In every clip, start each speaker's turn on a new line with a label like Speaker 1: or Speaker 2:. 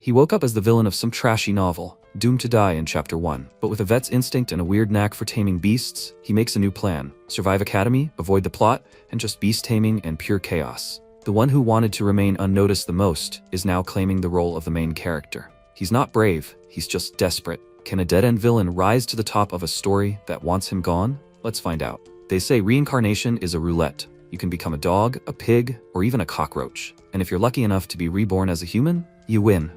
Speaker 1: He woke up as the villain of some trashy novel, doomed to die in Chapter 1. But with a vet's instinct and a weird knack for taming beasts, he makes a new plan: survive academy, avoid the plot, and just beast taming and pure chaos. The one who wanted to remain unnoticed the most is now claiming the role of the main character. He's not brave, he's just desperate. Can a dead-end villain rise to the top of a story that wants him gone? Let's find out. They say reincarnation is a roulette. You can become a dog, a pig, or even a cockroach. And if you're lucky enough to be reborn as a human, you win.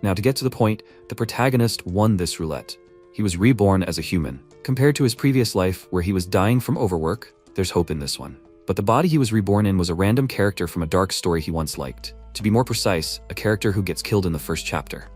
Speaker 1: Now, to get to the point, the protagonist won this roulette. He was reborn as a human. Compared to his previous life, where he was dying from overwork, there's hope in this one. But the body he was reborn in was a random character from a dark story he once liked. To be more precise, a character who gets killed in the first chapter.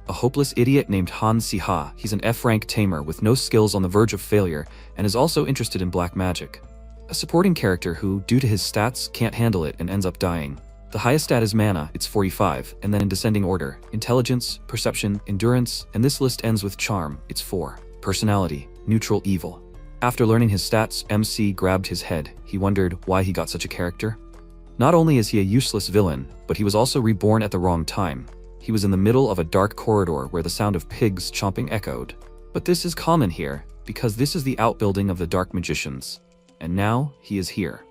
Speaker 1: A hopeless idiot named Han Si-ha. He's an F-rank tamer with no skills, on the verge of failure, and is also interested in black magic. A supporting character who, due to his stats, can't handle it and ends up dying. The highest stat is mana, it's 45, and then in descending order: intelligence, perception, endurance, and this list ends with charm, it's 4. Personality, neutral evil. After learning his stats, MC grabbed his head. He wondered why he got such a character. Not only is he a useless villain, but he was also reborn at the wrong time. He was in the middle of a dark corridor where the sound of pigs chomping echoed. But this is common here, because this is the outbuilding of the dark magicians. And now, he is here.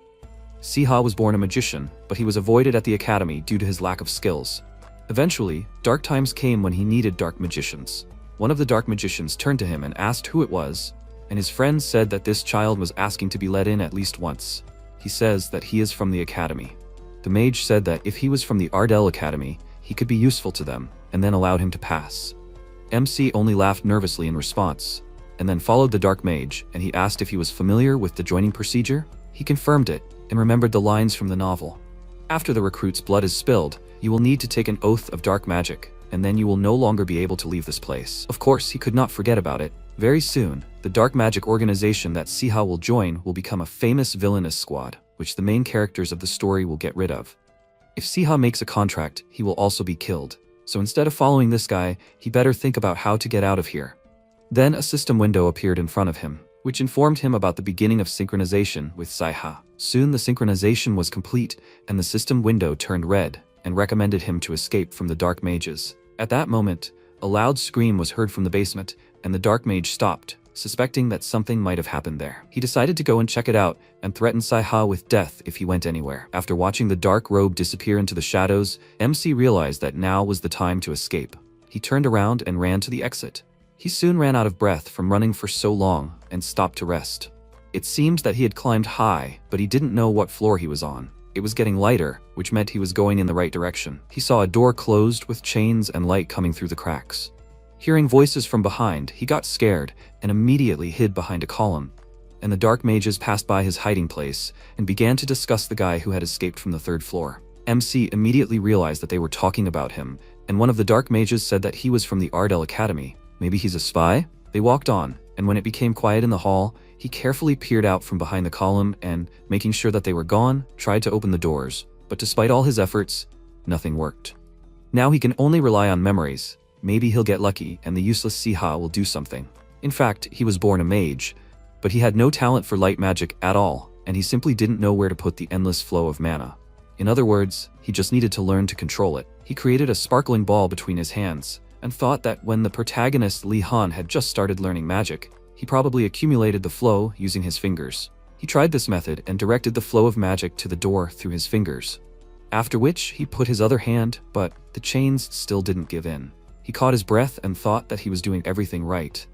Speaker 1: Si-ha was born a magician, but he was avoided at the academy due to his lack of skills. Eventually, dark times came when he needed dark magicians. One of the dark magicians turned to him and asked who it was, and his friends said that this child was asking to be let in at least once. He says that he is from the academy. The mage said that if he was from the Ardell Academy, he could be useful to them, and then allowed him to pass. MC only laughed nervously in response, and then followed the dark mage, and he asked if he was familiar with the joining procedure. He confirmed it, and remembered the lines from the novel. After the recruit's blood is spilled, you will need to take an oath of dark magic, and then you will no longer be able to leave this place. Of course, he could not forget about it. Very soon, the dark magic organization that Si-ha will join will become a famous villainous squad, which the main characters of the story will get rid of. If Si-ha makes a contract, he will also be killed. So instead of following this guy, he better think about how to get out of here. Then a system window appeared in front of him, which informed him about the beginning of synchronization with Si-ha. Soon the synchronization was complete, and the system window turned red, and recommended him to escape from the dark mages. At that moment, a loud scream was heard from the basement, and the dark mage stopped, suspecting that something might have happened there. He decided to go and check it out, and threatened Si-ha with death if he went anywhere. After watching the dark robe disappear into the shadows, MC realized that now was the time to escape. He turned around and ran to the exit. He soon ran out of breath from running for so long, and stopped to rest. It seemed that he had climbed high, but he didn't know what floor he was on. It was getting lighter, which meant he was going in the right direction. He saw a door closed with chains and light coming through the cracks. Hearing voices from behind, he got scared and immediately hid behind a column. And the dark mages passed by his hiding place and began to discuss the guy who had escaped from the 3rd floor. MC immediately realized that they were talking about him, and one of the dark mages said that he was from the Ardell Academy. Maybe he's a spy? They walked on, and when it became quiet in the hall, he carefully peered out from behind the column and, making sure that they were gone, tried to open the doors. But despite all his efforts, nothing worked. Now he can only rely on memories. Maybe he'll get lucky and the useless Si-ha will do something. In fact, he was born a mage, but he had no talent for light magic at all, and he simply didn't know where to put the endless flow of mana. In other words, he just needed to learn to control it. He created a sparkling ball between his hands, and thought that when the protagonist Li Han had just started learning magic, he probably accumulated the flow using his fingers. He tried this method and directed the flow of magic to the door through his fingers. After which, he put his other hand, but the chains still didn't give in. He caught his breath and thought that he was doing everything right,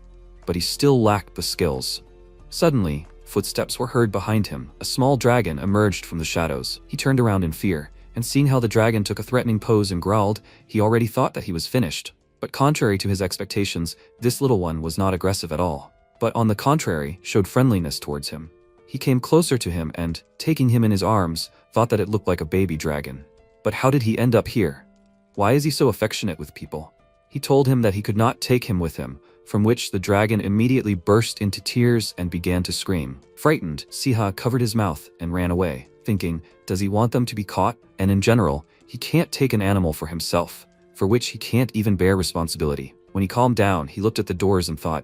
Speaker 1: but he still lacked the skills. Suddenly, footsteps were heard behind him. A small dragon emerged from the shadows. He turned around in fear, and seeing how the dragon took a threatening pose and growled, he already thought that he was finished. But contrary to his expectations, this little one was not aggressive at all, but on the contrary, showed friendliness towards him. He came closer to him and, taking him in his arms, thought that it looked like a baby dragon. But how did he end up here? Why is he so affectionate with people? He told him that he could not take him with him, from which the dragon immediately burst into tears and began to scream. Frightened, Si-ha covered his mouth and ran away, thinking, does he want them to be caught? And in general, he can't take an animal for himself, for which he can't even bear responsibility. When he calmed down, he looked at the doors and thought,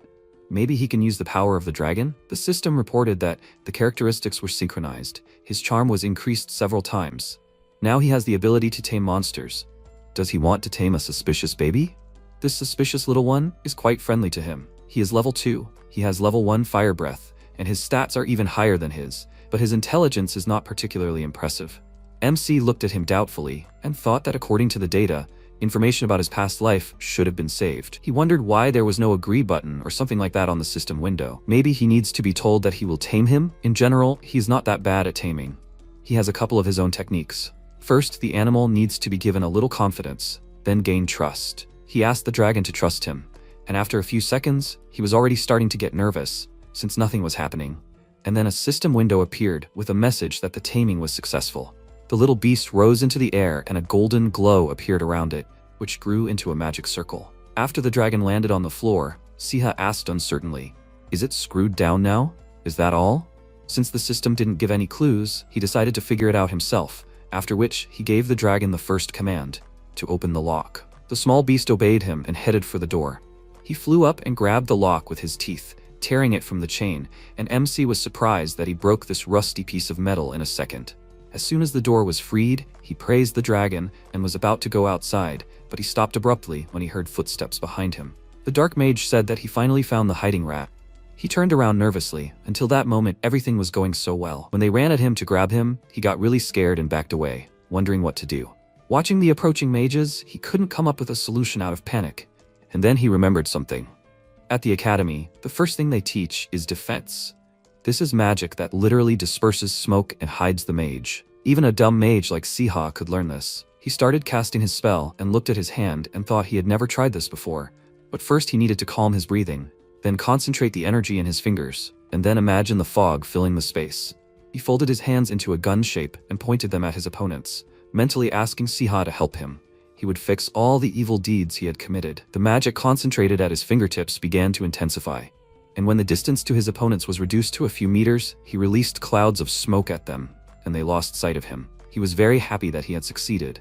Speaker 1: maybe he can use the power of the dragon? The system reported that the characteristics were synchronized. His charm was increased several times. Now he has the ability to tame monsters. Does he want to tame a suspicious baby? This suspicious little one is quite friendly to him. He is level 2, he has level 1 fire breath, and his stats are even higher than his, but his intelligence is not particularly impressive. MC looked at him doubtfully and thought that according to the data, information about his past life should have been saved. He wondered why there was no agree button or something like that on the system window. Maybe he needs to be told that he will tame him? In general, he's not that bad at taming. He has a couple of his own techniques. First, the animal needs to be given a little confidence, then gain trust. He asked the dragon to trust him, and after a few seconds, he was already starting to get nervous, since nothing was happening. And then a system window appeared with a message that the taming was successful. The little beast rose into the air and a golden glow appeared around it, which grew into a magic circle. After the dragon landed on the floor, Siha asked uncertainly, "Is it screwed down now? Is that all?" Since the system didn't give any clues, he decided to figure it out himself, after which he gave the dragon the first command, to open the lock. The small beast obeyed him and headed for the door. He flew up and grabbed the lock with his teeth, tearing it from the chain, and MC was surprised that he broke this rusty piece of metal in a second. As soon as the door was freed, he praised the dragon and was about to go outside, but he stopped abruptly when he heard footsteps behind him. The dark mage said that he finally found the hiding rat. He turned around nervously. Until that moment, everything was going so well. When they ran at him to grab him, he got really scared and backed away, wondering what to do. Watching the approaching mages, he couldn't come up with a solution out of panic. And then he remembered something. At the academy, the first thing they teach is defense. This is magic that literally disperses smoke and hides the mage. Even a dumb mage like Siha could learn this. He started casting his spell and looked at his hand and thought he had never tried this before. But first he needed to calm his breathing, then concentrate the energy in his fingers, and then imagine the fog filling the space. He folded his hands into a gun shape and pointed them at his opponents, mentally asking Siha to help him. He would fix all the evil deeds he had committed. The magic concentrated at his fingertips began to intensify, and when the distance to his opponents was reduced to a few meters, he released clouds of smoke at them, and they lost sight of him. He was very happy that he had succeeded,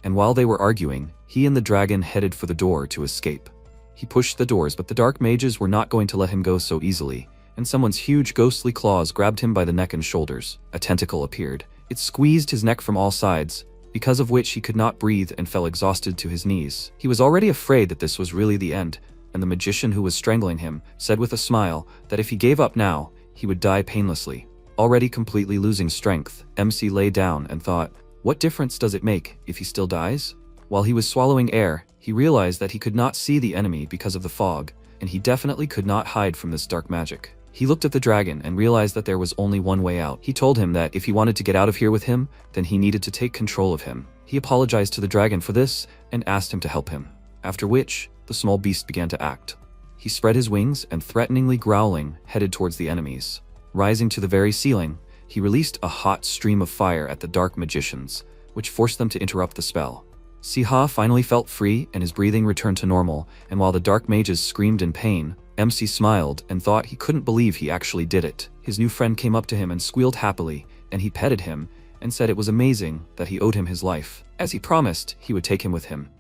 Speaker 1: and while they were arguing, he and the dragon headed for the door to escape. He pushed the doors, but the dark mages were not going to let him go so easily, and someone's huge ghostly claws grabbed him by the neck and shoulders. A tentacle appeared. It squeezed his neck from all sides, because of which he could not breathe and fell exhausted to his knees. He was already afraid that this was really the end, and the magician who was strangling him said with a smile that if he gave up now, he would die painlessly. Already completely losing strength, MC lay down and thought, what difference does it make if he still dies? While he was swallowing air, he realized that he could not see the enemy because of the fog, and he definitely could not hide from this dark magic. He looked at the dragon and realized that there was only one way out. He told him that if he wanted to get out of here with him, then he needed to take control of him. He apologized to the dragon for this and asked him to help him, after which, the small beast began to act. He spread his wings and threateningly growling, headed towards the enemies. Rising to the very ceiling, he released a hot stream of fire at the dark magicians, which forced them to interrupt the spell. Siha finally felt free and his breathing returned to normal, and while the dark mages screamed in pain, MC smiled and thought he couldn't believe he actually did it. His new friend came up to him and squealed happily, and he petted him and said it was amazing that he owed him his life. As he promised, he would take him with him.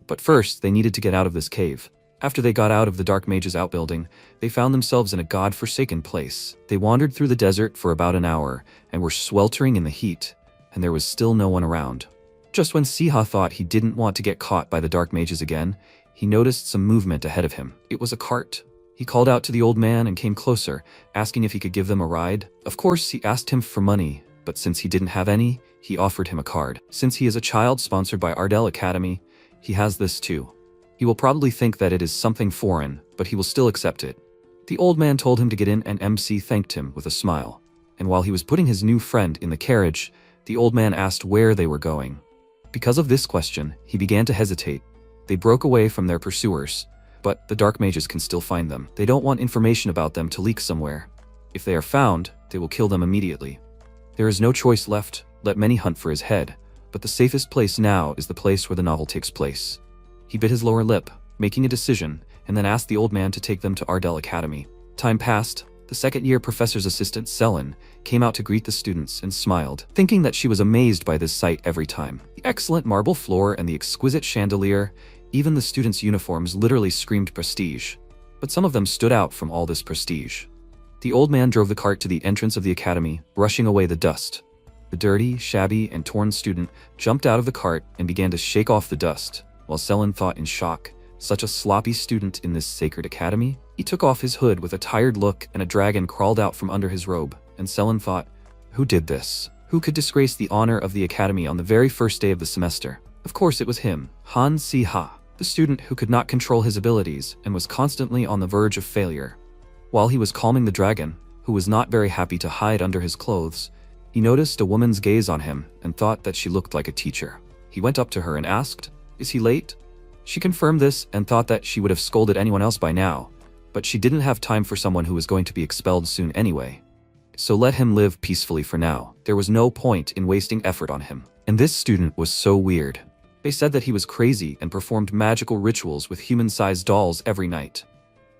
Speaker 1: But first, they needed to get out of this cave. After they got out of the Dark Mage's outbuilding, they found themselves in a god-forsaken place. They wandered through the desert for about an hour and were sweltering in the heat, and there was still no one around. Just when Siha thought he didn't want to get caught by the Dark Mages again, he noticed some movement ahead of him. It was a cart. He called out to the old man and came closer, asking if he could give them a ride. Of course, he asked him for money, but since he didn't have any, he offered him a card. Since he is a child sponsored by Ardell Academy, he has this too. He will probably think that it is something foreign, but he will still accept it. The old man told him to get in and MC thanked him with a smile. And while he was putting his new friend in the carriage, the old man asked where they were going. Because of this question, he began to hesitate. They broke away from their pursuers, but the Dark Mages can still find them. They don't want information about them to leak somewhere. If they are found, they will kill them immediately. There is no choice left. Let many hunt for his head, but the safest place now is the place where the novel takes place. He bit his lower lip, making a decision, and then asked the old man to take them to Ardell Academy. Time passed. The second-year professor's assistant, Selin, came out to greet the students and smiled, thinking that she was amazed by this sight every time. The excellent marble floor and the exquisite chandelier, even the students' uniforms literally screamed prestige. But some of them stood out from all this prestige. The old man drove the cart to the entrance of the academy, brushing away the dust. The dirty, shabby, and torn student jumped out of the cart and began to shake off the dust, while Selen thought in shock, such a sloppy student in this sacred academy? He took off his hood with a tired look and a dragon crawled out from under his robe, and Selen thought, who did this? Who could disgrace the honor of the academy on the very first day of the semester? Of course it was him, Han Si-ha, the student who could not control his abilities and was constantly on the verge of failure. While he was calming the dragon, who was not very happy to hide under his clothes, he noticed a woman's gaze on him and thought that she looked like a teacher. He went up to her and asked, "Is he late?" She confirmed this and thought that she would have scolded anyone else by now, but she didn't have time for someone who was going to be expelled soon anyway. So let him live peacefully for now. There was no point in wasting effort on him. And this student was so weird. They said that he was crazy and performed magical rituals with human-sized dolls every night.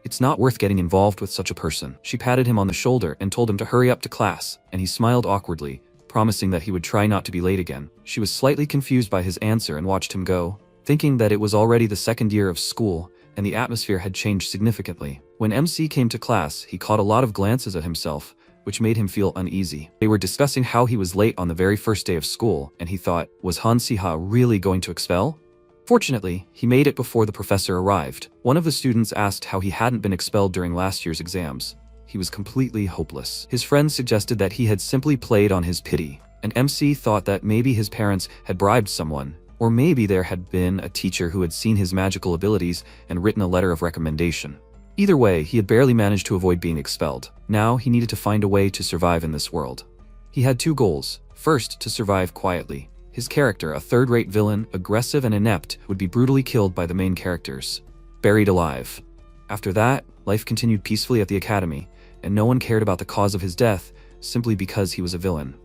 Speaker 1: It's not worth getting involved with such a person. She patted him on the shoulder and told him to hurry up to class, and he smiled awkwardly, promising that he would try not to be late again. She was slightly confused by his answer and watched him go, thinking that it was already the second year of school and the atmosphere had changed significantly. When MC came to class, he caught a lot of glances at himself, which made him feel uneasy. They were discussing how he was late on the very first day of school, and he thought, was Han Si-ha really going to expel? Fortunately, he made it before the professor arrived. One of the students asked how he hadn't been expelled during last year's exams. He was completely hopeless. His friends suggested that he had simply played on his pity, and MC thought that maybe his parents had bribed someone, or maybe there had been a teacher who had seen his magical abilities and written a letter of recommendation. Either way, he had barely managed to avoid being expelled. Now he needed to find a way to survive in this world. He had two goals. First, to survive quietly. His character, a third-rate villain, aggressive and inept, would be brutally killed by the main characters, buried alive. After that, life continued peacefully at the academy, and no one cared about the cause of his death simply because he was a villain.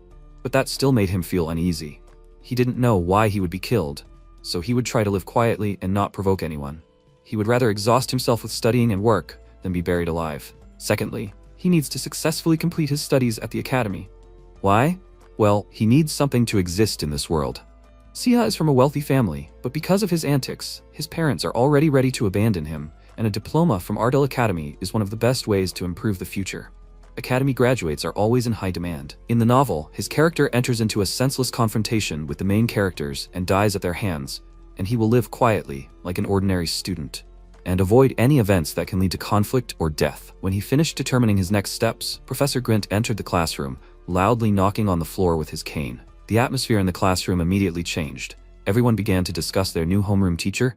Speaker 1: But that still made him feel uneasy. He didn't know why he would be killed, so he would try to live quietly and not provoke anyone. He would rather exhaust himself with studying and work than be buried alive. Secondly, he needs to successfully complete his studies at the academy. Why? Well, he needs something to exist in this world. Si-ha is from a wealthy family, but because of his antics, his parents are already ready to abandon him, and a diploma from Ardell Academy is one of the best ways to improve the future. Academy graduates are always in high demand. In the novel, his character enters into a senseless confrontation with the main characters and dies at their hands, and he will live quietly, like an ordinary student, and avoid any events that can lead to conflict or death. When he finished determining his next steps, Professor Grint entered the classroom, loudly knocking on the floor with his cane. The atmosphere in the classroom immediately changed. Everyone began to discuss their new homeroom teacher,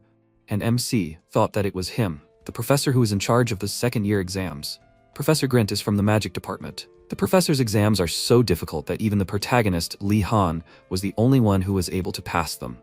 Speaker 1: and MC thought that it was him, the professor who was in charge of the second-year exams. Professor Grint is from the magic department. The professor's exams are so difficult that even the protagonist, Li Han, was the only one who was able to pass them.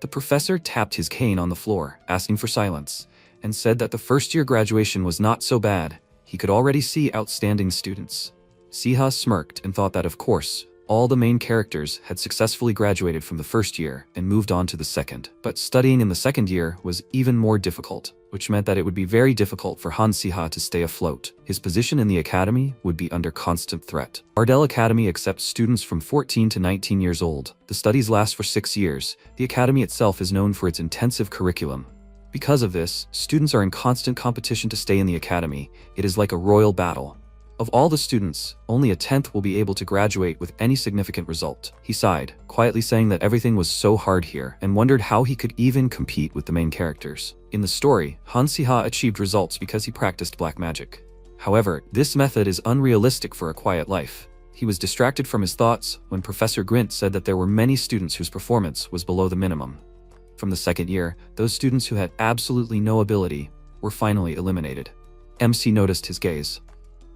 Speaker 1: The professor tapped his cane on the floor, asking for silence, and said that the first-year graduation was not so bad. He could already see outstanding students. Si-ha smirked and thought that, of course, all the main characters had successfully graduated from the first year and moved on to the second. But studying in the second year was even more difficult, which meant that it would be very difficult for Han Si-ha to stay afloat. His position in the academy would be under constant threat. Ardell Academy accepts students from 14 to 19 years old. The studies last for 6 years. The academy itself is known for its intensive curriculum. Because of this, students are in constant competition to stay in the academy. It is like a royal battle. Of all the students, only a tenth will be able to graduate with any significant result. He sighed, quietly saying that everything was so hard here, and wondered how he could even compete with the main characters. In the story, Han Si-ha achieved results because he practiced black magic. However, this method is unrealistic for a quiet life. He was distracted from his thoughts when Professor Grint said that there were many students whose performance was below the minimum. From the second year, those students who had absolutely no ability were finally eliminated. MC noticed his gaze.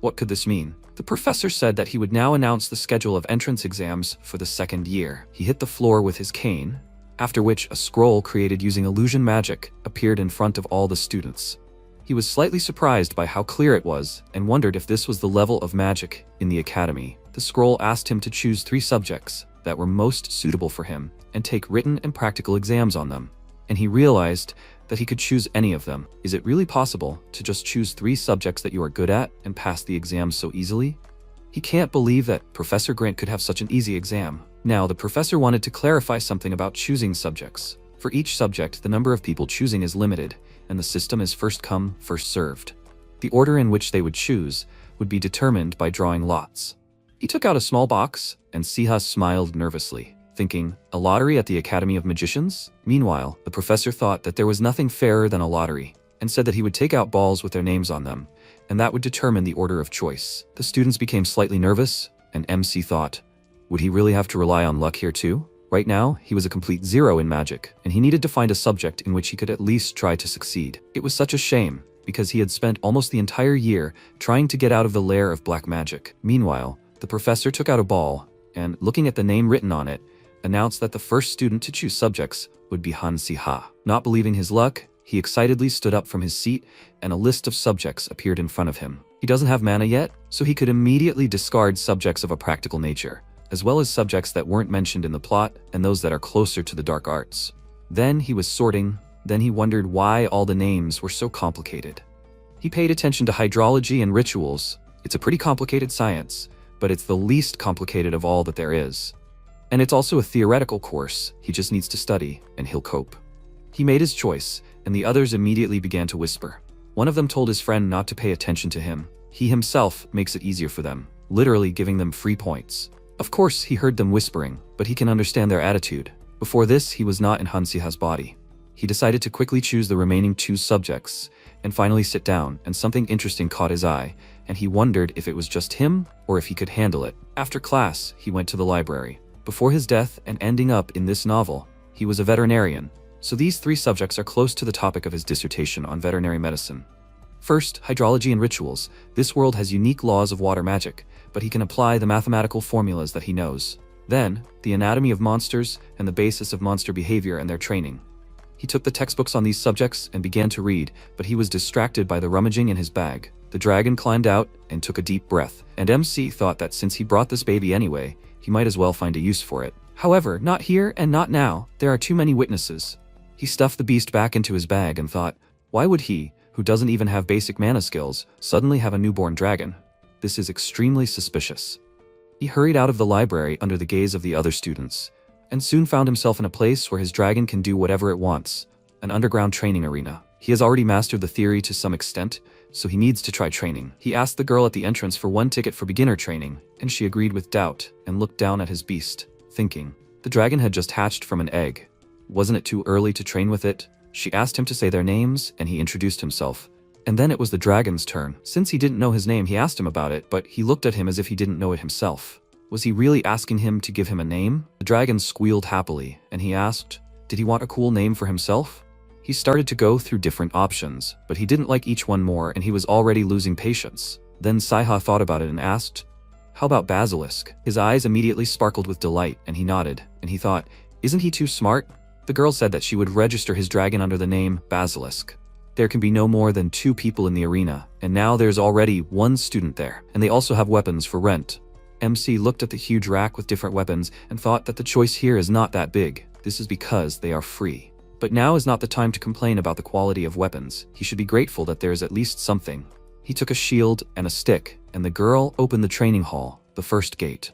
Speaker 1: What could this mean? The professor said that he would now announce the schedule of entrance exams for the second year. He hit the floor with his cane, after which a scroll created using illusion magic appeared in front of all the students. He was slightly surprised by how clear it was and wondered if this was the level of magic in the academy. The scroll asked him to choose 3 subjects that were most suitable for him and take written and practical exams on them. And he realized that he could choose any of them. Is it really possible to just choose 3 subjects that you are good at and pass the exams so easily? He can't believe that Professor Grant could have such an easy exam. Now, the professor wanted to clarify something about choosing subjects. For each subject, the number of people choosing is limited, and the system is first come, first served. The order in which they would choose would be determined by drawing lots. He took out a small box, and Siha smiled nervously, thinking, a lottery at the Academy of Magicians? Meanwhile, the professor thought that there was nothing fairer than a lottery, and said that he would take out balls with their names on them, and that would determine the order of choice. The students became slightly nervous, and MC thought, would he really have to rely on luck here too? Right now, he was a complete zero in magic, and he needed to find a subject in which he could at least try to succeed. It was such a shame, because he had spent almost the entire year trying to get out of the lair of black magic. Meanwhile, the professor took out a ball, and, looking at the name written on it, announced that the first student to choose subjects would be Han Si-ha. Not believing his luck, he excitedly stood up from his seat, and a list of subjects appeared in front of him. He doesn't have mana yet, so he could immediately discard subjects of a practical nature, as well as subjects that weren't mentioned in the plot and those that are closer to the dark arts. Then he was sorting, then he wondered why all the names were so complicated. He paid attention to hydrology and rituals. It's a pretty complicated science, but it's the least complicated of all that there is. And it's also a theoretical course. He just needs to study, and he'll cope. He made his choice, and the others immediately began to whisper. One of them told his friend not to pay attention to him. He himself makes it easier for them, literally giving them free points. Of course, he heard them whispering, but he can understand their attitude. Before this, he was not in Han Si-ha's body. He decided to quickly choose the remaining 2 subjects, and finally sit down, and something interesting caught his eye, and he wondered if it was just him, or if he could handle it. After class, he went to the library. Before his death and ending up in this novel, he was a veterinarian, so these 3 subjects are close to the topic of his dissertation on veterinary medicine. First, hydrology and rituals. This world has unique laws of water magic, but he can apply the mathematical formulas that he knows. Then, the anatomy of monsters and the basis of monster behavior and their training. He took the textbooks on these subjects and began to read, but he was distracted by the rummaging in his bag. The dragon climbed out and took a deep breath, and MC thought that since he brought this baby anyway, he might as well find a use for it. However, not here and not now. There are too many witnesses. He stuffed the beast back into his bag and thought, why would he, who doesn't even have basic mana skills, suddenly have a newborn dragon? This is extremely suspicious. He hurried out of the library under the gaze of the other students, and soon found himself in a place where his dragon can do whatever it wants, an underground training arena. He has already mastered the theory to some extent, so he needs to try training. He asked the girl at the entrance for 1 ticket for beginner training, and she agreed with doubt and looked down at his beast, thinking, the dragon had just hatched from an egg. Wasn't it too early to train with it? She asked him to say their names, and he introduced himself. And then it was the dragon's turn. Since he didn't know his name, he asked him about it, but he looked at him as if he didn't know it himself. Was he really asking him to give him a name? The dragon squealed happily, and he asked, did he want a cool name for himself? He started to go through different options, but he didn't like each one more, and he was already losing patience. Then Si-ha thought about it and asked, how about Basilisk? His eyes immediately sparkled with delight, and he nodded, and he thought, isn't he too smart? The girl said that she would register his dragon under the name Basilisk. There can be no more than 2 people in the arena, and now there's already 1 student there, and they also have weapons for rent. MC looked at the huge rack with different weapons and thought that the choice here is not that big. This is because they are free. But now is not the time to complain about the quality of weapons. He should be grateful that there is at least something. He took a shield and a stick, and the girl opened the training hall, the first gate.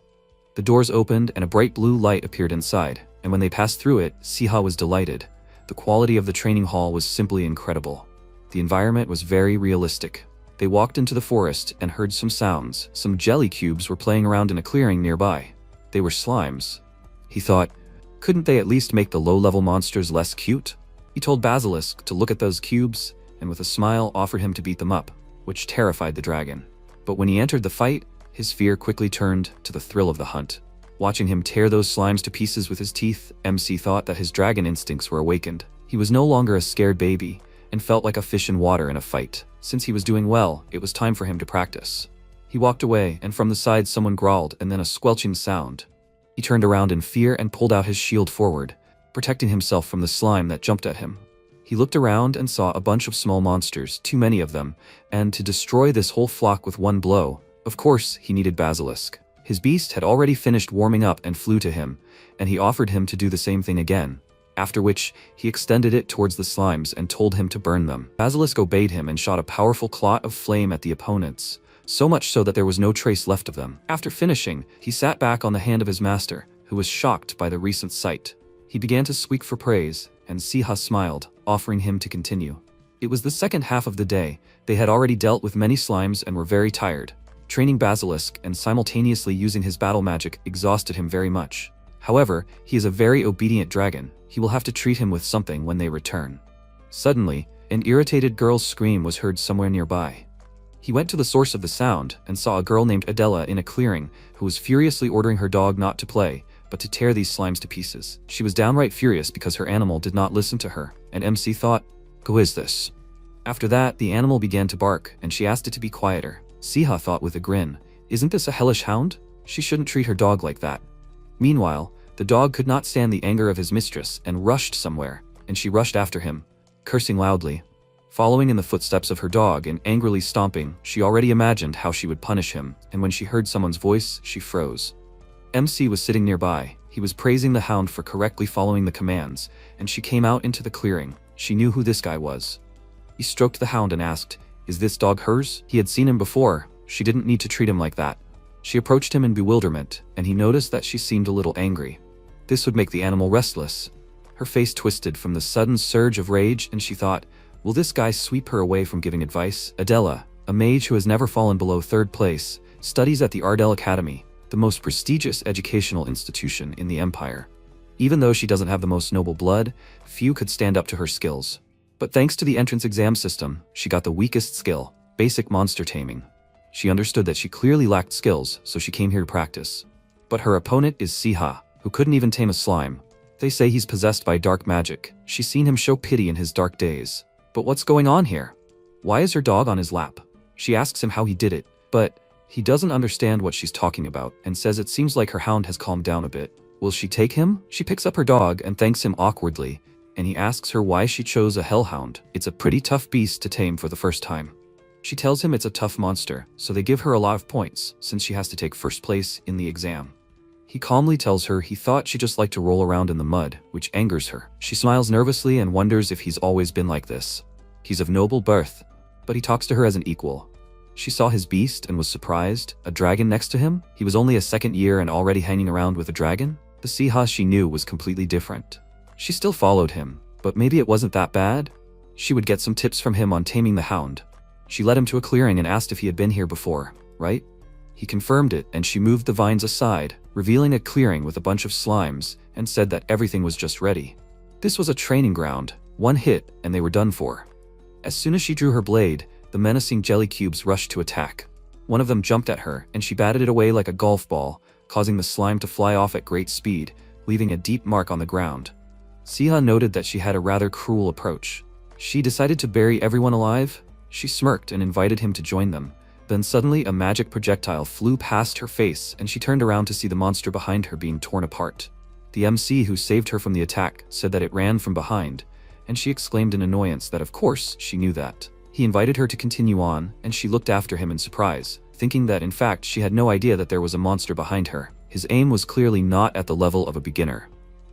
Speaker 1: The doors opened and a bright blue light appeared inside, and when they passed through it, Si-ha was delighted. The quality of the training hall was simply incredible. The environment was very realistic. They walked into the forest and heard some sounds. Some jelly cubes were playing around in a clearing nearby. They were slimes. He thought, couldn't they at least make the low-level monsters less cute? He told Basilisk to look at those cubes, and with a smile offered him to beat them up, which terrified the dragon. But when he entered the fight, his fear quickly turned to the thrill of the hunt. Watching him tear those slimes to pieces with his teeth, MC thought that his dragon instincts were awakened. He was no longer a scared baby, and felt like a fish in water in a fight. Since he was doing well, it was time for him to practice. He walked away, and from the side someone growled and then a squelching sound. He turned around in fear and pulled out his shield forward, protecting himself from the slime that jumped at him. He looked around and saw a bunch of small monsters, too many of them, and to destroy this whole flock with 1 blow, of course he needed Basilisk. His beast had already finished warming up and flew to him, and he offered him to do the same thing again. After which, he extended it towards the slimes and told him to burn them. Basilisk obeyed him and shot a powerful clot of flame at the opponents, so much so that there was no trace left of them. After finishing, he sat back on the hand of his master, who was shocked by the recent sight. He began to squeak for praise, and Si-ha smiled, offering him to continue. It was the second half of the day. They had already dealt with many slimes and were very tired. Training Basilisk and simultaneously using his battle magic exhausted him very much. However, he is a very obedient dragon. He will have to treat him with something when they return. Suddenly, an irritated girl's scream was heard somewhere nearby. He went to the source of the sound and saw a girl named Adela in a clearing who was furiously ordering her dog not to play, but to tear these slimes to pieces. She was downright furious because her animal did not listen to her, and MC thought, "Who is this?" After that, the animal began to bark, and she asked it to be quieter. Siha thought with a grin, "Isn't this a hellish hound? She shouldn't treat her dog like that." Meanwhile, the dog could not stand the anger of his mistress and rushed somewhere, and she rushed after him, cursing loudly. Following in the footsteps of her dog and angrily stomping, she already imagined how she would punish him, and when she heard someone's voice, she froze. MC was sitting nearby. He was praising the hound for correctly following the commands, and she came out into the clearing. She knew who this guy was. He stroked the hound and asked, "Is this dog hers?" He had seen him before. She didn't need to treat him like that. She approached him in bewilderment, and he noticed that she seemed a little angry. This would make the animal restless. Her face twisted from the sudden surge of rage, and she thought, will this guy sweep her away from giving advice? Adela, a mage who has never fallen below 3rd place, studies at the Ardell Academy, the most prestigious educational institution in the Empire. Even though she doesn't have the most noble blood, few could stand up to her skills. But thanks to the entrance exam system, she got the weakest skill, basic monster taming. She understood that she clearly lacked skills, so she came here to practice. But her opponent is Siha, who couldn't even tame a slime. They say he's possessed by dark magic. She's seen him show pity in his dark days. But what's going on here? Why is her dog on his lap? She asks him how he did it, but he doesn't understand what she's talking about and says it seems like her hound has calmed down a bit. Will she take him? She picks up her dog and thanks him awkwardly, and he asks her why she chose a hellhound. It's a pretty tough beast to tame for the first time. She tells him it's a tough monster, so they give her a lot of points since she has to take 1st place in the exam. He calmly tells her he thought she just liked to roll around in the mud, which angers her. She smiles nervously and wonders if he's always been like this. He's of noble birth, but he talks to her as an equal. She saw his beast and was surprised. A dragon next to him? He was only a 2nd year and already hanging around with a dragon? The Siha she knew was completely different. She still followed him, but maybe it wasn't that bad. She would get some tips from him on taming the hound. She led him to a clearing and asked if he had been here before, right? He confirmed it, and she moved the vines aside, revealing a clearing with a bunch of slimes, and said that everything was just ready. This was a training ground. 1 hit, and they were done for. As soon as she drew her blade, the menacing jelly cubes rushed to attack. One of them jumped at her, and she batted it away like a golf ball, causing the slime to fly off at great speed, leaving a deep mark on the ground. Siha noted that she had a rather cruel approach. She decided to bury everyone alive. She smirked and invited him to join them. Then suddenly a magic projectile flew past her face, and she turned around to see the monster behind her being torn apart. The MC who saved her from the attack said that it ran from behind, and she exclaimed in annoyance that of course she knew that. He invited her to continue on, and she looked after him in surprise, thinking that in fact she had no idea that there was a monster behind her. His aim was clearly not at the level of a beginner.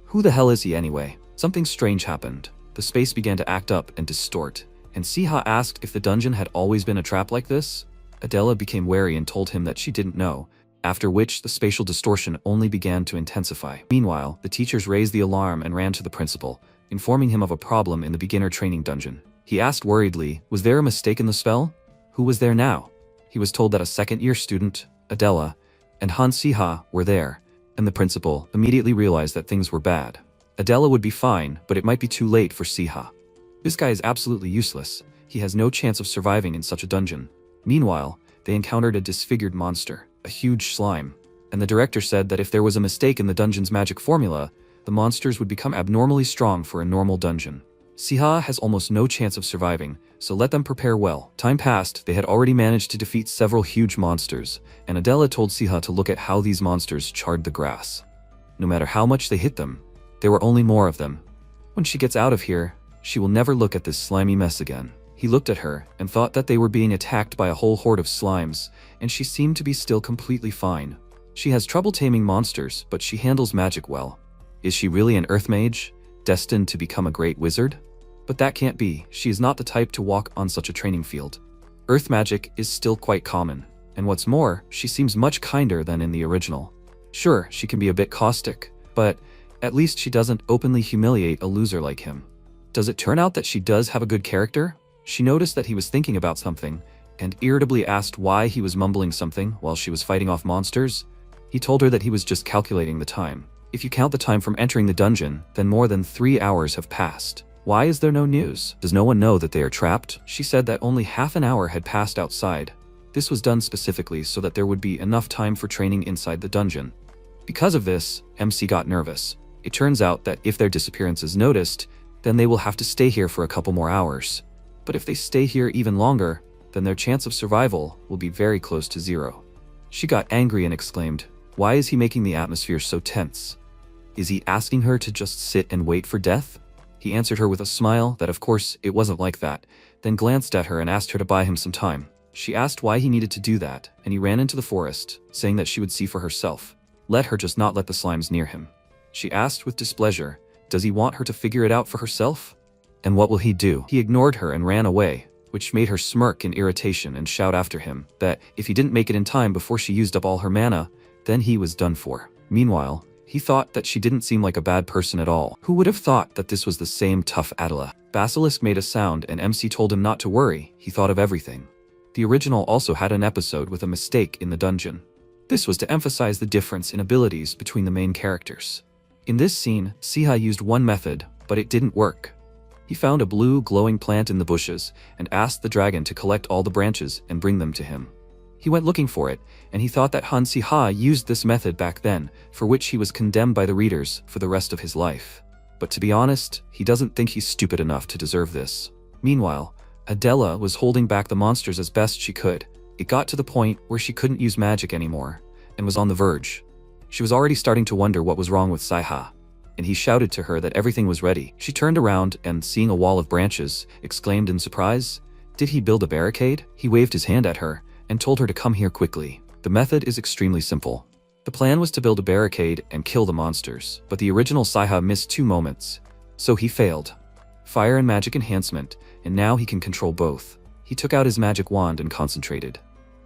Speaker 1: Who the hell is he anyway? Something strange happened. The space began to act up and distort, and Siha asked if the dungeon had always been a trap like this. Adela became wary and told him that she didn't know, after which the spatial distortion only began to intensify. Meanwhile, the teachers raised the alarm and ran to the principal, informing him of a problem in the beginner training dungeon. He asked worriedly, was there a mistake in the spell? Who was there now? He was told that a 2nd-year student, Adela, and Han Siha were there, and the principal immediately realized that things were bad. Adela would be fine, but it might be too late for Siha. This guy is absolutely useless. He has no chance of surviving in such a dungeon. Meanwhile, they encountered a disfigured monster, a huge slime, and the director said that if there was a mistake in the dungeon's magic formula, the monsters would become abnormally strong for a normal dungeon. Siha has almost no chance of surviving, so let them prepare well. Time passed, they had already managed to defeat several huge monsters, and Adela told Siha to look at how these monsters charred the grass. No matter how much they hit them, there were only more of them. When she gets out of here, she will never look at this slimy mess again. He looked at her and thought that they were being attacked by a whole horde of slimes, and she seemed to be still completely fine. She has trouble taming monsters, but she handles magic well. Is she really an earth mage, destined to become a great wizard? But that can't be. She is not the type to walk on such a training field. Earth magic is still quite common, and what's more, she seems much kinder than in the original. Sure, she can be a bit caustic, but at least she doesn't openly humiliate a loser like him. Does it turn out that she does have a good character? She noticed that he was thinking about something, and irritably asked why he was mumbling something while she was fighting off monsters. He told her that he was just calculating the time. If you count the time from entering the dungeon, then more than 3 hours have passed. Why is there no news? Does no one know that they are trapped? She said that only half an hour had passed outside. This was done specifically so that there would be enough time for training inside the dungeon. Because of this, MC got nervous. It turns out that if their disappearance is noticed, then they will have to stay here for a couple more hours. But if they stay here even longer, then their chance of survival will be very close to 0. She got angry and exclaimed, "Why is he making the atmosphere so tense? Is he asking her to just sit and wait for death?" He answered her with a smile that of course it wasn't like that, then glanced at her and asked her to buy him some time. She asked why he needed to do that, and he ran into the forest, saying that she would see for herself. Let her just not let the slimes near him. She asked with displeasure, does he want her to figure it out for herself? And what will he do? He ignored her and ran away, which made her smirk in irritation and shout after him that if he didn't make it in time before she used up all her mana, then he was done for. Meanwhile, he thought that she didn't seem like a bad person at all. Who would have thought that this was the same tough Adela? Basilisk made a sound and MC told him not to worry, he thought of everything. The original also had an episode with a mistake in the dungeon. This was to emphasize the difference in abilities between the main characters. In this scene, Siha used one method, but it didn't work. He found a blue glowing plant in the bushes and asked the dragon to collect all the branches and bring them to him. He went looking for it, and he thought that Han Siha used this method back then, for which he was condemned by the readers for the rest of his life. But to be honest, he doesn't think he's stupid enough to deserve this. Meanwhile, Adela was holding back the monsters as best she could. It got to the point where she couldn't use magic anymore, and was on the verge. She was already starting to wonder what was wrong with Siha, and he shouted to her that everything was ready. She turned around and, seeing a wall of branches, exclaimed in surprise, "Did he build a barricade?" He waved his hand at her and told her to come here quickly. The method is extremely simple. The plan was to build a barricade and kill the monsters, but the original Siha missed 2 moments, so he failed. Fire and magic enhancement, and now he can control both. He took out his magic wand and concentrated.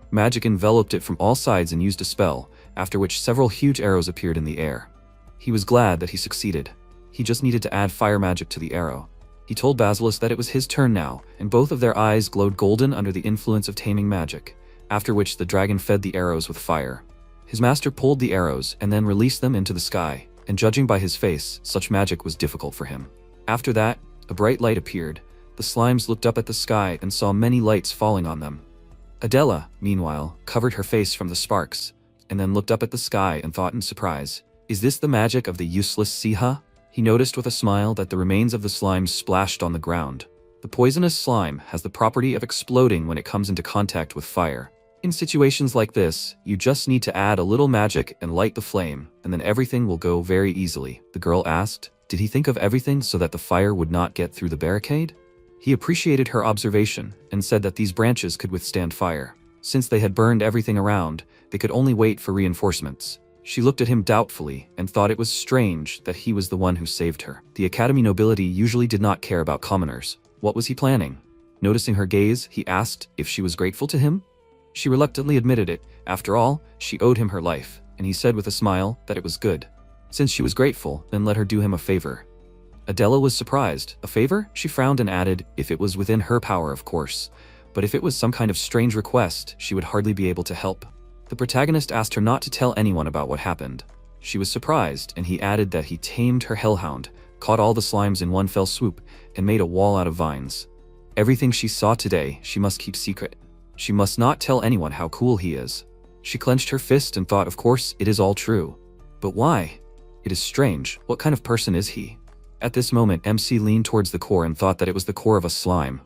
Speaker 1: Magic enveloped it from all sides and used a spell, after which several huge arrows appeared in the air. He was glad that he succeeded. He just needed to add fire magic to the arrow. He told Basilisk that it was his turn now, and both of their eyes glowed golden under the influence of taming magic, after which the dragon fed the arrows with fire. His master pulled the arrows and then released them into the sky, and judging by his face, such magic was difficult for him. After that, a bright light appeared. The slimes looked up at the sky and saw many lights falling on them. Adela, meanwhile, covered her face from the sparks, and then looked up at the sky and thought in surprise, "Is this the magic of the useless Siha?" He noticed with a smile that the remains of the slime splashed on the ground. The poisonous slime has the property of exploding when it comes into contact with fire. In situations like this, you just need to add a little magic and light the flame, and then everything will go very easily. The girl asked, did he think of everything so that the fire would not get through the barricade? He appreciated her observation and said that these branches could withstand fire. Since they had burned everything around, they could only wait for reinforcements. She looked at him doubtfully and thought it was strange that he was the one who saved her. The Academy nobility usually did not care about commoners. What was he planning? Noticing her gaze, he asked if she was grateful to him. She reluctantly admitted it. After all, she owed him her life, and he said with a smile that it was good. Since she was grateful, then let her do him a favor. Adela was surprised. A favor? She frowned and added, if it was within her power, of course. But if it was some kind of strange request, she would hardly be able to help. The protagonist asked her not to tell anyone about what happened. She was surprised, and he added that he tamed her hellhound, caught all the slimes in one fell swoop, and made a wall out of vines. Everything she saw today, she must keep secret. She must not tell anyone how cool he is. She clenched her fist and thought, of course, it is all true. But why? It is strange. What kind of person is he? At this moment, MC leaned towards the core and thought that it was the core of a slime.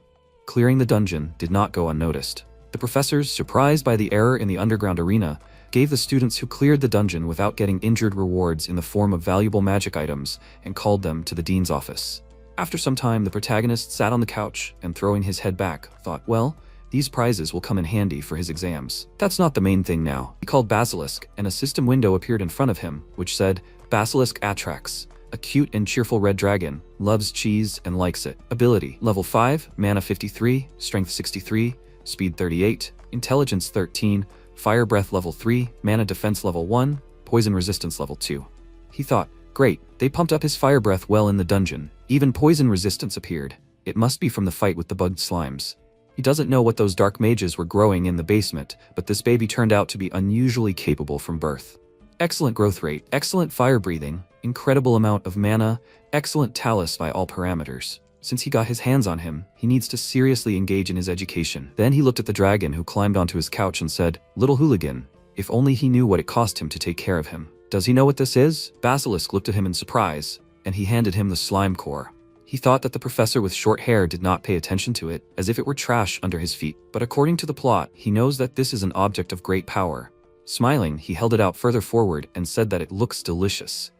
Speaker 1: Clearing the dungeon did not go unnoticed. The professors, surprised by the error in the underground arena, gave the students who cleared the dungeon without getting injured rewards in the form of valuable magic items and called them to the dean's office. After some time, the protagonist sat on the couch and, throwing his head back, thought, well, these prizes will come in handy for his exams. That's not the main thing now. He called Basilisk, and a system window appeared in front of him, which said, Basilisk Atrax, a cute and cheerful red dragon, loves cheese and likes it. Ability, level 5, mana 53, strength 63, speed 38, intelligence 13, fire breath level 3, mana defense level 1, poison resistance level 2. He thought, great, they pumped up his fire breath well in the dungeon. Even poison resistance appeared. It must be from the fight with the bugged slimes. He doesn't know what those dark mages were growing in the basement, but this baby turned out to be unusually capable from birth. Excellent growth rate, excellent fire breathing, incredible amount of mana, excellent talus by all parameters. Since he got his hands on him, he needs to seriously engage in his education. Then he looked at the dragon who climbed onto his couch and said, "Little hooligan, if only he knew what it cost him to take care of him. Does he know what this is?" Basilisk looked at him in surprise, and he handed him the slime core. He thought that the professor with short hair did not pay attention to it, as if it were trash under his feet. But according to the plot, he knows that this is an object of great power. Smiling, he held it out further forward and said that it looks delicious.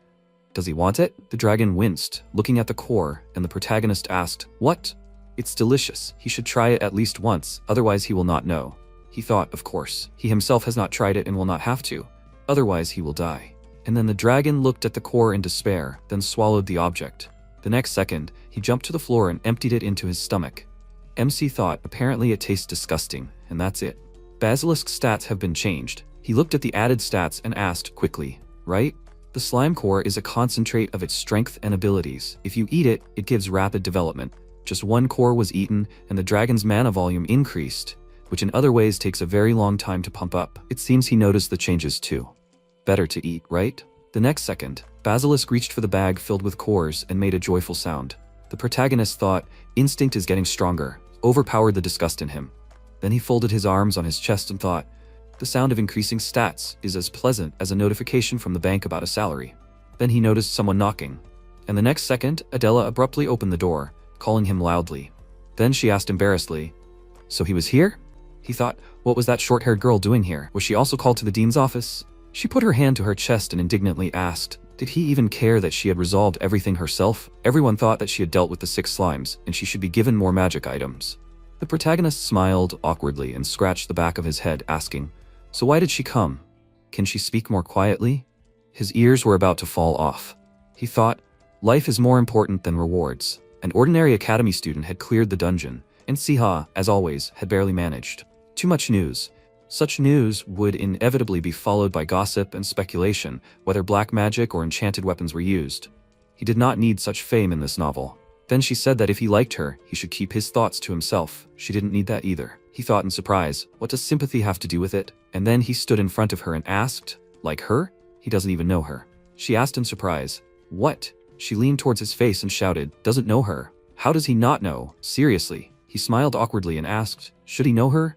Speaker 1: Does he want it? The dragon winced, looking at the core, and the protagonist asked, "What?" "It's delicious. He should try it at least once, otherwise he will not know." He thought, of course, he himself has not tried it and will not have to. Otherwise he will die. And then the dragon looked at the core in despair, then swallowed the object. The next second, he jumped to the floor and emptied it into his stomach. MC thought, apparently it tastes disgusting, and that's it. Basilisk's stats have been changed. He looked at the added stats and asked quickly, "Right? The slime core is a concentrate of its strength and abilities. If you eat it, it gives rapid development." Just one core was eaten, and the dragon's mana volume increased, which in other ways takes a very long time to pump up. It seems he noticed the changes too. Better to eat, right? The next second, Basilisk reached for the bag filled with cores and made a joyful sound. The protagonist thought, instinct is getting stronger, overpowered the disgust in him. Then he folded his arms on his chest and thought, the sound of increasing stats is as pleasant as a notification from the bank about a salary. Then he noticed someone knocking. And the next second, Adela abruptly opened the door, calling him loudly. Then she asked embarrassedly, "So he was here?" He thought, what was that short-haired girl doing here? Was she also called to the dean's office? She put her hand to her chest and indignantly asked, did he even care that she had resolved everything herself? Everyone thought that she had dealt with the 6 slimes, and she should be given more magic items. The protagonist smiled awkwardly and scratched the back of his head, asking, "So why did she come? Can she speak more quietly?" His ears were about to fall off. He thought, life is more important than rewards. An ordinary academy student had cleared the dungeon, and Siha, as always, had barely managed. Too much news. Such news would inevitably be followed by gossip and speculation, whether black magic or enchanted weapons were used. He did not need such fame in this novel. Then she said that if he liked her, he should keep his thoughts to himself. She didn't need that either. He thought in surprise, what does sympathy have to do with it? And then he stood in front of her and asked, like her? He doesn't even know her. She asked in surprise, what? She leaned towards his face and shouted, doesn't know her? How does he not know? Seriously. He smiled awkwardly and asked, should he know her?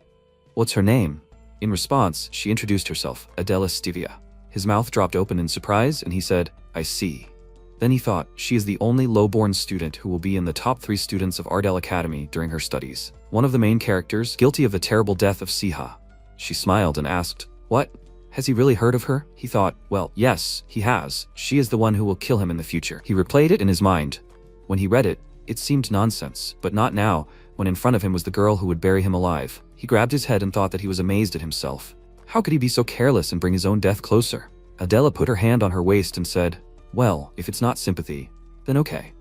Speaker 1: What's her name? In response, she introduced herself, Adela Stevia. His mouth dropped open in surprise and he said, I see. Then he thought, she is the only low-born student who will be in the top 3 students of Ardell Academy during her studies. One of the main characters, guilty of the terrible death of Siha. She smiled and asked, what? Has he really heard of her? He thought, well, yes, he has. She is the one who will kill him in the future. He replayed it in his mind. When he read it, it seemed nonsense, but not now, when in front of him was the girl who would bury him alive. He grabbed his head and thought that he was amazed at himself. How could he be so careless and bring his own death closer? Adela put her hand on her waist and said, well, if it's not sympathy, then okay.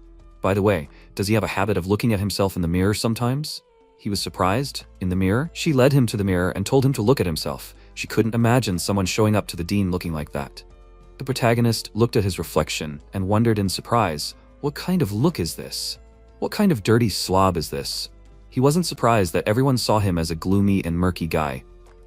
Speaker 1: By the way, does he have a habit of looking at himself in the mirror sometimes? He was surprised. In the mirror? She led him to the mirror and told him to look at himself. She couldn't imagine someone showing up to the dean looking like that. The protagonist looked at his reflection and wondered in surprise, what kind of look is this? What kind of dirty slob is this? He wasn't surprised that everyone saw him as a gloomy and murky guy.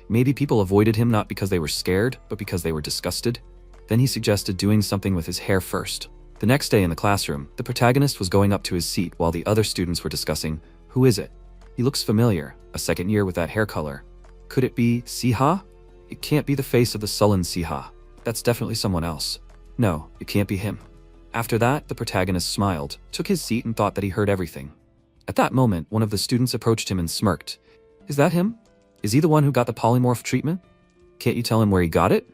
Speaker 1: Maybe people avoided him not because they were scared, but because they were disgusted. Then he suggested doing something with his hair first. The next day in the classroom, the protagonist was going up to his seat while the other students were discussing, who is it? He looks familiar, a second year with that hair color. Could it be Siha? It can't be the face of the sullen Siha. That's definitely someone else. No, it can't be him. After that, the protagonist smiled, took his seat and thought that he heard everything. At that moment, one of the students approached him and smirked. Is that him? Is he the one who got the polymorph treatment? Can't you tell him where he got it?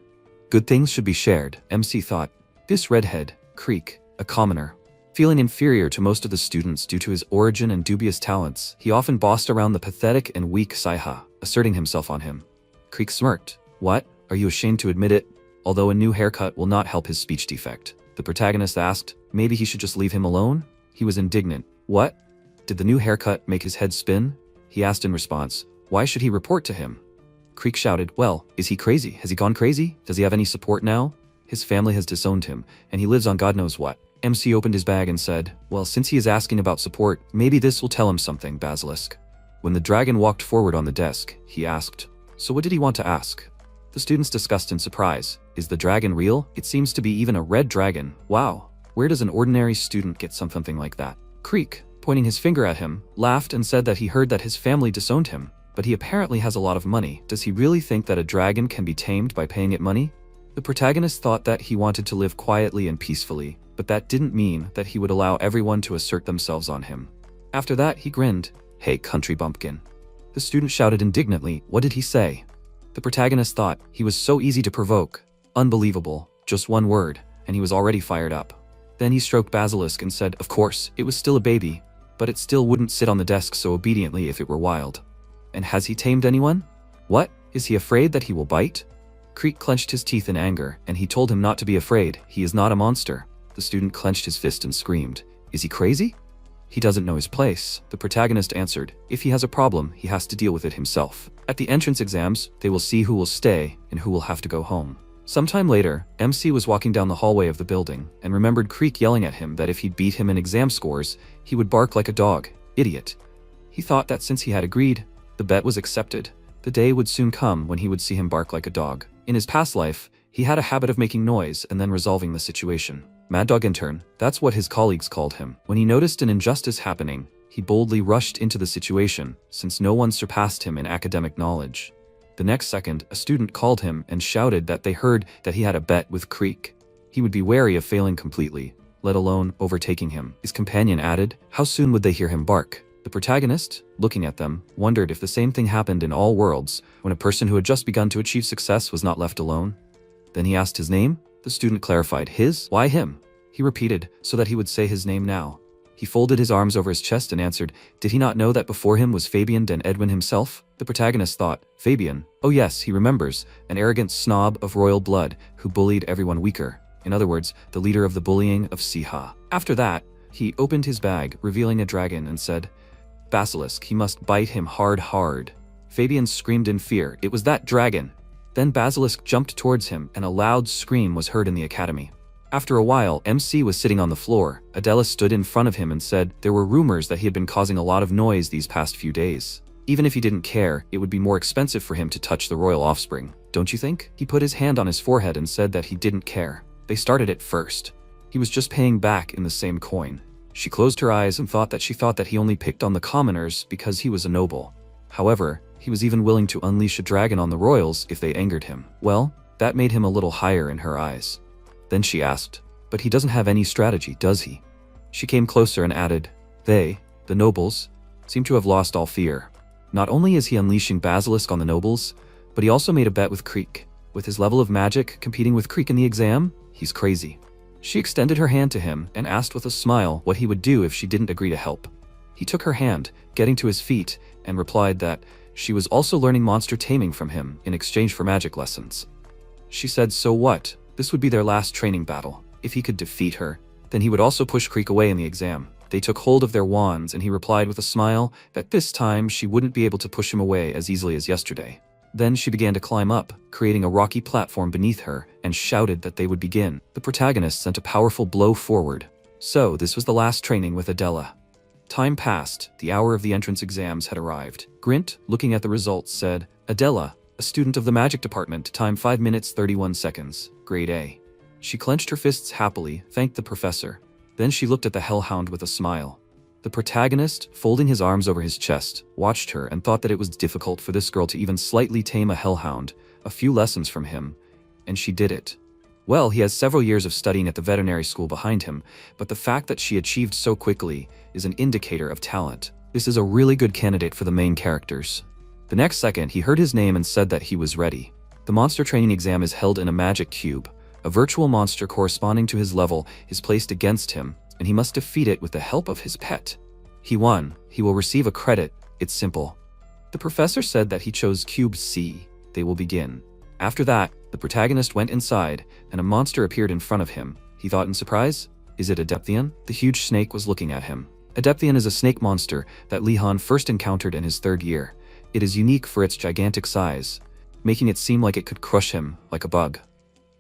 Speaker 1: Good things should be shared, MC thought. This redhead, Creek, a commoner. Feeling inferior to most of the students due to his origin and dubious talents, he often bossed around the pathetic and weak Siha, asserting himself on him. Creek smirked. What? Are you ashamed to admit it? Although a new haircut will not help his speech defect. The protagonist asked, maybe he should just leave him alone? He was indignant. What? Did the new haircut make his head spin? He asked in response, why should he report to him? Creek shouted, well, is he crazy? Has he gone crazy? Does he have any support now? His family has disowned him, and he lives on God knows what. MC opened his bag and said, well, since he is asking about support, maybe this will tell him something, Basilisk. When the dragon walked forward on the desk, he asked, "So what did he want to ask?" The students discussed in surprise. Is the dragon real? It seems to be even a red dragon. Wow. Where does an ordinary student get something like that? Creek, pointing his finger at him, laughed and said that he heard that his family disowned him, but he apparently has a lot of money. Does he really think that a dragon can be tamed by paying it money? The protagonist thought that he wanted to live quietly and peacefully, but that didn't mean that he would allow everyone to assert themselves on him. After that, he grinned. "Hey, country bumpkin." The student shouted indignantly, "What did he say?" The protagonist thought he was so easy to provoke. Unbelievable. Just one word, and he was already fired up. Then he stroked Basilisk and said, of course, it was still a baby, but it still wouldn't sit on the desk so obediently if it were wild. And has he tamed anyone? What? Is he afraid that he will bite? Creek clenched his teeth in anger, and he told him not to be afraid. He is not a monster. The student clenched his fist and screamed. Is he crazy? He doesn't know his place. The protagonist answered, if he has a problem, he has to deal with it himself. At the entrance exams, they will see who will stay and who will have to go home. Sometime later, MC was walking down the hallway of the building and remembered Creek yelling at him that if he beat him in exam scores, he would bark like a dog. Idiot. He thought that since he had agreed, the bet was accepted. The day would soon come when he would see him bark like a dog. In his past life, he had a habit of making noise and then resolving the situation. Mad Dog Intern, that's what his colleagues called him. When he noticed an injustice happening, he boldly rushed into the situation, since no one surpassed him in academic knowledge. The next second, a student called him and shouted that they heard that he had a bet with Creek. He would be wary of failing completely, let alone overtaking him. His companion added, how soon would they hear him bark? The protagonist, looking at them, wondered if the same thing happened in all worlds when a person who had just begun to achieve success was not left alone. Then he asked his name. The student clarified, his? Why him? He repeated, so that he would say his name now. He folded his arms over his chest and answered, did he not know that before him was Fabian den Edwin himself? The protagonist thought, Fabian? Oh yes, he remembers, an arrogant snob of royal blood who bullied everyone weaker. In other words, the leader of the bullying of Siha. After that, he opened his bag, revealing a dragon, and said, Basilisk, he must bite him hard. Fabian screamed in fear, it was that dragon. Then Basilisk jumped towards him and a loud scream was heard in the academy. After a while, MC was sitting on the floor. Adela stood in front of him and said there were rumors that he had been causing a lot of noise these past few days. Even if he didn't care, it would be more expensive for him to touch the royal offspring, don't you think? He put his hand on his forehead and said that he didn't care. They started it first. He was just paying back in the same coin. She closed her eyes and thought that he only picked on the commoners because he was a noble. However, he was even willing to unleash a dragon on the royals if they angered him. Well, that made him a little higher in her eyes. Then she asked, but he doesn't have any strategy, does he? She came closer and added, they, the nobles, seem to have lost all fear. Not only is he unleashing Basilisk on the nobles, but he also made a bet with Creek. With his level of magic competing with Creek in the exam, he's crazy. She extended her hand to him and asked with a smile what he would do if she didn't agree to help. He took her hand, getting to his feet, and replied that she was also learning monster taming from him in exchange for magic lessons. She said, so what? This would be their last training battle. If he could defeat her, then he would also push Creek away in the exam. They took hold of their wands and he replied with a smile that this time she wouldn't be able to push him away as easily as yesterday. Then she began to climb up, creating a rocky platform beneath her, and shouted that they would begin. The protagonist sent a powerful blow forward. So this was the last training with Adela. Time passed. The hour of the entrance exams had arrived. Grint, looking at the results, said, Adela, a student of the magic department, time 5 minutes 31 seconds, grade A. She clenched her fists happily, thanked the professor. Then she looked at the hellhound with a smile. The protagonist, folding his arms over his chest, watched her and thought that it was difficult for this girl to even slightly tame a hellhound, a few lessons from him, and she did it. Well, he has several years of studying at the veterinary school behind him, but the fact that she achieved so quickly is an indicator of talent. This is a really good candidate for the main characters. The next second, he heard his name and said that he was ready. The monster training exam is held in a magic cube. A virtual monster corresponding to his level is placed against him, and he must defeat it with the help of his pet. He won. He will receive a credit. It's simple. The professor said that he chose Cube C. They will begin. After that, the protagonist went inside, and a monster appeared in front of him. He thought in surprise, is it Adepthian? The huge snake was looking at him. Adepthian is a snake monster that Lihan first encountered in his 3rd year. It is unique for its gigantic size, making it seem like it could crush him like a bug.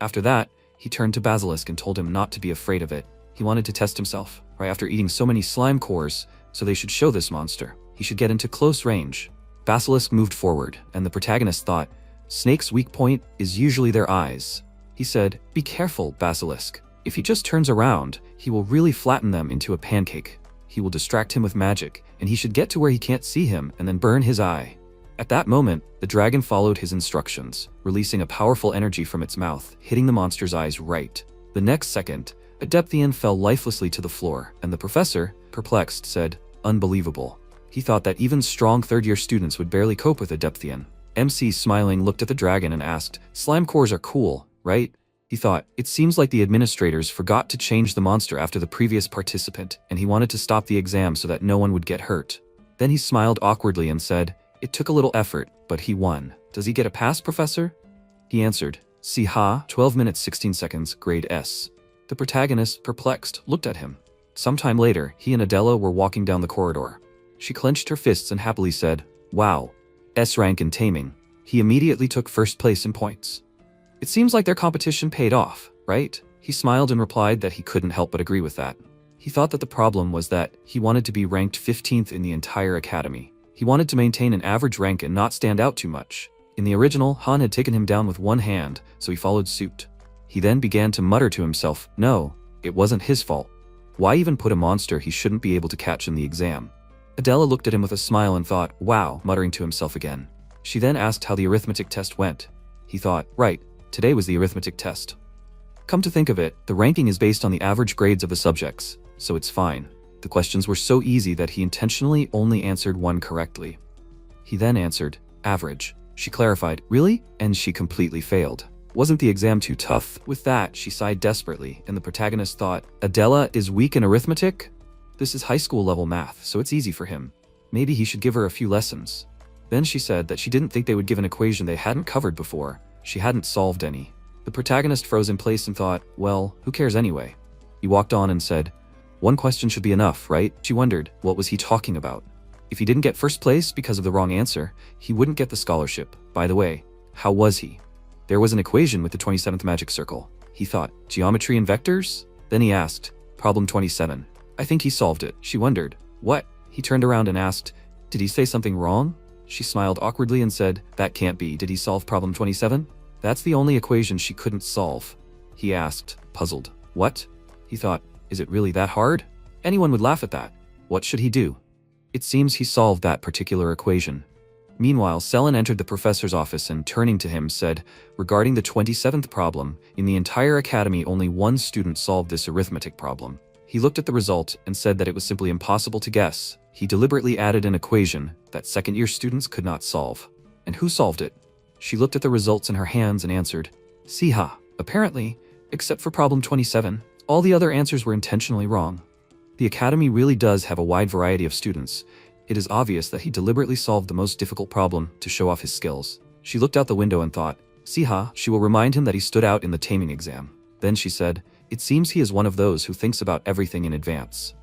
Speaker 1: After that, he turned to Basilisk and told him not to be afraid of it. He wanted to test himself, right after eating so many slime cores, so they should show this monster. He should get into close range. Basilisk moved forward, and the protagonist thought, Snake's weak point is usually their eyes. He said, "Be careful, Basilisk. If he just turns around, he will really flatten them into a pancake. He will distract him with magic, and he should get to where he can't see him and then burn his eye." At that moment, the dragon followed his instructions, releasing a powerful energy from its mouth, hitting the monster's eyes right. The next second, Adepthian fell lifelessly to the floor, and the professor, perplexed, said, "Unbelievable." He thought that even strong third-year students would barely cope with Adepthian. MC, smiling, looked at the dragon and asked, "Slime cores are cool, right?" He thought, it seems like the administrators forgot to change the monster after the previous participant, and he wanted to stop the exam so that no one would get hurt. Then he smiled awkwardly and said, "It took a little effort, but he won. Does he get a pass, Professor?" He answered, "See ha, 12 minutes 16 seconds, grade S." The protagonist, perplexed, looked at him. Sometime later, he and Adela were walking down the corridor. She clenched her fists and happily said, "Wow. S rank in taming." He immediately took first place in points. It seems like their competition paid off, right? He smiled and replied that he couldn't help but agree with that. He thought that the problem was that he wanted to be ranked 15th in the entire academy. He wanted to maintain an average rank and not stand out too much. In the original, Han had taken him down with one hand, so he followed suit. He then began to mutter to himself, no, it wasn't his fault. Why even put a monster he shouldn't be able to catch in the exam? Adela looked at him with a smile and thought, wow, muttering to himself again. She then asked how the arithmetic test went. He thought, right, today was the arithmetic test. Come to think of it, the ranking is based on the average grades of the subjects, so it's fine. The questions were so easy that he intentionally only answered one correctly. He then answered, average. She clarified, really? And she completely failed. Wasn't the exam too tough? With that, she sighed desperately, and the protagonist thought, Adela is weak in arithmetic? This is high school level math, so it's easy for him. Maybe he should give her a few lessons. Then she said that she didn't think they would give an equation they hadn't covered before. She hadn't solved any. The protagonist froze in place and thought, well, who cares anyway? He walked on and said, one question should be enough, right? She wondered, what was he talking about? If he didn't get first place because of the wrong answer, he wouldn't get the scholarship. By the way, how was he? There was an equation with the 27th magic circle. He thought, geometry and vectors? Then he asked, problem 27. I think he solved it. She wondered, what? He turned around and asked, did he say something wrong? She smiled awkwardly and said, that can't be. Did he solve problem 27? That's the only equation she couldn't solve. He asked, puzzled. What? He thought, is it really that hard? Anyone would laugh at that. What should he do? It seems he solved that particular equation. Meanwhile, Selen entered the professor's office and, turning to him, said, regarding the 27th problem, in the entire academy only one student solved this arithmetic problem. He looked at the result and said that it was simply impossible to guess. He deliberately added an equation that second-year students could not solve. And who solved it? She looked at the results in her hands and answered, Siha. Apparently, except for problem 27, all the other answers were intentionally wrong. The academy really does have a wide variety of students. It is obvious that he deliberately solved the most difficult problem to show off his skills. She looked out the window and thought, Siha, she will remind him that he stood out in the taming exam. Then she said, it seems he is one of those who thinks about everything in advance.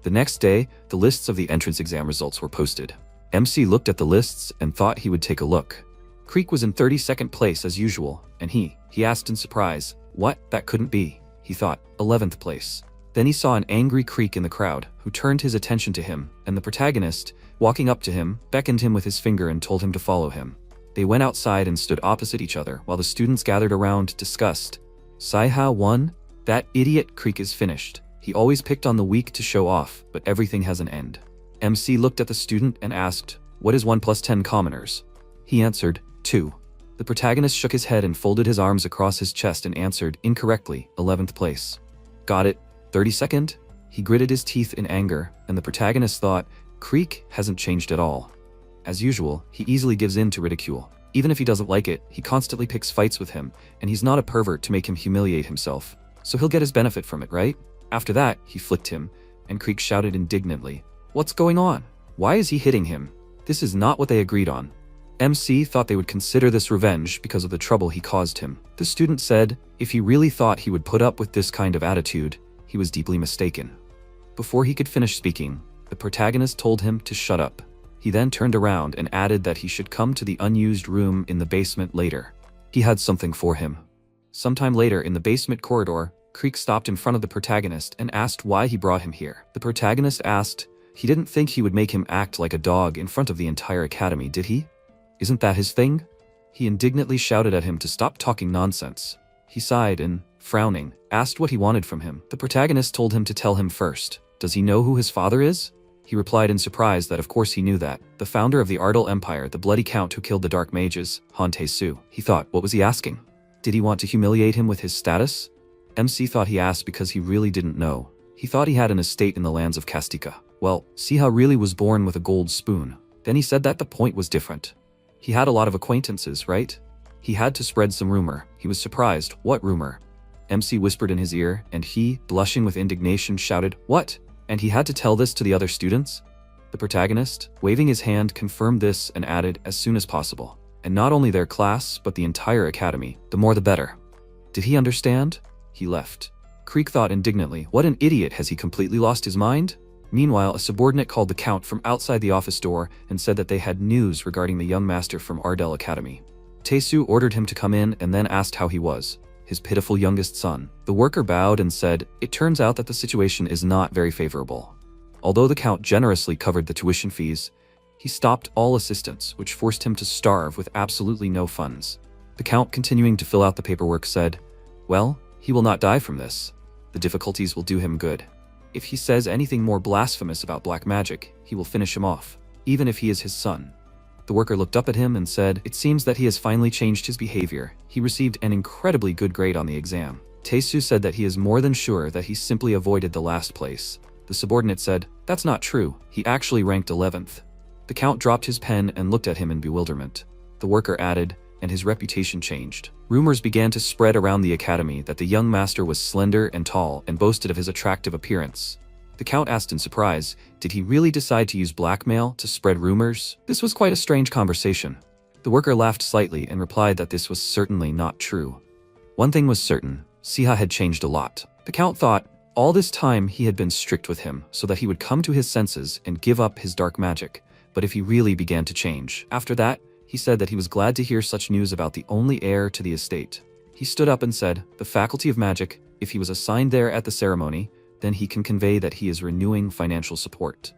Speaker 1: The next day, the lists of the entrance exam results were posted. MC looked at the lists and thought he would take a look. Creek was in 32nd place as usual, and he asked in surprise, what? That couldn't be. He thought, 11th place. Then he saw an angry Creek in the crowd, who turned his attention to him, and the protagonist, walking up to him, beckoned him with his finger and told him to follow him. They went outside and stood opposite each other while the students gathered around discussed. Saiha won? That idiot Creek is finished. He always picked on the weak to show off, but everything has an end. MC looked at the student and asked, what is 1 plus 10 commoners? He answered, 2. The protagonist shook his head and folded his arms across his chest and answered, incorrectly, 11th place. Got it. 32nd? He gritted his teeth in anger, and the protagonist thought, Creek hasn't changed at all. As usual, he easily gives in to ridicule. Even if he doesn't like it, he constantly picks fights with him, and he's not a pervert to make him humiliate himself. So he'll get his benefit from it, right? After that, he flicked him, and Creek shouted indignantly, what's going on? Why is he hitting him? This is not what they agreed on. MC thought they would consider this revenge because of the trouble he caused him. The student said, if he really thought he would put up with this kind of attitude, he was deeply mistaken. Before he could finish speaking, the protagonist told him to shut up. He then turned around and added that he should come to the unused room in the basement later. He had something for him. Sometime later in the basement corridor, Creek stopped in front of the protagonist and asked why he brought him here. The protagonist asked, He didn't think he would make him act like a dog in front of the entire academy, did he? Isn't that his thing? He indignantly shouted at him to stop talking nonsense. He sighed and, frowning, asked what he wanted from him. The protagonist told him to tell him first. Does he know who his father is? He replied in surprise that of course he knew that. The founder of the Ardell Empire, the bloody count who killed the Dark Mages, Han Tae-soo. He thought, what was he asking? Did he want to humiliate him with his status? MC thought he asked because he really didn't know. He thought he had an estate in the lands of Kastika. Well, Siha really was born with a gold spoon. Then he said that the point was different. He had a lot of acquaintances, right? He had to spread some rumor. He was surprised. What rumor? MC whispered in his ear, and he, blushing with indignation, shouted, what? And he had to tell this to the other students? The protagonist, waving his hand, confirmed this and added, as soon as possible. And not only their class, but the entire academy. The more the better. Did he understand? He left. Creek thought indignantly, what an idiot, has he completely lost his mind? Meanwhile, a subordinate called the Count from outside the office door and said that they had news regarding the young master from Ardell Academy. Tae-soo ordered him to come in and then asked how he was, his pitiful youngest son. The worker bowed and said, it turns out that the situation is not very favorable. Although the Count generously covered the tuition fees, he stopped all assistance, which forced him to starve with absolutely no funds. The Count, continuing to fill out the paperwork, said, well, he will not die from this. The difficulties will do him good. If he says anything more blasphemous about black magic, he will finish him off, even if he is his son. The worker looked up at him and said, it seems that he has finally changed his behavior. He received an incredibly good grade on the exam. Tae-soo said that he is more than sure that he simply avoided the last place. The subordinate said, that's not true. He actually ranked 11th. The Count dropped his pen and looked at him in bewilderment. The worker added, and his reputation changed. Rumors began to spread around the academy that the young master was slender and tall and boasted of his attractive appearance. The Count asked in surprise, did he really decide to use blackmail to spread rumors? This was quite a strange conversation. The worker laughed slightly and replied that this was certainly not true. One thing was certain, Siha had changed a lot. The Count thought, all this time he had been strict with him so that he would come to his senses and give up his dark magic. But if he really began to change, after that, he said that he was glad to hear such news about the only heir to the estate. He stood up and said, the Faculty of Magic, if he was assigned there at the ceremony, then he can convey that he is renewing financial support.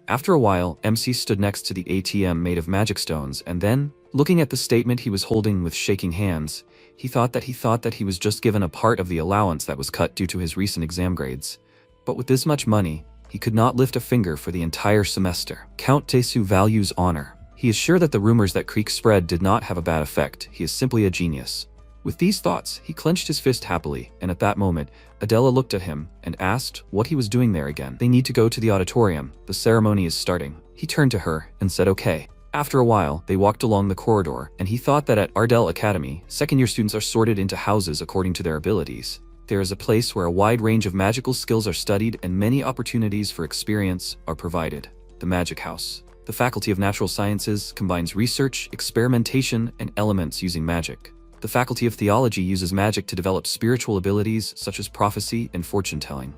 Speaker 1: After a while, MC stood next to the ATM made of magic stones and then, looking at the statement he was holding with shaking hands, he thought that he was just given a part of the allowance that was cut due to his recent exam grades. But with this much money, he could not lift a finger for the entire semester. Count Tae-soo values honor. He is sure that the rumors that Creek spread did not have a bad effect. He is simply a genius. With these thoughts, he clenched his fist happily, and at that moment, Adela looked at him and asked what he was doing there again. They need to go to the auditorium. The ceremony is starting. He turned to her and said okay. After a while, they walked along the corridor, and he thought that at Ardell Academy, second-year students are sorted into houses according to their abilities. There is a place where a wide range of magical skills are studied and many opportunities for experience are provided. The Magic House. The Faculty of Natural Sciences combines research, experimentation, and elements using magic. The Faculty of Theology uses magic to develop spiritual abilities such as prophecy and fortune-telling.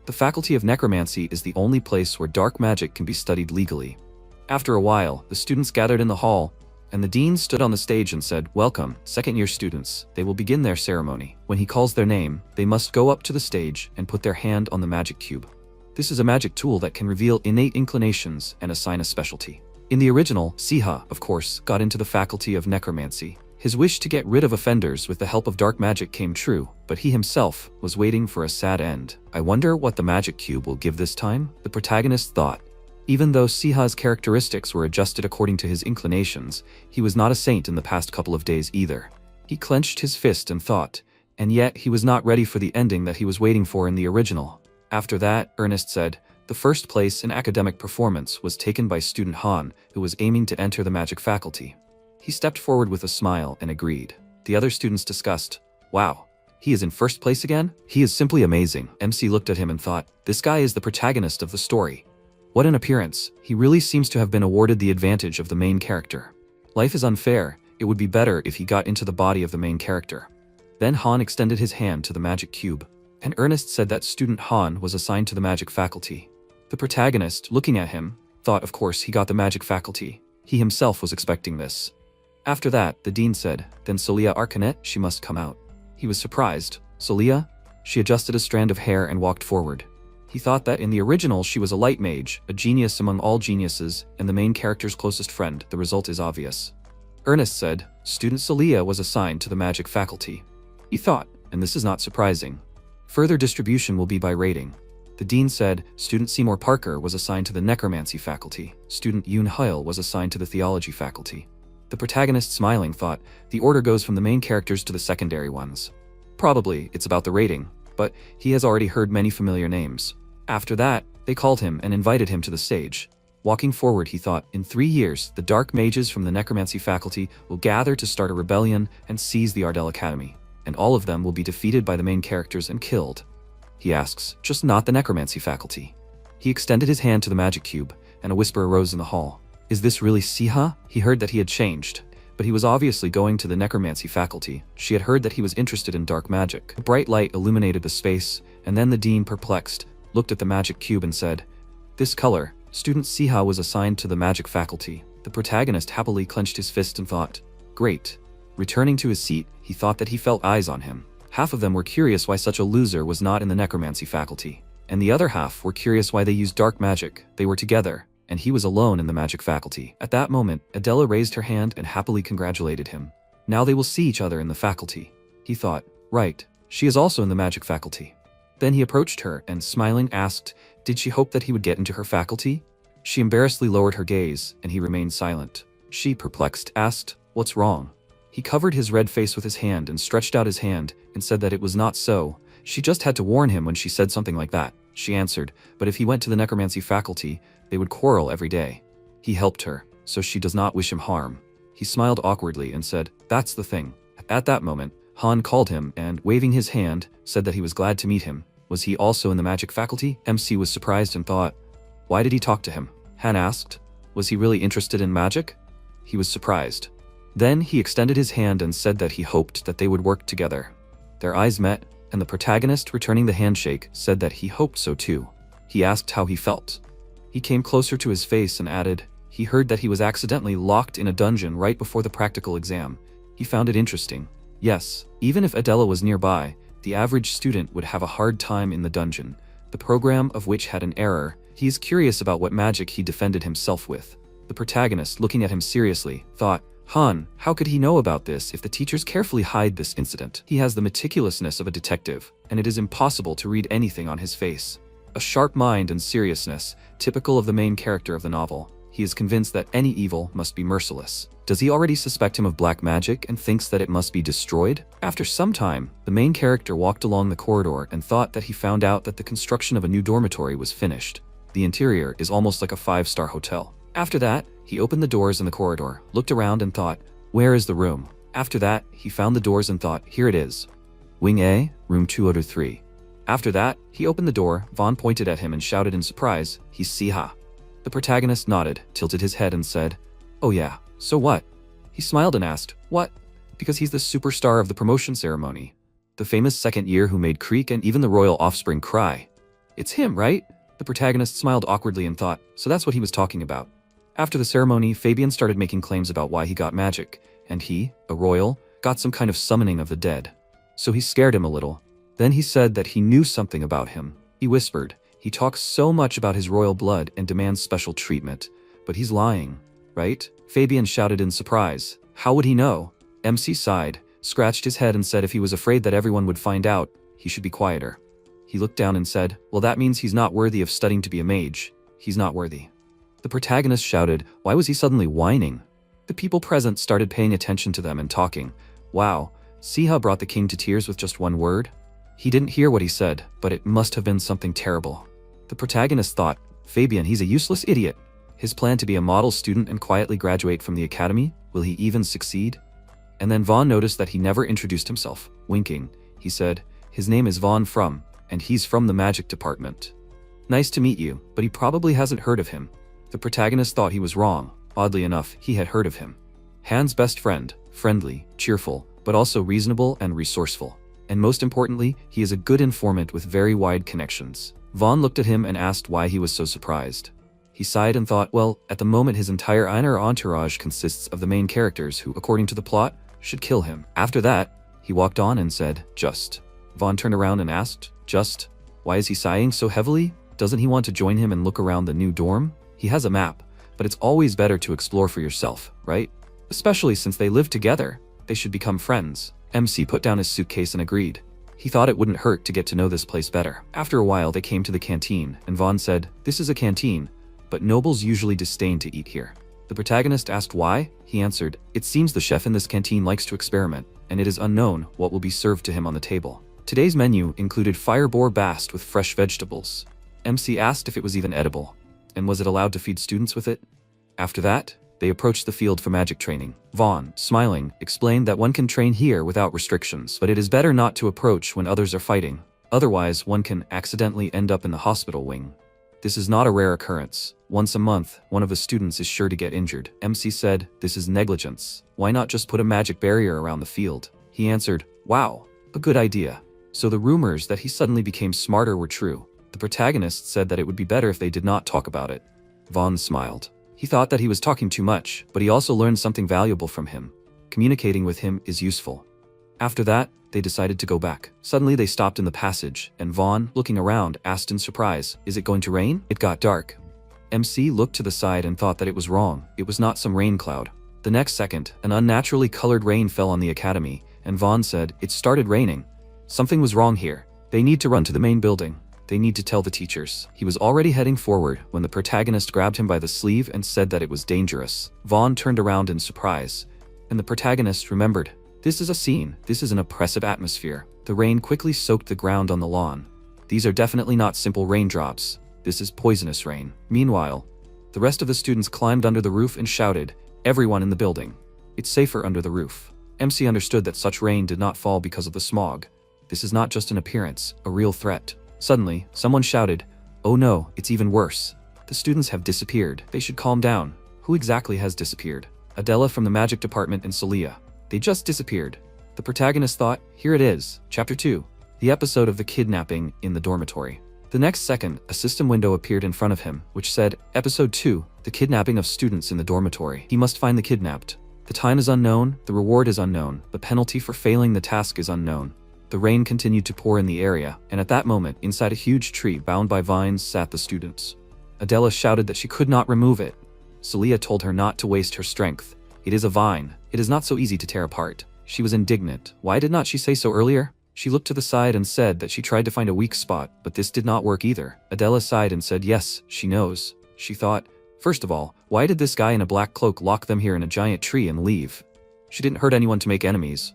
Speaker 1: The Faculty of Necromancy is the only place where dark magic can be studied legally. After a while, the students gathered in the hall, and the dean stood on the stage and said, welcome, second-year students. They will begin their ceremony. When he calls their name, they must go up to the stage and put their hand on the magic cube. This is a magic tool that can reveal innate inclinations and assign a specialty. In the original, Siha, of course, got into the Faculty of Necromancy. His wish to get rid of offenders with the help of dark magic came true, but he himself was waiting for a sad end. I wonder what the magic cube will give this time? The protagonist thought. Even though Siha's characteristics were adjusted according to his inclinations, he was not a saint in the past couple of days either. He clenched his fist and thought, and yet he was not ready for the ending that he was waiting for in the original. After that, Ernest said, the first place in academic performance was taken by student Han, who was aiming to enter the magic faculty. He stepped forward with a smile and agreed. The other students discussed, wow, he is in first place again? He is simply amazing. MC looked at him and thought, this guy is the protagonist of the story. What an appearance. He really seems to have been awarded the advantage of the main character. Life is unfair. It would be better if he got into the body of the main character. Then Han extended his hand to the magic cube, and Ernest said that student Han was assigned to the magic faculty. The protagonist, looking at him, thought of course he got the magic faculty. He himself was expecting this. After that, the dean said, then Solia Arcanet, she must come out. He was surprised. Solia? She adjusted a strand of hair and walked forward. He thought that in the original she was a light mage, a genius among all geniuses, and the main character's closest friend. The result is obvious. Ernest said, student Celia was assigned to the magic faculty. He thought, and this is not surprising. Further distribution will be by rating. The dean said, student Seymour Parker was assigned to the necromancy faculty. Student Yoon Heil was assigned to the theology faculty. The protagonist, smiling, thought, the order goes from the main characters to the secondary ones. Probably, it's about the rating, but he has already heard many familiar names. After that, they called him and invited him to the stage. Walking forward, he thought, in 3 years, the dark mages from the necromancy faculty will gather to start a rebellion and seize the Ardell Academy, and all of them will be defeated by the main characters and killed. He asks, just not the necromancy faculty. He extended his hand to the magic cube, and a whisper arose in the hall. Is this really Siha? He heard that he had changed, but he was obviously going to the necromancy faculty. She had heard that he was interested in dark magic. A bright light illuminated the space, and then the dean, perplexed, looked at the magic cube and said, this color, student Siha was assigned to the magic faculty. The protagonist happily clenched his fist and thought, great. Returning to his seat, he thought that he felt eyes on him. Half of them were curious why such a loser was not in the necromancy faculty, and the other half were curious why they used dark magic. They were together, and he was alone in the magic faculty. At that moment, Adela raised her hand and happily congratulated him. Now they will see each other in the faculty. He thought, right, she is also in the magic faculty. Then he approached her and, smiling, asked, did she hope that he would get into her faculty? She embarrassedly lowered her gaze, and he remained silent. She, perplexed, asked, what's wrong? He covered his red face with his hand and stretched out his hand and said that it was not so. She just had to warn him when she said something like that. She answered, but if he went to the necromancy faculty, they would quarrel every day. He helped her, so she does not wish him harm. He smiled awkwardly and said, that's the thing. At that moment, Han called him and, waving his hand, said that he was glad to meet him. Was he also in the magic faculty? MC was surprised and thought, why did he talk to him? Han asked, was he really interested in magic? He was surprised. Then he extended his hand and said that he hoped that they would work together. Their eyes met, and the protagonist, returning the handshake, said that he hoped so too. He asked how he felt. He came closer to his face and added, he heard that he was accidentally locked in a dungeon right before the practical exam. He found it interesting. Yes, even if Adela was nearby, the average student would have a hard time in the dungeon, the program of which had an error. He is curious about what magic he defended himself with. The protagonist, looking at him seriously, thought, Han, how could he know about this if the teachers carefully hide this incident? He has the meticulousness of a detective, and it is impossible to read anything on his face. A sharp mind and seriousness, typical of the main character of the novel. He is convinced that any evil must be merciless. Does he already suspect him of black magic and thinks that it must be destroyed? After some time, the main character walked along the corridor and thought that he found out that the construction of a new dormitory was finished. The interior is almost like a 5-star hotel. After that, he opened the doors in the corridor, looked around and thought, where is the room? After that, he found the doors and thought, here it is. Wing A, room 203. After that, he opened the door. Vaughn pointed at him and shouted in surprise, he's Siha. The protagonist nodded, tilted his head and said, oh yeah, so what? He smiled and asked, what? Because he's the superstar of the promotion ceremony. The famous second year who made Creek and even the royal offspring cry. It's him, right? The protagonist smiled awkwardly and thought, so that's what he was talking about. After the ceremony, Fabian started making claims about why he got magic, and he, a royal, got some kind of summoning of the dead. So he scared him a little. Then he said that he knew something about him. He whispered, he talks so much about his royal blood and demands special treatment, but he's lying, right? Fabian shouted in surprise, how would he know? MC sighed, scratched his head and said if he was afraid that everyone would find out, he should be quieter. He looked down and said, well, that means he's not worthy of studying to be a mage. He's not worthy. The protagonist shouted, why was he suddenly whining? The people present started paying attention to them and talking. Wow, Siha brought the king to tears with just one word? He didn't hear what he said, but it must have been something terrible. The protagonist thought, Fabian, he's a useless idiot. His plan to be a model student and quietly graduate from the academy, will he even succeed? And then Vaughn noticed that he never introduced himself. Winking, he said, his name is Vaughn From, and he's from the magic department. Nice to meet you, but he probably hasn't heard of him. The protagonist thought he was wrong. Oddly enough, he had heard of him. Han's best friend, friendly, cheerful, but also reasonable and resourceful. And most importantly, he is a good informant with very wide connections. Vaughn looked at him and asked why he was so surprised. He sighed and thought, well, at the moment his entire inner entourage consists of the main characters who, according to the plot, should kill him. After that, he walked on and said, just. Vaughn turned around and asked, just, Why is he sighing so heavily? Doesn't he want to join him and look around the new dorm? He has a map, but it's always better to explore for yourself, right? Especially since they live together. They should become friends. MC put down his suitcase and agreed. He thought it wouldn't hurt to get to know this place better. After a while, they came to the canteen, and Vaughn said, "This is a canteen, but nobles usually disdain to eat here." The protagonist asked why. He answered, "It seems the chef in this canteen likes to experiment, and it is unknown what will be served to him on the table." Today's menu included fire-boar bast with fresh vegetables. MC asked if it was even edible, and was it allowed to feed students with it? After that, they approached the field for magic training. Vaughn, smiling, explained that one can train here without restrictions, but it is better not to approach when others are fighting. Otherwise, one can accidentally end up in the hospital wing. This is not a rare occurrence. Once a month, one of the students is sure to get injured. MC said, "This is negligence. Why not just put a magic barrier around the field?" He answered, "Wow, a good idea." So the rumors that he suddenly became smarter were true. The protagonist said that it would be better if they did not talk about it. Vaughn smiled. He thought that he was talking too much, but he also learned something valuable from him. Communicating with him is useful. After that, they decided to go back. Suddenly they stopped in the passage, and Vaughn, looking around, asked in surprise, "Is it going to rain?" It got dark. MC looked to the side and thought that it was wrong. It was not some rain cloud. The next second, an unnaturally colored rain fell on the academy, and Vaughn said, "It started raining. Something was wrong here. They need to run to the main building. They need to tell the teachers." He was already heading forward when the protagonist grabbed him by the sleeve and said that it was dangerous. Vaughn turned around in surprise, and the protagonist remembered. This is a scene. This is an oppressive atmosphere. The rain quickly soaked the ground on the lawn. These are definitely not simple raindrops. This is poisonous rain. Meanwhile, the rest of the students climbed under the roof and shouted, "Everyone in the building. It's safer under the roof." MC understood that such rain did not fall because of the smog. This is not just an appearance, a real threat. Suddenly, someone shouted, "Oh no, it's even worse. The students have disappeared. They should calm down." Who exactly has disappeared? Adela from the magic department and Celia. They just disappeared. The protagonist thought, here it is, Chapter 2, the episode of the kidnapping in the dormitory. The next second, a system window appeared in front of him, which said, Episode 2, the kidnapping of students in the dormitory. He must find the kidnapped. The time is unknown, the reward is unknown, the penalty for failing the task is unknown. The rain continued to pour in the area, and at that moment, inside a huge tree bound by vines sat the students. Adela shouted that she could not remove it. Celia told her not to waste her strength. It is a vine. It is not so easy to tear apart. She was indignant. Why did not she say so earlier? She looked to the side and said that she tried to find a weak spot, but this did not work either. Adela sighed and said yes, she knows. She thought, first of all, why did this guy in a black cloak lock them here in a giant tree and leave? She didn't hurt anyone to make enemies.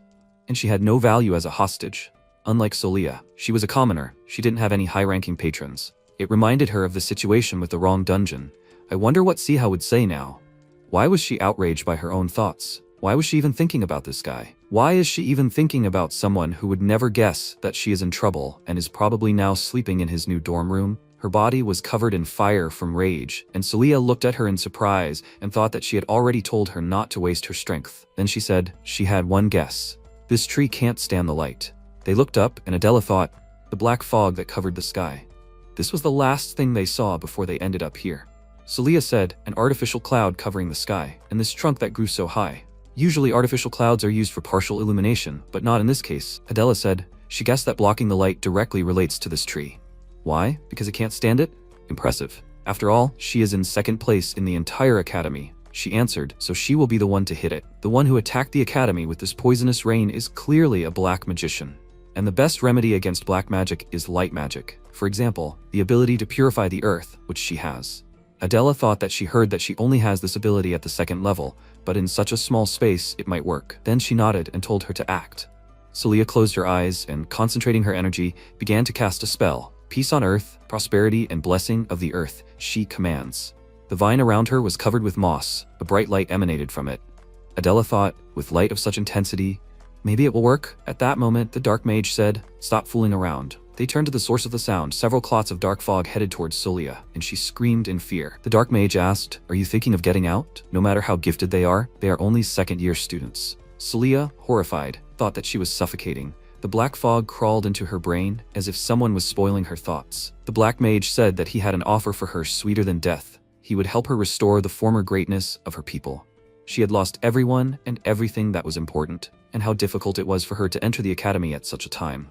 Speaker 1: And she had no value as a hostage. Unlike Celia, she was a commoner. She didn't have any high-ranking patrons. It reminded her of the situation with the wrong dungeon. I wonder what Siha would say now. Why was she outraged by her own thoughts? Why was she even thinking about this guy? Why is she even thinking about someone who would never guess that she is in trouble and is probably now sleeping in his new dorm room? Her body was covered in fire from rage, and Celia looked at her in surprise and thought that she had already told her not to waste her strength. Then she said she had one guess. This tree can't stand the light. They looked up, and Adela thought, the black fog that covered the sky. This was the last thing they saw before they ended up here. Celia said, an artificial cloud covering the sky, and this trunk that grew so high. Usually artificial clouds are used for partial illumination, but not in this case. Adela said, she guessed that blocking the light directly relates to this tree. Why? Because it can't stand it? Impressive. After all, she is in second place in the entire academy. She answered, so she will be the one to hit it. The one who attacked the academy with this poisonous rain is clearly a black magician. And the best remedy against black magic is light magic. For example, the ability to purify the earth, which she has. Adela thought that she heard that she only has this ability at the second level, but in such a small space, it might work. Then she nodded and told her to act. Celia closed her eyes and, concentrating her energy, began to cast a spell. Peace on earth, prosperity and blessing of the earth, she commands. The vine around her was covered with moss. A bright light emanated from it. Adela thought, with light of such intensity, maybe it will work. At that moment, the dark mage said, stop fooling around. They turned to the source of the sound. Several clots of dark fog headed towards Celia, and she screamed in fear. The dark mage asked, are you thinking of getting out? No matter how gifted they are only second-year students. Celia, horrified, thought that she was suffocating. The black fog crawled into her brain, as if someone was spoiling her thoughts. The black mage said that he had an offer for her sweeter than death. He would help her restore the former greatness of her people. She had lost everyone and everything that was important, and how difficult it was for her to enter the academy at such a time.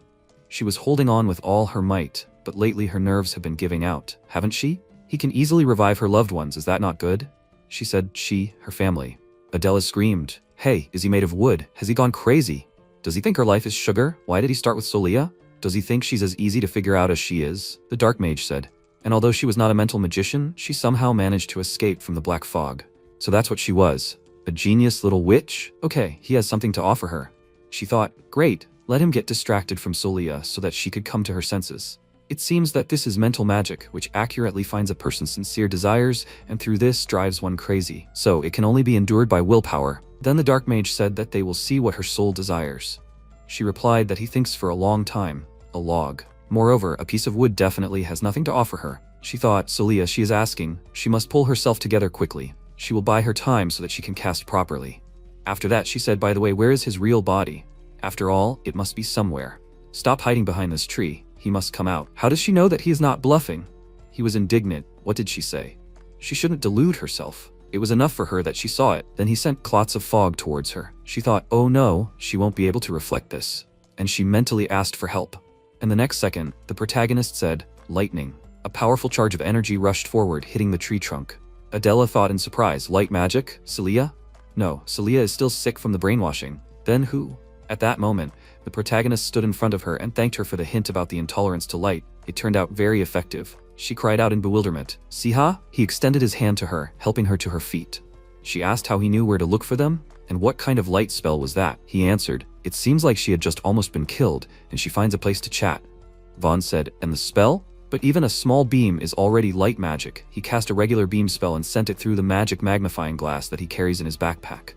Speaker 1: She was holding on with all her might, but lately her nerves have been giving out, haven't she? He can easily revive her loved ones, is that not good? She said she, her family. Adela screamed, hey, is he made of wood? Has he gone crazy? Does he think her life is sugar? Why did he start with Solia? Does he think she's as easy to figure out as she is? The dark mage said. And although she was not a mental magician, she somehow managed to escape from the black fog. So that's what she was. A genius little witch? Okay, he has something to offer her. She thought, great, let him get distracted from Solia so that she could come to her senses. It seems that this is mental magic, which accurately finds a person's sincere desires and through this drives one crazy. So it can only be endured by willpower. Then the dark mage said that they will see what her soul desires. She replied that he thinks for a long time. A log. Moreover, a piece of wood definitely has nothing to offer her. She thought, Solia, she is asking. She must pull herself together quickly. She will buy her time so that she can cast properly. After that, she said, by the way, where is his real body? After all, it must be somewhere. Stop hiding behind this tree. He must come out. How does she know that he is not bluffing? He was indignant. What did she say? She shouldn't delude herself. It was enough for her that she saw it. Then he sent clots of fog towards her. She thought, oh no, she won't be able to reflect this. And she mentally asked for help. And the next second, the protagonist said, lightning. A powerful charge of energy rushed forward, hitting the tree trunk. Adela thought in surprise, light magic? Celia? No, Celia is still sick from the brainwashing. Then who? At that moment, the protagonist stood in front of her and thanked her for the hint about the intolerance to light. It turned out very effective. She cried out in bewilderment. Siha? He extended his hand to her, helping her to her feet. She asked how he knew where to look for them, and what kind of light spell was that. He answered, it seems like she had just almost been killed, and she finds a place to chat. Vaughn said, and the spell? But even a small beam is already light magic. He cast a regular beam spell and sent it through the magic magnifying glass that he carries in his backpack.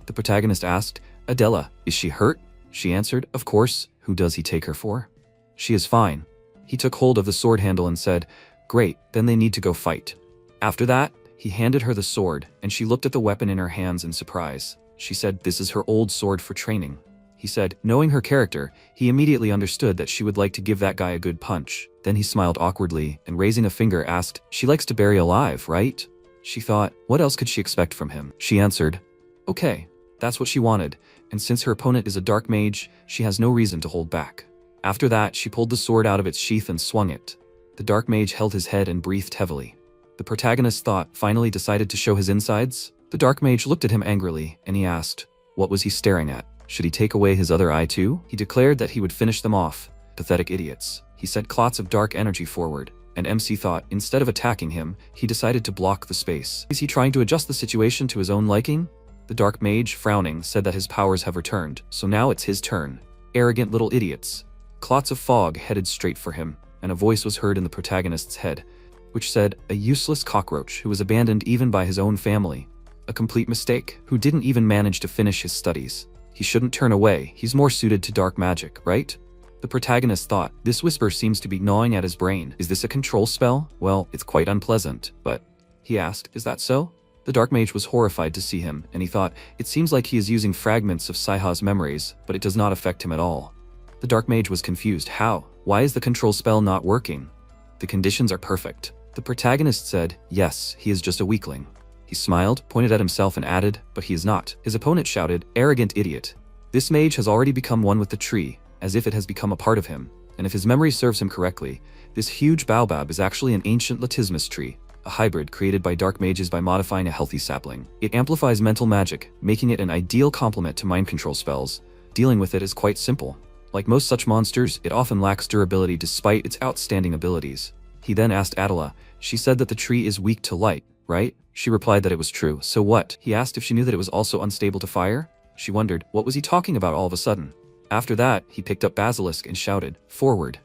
Speaker 1: The protagonist asked, Adela, is she hurt? She answered, of course. Who does he take her for? She is fine. He took hold of the sword handle and said, great, then they need to go fight. After that, he handed her the sword, and she looked at the weapon in her hands in surprise. She said, this is her old sword for training. He said, knowing her character, he immediately understood that she would like to give that guy a good punch. Then he smiled awkwardly, and raising a finger asked, she likes to bury alive, right? She thought, what else could she expect from him? She answered, okay, that's what she wanted, and since her opponent is a dark mage, she has no reason to hold back. After that, she pulled the sword out of its sheath and swung it. The dark mage held his head and breathed heavily. The protagonist thought, finally decided to show his insides. The dark mage looked at him angrily, and he asked, what was he staring at? Should he take away his other eye too? He declared that he would finish them off. Pathetic idiots. He sent clots of dark energy forward, and MC thought, instead of attacking him, he decided to block the space. Is he trying to adjust the situation to his own liking? The dark mage, frowning, said that his powers have returned, so now it's his turn. Arrogant little idiots. Clots of fog headed straight for him, and a voice was heard in the protagonist's head, which said, a useless cockroach who was abandoned even by his own family. A complete mistake, who didn't even manage to finish his studies. He shouldn't turn away, he's more suited to dark magic, right? The protagonist thought, this whisper seems to be gnawing at his brain. Is this a control spell? Well, it's quite unpleasant, but... He asked, is that so? The dark mage was horrified to see him, and he thought, it seems like he is using fragments of Saiha's memories, but it does not affect him at all. The dark mage was confused. How? Why is the control spell not working? The conditions are perfect. The protagonist said, yes, he is just a weakling. He smiled, pointed at himself and added, but he is not. His opponent shouted, arrogant idiot. This mage has already become one with the tree, as if it has become a part of him. And if his memory serves him correctly, this huge baobab is actually an ancient Latismus tree, a hybrid created by dark mages by modifying a healthy sapling. It amplifies mental magic, making it an ideal complement to mind control spells. Dealing with it is quite simple. Like most such monsters, it often lacks durability despite its outstanding abilities. He then asked Adela. She said that the tree is weak to light, right? She replied that it was true. So what? He asked if she knew that it was also unstable to fire. She wondered, what was he talking about all of a sudden? After that, he picked up Basilisk and shouted, forward.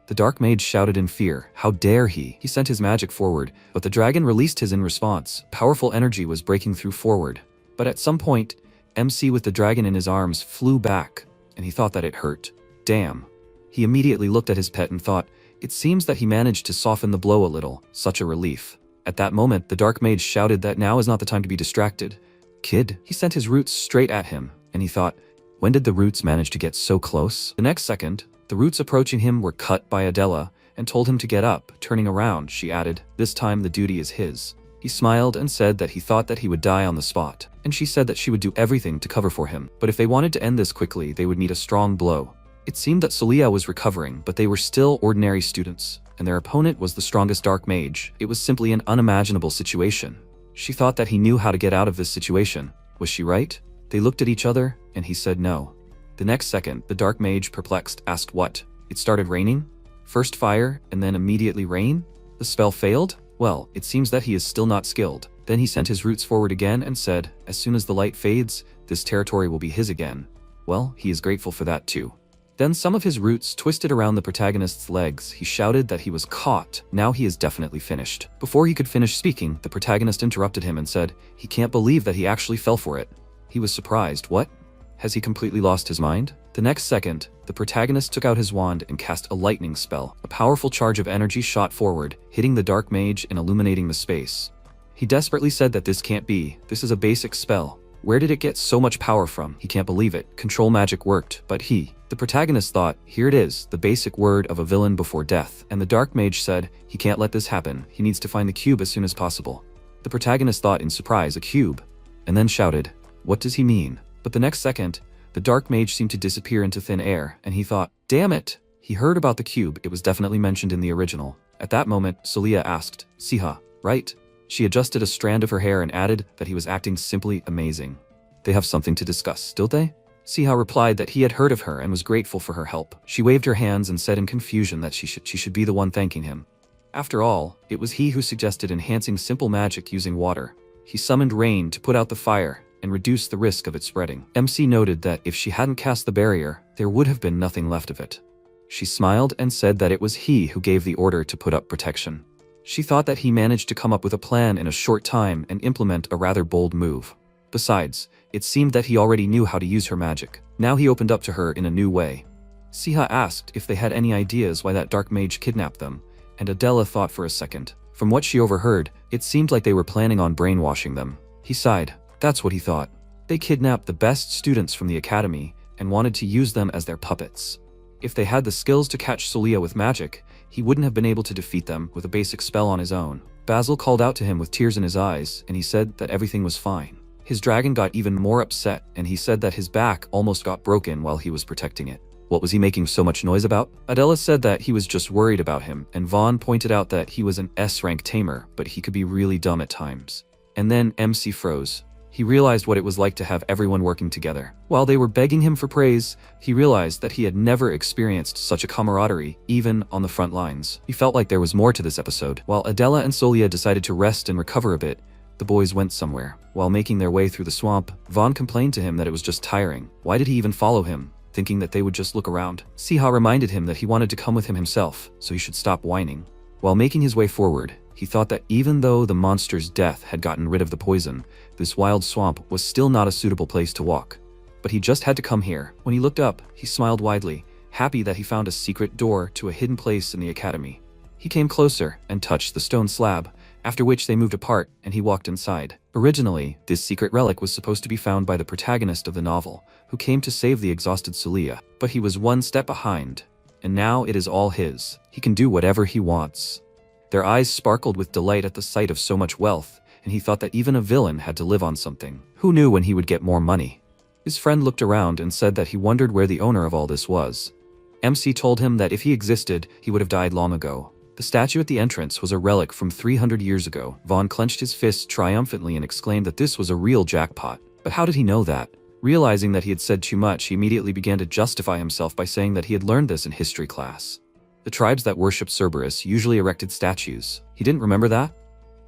Speaker 1: The dark mage shouted in fear, how dare he? He sent his magic forward, but the dragon released his in response. Powerful energy was breaking through forward. But at some point, MC with the dragon in his arms flew back, and he thought that it hurt. Damn. He immediately looked at his pet and thought, it seems that he managed to soften the blow a little, such a relief. At that moment, the dark mage shouted that now is not the time to be distracted. Kid, he sent his roots straight at him, and he thought, when did the roots manage to get so close? The next second, the roots approaching him were cut by Adela, and told him to get up. Turning around, she added, this time the duty is his. He smiled and said that he thought that he would die on the spot, and she said that she would do everything to cover for him, but if they wanted to end this quickly, they would need a strong blow. It seemed that Celia was recovering, but they were still ordinary students, and their opponent was the strongest dark mage. It was simply an unimaginable situation. She thought that he knew how to get out of this situation. Was she right? They looked at each other, and he said no. The next second, the dark mage, perplexed, asked what? It started raining? First fire, and then immediately rain? The spell failed? Well, it seems that he is still not skilled. Then he sent his roots forward again and said, as soon as the light fades, this territory will be his again. Well, he is grateful for that too. Then some of his roots twisted around the protagonist's legs. He shouted that he was caught. Now he is definitely finished. Before he could finish speaking, the protagonist interrupted him and said, he can't believe that he actually fell for it. He was surprised. What? Has he completely lost his mind? The next second, the protagonist took out his wand and cast a lightning spell. A powerful charge of energy shot forward, hitting the dark mage and illuminating the space. He desperately said that this can't be. This is a basic spell. Where did it get so much power from? He can't believe it. Control magic worked, but the protagonist thought, here it is, the basic word of a villain before death. And the dark mage said, he can't let this happen. He needs to find the cube as soon as possible. The protagonist thought in surprise, a cube, and then shouted, what does he mean? But the next second, the dark mage seemed to disappear into thin air, and he thought, damn it! He heard about the cube. It was definitely mentioned in the original. At that moment, Celia asked, Siha, right? She adjusted a strand of her hair and added that he was acting simply amazing. They have something to discuss, don't they? Siha replied that he had heard of her and was grateful for her help. She waved her hands and said in confusion that she should be the one thanking him. After all, it was he who suggested enhancing simple magic using water. He summoned rain to put out the fire and reduce the risk of it spreading. MC noted that if she hadn't cast the barrier, there would have been nothing left of it. She smiled and said that it was he who gave the order to put up protection. She thought that he managed to come up with a plan in a short time and implement a rather bold move. Besides, it seemed that he already knew how to use her magic. Now he opened up to her in a new way. Siha asked if they had any ideas why that dark mage kidnapped them, and Adela thought for a second. From what she overheard, it seemed like they were planning on brainwashing them. He sighed. That's what he thought. They kidnapped the best students from the academy and wanted to use them as their puppets. If they had the skills to catch Celia with magic, he wouldn't have been able to defeat them with a basic spell on his own. Basil called out to him with tears in his eyes, and he said that everything was fine. His dragon got even more upset, and he said that his back almost got broken while he was protecting it. What was he making so much noise about? Adela said that he was just worried about him, and Vaughn pointed out that he was an S-rank tamer, but he could be really dumb at times. And then MC froze. He realized what it was like to have everyone working together. While they were begging him for praise, he realized that he had never experienced such a camaraderie, even on the front lines. He felt like there was more to this episode. While Adela and Solia decided to rest and recover a bit, the boys went somewhere. While making their way through the swamp, Vaughn complained to him that it was just tiring. Why did he even follow him, thinking that they would just look around? Siha reminded him that he wanted to come with him himself, so he should stop whining. While making his way forward, he thought that even though the monster's death had gotten rid of the poison, this wild swamp was still not a suitable place to walk. But he just had to come here. When he looked up, he smiled widely, happy that he found a secret door to a hidden place in the academy. He came closer and touched the stone slab, after which they moved apart and he walked inside. Originally, this secret relic was supposed to be found by the protagonist of the novel, who came to save the exhausted Celia, but he was one step behind, and now it is all his. He can do whatever he wants. Their eyes sparkled with delight at the sight of so much wealth, and he thought that even a villain had to live on something. Who knew when he would get more money? His friend looked around and said that he wondered where the owner of all this was. MC told him that if he existed, he would have died long ago. The statue at the entrance was a relic from 300 years ago. Vaughn clenched his fist triumphantly and exclaimed that this was a real jackpot. But how did he know that? Realizing that he had said too much, he immediately began to justify himself by saying that he had learned this in history class. The tribes that worshipped Cerberus usually erected statues. He didn't remember that?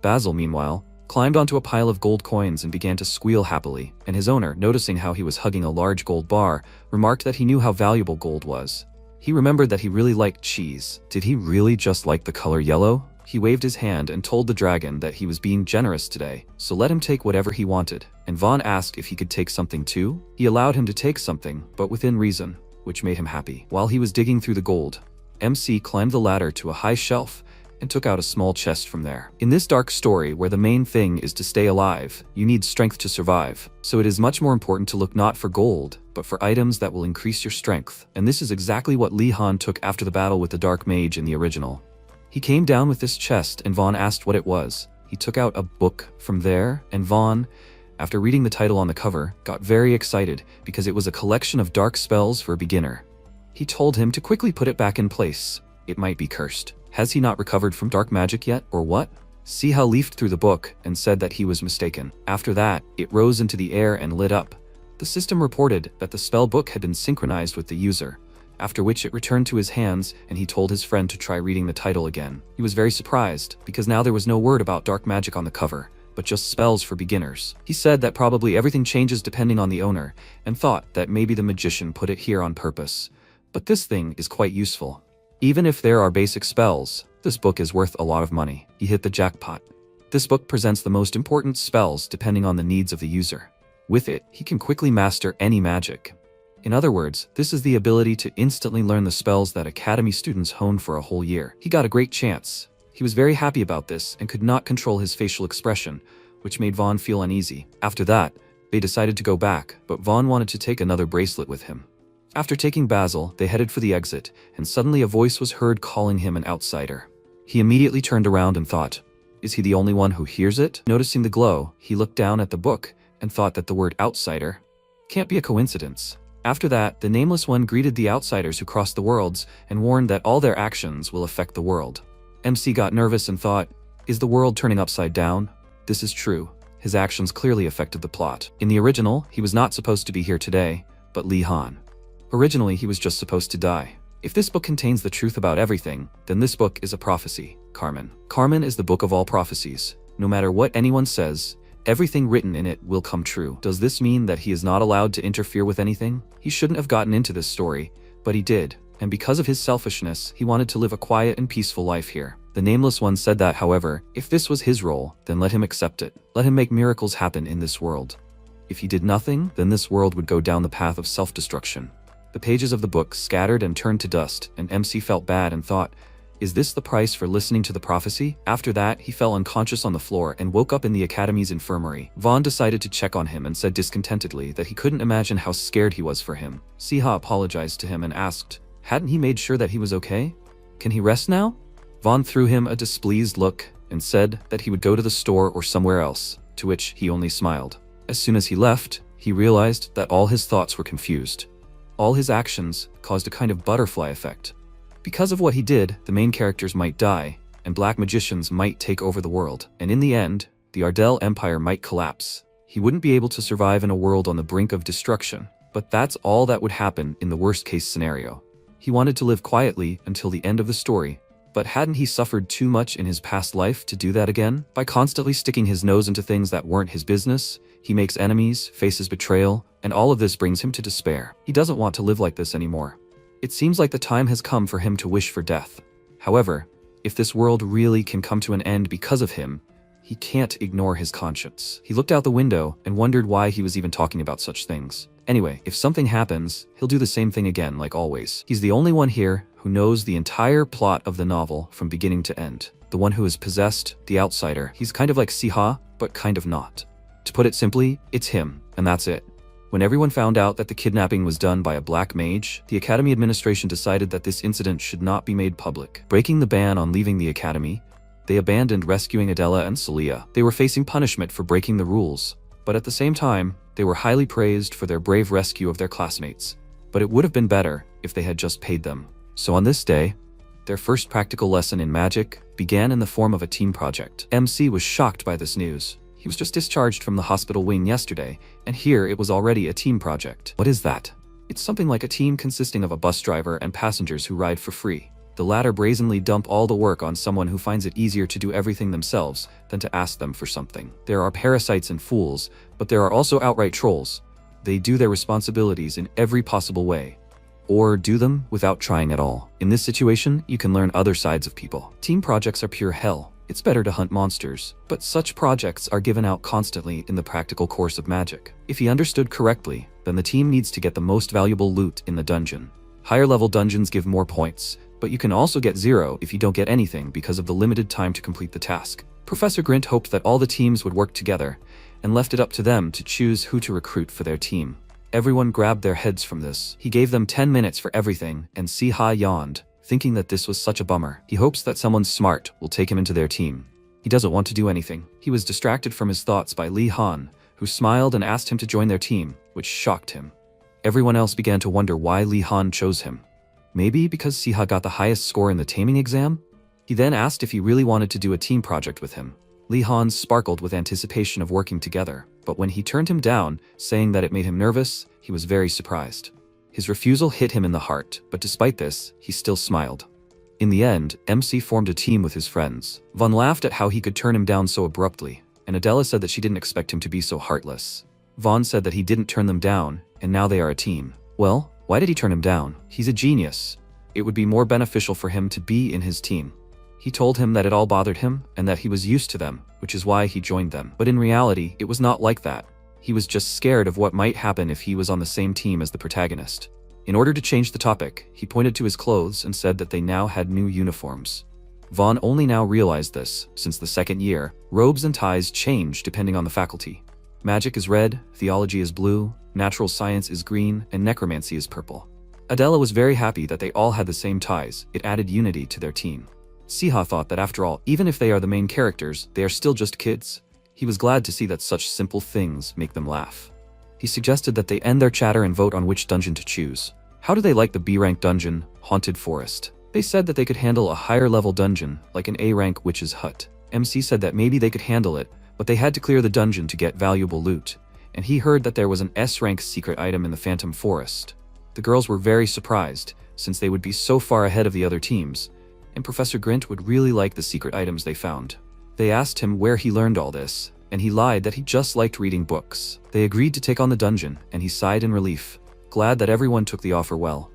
Speaker 1: Basil, meanwhile, climbed onto a pile of gold coins and began to squeal happily, and his owner, noticing how he was hugging a large gold bar, remarked that he knew how valuable gold was. He remembered that he really liked cheese. Did he really just like the color yellow? He waved his hand and told the dragon that he was being generous today, so let him take whatever he wanted, and Vaughn asked if he could take something too. He allowed him to take something, but within reason, which made him happy. While he was digging through the gold, MC climbed the ladder to a high shelf and took out a small chest from there. In this dark story where the main thing is to stay alive, you need strength to survive. So it is much more important to look not for gold, but for items that will increase your strength. And this is exactly what Li Han took after the battle with the Dark Mage in the original. He came down with this chest and Vaughn asked what it was. He took out a book from there, and Vaughn, after reading the title on the cover, got very excited because it was a collection of dark spells for a beginner. He told him to quickly put it back in place. It might be cursed. Has he not recovered from dark magic yet, or what? Siha leafed through the book and said that he was mistaken. After that, it rose into the air and lit up. The system reported that the spell book had been synchronized with the user, after which it returned to his hands and he told his friend to try reading the title again. He was very surprised, because now there was no word about dark magic on the cover, but just spells for beginners. He said that probably everything changes depending on the owner, and thought that maybe the magician put it here on purpose. But this thing is quite useful. Even if there are basic spells, this book is worth a lot of money. He hit the jackpot. This book presents the most important spells depending on the needs of the user. With it, he can quickly master any magic. In other words, this is the ability to instantly learn the spells that Academy students hone for a whole year. He got a great chance. He was very happy about this and could not control his facial expression, which made Vaughn feel uneasy. After that, they decided to go back, but Vaughn wanted to take another bracelet with him. After taking Basil, they headed for the exit, and suddenly a voice was heard calling him an outsider. He immediately turned around and thought, is he the only one who hears it? Noticing the glow, he looked down at the book and thought that the word outsider can't be a coincidence. After that, the Nameless One greeted the outsiders who crossed the worlds and warned that all their actions will affect the world. MC got nervous and thought, is the world turning upside down? This is true. His actions clearly affected the plot. In the original, he was not supposed to be here today, but Li Han. Originally, he was just supposed to die. If this book contains the truth about everything, then this book is a prophecy. Carmen is the book of all prophecies. No matter what anyone says, everything written in it will come true. Does this mean that he is not allowed to interfere with anything? He shouldn't have gotten into this story, but he did, and because of his selfishness, he wanted to live a quiet and peaceful life here. The Nameless One said that, however, if this was his role, then let him accept it. Let him make miracles happen in this world. If he did nothing, then this world would go down the path of self-destruction. The pages of the book scattered and turned to dust, and MC felt bad and thought, is this the price for listening to the prophecy? After that, he fell unconscious on the floor and woke up in the Academy's infirmary. Vaughn decided to check on him and said discontentedly that he couldn't imagine how scared he was for him. Siha apologized to him and asked, hadn't he made sure that he was okay? Can he rest now? Vaughn threw him a displeased look and said that he would go to the store or somewhere else, to which he only smiled. As soon as he left, he realized that all his thoughts were confused. All his actions caused a kind of butterfly effect. Because of what he did, the main characters might die, and black magicians might take over the world, and in the end, the Ardell Empire might collapse. He wouldn't be able to survive in a world on the brink of destruction, but that's all that would happen in the worst-case scenario. He wanted to live quietly until the end of the story, but hadn't he suffered too much in his past life to do that again? By constantly sticking his nose into things that weren't his business, he makes enemies, faces betrayal, and all of this brings him to despair. He doesn't want to live like this anymore. It seems like the time has come for him to wish for death. However, if this world really can come to an end because of him, he can't ignore his conscience. He looked out the window and wondered why he was even talking about such things. Anyway, if something happens, he'll do the same thing again like always. He's the only one here who knows the entire plot of the novel from beginning to end. The one who is possessed, the outsider. He's kind of like Siha, but kind of not. To put it simply, it's him, and that's it. When everyone found out that the kidnapping was done by a black mage, the Academy administration decided that this incident should not be made public. Breaking the ban on leaving the Academy, they abandoned rescuing Adela and Celia. They were facing punishment for breaking the rules, but at the same time, they were highly praised for their brave rescue of their classmates. But it would have been better if they had just paid them. So on this day, their first practical lesson in magic began in the form of a team project. MC was shocked by this news. He was just discharged from the hospital wing yesterday, and here it was already a team project. What is that? It's something like a team consisting of a bus driver and passengers who ride for free. The latter brazenly dump all the work on someone who finds it easier to do everything themselves than to ask them for something. There are parasites and fools, but there are also outright trolls. They do their responsibilities in every possible way, or do them without trying at all. In this situation, you can learn other sides of people. Team projects are pure hell. It's better to hunt monsters, but such projects are given out constantly in the practical course of magic. If he understood correctly, then the team needs to get the most valuable loot in the dungeon. Higher level dungeons give more points, but you can also get 0 if you don't get anything because of the limited time to complete the task. Professor Grint hoped that all the teams would work together, and left it up to them to choose who to recruit for their team. Everyone grabbed their heads from this. He gave them 10 minutes for everything, and Siha yawned, thinking that this was such a bummer. He hopes that someone smart will take him into their team. He doesn't want to do anything. He was distracted from his thoughts by Li Han, who smiled and asked him to join their team, which shocked him. Everyone else began to wonder why Li Han chose him. Maybe because Siha got the highest score in the taming exam? He then asked if he really wanted to do a team project with him. Lee Han sparkled with anticipation of working together, but when he turned him down, saying that it made him nervous, he was very surprised. His refusal hit him in the heart, but despite this, he still smiled. In the end, MC formed a team with his friends. Vaughn laughed at how he could turn him down so abruptly, and Adela said that she didn't expect him to be so heartless. Vaughn said that he didn't turn them down, and now they are a team. Well, why did he turn him down? He's a genius. It would be more beneficial for him to be in his team. He told him that it all bothered him, and that he was used to them, which is why he joined them. But in reality, it was not like that. He was just scared of what might happen if he was on the same team as the protagonist. In order to change the topic, he pointed to his clothes and said that they now had new uniforms. Vaughn only now realized this, since the second year, robes and ties change depending on the faculty. Magic is red, theology is blue, natural science is green, and necromancy is purple. Adela was very happy that they all had the same ties. It added unity to their team. Siha thought that after all, even if they are the main characters, they are still just kids. He was glad to see that such simple things make them laugh. He suggested that they end their chatter and vote on which dungeon to choose. How do they like the B-rank dungeon, Haunted Forest? They said that they could handle a higher level dungeon, like an A-rank Witch's Hut. MC said that maybe they could handle it, but they had to clear the dungeon to get valuable loot, and he heard that there was an S-rank secret item in the Phantom Forest. The girls were very surprised, since they would be so far ahead of the other teams, and Professor Grint would really like the secret items they found. They asked him where he learned all this, and he lied that he just liked reading books. They agreed to take on the dungeon, and he sighed in relief, glad that everyone took the offer well.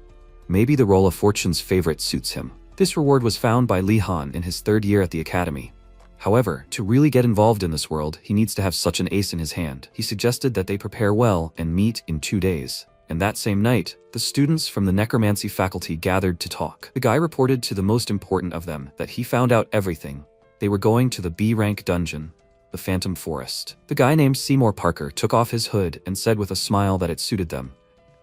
Speaker 1: Maybe the role of Fortune's favorite suits him. This reward was found by Lee Han in his third year at the academy. However, to really get involved in this world, he needs to have such an ace in his hand. He suggested that they prepare well and meet in 2 days. And that same night, the students from the necromancy faculty gathered to talk. The guy reported to the most important of them that he found out everything. They were going to the B-rank dungeon, the Phantom Forest. The guy named Seymour Parker took off his hood and said with a smile that it suited them.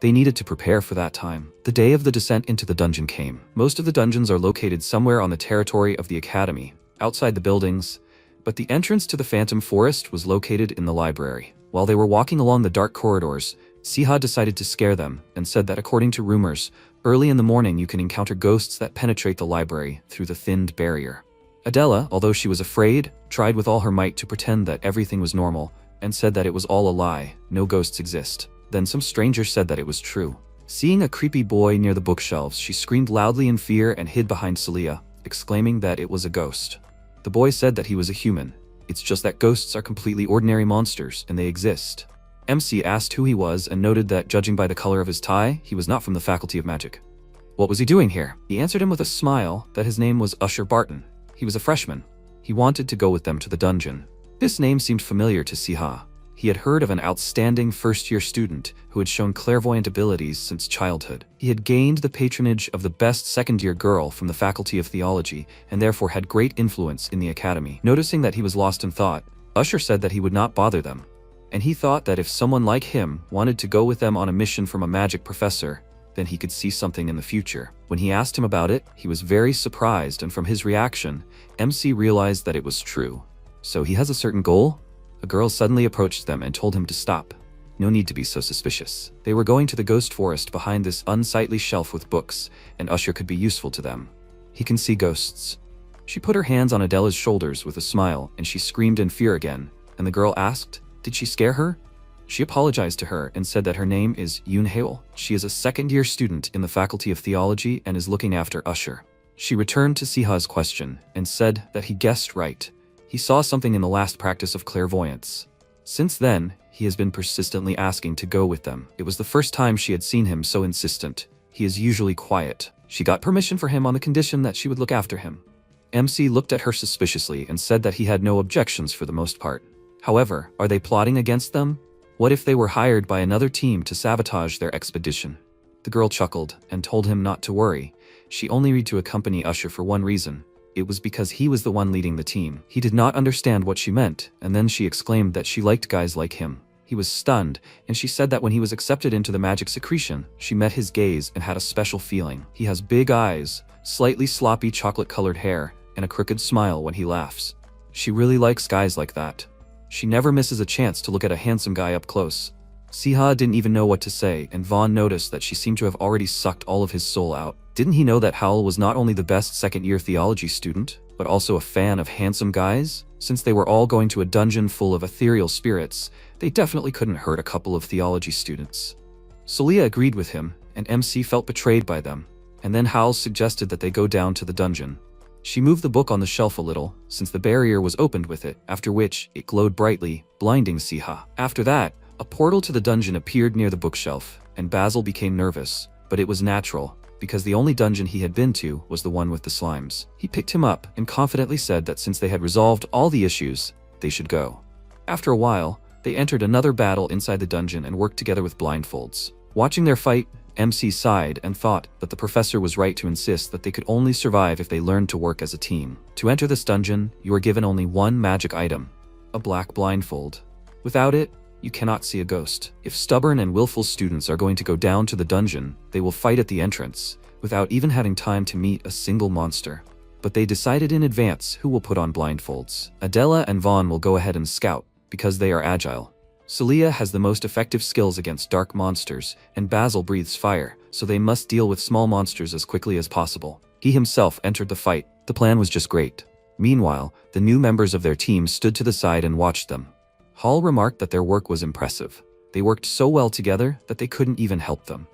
Speaker 1: They needed to prepare for that time. The day of the descent into the dungeon came. Most of the dungeons are located somewhere on the territory of the academy, outside the buildings, but the entrance to the Phantom Forest was located in the library. While they were walking along the dark corridors, Siha decided to scare them and said that according to rumors, early in the morning you can encounter ghosts that penetrate the library through the thinned barrier. Adela, although she was afraid, tried with all her might to pretend that everything was normal and said that it was all a lie, no ghosts exist. Then some stranger said that it was true. Seeing a creepy boy near the bookshelves, she screamed loudly in fear and hid behind Celia, exclaiming that it was a ghost. The boy said that he was a human. It's just that ghosts are completely ordinary monsters, and they exist. MC asked who he was and noted that judging by the color of his tie, he was not from the Faculty of Magic. What was he doing here? He answered him with a smile that his name was Usher Barton. He was a freshman. He wanted to go with them to the dungeon. This name seemed familiar to Siha. He had heard of an outstanding first-year student who had shown clairvoyant abilities since childhood. He had gained the patronage of the best second-year girl from the Faculty of Theology and therefore had great influence in the academy. Noticing that he was lost in thought, Usher said that he would not bother them, and he thought that if someone like him wanted to go with them on a mission from a magic professor, then he could see something in the future. When he asked him about it, he was very surprised, and from his reaction, MC realized that it was true. So he has a certain goal? A girl suddenly approached them and told him to stop. No need to be so suspicious. They were going to the ghost forest behind this unsightly shelf with books, and Usher could be useful to them. He can see ghosts. She put her hands on Adela's shoulders with a smile, and she screamed in fear again, and the girl asked, did she scare her? She apologized to her and said that her name is Yoon Haeul. She is a second-year student in the Faculty of Theology and is looking after Usher. She returned to Siha's question and said that he guessed right. He saw something in the last practice of clairvoyance. Since then, he has been persistently asking to go with them. It was the first time she had seen him so insistent. He is usually quiet. She got permission for him on the condition that she would look after him. MC looked at her suspiciously and said that he had no objections for the most part. However, are they plotting against them? What if they were hired by another team to sabotage their expedition? The girl chuckled and told him not to worry. She only agreed to accompany Usher for one reason. It was because he was the one leading the team. He did not understand what she meant, and then she exclaimed that she liked guys like him. He was stunned, and she said that when he was accepted into the magic secretion, she met his gaze and had a special feeling. He has big eyes, slightly sloppy chocolate-colored hair, and a crooked smile when he laughs. She really likes guys like that. She never misses a chance to look at a handsome guy up close. Siha didn't even know what to say, and Vaughn noticed that she seemed to have already sucked all of his soul out. Didn't he know that Howell was not only the best second-year theology student, but also a fan of handsome guys? Since they were all going to a dungeon full of ethereal spirits, they definitely couldn't hurt a couple of theology students. Celia agreed with him, and MC felt betrayed by them, and then Howell suggested that they go down to the dungeon. She moved the book on the shelf a little, since the barrier was opened with it, after which it glowed brightly, blinding Siha. After that, a portal to the dungeon appeared near the bookshelf, and Basil became nervous, but it was natural, because the only dungeon he had been to was the one with the slimes. He picked him up and confidently said that since they had resolved all the issues, they should go. After a while, they entered another battle inside the dungeon and worked together with blindfolds. Watching their fight, MC sighed and thought that the professor was right to insist that they could only survive if they learned to work as a team. To enter this dungeon, you are given only one magic item, a black blindfold. Without it, you cannot see a ghost. If stubborn and willful students are going to go down to the dungeon, they will fight at the entrance, without even having time to meet a single monster. But they decided in advance who will put on blindfolds. Adela and Vaughn will go ahead and scout, because they are agile. Celia has the most effective skills against dark monsters, and Basil breathes fire, so they must deal with small monsters as quickly as possible. He himself entered the fight. The plan was just great. Meanwhile, the new members of their team stood to the side and watched them. Hall remarked that their work was impressive. They worked so well together that they couldn't even help them.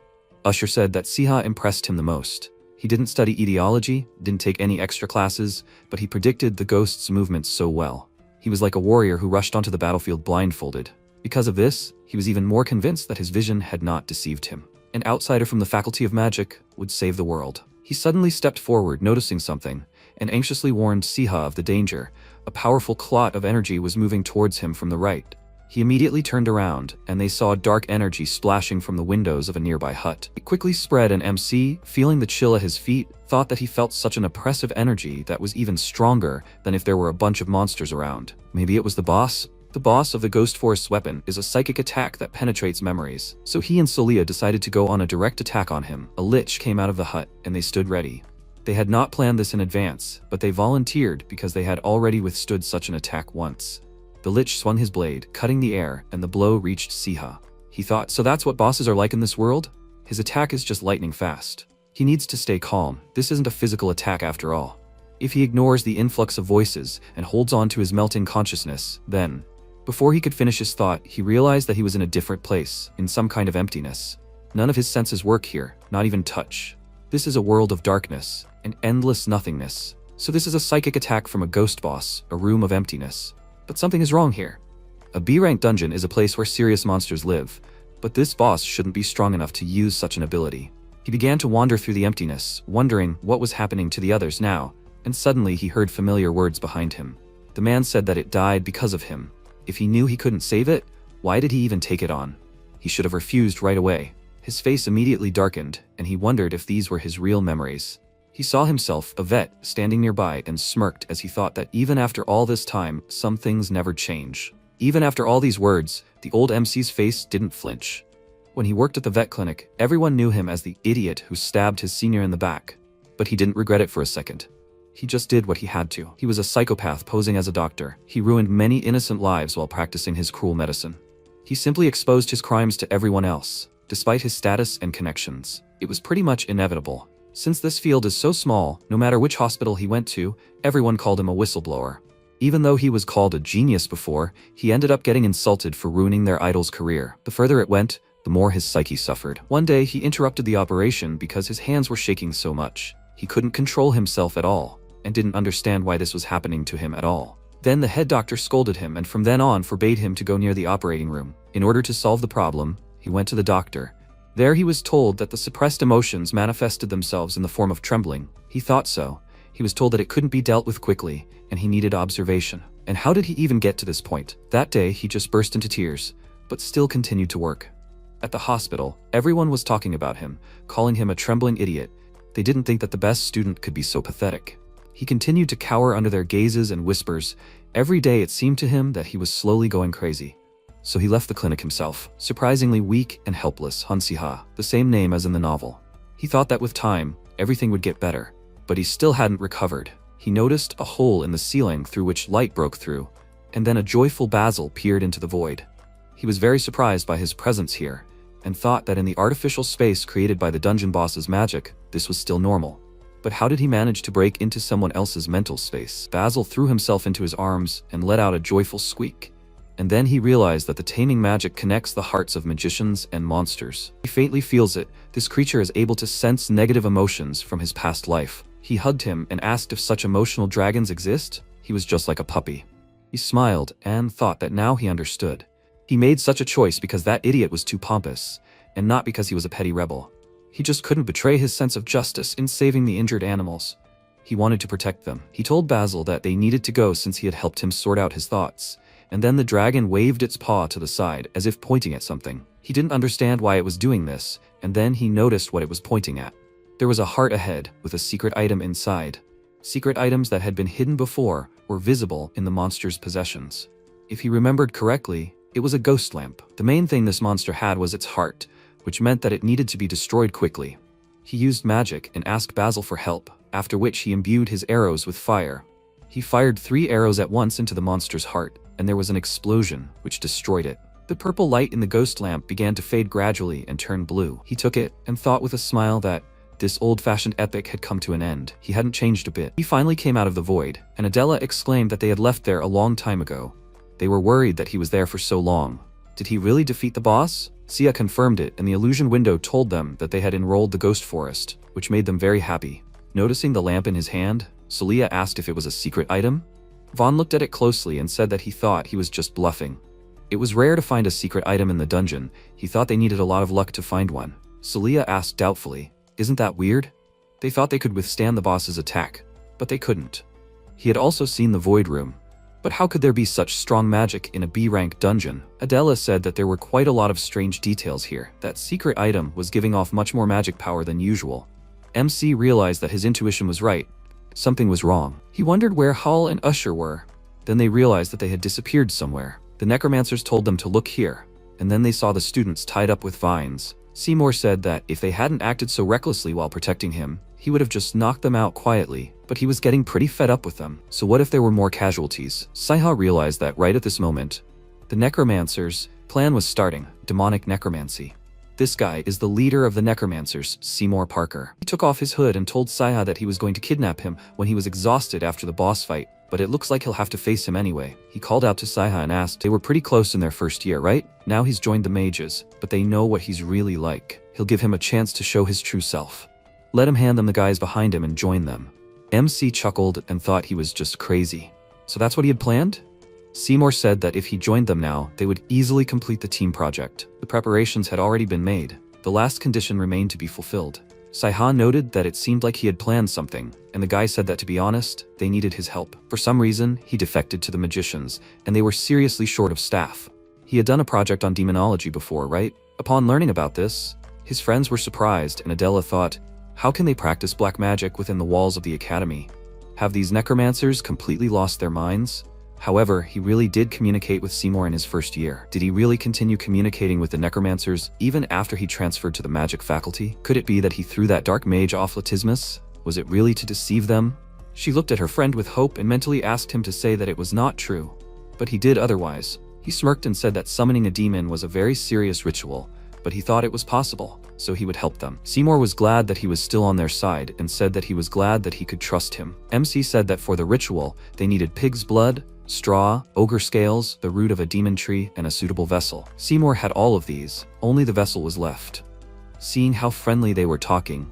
Speaker 1: Usher said that Siha impressed him the most. He didn't study etiology, didn't take any extra classes, but he predicted the ghost's movements so well. He was like a warrior who rushed onto the battlefield blindfolded. Because of this, he was even more convinced that his vision had not deceived him. An outsider from the Faculty of Magic would save the world. He suddenly stepped forward, noticing something, and anxiously warned Siha of the danger. A powerful clot of energy was moving towards him from the right. He immediately turned around, and they saw dark energy splashing from the windows of a nearby hut. It quickly spread, and MC, feeling the chill at his feet, thought that he felt such an oppressive energy that was even stronger than if there were a bunch of monsters around. Maybe it was the boss? The boss of the Ghost Force weapon is a psychic attack that penetrates memories, so he and Celia decided to go on a direct attack on him. A lich came out of the hut, and they stood ready. They had not planned this in advance, but they volunteered because they had already withstood such an attack once. The lich swung his blade, cutting the air, and the blow reached Siha. He thought, so that's what bosses are like in this world? His attack is just lightning fast. He needs to stay calm. This isn't a physical attack after all. If he ignores the influx of voices and holds on to his melting consciousness, then... Before he could finish his thought, he realized that he was in a different place, in some kind of emptiness. None of his senses work here, not even touch. This is a world of darkness, and endless nothingness. So this is a psychic attack from a ghost boss, a room of emptiness. But something is wrong here. A B-rank dungeon is a place where serious monsters live, but this boss shouldn't be strong enough to use such an ability. He began to wander through the emptiness, wondering what was happening to the others now, and suddenly he heard familiar words behind him. The man said that it died because of him. If he knew he couldn't save it, why did he even take it on? He should have refused right away. His face immediately darkened, and he wondered if these were his real memories. He saw himself, a vet, standing nearby and smirked as he thought that even after all this time, some things never change. Even after all these words, the old MC's face didn't flinch. When he worked at the vet clinic, everyone knew him as the idiot who stabbed his senior in the back. But he didn't regret it for a second. He just did what he had to. He was a psychopath posing as a doctor. He ruined many innocent lives while practicing his cruel medicine. He simply exposed his crimes to everyone else, despite his status and connections. It was pretty much inevitable. Since this field is so small, no matter which hospital he went to, everyone called him a whistleblower. Even though he was called a genius before, he ended up getting insulted for ruining their idol's career. The further it went, the more his psyche suffered. One day, he interrupted the operation because his hands were shaking so much. He couldn't control himself at all, and didn't understand why this was happening to him at all. Then the head doctor scolded him and from then on forbade him to go near the operating room. In order to solve the problem, he went to the doctor. There he was told that the suppressed emotions manifested themselves in the form of trembling. He thought so. He was told that it couldn't be dealt with quickly, and he needed observation. And how did he even get to this point? That day, he just burst into tears, but still continued to work. At the hospital, everyone was talking about him, calling him a trembling idiot. They didn't think that the best student could be so pathetic. He continued to cower under their gazes and whispers. Every day it seemed to him that he was slowly going crazy. So he left the clinic himself, surprisingly weak and helpless. Hansiha, the same name as in the novel. He thought that with time, everything would get better, but he still hadn't recovered. He noticed a hole in the ceiling through which light broke through, and then a joyful Basil peered into the void. He was very surprised by his presence here, and thought that in the artificial space created by the dungeon boss's magic, this was still normal. But how did he manage to break into someone else's mental space? Basil threw himself into his arms and let out a joyful squeak. And then he realized that the taming magic connects the hearts of magicians and monsters. He faintly feels it. This creature is able to sense negative emotions from his past life. He hugged him and asked if such emotional dragons exist. He was just like a puppy. He smiled and thought that now he understood. He made such a choice because that idiot was too pompous, and not because he was a petty rebel. He just couldn't betray his sense of justice in saving the injured animals. He wanted to protect them. He told Basil that they needed to go since he had helped him sort out his thoughts, and then the dragon waved its paw to the side as if pointing at something. He didn't understand why it was doing this, and then he noticed what it was pointing at. There was a heart ahead with a secret item inside. Secret items that had been hidden before were visible in the monster's possessions. If he remembered correctly, it was a ghost lamp. The main thing this monster had was its heart, which meant that it needed to be destroyed quickly. He used magic and asked Basil for help, after which he imbued his arrows with fire. He fired 3 arrows at once into the monster's heart, and there was an explosion, which destroyed it. The purple light in the ghost lamp began to fade gradually and turn blue. He took it and thought with a smile that this old-fashioned epic had come to an end. He hadn't changed a bit. He finally came out of the void, and Adela exclaimed that they had left there a long time ago. They were worried that he was there for so long. Did he really defeat the boss? Sia confirmed it, and the illusion window told them that they had enrolled the ghost forest, which made them very happy. Noticing the lamp in his hand, Celia asked if it was a secret item. Vaughn looked at it closely and said that he thought he was just bluffing. It was rare to find a secret item in the dungeon. He thought they needed a lot of luck to find one. Celia asked doubtfully, "Isn't that weird?" They thought they could withstand the boss's attack, but they couldn't. He had also seen the void room. But how could there be such strong magic in a B-rank dungeon? Adela said that there were quite a lot of strange details here. That secret item was giving off much more magic power than usual. MC realized that his intuition was right. Something was wrong. He wondered where Hull and Usher were. Then they realized that they had disappeared somewhere. The necromancers told them to look here, and then they saw the students tied up with vines. Seymour said that if they hadn't acted so recklessly while protecting him, he would have just knocked them out quietly, but he was getting pretty fed up with them. So what if there were more casualties? Saiha realized that right at this moment, the necromancers' plan was starting, demonic necromancy. This guy is the leader of the necromancers, Seymour Parker. He took off his hood and told Saiha that he was going to kidnap him when he was exhausted after the boss fight, but it looks like he'll have to face him anyway. He called out to Saiha and asked, they were pretty close in their first year, right? Now he's joined the mages, but they know what he's really like. He'll give him a chance to show his true self. Let him hand them the guys behind him and join them. MC chuckled and thought he was just crazy. So that's what he had planned? Seymour said that if he joined them now, they would easily complete the team project. The preparations had already been made. The last condition remained to be fulfilled. Saiha noted that it seemed like he had planned something, and the guy said that to be honest, they needed his help. For some reason, he defected to the magicians, and they were seriously short of staff. He had done a project on demonology before, right? Upon learning about this, his friends were surprised, and Adela thought, how can they practice black magic within the walls of the academy? Have these necromancers completely lost their minds? However, he really did communicate with Seymour in his first year. Did he really continue communicating with the necromancers even after he transferred to the magic faculty? Could it be that he threw that dark mage off Latismus? Was it really to deceive them? She looked at her friend with hope and mentally asked him to say that it was not true. But he did otherwise. He smirked and said that summoning a demon was a very serious ritual, but he thought it was possible, so he would help them. Seymour was glad that he was still on their side and said that he was glad that he could trust him. MC said that for the ritual, they needed pig's blood, straw, ogre scales, the root of a demon tree, and a suitable vessel. Seymour had all of these, only the vessel was left. Seeing how friendly they were talking,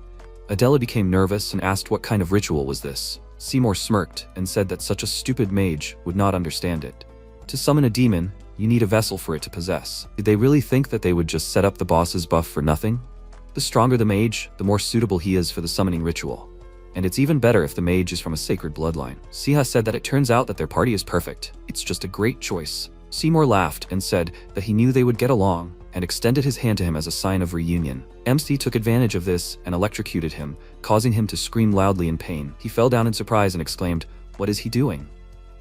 Speaker 1: Adela became nervous and asked what kind of ritual was this. Seymour smirked and said that such a stupid mage would not understand it. To summon a demon, you need a vessel for it to possess. Did they really think that they would just set up the boss's buff for nothing? The stronger the mage, the more suitable he is for the summoning ritual. And it's even better if the mage is from a sacred bloodline. Siha said that it turns out that their party is perfect. It's just a great choice. Seymour laughed and said that he knew they would get along and extended his hand to him as a sign of reunion. MC took advantage of this and electrocuted him, causing him to scream loudly in pain. He fell down in surprise and exclaimed, "What is he doing?"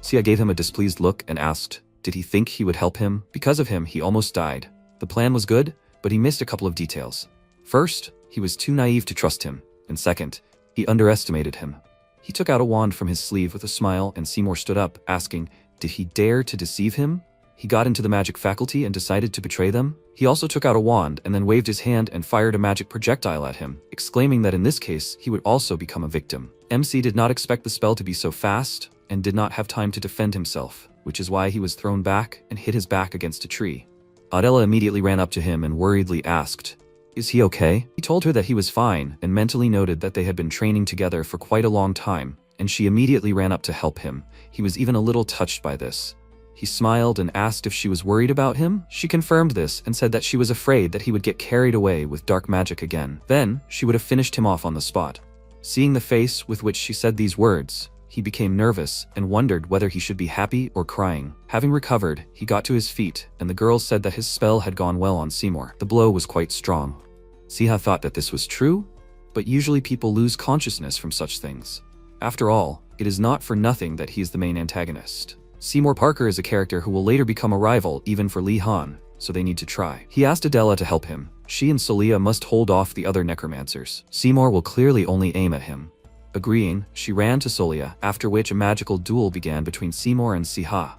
Speaker 1: Sia gave him a displeased look and asked, did he think he would help him? Because of him, he almost died. The plan was good, but he missed a couple of details. First, he was too naive to trust him, and second, he underestimated him. He took out a wand from his sleeve with a smile and Seymour stood up, asking, did he dare to deceive him? He got into the magic faculty and decided to betray them. He also took out a wand and then waved his hand and fired a magic projectile at him, exclaiming that in this case, he would also become a victim. MC did not expect the spell to be so fast and did not have time to defend himself, which is why he was thrown back and hit his back against a tree. Adela immediately ran up to him and worriedly asked, "Is he okay?" He told her that he was fine and mentally noted that they had been training together for quite a long time, and she immediately ran up to help him. He was even a little touched by this. He smiled and asked if she was worried about him. She confirmed this and said that she was afraid that he would get carried away with dark magic again. Then, she would have finished him off on the spot. Seeing the face with which she said these words, he became nervous and wondered whether he should be happy or crying. Having recovered, he got to his feet, and the girl said that his spell had gone well on Seymour. The blow was quite strong. Siha thought that this was true, but usually people lose consciousness from such things. After all, it is not for nothing that he is the main antagonist. Seymour Parker is a character who will later become a rival even for Lee Han, so they need to try. He asked Adela to help him. She and Solia must hold off the other necromancers. Seymour will clearly only aim at him. Agreeing, she ran to Solia, after which a magical duel began between Seymour and Siha.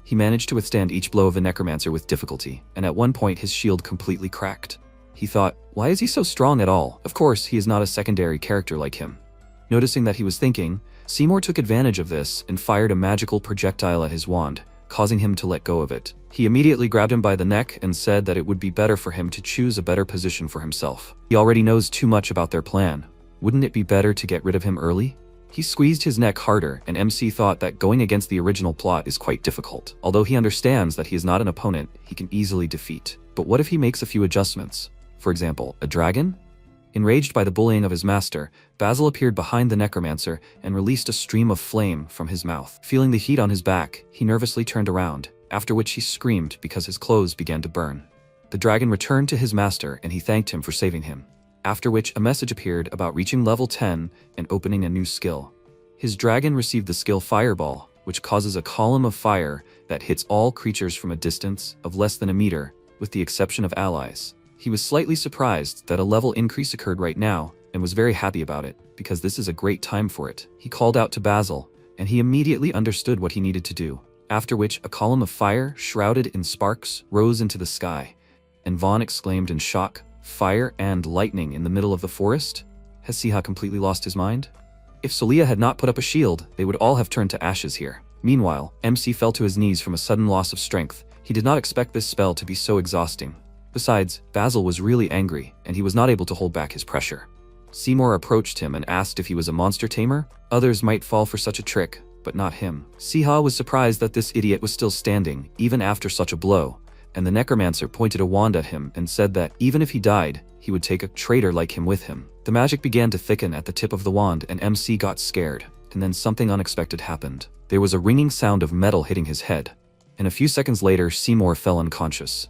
Speaker 1: He managed to withstand each blow of the necromancer with difficulty, and at one point his shield completely cracked. He thought, why is he so strong at all? Of course, he is not a secondary character like him. Noticing that he was thinking, Seymour took advantage of this and fired a magical projectile at his wand, causing him to let go of it. He immediately grabbed him by the neck and said that it would be better for him to choose a better position for himself. He already knows too much about their plan. Wouldn't it be better to get rid of him early? He squeezed his neck harder, and MC thought that going against the original plot is quite difficult. Although he understands that he is not an opponent he can easily defeat. But what if he makes a few adjustments? For example, a dragon? Enraged by the bullying of his master, Basil appeared behind the necromancer and released a stream of flame from his mouth. Feeling the heat on his back, he nervously turned around, after which he screamed because his clothes began to burn. The dragon returned to his master and he thanked him for saving him. After which a message appeared about reaching level 10 and opening a new skill. His dragon received the skill Fireball, which causes a column of fire that hits all creatures from a distance of less than a meter, with the exception of allies. He was slightly surprised that a level increase occurred right now, and was very happy about it, because this is a great time for it. He called out to Basil, and he immediately understood what he needed to do. After which, a column of fire, shrouded in sparks, rose into the sky, and Vaughn exclaimed in shock, "Fire and lightning in the middle of the forest? Has Siha completely lost his mind?" If Solia had not put up a shield, they would all have turned to ashes here. Meanwhile, MC fell to his knees from a sudden loss of strength. He did not expect this spell to be so exhausting. Besides, Basil was really angry, and he was not able to hold back his pressure. Seymour approached him and asked if he was a monster tamer. Others might fall for such a trick, but not him. Siha was surprised that this idiot was still standing, even after such a blow, and the necromancer pointed a wand at him and said that even if he died, he would take a traitor like him with him. The magic began to thicken at the tip of the wand and MC got scared, and then something unexpected happened. There was a ringing sound of metal hitting his head, and a few seconds later Seymour fell unconscious.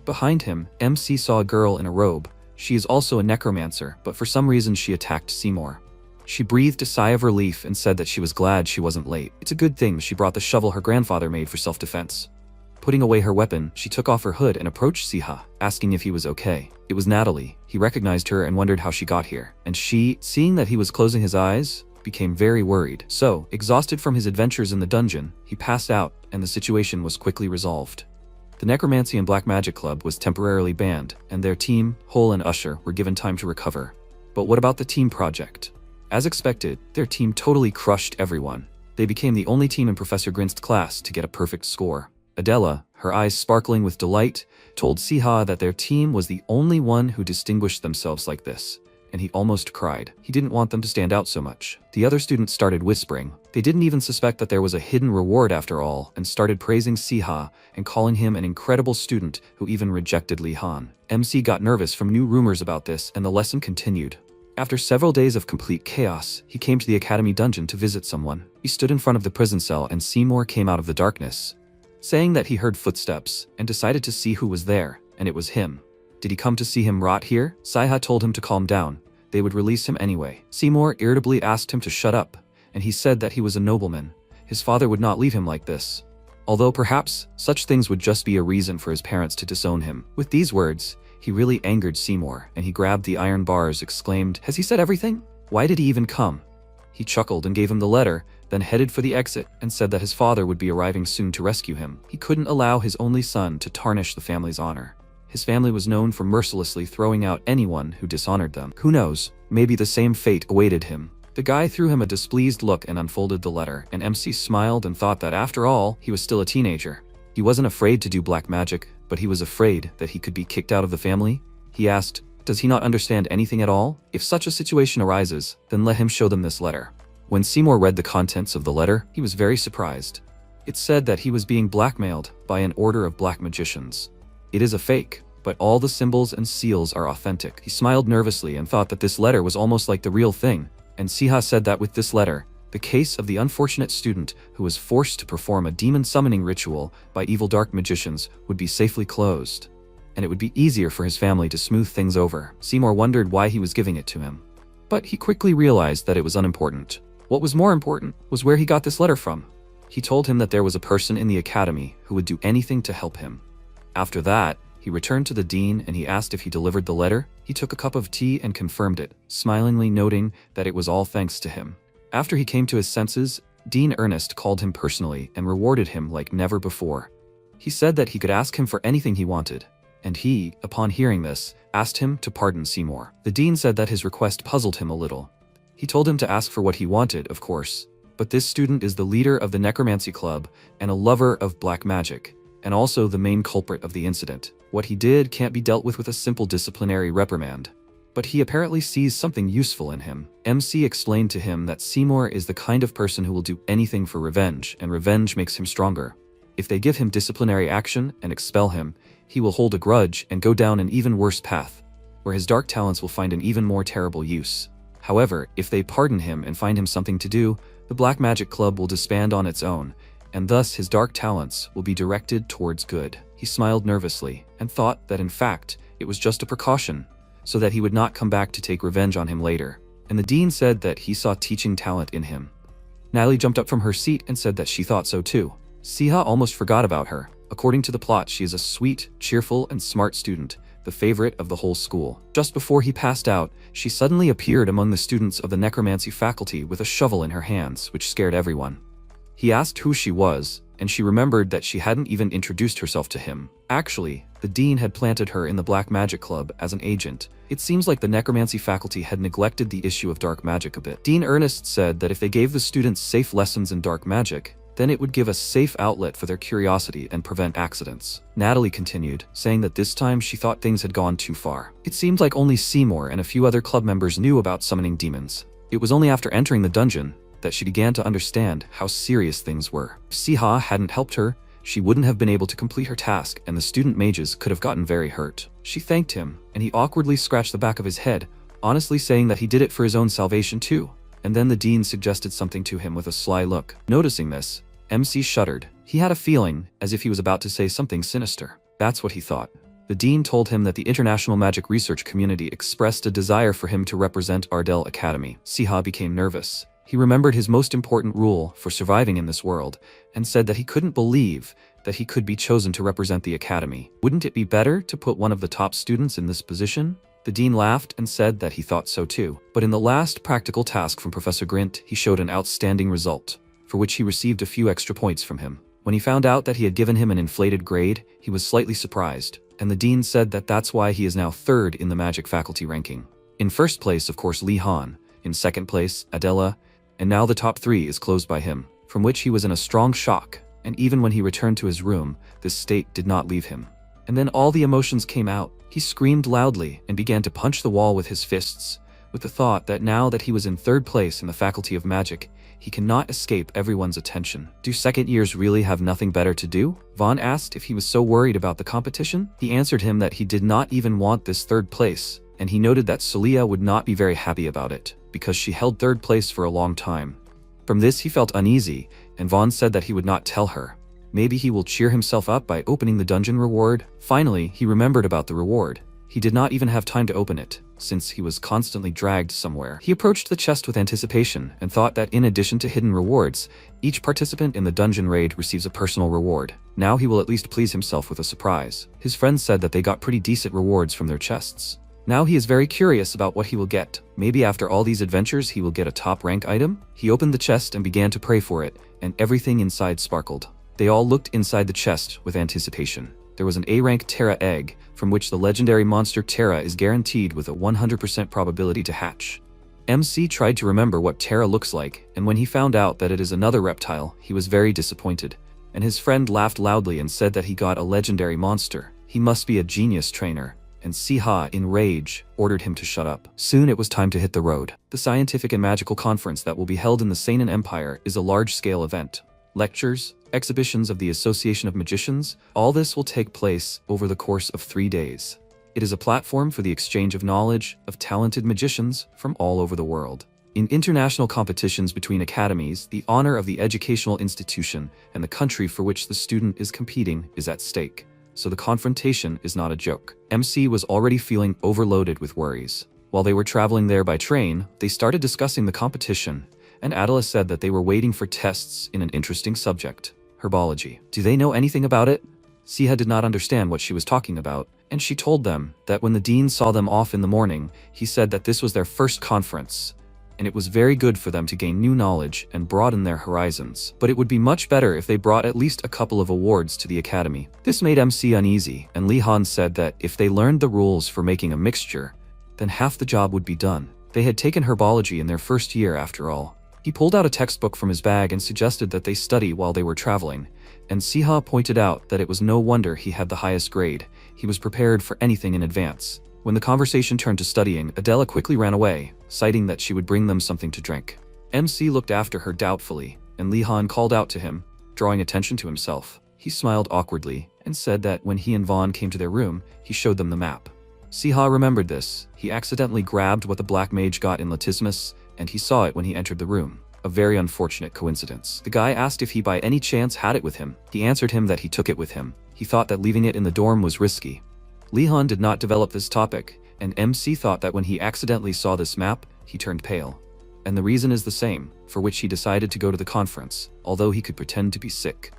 Speaker 1: Behind him, MC saw a girl in a robe. She is also a necromancer, but for some reason she attacked Seymour. She breathed a sigh of relief and said that she was glad she wasn't late. It's a good thing she brought the shovel her grandfather made for self-defense. Putting away her weapon, she took off her hood and approached Siha, asking if he was okay. It was Natalie. He recognized her and wondered how she got here. And she, seeing that he was closing his eyes, became very worried. So, exhausted from his adventures in the dungeon, he passed out and the situation was quickly resolved. The Necromancy and Black Magic Club was temporarily banned, and their team, Hole and Usher, were given time to recover. But what about the team project? As expected, their team totally crushed everyone. They became the only team in Professor Grinst's class to get a perfect score. Adela, her eyes sparkling with delight, told Siha that their team was the only one who distinguished themselves like this, and he almost cried. He didn't want them to stand out so much. The other students started whispering. They didn't even suspect that there was a hidden reward after all, and started praising Siha and calling him an incredible student who even rejected Li Han. MC got nervous from new rumors about this, and the lesson continued. After several days of complete chaos, he came to the academy dungeon to visit someone. He stood in front of the prison cell and Seymour came out of the darkness, saying that he heard footsteps and decided to see who was there, and it was him. Did he come to see him rot here? Siha told him to calm down. They would release him anyway. Seymour irritably asked him to shut up, and he said that he was a nobleman. His father would not leave him like this. Although perhaps such things would just be a reason for his parents to disown him. With these words, he really angered Seymour, and he grabbed the iron bars, exclaimed, "Has he said everything? Why did he even come?" He chuckled and gave him the letter, then headed for the exit and said that his father would be arriving soon to rescue him. He couldn't allow his only son to tarnish the family's honor. His family was known for mercilessly throwing out anyone who dishonored them. Who knows, maybe the same fate awaited him. The guy threw him a displeased look and unfolded the letter, and MC smiled and thought that after all, he was still a teenager. He wasn't afraid to do black magic, but he was afraid that he could be kicked out of the family. He asked, does he not understand anything at all? If such a situation arises, then let him show them this letter. When Seymour read the contents of the letter, he was very surprised. It said that he was being blackmailed by an order of black magicians. It is a fake, but all the symbols and seals are authentic. He smiled nervously and thought that this letter was almost like the real thing, and Siha said that with this letter, the case of the unfortunate student who was forced to perform a demon summoning ritual by evil dark magicians would be safely closed, and it would be easier for his family to smooth things over. Seymour wondered why he was giving it to him, but he quickly realized that it was unimportant. What was more important was where he got this letter from. He told him that there was a person in the academy who would do anything to help him. After that, he returned to the dean and he asked if he delivered the letter. He took a cup of tea and confirmed it, smilingly noting that it was all thanks to him. After he came to his senses, Dean Ernest called him personally and rewarded him like never before. He said that he could ask him for anything he wanted, and he, upon hearing this, asked him to pardon Seymour. The dean said that his request puzzled him a little. He told him to ask for what he wanted, of course, but this student is the leader of the Necromancy Club and a lover of black magic, and also the main culprit of the incident. What he did can't be dealt with a simple disciplinary reprimand. But he apparently sees something useful in him. MC explained to him that Seymour is the kind of person who will do anything for revenge, and revenge makes him stronger. If they give him disciplinary action and expel him, he will hold a grudge and go down an even worse path, where his dark talents will find an even more terrible use. However, if they pardon him and find him something to do, the Black Magic Club will disband on its own, and thus his dark talents will be directed towards good. He smiled nervously and thought that in fact, it was just a precaution, so that he would not come back to take revenge on him later. And the dean said that he saw teaching talent in him. Natalie jumped up from her seat and said that she thought so too. Siha almost forgot about her. According to the plot, she is a sweet, cheerful, and smart student, the favorite of the whole school. Just before he passed out, she suddenly appeared among the students of the necromancy faculty with a shovel in her hands, which scared everyone. He asked who she was, and she remembered that she hadn't even introduced herself to him. Actually, the dean had planted her in the Black Magic Club as an agent. It seems like the necromancy faculty had neglected the issue of dark magic a bit. Dean Ernest said that if they gave the students safe lessons in dark magic, then it would give a safe outlet for their curiosity and prevent accidents. Natalie continued, saying that this time she thought things had gone too far. It seemed like only Seymour and a few other club members knew about summoning demons. It was only after entering the dungeon that she began to understand how serious things were. If Siha hadn't helped her, she wouldn't have been able to complete her task and the student mages could have gotten very hurt. She thanked him, and he awkwardly scratched the back of his head, honestly saying that he did it for his own salvation too. And then the dean suggested something to him with a sly look. Noticing this, MC shuddered. He had a feeling as if he was about to say something sinister. That's what he thought. The dean told him that the international magic research community expressed a desire for him to represent Ardell Academy. Siha became nervous. He remembered his most important rule for surviving in this world and said that he couldn't believe that he could be chosen to represent the academy. Wouldn't it be better to put one of the top students in this position? The dean laughed and said that he thought so too. But in the last practical task from Professor Grint, he showed an outstanding result, for which he received a few extra points from him. When he found out that he had given him an inflated grade, he was slightly surprised, and the dean said that that's why he is now third in the magic faculty ranking. In first place, of course, Li Han. In second place, Adela, and now the top three is closed by him, from which he was in a strong shock, and even when he returned to his room, this state did not leave him. And then all the emotions came out. He screamed loudly and began to punch the wall with his fists, with the thought that now that he was in third place in the Faculty of Magic, he cannot escape everyone's attention. Do second years really have nothing better to do? Vaughn asked if he was so worried about the competition. He answered him that he did not even want this third place, and he noted that Celia would not be very happy about it, because she held third place for a long time. From this he felt uneasy, and Vaughn said that he would not tell her. Maybe he will cheer himself up by opening the dungeon reward. Finally, he remembered about the reward. He did not even have time to open it, since he was constantly dragged somewhere. He approached the chest with anticipation and thought that in addition to hidden rewards, each participant in the dungeon raid receives a personal reward. Now he will at least please himself with a surprise. His friends said that they got pretty decent rewards from their chests. Now he is very curious about what he will get. Maybe after all these adventures he will get a top rank item? He opened the chest and began to pray for it, and everything inside sparkled. They all looked inside the chest with anticipation. There was an A-rank Terra egg, from which the legendary monster Terra is guaranteed with a 100% probability to hatch. MC tried to remember what Terra looks like, and when he found out that it is another reptile, he was very disappointed. And his friend laughed loudly and said that he got a legendary monster. He must be a genius trainer. And Siha, in rage, ordered him to shut up. Soon it was time to hit the road. The scientific and magical conference that will be held in the Seinen Empire is a large-scale event. Lectures, exhibitions of the Association of Magicians, all this will take place over the course of 3 days. It is a platform for the exchange of knowledge of talented magicians from all over the world. In international competitions between academies, the honor of the educational institution and the country for which the student is competing is at stake. So the confrontation is not a joke. MC was already feeling overloaded with worries. While they were traveling there by train, they started discussing the competition, and Adela said that they were waiting for tests in an interesting subject, herbology. Do they know anything about it? Siha did not understand what she was talking about, and she told them that when the dean saw them off in the morning, he said that this was their first conference, and it was very good for them to gain new knowledge and broaden their horizons. But it would be much better if they brought at least a couple of awards to the academy. This made MC uneasy, and Li Han said that if they learned the rules for making a mixture, then half the job would be done. They had taken herbology in their first year after all. He pulled out a textbook from his bag and suggested that they study while they were traveling, and Siha pointed out that it was no wonder he had the highest grade. He was prepared for anything in advance. When the conversation turned to studying, Adela quickly ran away, citing that she would bring them something to drink. MC looked after her doubtfully, and Li Han called out to him, drawing attention to himself. He smiled awkwardly and said that when he and Vaughn came to their room, he showed them the map. Siha remembered this. He accidentally grabbed what the black mage got in Latissimus, and he saw it when he entered the room. A very unfortunate coincidence. The guy asked if he by any chance had it with him. He answered him that he took it with him. He thought that leaving it in the dorm was risky. Li Han did not develop this topic, and MC thought that when he accidentally saw this map, he turned pale. And the reason is the same, for which he decided to go to the conference, although he could pretend to be sick.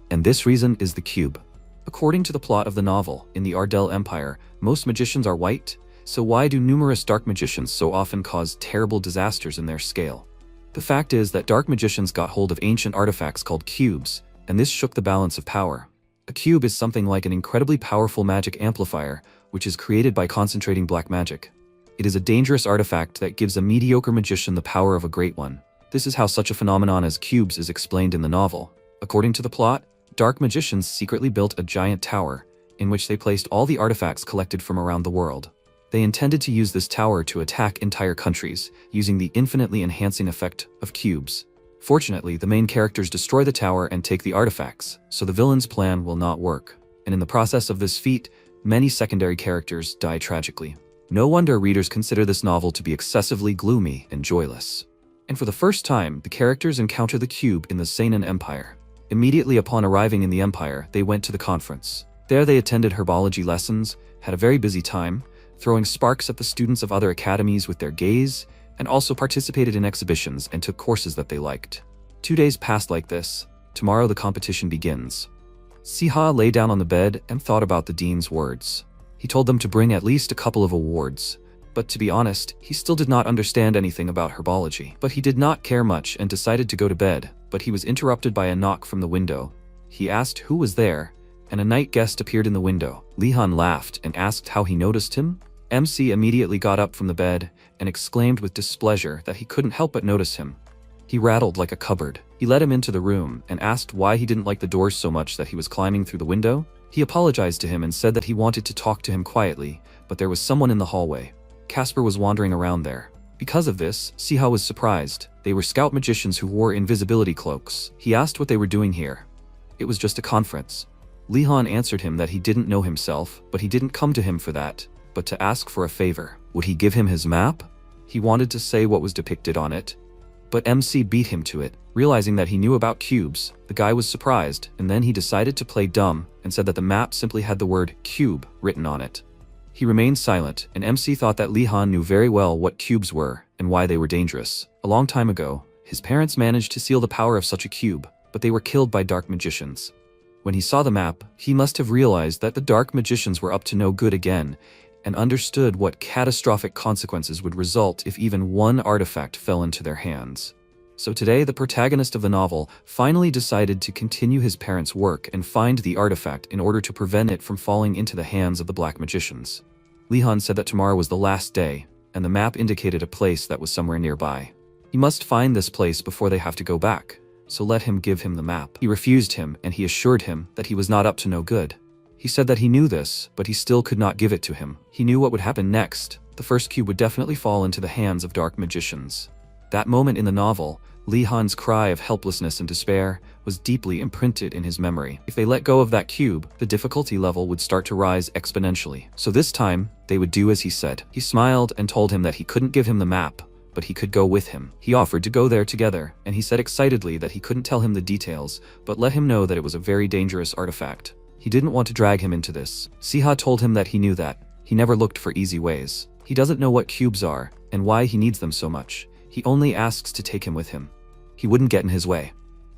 Speaker 1: And this reason is the cube. According to the plot of the novel, in the Ardell Empire, most magicians are white, so why do numerous dark magicians so often cause terrible disasters in their scale? The fact is that dark magicians got hold of ancient artifacts called cubes, and this shook the balance of power. A cube is something like an incredibly powerful magic amplifier, which is created by concentrating black magic. It is a dangerous artifact that gives a mediocre magician the power of a great one. This is how such a phenomenon as cubes is explained in the novel. According to the plot, dark magicians secretly built a giant tower, in which they placed all the artifacts collected from around the world. They intended to use this tower to attack entire countries, using the infinitely enhancing effect of cubes. Fortunately, the main characters destroy the tower and take the artifacts, so the villain's plan will not work. And in the process of this feat, many secondary characters die tragically. No wonder readers consider this novel to be excessively gloomy and joyless. And for the first time, the characters encounter the cube in the Seinen Empire. Immediately upon arriving in the Empire, they went to the conference. There they attended herbology lessons, had a very busy time, throwing sparks at the students of other academies with their gaze, and also participated in exhibitions and took courses that they liked. 2 days passed like this. Tomorrow the competition begins. Siha lay down on the bed and thought about the dean's words. He told them to bring at least a couple of awards. But to be honest, he still did not understand anything about herbology. But he did not care much and decided to go to bed, but he was interrupted by a knock from the window. He asked who was there, and a night guest appeared in the window. Li Han laughed and asked how he noticed him. MC immediately got up from the bed and exclaimed with displeasure that he couldn't help but notice him. He rattled like a cupboard. He led him into the room and asked why he didn't like the doors so much that he was climbing through the window. He apologized to him and said that he wanted to talk to him quietly, but there was someone in the hallway. Casper was wandering around there. Because of this, Siha was surprised. They were scout magicians who wore invisibility cloaks. He asked what they were doing here. It was just a conference. Li Han answered him that he didn't know himself, but he didn't come to him for that, but to ask for a favor. Would he give him his map? He wanted to say what was depicted on it, but MC beat him to it. Realizing that he knew about cubes, the guy was surprised, and then he decided to play dumb and said that the map simply had the word cube written on it. He remained silent, and MC thought that Li Han knew very well what cubes were and why they were dangerous. A long time ago, his parents managed to seal the power of such a cube, but they were killed by dark magicians. When he saw the map, he must have realized that the dark magicians were up to no good again, and understood what catastrophic consequences would result if even one artifact fell into their hands. So today, the protagonist of the novel finally decided to continue his parents' work and find the artifact in order to prevent it from falling into the hands of the black magicians. Li-Han said that tomorrow was the last day, and the map indicated a place that was somewhere nearby. He must find this place before they have to go back, so let him give him the map. He refused him, and he assured him that he was not up to no good. He said that he knew this, but he still could not give it to him. He knew what would happen next. The first cube would definitely fall into the hands of dark magicians. That moment in the novel, Li-Han's cry of helplessness and despair, was deeply imprinted in his memory. If they let go of that cube, the difficulty level would start to rise exponentially. So this time, they would do as he said. He smiled and told him that he couldn't give him the map, but he could go with him. He offered to go there together, and he said excitedly that he couldn't tell him the details, but let him know that it was a very dangerous artifact. He didn't want to drag him into this. Siha told him that he knew that. He never looked for easy ways. He doesn't know what cubes are, and why he needs them so much. He only asks to take him with him. He wouldn't get in his way.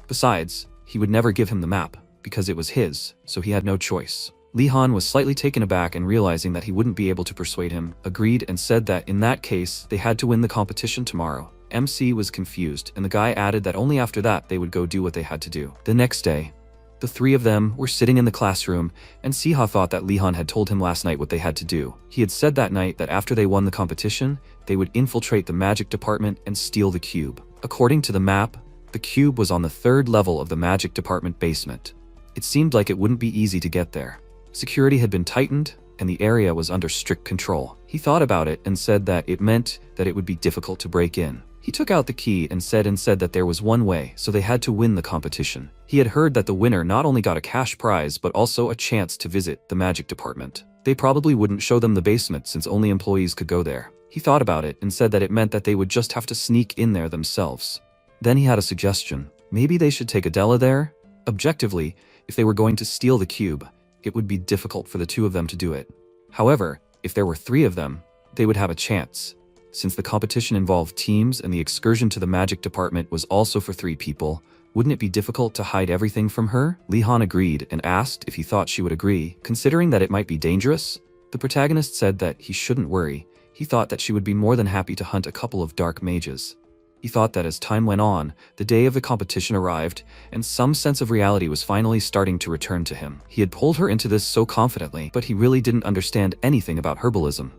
Speaker 1: Besides, he would never give him the map, because it was his, so he had no choice. Li-Han was slightly taken aback and realizing that he wouldn't be able to persuade him, agreed and said that in that case, they had to win the competition tomorrow. MC was confused, and the guy added that only after that they would go do what they had to do. The next day, the three of them were sitting in the classroom, and Siha thought that Li-Han had told him last night what they had to do. He had said that night that after they won the competition, they would infiltrate the magic department and steal the cube. According to the map, the cube was on the 3rd level of the magic department basement. It seemed like it wouldn't be easy to get there. Security had been tightened, and the area was under strict control. He thought about it and said that it meant that it would be difficult to break in. He took out the key and said that there was one way, so they had to win the competition. He had heard that the winner not only got a cash prize but also a chance to visit the magic department. They probably wouldn't show them the basement since only employees could go there. He thought about it and said that it meant that they would just have to sneak in there themselves. Then he had a suggestion. Maybe they should take Adela there? Objectively, if they were going to steal the cube, it would be difficult for the two of them to do it. However, if there were 3 of them, they would have a chance. Since the competition involved teams and the excursion to the magic department was also for 3 people, wouldn't it be difficult to hide everything from her? Li-Han agreed and asked if he thought she would agree, considering that it might be dangerous. The protagonist said that he shouldn't worry. He thought that she would be more than happy to hunt a couple of dark mages. He thought that as time went on, the day of the competition arrived, and some sense of reality was finally starting to return to him. He had pulled her into this so confidently, but he really didn't understand anything about herbalism.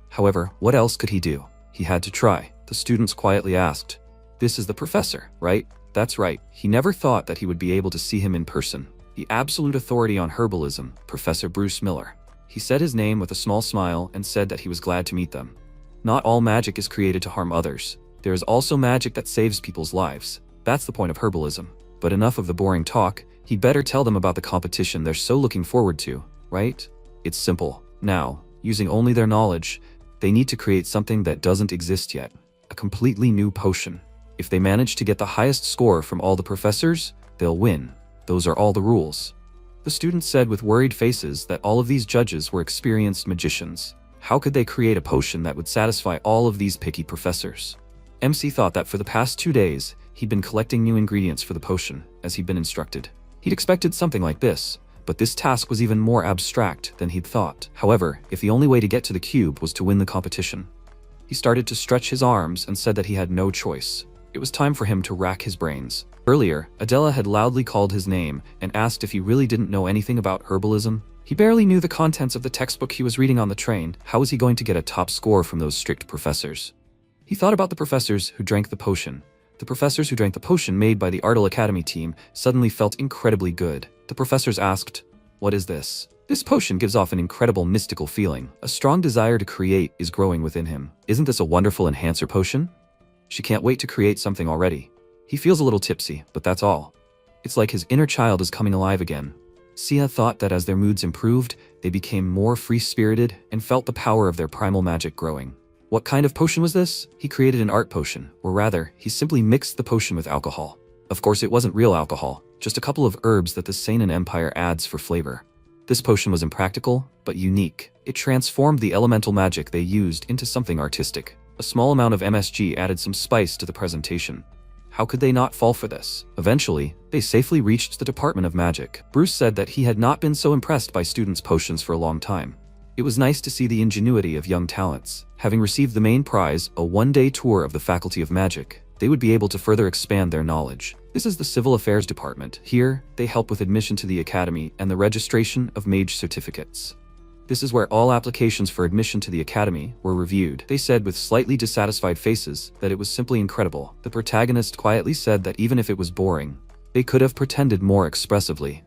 Speaker 1: However, what else could he do? He had to try. The students quietly asked, "This is the professor, right?" That's right. He never thought that he would be able to see him in person. The absolute authority on herbalism, Professor Bruce Miller. He said his name with a small smile and said that he was glad to meet them. Not all magic is created to harm others. There is also magic that saves people's lives. That's the point of herbalism. But enough of the boring talk. He'd better tell them about the competition they're so looking forward to, right? It's simple. Now, using only their knowledge, they need to create something that doesn't exist yet. A completely new potion. If they manage to get the highest score from all the professors, they'll win. Those are all the rules. The students said with worried faces that all of these judges were experienced magicians. How could they create a potion that would satisfy all of these picky professors? MC thought that for the past 2 days, he'd been collecting new ingredients for the potion, as he'd been instructed. He'd expected something like this, but this task was even more abstract than he'd thought. However, if the only way to get to the cube was to win the competition, he started to stretch his arms and said that he had no choice. It was time for him to rack his brains. Earlier, Adela had loudly called his name and asked if he really didn't know anything about herbalism. He barely knew the contents of the textbook he was reading on the train. How was he going to get a top score from those strict professors? He thought about the professors who drank the potion. The professors who drank the potion made by the Ardal Academy team suddenly felt incredibly good. The professors asked, "What is this?" This potion gives off an incredible mystical feeling. A strong desire to create is growing within him. Isn't this a wonderful enhancer potion? She can't wait to create something already. He feels a little tipsy, but that's all. It's like his inner child is coming alive again. Sia thought that as their moods improved, they became more free-spirited and felt the power of their primal magic growing. What kind of potion was this? He created an art potion, or rather, he simply mixed the potion with alcohol. Of course, it wasn't real alcohol, just a couple of herbs that the Sainan Empire adds for flavor. This potion was impractical, but unique. It transformed the elemental magic they used into something artistic. A small amount of MSG added some spice to the presentation. How could they not fall for this? Eventually, they safely reached the Department of Magic. Bruce said that he had not been so impressed by students' potions for a long time. It was nice to see the ingenuity of young talents. Having received the main prize, a one-day tour of the Faculty of Magic, they would be able to further expand their knowledge. This is the Civil Affairs Department. Here, they help with admission to the Academy and the registration of mage certificates. This is where all applications for admission to the Academy were reviewed. They said with slightly dissatisfied faces that it was simply incredible. The protagonist quietly said that even if it was boring, they could have pretended more expressively.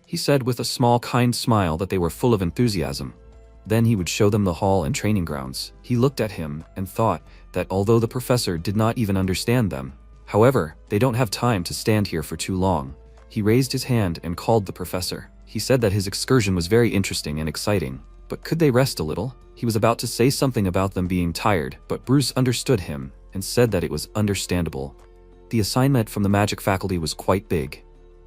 Speaker 1: He said with a small kind smile that they were full of enthusiasm. Then he would show them the hall and training grounds. He looked at him and thought that although the professor did not even understand them, however, they don't have time to stand here for too long. He raised his hand and called the professor. He said that his excursion was very interesting and exciting, but could they rest a little? He was about to say something about them being tired, but Bruce understood him and said that it was understandable. The assignment from the magic faculty was quite big.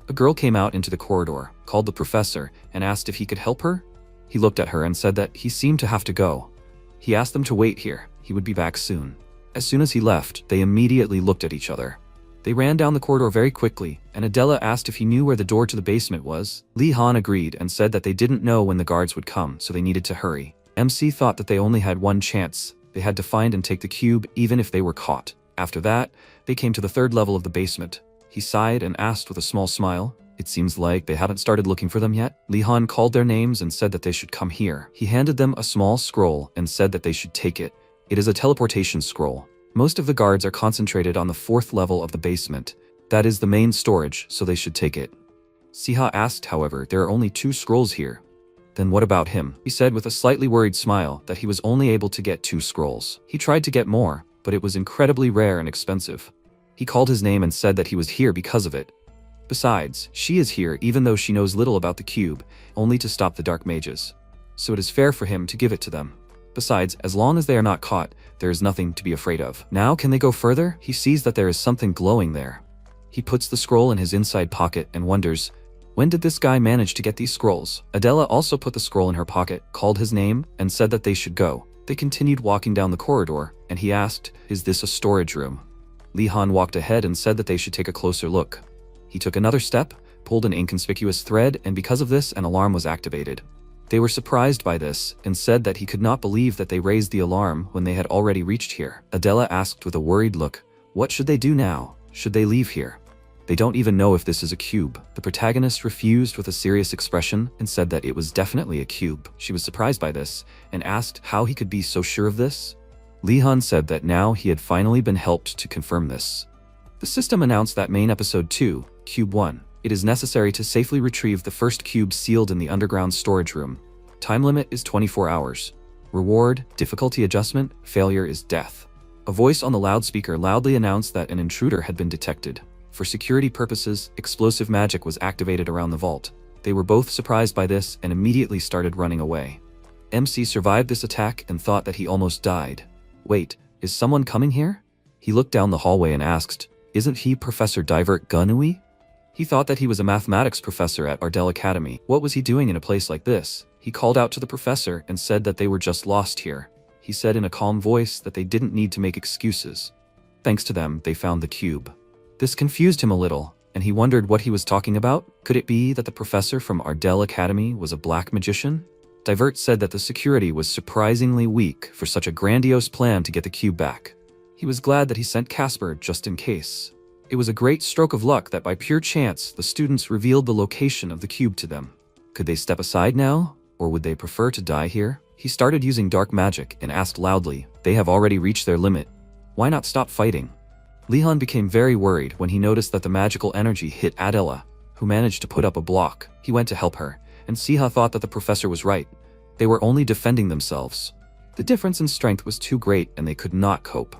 Speaker 1: A girl came out into the corridor, called the professor, and asked if he could help her. He looked at her and said that he seemed to have to go. He asked them to wait here. He would be back soon. As soon as he left, they immediately looked at each other. They ran down the corridor very quickly, and Adela asked if he knew where the door to the basement was. Lee Han agreed and said that they didn't know when the guards would come, so they needed to hurry. MC thought that they only had one chance. They had to find and take the cube even if they were caught. After that, they came to the third level of the basement. He sighed and asked with a small smile, "It seems like they haven't started looking for them yet." Lee Han called their names and said that they should come here. He handed them a small scroll and said that they should take it. It is a teleportation scroll. Most of the guards are concentrated on the fourth level of the basement. That is the main storage, so they should take it. Siha asked, however, there are only 2 scrolls here. Then what about him? He said with a slightly worried smile that he was only able to get 2 scrolls. He tried to get more, but it was incredibly rare and expensive. He called his name and said that he was here because of it. Besides, she is here even though she knows little about the cube, only to stop the dark mages. So it is fair for him to give it to them. Besides, as long as they are not caught, there is nothing to be afraid of. Now can they go further? He sees that there is something glowing there. He puts the scroll in his inside pocket and wonders, when did this guy manage to get these scrolls? Adela also put the scroll in her pocket, called his name, and said that they should go. They continued walking down the corridor, and he asked, is this a storage room? Lee Han walked ahead and said that they should take a closer look. He took another step, pulled an inconspicuous thread, and because of this, an alarm was activated. They were surprised by this, and said that he could not believe that they raised the alarm when they had already reached here. Adela asked with a worried look, what should they do now? Should they leave here? They don't even know if this is a cube. The protagonist refused with a serious expression and said that it was definitely a cube. She was surprised by this, and asked how he could be so sure of this. Lee Han said that now he had finally been helped to confirm this. The system announced that main episode 2, Cube 1. It is necessary to safely retrieve the first cube sealed in the underground storage room. Time limit is 24 hours. Reward, difficulty adjustment, failure is death. A voice on the loudspeaker loudly announced that an intruder had been detected. For security purposes, explosive magic was activated around the vault. They were both surprised by this and immediately started running away. MC survived this attack and thought that he almost died. Wait, is someone coming here? He looked down the hallway and asked, isn't he Professor Divert Gunui? He thought that he was a mathematics professor at Ardell Academy. What was he doing in a place like this? He called out to the professor and said that they were just lost here. He said in a calm voice that they didn't need to make excuses. Thanks to them, they found the cube. This confused him a little, and he wondered what he was talking about. Could it be that the professor from Ardell Academy was a black magician? Divert said that the security was surprisingly weak for such a grandiose plan to get the cube back. He was glad that he sent Casper just in case. It was a great stroke of luck that by pure chance, the students revealed the location of the cube to them. Could they step aside now, or would they prefer to die here? He started using dark magic and asked loudly, they have already reached their limit. Why not stop fighting? Lee Han became very worried when he noticed that the magical energy hit Adela, who managed to put up a block. He went to help her, and Siha thought that the professor was right. They were only defending themselves. The difference in strength was too great and they could not cope.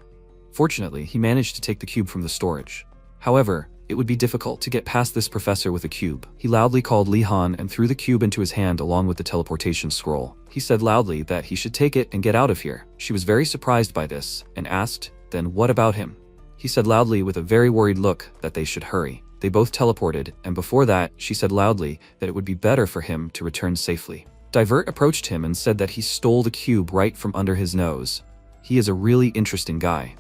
Speaker 1: Fortunately, he managed to take the cube from the storage. However, it would be difficult to get past this professor with a cube. He loudly called Lee Han and threw the cube into his hand along with the teleportation scroll. He said loudly that he should take it and get out of here. She was very surprised by this and asked, then what about him? He said loudly with a very worried look that they should hurry. They both teleported, and before that, she said loudly that it would be better for him to return safely. Divert approached him and said that he stole the cube right from under his nose. He is a really interesting guy.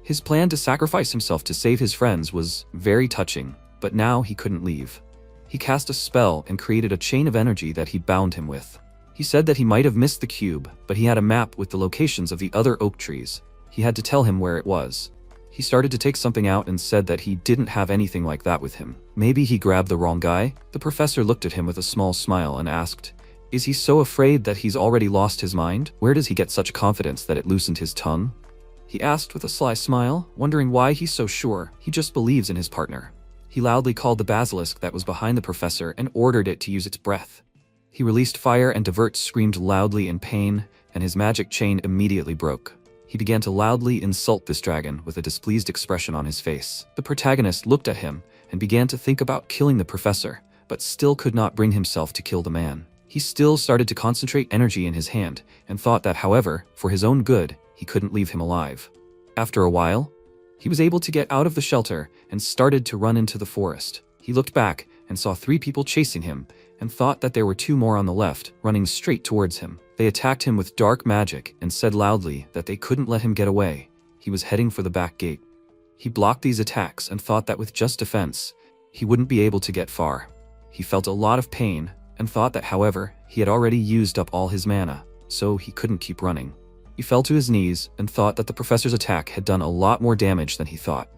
Speaker 1: His plan to sacrifice himself to save his friends was very touching, but now he couldn't leave. He cast a spell and created a chain of energy that he bound him with. He said that he might have missed the cube, but he had a map with the locations of the other oak trees. He had to tell him where it was. He started to take something out and said that he didn't have anything like that with him. Maybe he grabbed the wrong guy? The professor looked at him with a small smile and asked, "Is he so afraid that he's already lost his mind? Where does he get such confidence that it loosened his tongue?" He asked with a sly smile, wondering why he's so sure. He just believes in his partner. He loudly called the basilisk that was behind the professor and ordered it to use its breath. He released fire and Divert screamed loudly in pain, and his magic chain immediately broke. He began to loudly insult this dragon with a displeased expression on his face. The protagonist looked at him and began to think about killing the professor, but still could not bring himself to kill the man. He still started to concentrate energy in his hand and thought that, however, for his own good, he couldn't leave him alive. After a while, he was able to get out of the shelter and started to run into the forest. He looked back and saw 3 people chasing him and thought that there were 2 more on the left, running straight towards him. They attacked him with dark magic and said loudly that they couldn't let him get away. He was heading for the back gate. He blocked these attacks and thought that with just defense, he wouldn't be able to get far. He felt a lot of pain and thought that, however, he had already used up all his mana, so he couldn't keep running. He fell to his knees and thought that the professor's attack had done a lot more damage than he thought.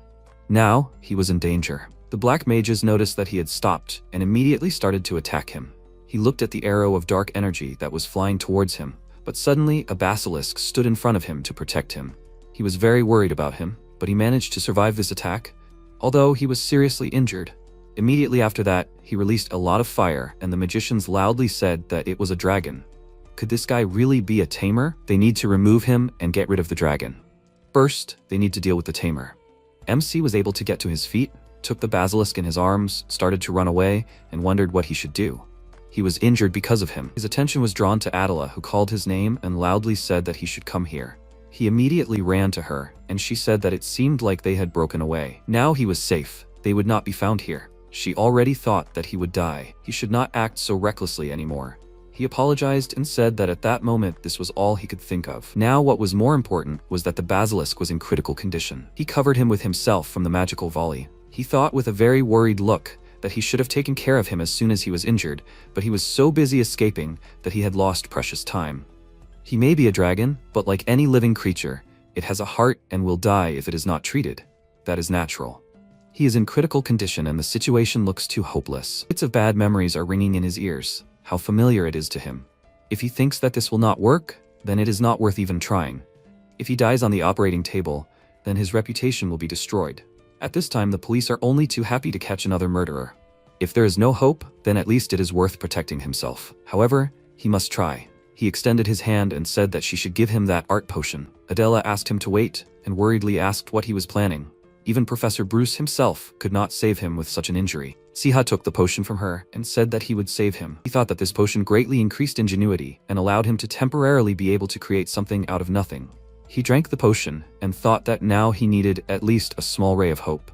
Speaker 1: Now, he was in danger. The black mages noticed that he had stopped and immediately started to attack him. He looked at the arrow of dark energy that was flying towards him, but suddenly a basilisk stood in front of him to protect him. He was very worried about him, but he managed to survive this attack, although he was seriously injured. Immediately after that, he released a lot of fire and the magicians loudly said that it was a dragon. Could this guy really be a tamer? They need to remove him and get rid of the dragon. First, they need to deal with the tamer. MC was able to get to his feet, took the basilisk in his arms, started to run away, and wondered what he should do. He was injured because of him. His attention was drawn to Adela, who called his name and loudly said that he should come here. He immediately ran to her, and she said that it seemed like they had broken away. Now he was safe. They would not be found here. She already thought that he would die. He should not act so recklessly anymore. He apologized and said that at that moment this was all he could think of. Now what was more important was that the basilisk was in critical condition. He covered him with himself from the magical volley. He thought with a very worried look that he should have taken care of him as soon as he was injured, but he was so busy escaping that he had lost precious time. He may be a dragon, but like any living creature, it has a heart and will die if it is not treated. That is natural. He is in critical condition and the situation looks too hopeless. Bits of bad memories are ringing in his ears. How familiar it is to him. If he thinks that this will not work, then it is not worth even trying. If he dies on the operating table, then his reputation will be destroyed. At this time, the police are only too happy to catch another murderer. If there is no hope, then at least it is worth protecting himself. However, he must try. He extended his hand and said that she should give him that art potion. Adela asked him to wait, and worriedly asked what he was planning. Even Professor Bruce himself could not save him with such an injury. Siha took the potion from her and said that he would save him. He thought that this potion greatly increased ingenuity and allowed him to temporarily be able to create something out of nothing. He drank the potion and thought that now he needed at least a small ray of hope.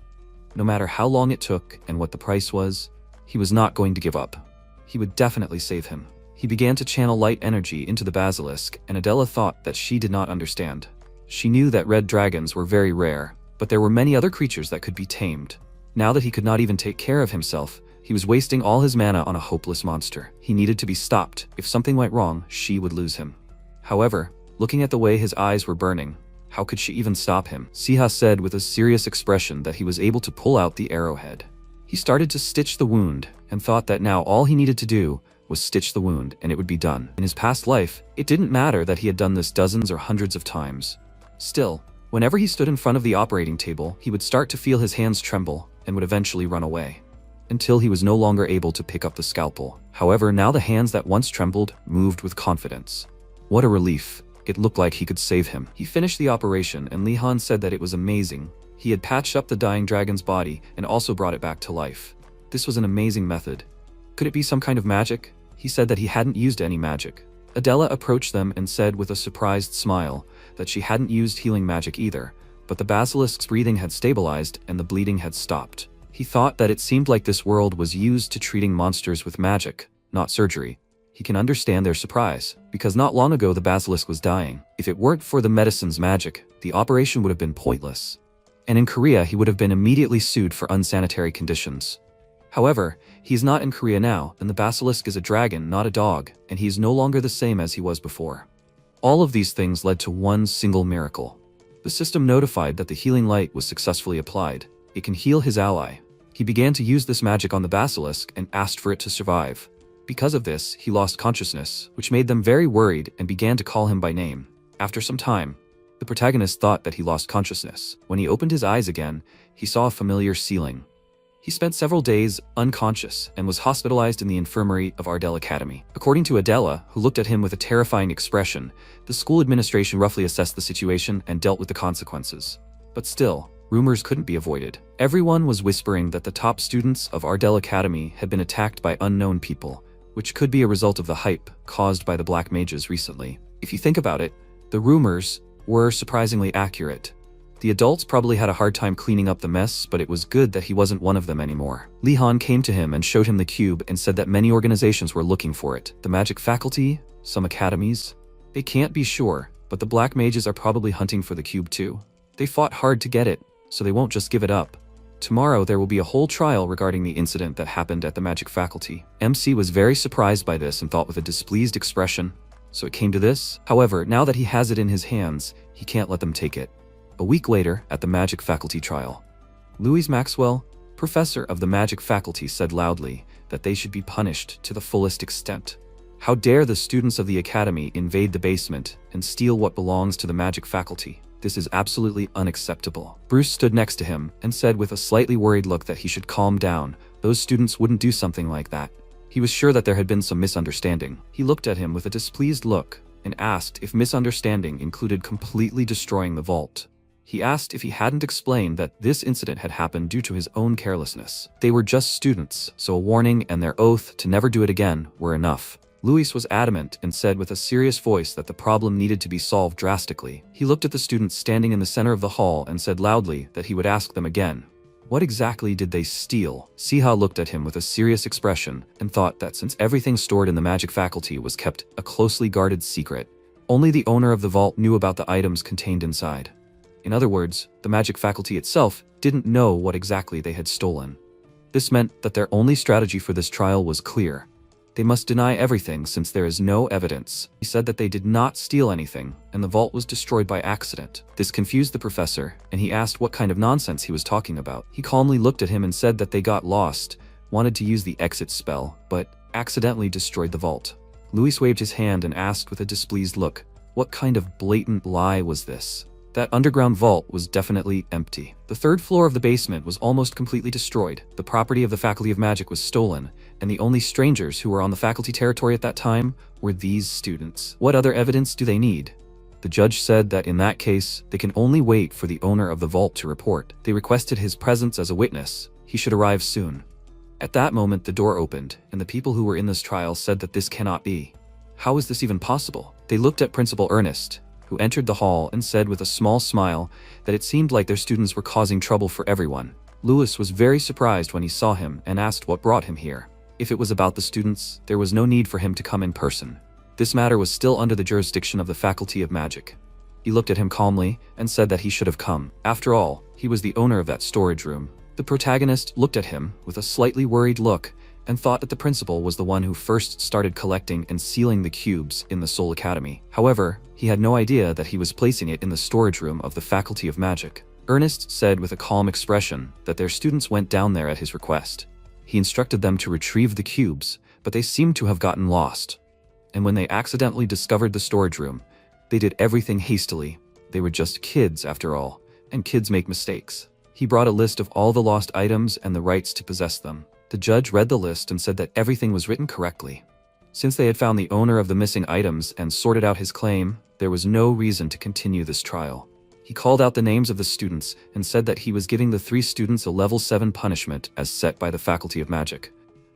Speaker 1: No matter how long it took and what the price was, he was not going to give up. He would definitely save him. He began to channel light energy into the basilisk, and Adela thought that she did not understand. She knew that red dragons were very rare, but there were many other creatures that could be tamed. Now that he could not even take care of himself, he was wasting all his mana on a hopeless monster. He needed to be stopped. If something went wrong, she would lose him. However, looking at the way his eyes were burning, how could she even stop him? Siha said with a serious expression that he was able to pull out the arrowhead. He started to stitch the wound and thought that now all he needed to do was stitch the wound and it would be done. In his past life, it didn't matter that he had done this dozens or hundreds of times. Still, whenever he stood in front of the operating table, he would start to feel his hands tremble and would eventually run away, until he was no longer able to pick up the scalpel. However, now the hands that once trembled moved with confidence. What a relief. It looked like he could save him. He finished the operation and Li Han said that it was amazing. He had patched up the dying dragon's body and also brought it back to life. This was an amazing method. Could it be some kind of magic? He said that he hadn't used any magic. Adela approached them and said with a surprised smile that she hadn't used healing magic either, but the basilisk's breathing had stabilized and the bleeding had stopped. He thought that it seemed like this world was used to treating monsters with magic, not surgery. He can understand their surprise, because not long ago the basilisk was dying. If it weren't for the medicine's magic, the operation would have been pointless. And in Korea, he would have been immediately sued for unsanitary conditions. However, he is not in Korea now, and the basilisk is a dragon, not a dog, and he is no longer the same as he was before. All of these things led to one single miracle. The system notified that the healing light was successfully applied. It can heal his ally. He began to use this magic on the basilisk and asked for it to survive. Because of this, he lost consciousness, which made them very worried and began to call him by name. After some time, the protagonist thought that he lost consciousness. When he opened his eyes again, he saw a familiar ceiling. He spent several days unconscious and was hospitalized in the infirmary of Ardell Academy. According to Adela, who looked at him with a terrifying expression, the school administration roughly assessed the situation and dealt with the consequences. But still, rumors couldn't be avoided. Everyone was whispering that the top students of Ardell Academy had been attacked by unknown people, which could be a result of the hype caused by the black mages recently. If you think about it, the rumors were surprisingly accurate. The adults probably had a hard time cleaning up the mess, but it was good that he wasn't one of them anymore. Li Han came to him and showed him the cube and said that many organizations were looking for it. The magic faculty, some academies. They can't be sure, but the black mages are probably hunting for the cube too. They fought hard to get it, so they won't just give it up. Tomorrow there will be a whole trial regarding the incident that happened at the magic faculty. MC was very surprised by this and thought with a displeased expression. So it came to this? However, now that he has it in his hands, he can't let them take it. A week later, at the magic faculty trial, Louis Maxwell, professor of the magic faculty, said loudly that they should be punished to the fullest extent. How dare the students of the academy invade the basement and steal what belongs to the magic faculty? This is absolutely unacceptable. Bruce stood next to him and said with a slightly worried look that he should calm down. Those students wouldn't do something like that. He was sure that there had been some misunderstanding. He looked at him with a displeased look and asked if misunderstanding included completely destroying the vault. He asked if he hadn't explained that this incident had happened due to his own carelessness. They were just students, so a warning and their oath to never do it again were enough. Louis was adamant and said with a serious voice that the problem needed to be solved drastically. He looked at the students standing in the center of the hall and said loudly that he would ask them again. What exactly did they steal? Siha looked at him with a serious expression and thought that since everything stored in the magic faculty was kept a closely guarded secret, only the owner of the vault knew about the items contained inside. In other words, the magic faculty itself didn't know what exactly they had stolen. This meant that their only strategy for this trial was clear. They must deny everything since there is no evidence. He said that they did not steal anything, and the vault was destroyed by accident. This confused the professor, and he asked what kind of nonsense he was talking about. He calmly looked at him and said that they got lost, wanted to use the exit spell, but accidentally destroyed the vault. Louis waved his hand and asked with a displeased look, what kind of blatant lie was this? That underground vault was definitely empty. The third floor of the basement was almost completely destroyed. The property of the Faculty of Magic was stolen, and the only strangers who were on the faculty territory at that time were these students. What other evidence do they need? The judge said that in that case, they can only wait for the owner of the vault to report. They requested his presence as a witness. He should arrive soon. At that moment, the door opened, and the people who were in this trial said that this cannot be. How is this even possible? They looked at Principal Ernest, who entered the hall and said with a small smile that it seemed like their students were causing trouble for everyone. Louis was very surprised when he saw him and asked what brought him here. If it was about the students, there was no need for him to come in person. This matter was still under the jurisdiction of the Faculty of Magic. He looked at him calmly and said that he should have come. After all, he was the owner of that storage room. The protagonist looked at him with a slightly worried look and thought that the principal was the one who first started collecting and sealing the cubes in the Soul Academy. However, he had no idea that he was placing it in the storage room of the Faculty of Magic. Ernest said with a calm expression that their students went down there at his request. He instructed them to retrieve the cubes, but they seemed to have gotten lost. And when they accidentally discovered the storage room, they did everything hastily. They were just kids after all, and kids make mistakes. He brought a list of all the lost items and the rights to possess them. The judge read the list and said that everything was written correctly. Since they had found the owner of the missing items and sorted out his claim, there was no reason to continue this trial. He called out the names of the students and said that he was giving the 3 students a level 7 punishment as set by the Faculty of Magic,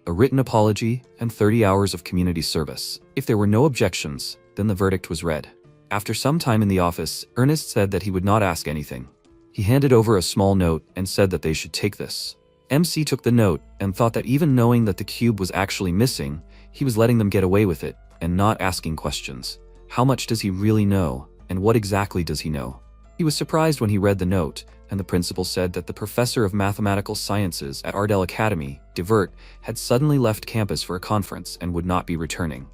Speaker 1: a written apology, and 30 hours of community service. If there were no objections, then the verdict was read. After some time in the office, Ernest said that he would not ask anything. He handed over a small note and said that they should take this. MC took the note and thought that even knowing that the cube was actually missing, he was letting them get away with it and not asking questions. How much does he really know, and what exactly does he know? He was surprised when he read the note and the principal said that the professor of mathematical sciences at Ardell Academy, Divert, had suddenly left campus for a conference and would not be returning.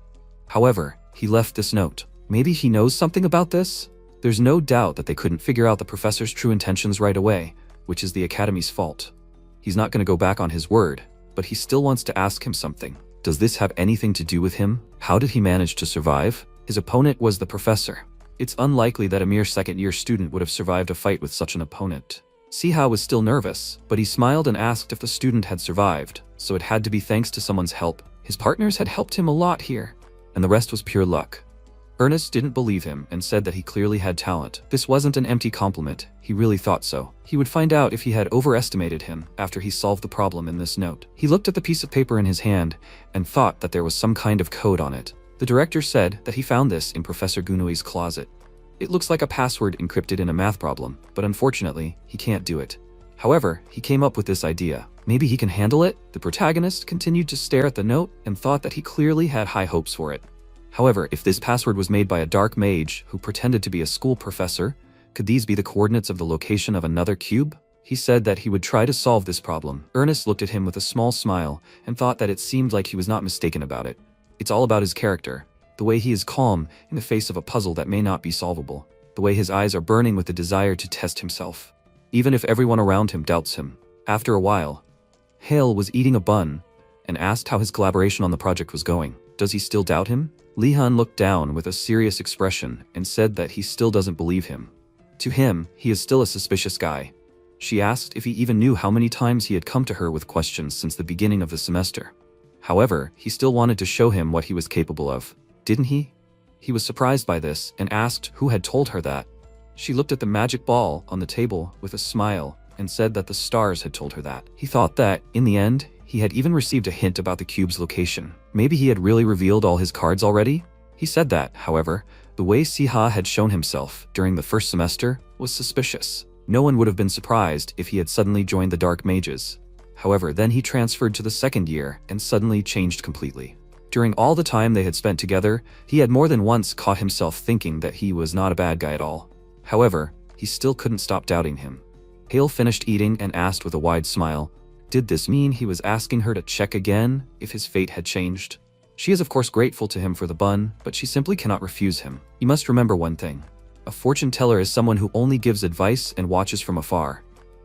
Speaker 1: However, he left this note. Maybe he knows something about this? There's no doubt that they couldn't figure out the professor's true intentions right away, which is the Academy's fault. He's not going to go back on his word, but he still wants to ask him something. Does this have anything to do with him? How did he manage to survive? His opponent was the professor. It's unlikely that a mere second-year student would have survived a fight with such an opponent. Siha was still nervous, but he smiled and asked if the student had survived, so it had to be thanks to someone's help. His partners had helped him a lot here, and the rest was pure luck. Ernest didn't believe him and said that he clearly had talent. This wasn't an empty compliment, he really thought so. He would find out if he had overestimated him after he solved the problem in this note. He looked at the piece of paper in his hand and thought that there was some kind of code on it. The director said that he found this in Professor Gunoi's closet. It looks like a password encrypted in a math problem, but unfortunately, he can't do it. However, he came up with this idea. Maybe he can handle it? The protagonist continued to stare at the note and thought that he clearly had high hopes for it. However, if this password was made by a dark mage who pretended to be a school professor, could these be the coordinates of the location of another cube? He said that he would try to solve this problem. Ernest looked at him with a small smile and thought that it seemed like he was not mistaken about it. It's all about his character. The way he is calm in the face of a puzzle that may not be solvable. The way his eyes are burning with the desire to test himself, even if everyone around him doubts him. After a while, Hale was eating a bun and asked how his collaboration on the project was going. Does he still doubt him? Lihan looked down with a serious expression and said that he still doesn't believe him. To him, he is still a suspicious guy. She asked if he even knew how many times he had come to her with questions since the beginning of the semester. However, he still wanted to show him what he was capable of. Didn't he? He was surprised by this and asked who had told her that. She looked at the magic ball on the table with a smile and said that the stars had told her that. He thought that, in the end, he had even received a hint about the cube's location. Maybe he had really revealed all his cards already? He said that, however, the way Siha had shown himself during the first semester was suspicious. No one would have been surprised if he had suddenly joined the Dark Mages. However, then he transferred to the second year and suddenly changed completely. During all the time they had spent together, he had more than once caught himself thinking that he was not a bad guy at all. However, he still couldn't stop doubting him. Hale finished eating and asked with a wide smile, did this mean he was asking her to check again if his fate had changed? She is of course grateful to him for the bun, but she simply cannot refuse him. You must remember one thing. A fortune teller is someone who only gives advice and watches from afar.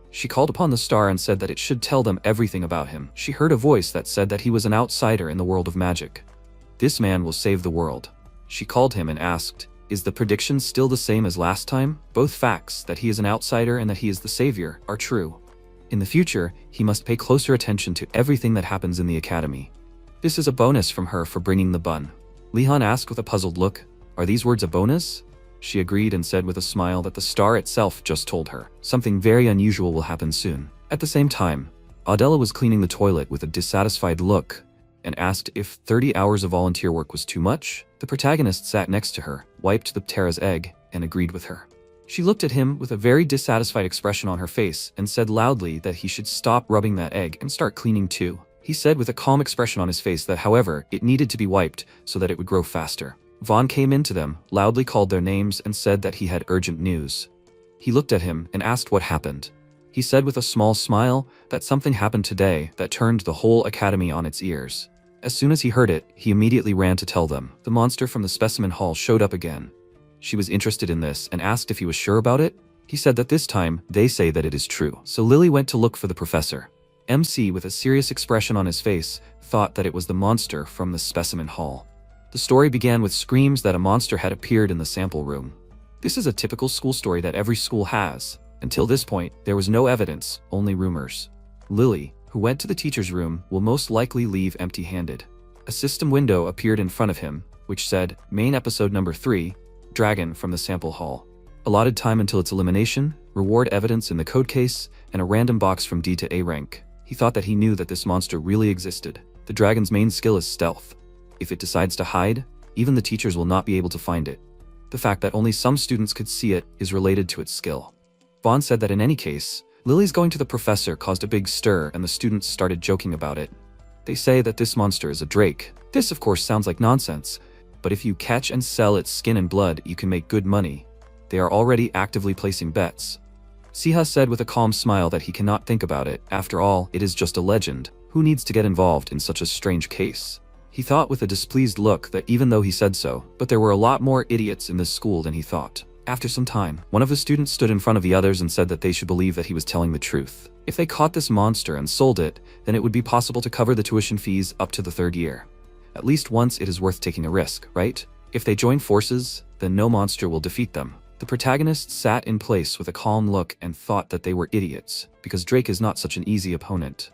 Speaker 1: She called upon the star and said that it should tell them everything about him. She heard a voice that said that he was an outsider in the world of magic. This man will save the world. She called him and asked, is the prediction still the same as last time? Both facts, that he is an outsider and that he is the savior, are true. In the future, he must pay closer attention to everything that happens in the academy. This is a bonus from her for bringing the bun. Lihan asked with a puzzled look, are these words a bonus? She agreed and said with a smile that the star itself just told her. Something very unusual will happen soon. At the same time, Adela was cleaning the toilet with a dissatisfied look and asked if 30 hours of volunteer work was too much. The protagonist sat next to her, wiped the Ptera's egg, and agreed with her. She looked at him with a very dissatisfied expression on her face and said loudly that he should stop rubbing that egg and start cleaning too. He said with a calm expression on his face that, however, it needed to be wiped so that it would grow faster. Vaughn came into them, loudly called their names, and said that he had urgent news. He looked at him and asked what happened. He said with a small smile that something happened today that turned the whole academy on its ears. As soon as he heard it, he immediately ran to tell them. The monster from the specimen hall showed up again. She was interested in this and asked if he was sure about it. He said that this time, they say that it is true. So Lily went to look for the professor. MC, with a serious expression on his face, thought that it was the monster from the specimen hall. The story began with screams that a monster had appeared in the sample room. This is a typical school story that every school has. Until this point, there was no evidence, only rumors. Lily, who went to the teacher's room, will most likely leave empty-handed. A system window appeared in front of him, which said, Main Episode Number 3, Dragon from the Sample Hall. Allotted time until its elimination, reward evidence in the code case, and a random box from D to A rank. He thought that he knew that this monster really existed. The dragon's main skill is stealth. If it decides to hide, even the teachers will not be able to find it. The fact that only some students could see it is related to its skill. Vaughn said that in any case, Lily's going to the professor caused a big stir and the students started joking about it. They say that this monster is a drake. This of course sounds like nonsense, but if you catch and sell its skin and blood, you can make good money. They are already actively placing bets. Siha said with a calm smile that he cannot think about it. After all, it is just a legend. Who needs to get involved in such a strange case? He thought with a displeased look that even though he said so, but there were a lot more idiots in this school than he thought. After some time, one of the students stood in front of the others and said that they should believe that he was telling the truth. If they caught this monster and sold it, then it would be possible to cover the tuition fees up to the 3rd year. At least once it is worth taking a risk, right? If they join forces, then no monster will defeat them. The protagonist sat in place with a calm look and thought that they were idiots, because Drake is not such an easy opponent.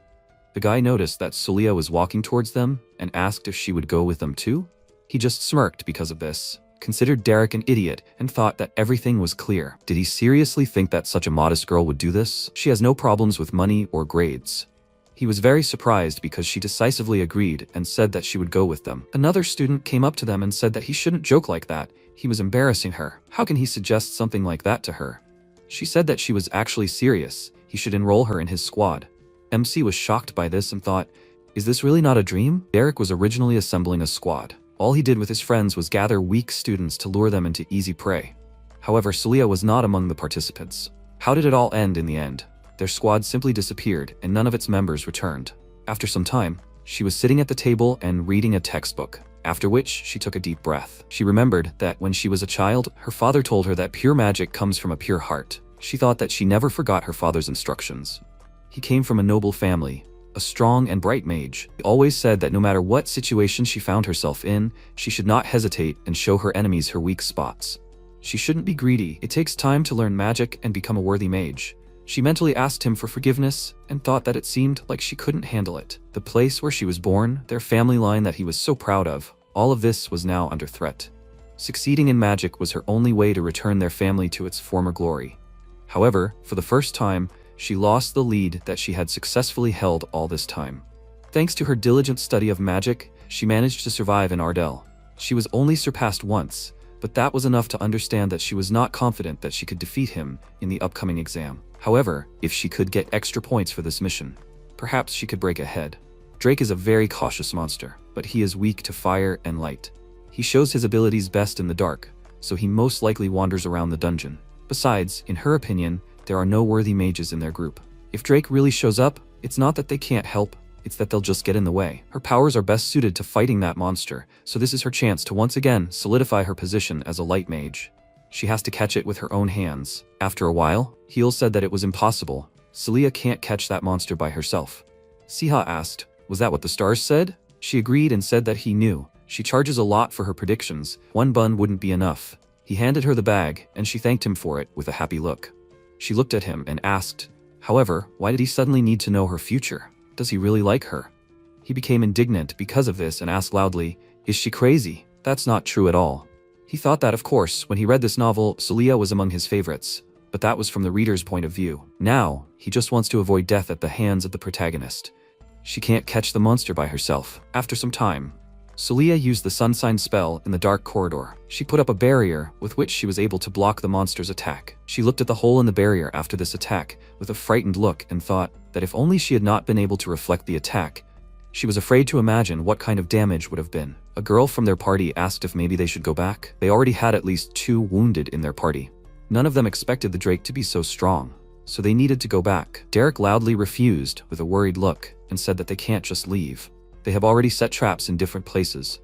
Speaker 1: The guy noticed that Sulia was walking towards them and asked if she would go with them too. He just smirked because of this, considered Derek an idiot, and thought that everything was clear. Did he seriously think that such a modest girl would do this? She has no problems with money or grades. He was very surprised because she decisively agreed and said that she would go with them. Another student came up to them and said that he shouldn't joke like that. He was embarrassing her. How can he suggest something like that to her? She said that she was actually serious. He should enroll her in his squad. MC was shocked by this and thought, is this really not a dream? Derek was originally assembling a squad. All he did with his friends was gather weak students to lure them into easy prey. However, Sulia was not among the participants. How did it all end in the end? Their squad simply disappeared and none of its members returned. After some time, she was sitting at the table and reading a textbook, after which she took a deep breath. She remembered that when she was a child, her father told her that pure magic comes from a pure heart. She thought that she never forgot her father's instructions. He came from a noble family, a strong and bright mage. He always said that no matter what situation she found herself in, she should not hesitate and show her enemies her weak spots. She shouldn't be greedy. It takes time to learn magic and become a worthy mage. She mentally asked him for forgiveness and thought that it seemed like she couldn't handle it. The place where she was born, their family line that he was so proud of, all of this was now under threat. Succeeding in magic was her only way to return their family to its former glory. However, for the first time, she lost the lead that she had successfully held all this time. Thanks to her diligent study of magic, she managed to survive in Ardell. She was only surpassed once, but that was enough to understand that she was not confident that she could defeat him in the upcoming exam. However, if she could get extra points for this mission, perhaps she could break ahead. Drake is a very cautious monster, but he is weak to fire and light. He shows his abilities best in the dark, so he most likely wanders around the dungeon. Besides, in her opinion, there are no worthy mages in their group. If Drake really shows up, it's not that they can't help, it's that they'll just get in the way. Her powers are best suited to fighting that monster, so this is her chance to once again solidify her position as a light mage. She has to catch it with her own hands. After a while, Heel said that it was impossible. Celia can't catch that monster by herself. Siha asked, was that what the stars said? She agreed and said that he knew. She charges a lot for her predictions. 1 bun wouldn't be enough. He handed her the bag, and she thanked him for it with a happy look. She looked at him and asked, however, why did he suddenly need to know her future? Does he really like her? He became indignant because of this and asked loudly, is she crazy? That's not true at all. He thought that, of course, when he read this novel, Celia was among his favorites, but that was from the reader's point of view. Now, he just wants to avoid death at the hands of the protagonist. She can't catch the monster by herself. After some time, Celia used the sun sign spell in the dark corridor. She put up a barrier with which she was able to block the monster's attack. She looked at the hole in the barrier after this attack with a frightened look and thought that if only she had not been able to reflect the attack. She was afraid to imagine what kind of damage would have been. A girl from their party asked if maybe they should go back. They already had at least 2 wounded in their party. None of them expected the Drake to be so strong, so they needed to go back. Derek loudly refused with a worried look and said that they can't just leave. They have already set traps in different places.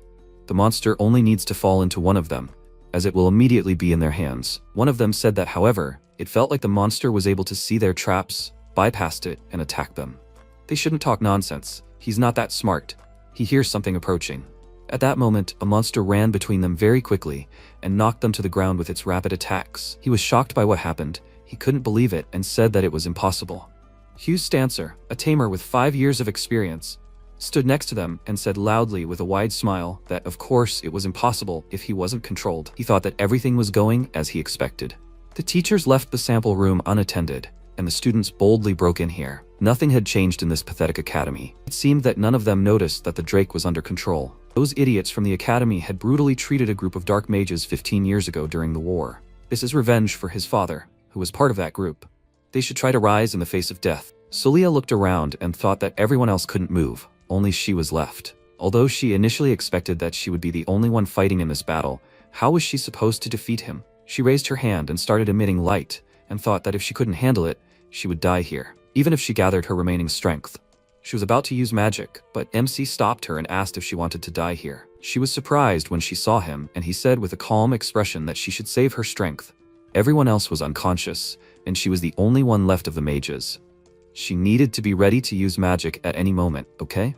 Speaker 1: The monster only needs to fall into one of them, as it will immediately be in their hands. One of them said that, however, it felt like the monster was able to see their traps, bypassed it, and attacked them. They shouldn't talk nonsense. He's not that smart. He hears something approaching. At that moment, a monster ran between them very quickly and knocked them to the ground with its rapid attacks. He was shocked by what happened. He couldn't believe it and said that it was impossible. Hugh Stancer, a tamer with 5 years of experience, stood next to them and said loudly with a wide smile that of course it was impossible if he wasn't controlled. He thought that everything was going as he expected. The teachers left the sample room unattended, and the students boldly broke in here. Nothing had changed in this pathetic academy. It seemed that none of them noticed that the Drake was under control. Those idiots from the academy had brutally treated a group of dark mages 15 years ago during the war. This is revenge for his father, who was part of that group. They should try to rise in the face of death. Celia looked around and thought that everyone else couldn't move. Only she was left. Although she initially expected that she would be the only one fighting in this battle, how was she supposed to defeat him? She raised her hand and started emitting light, and thought that if she couldn't handle it, she would die here, even if she gathered her remaining strength. She was about to use magic, but MC stopped her and asked if she wanted to die here. She was surprised when she saw him, and he said with a calm expression that she should save her strength. Everyone else was unconscious, and she was the only one left of the mages. She needed to be ready to use magic at any moment, okay?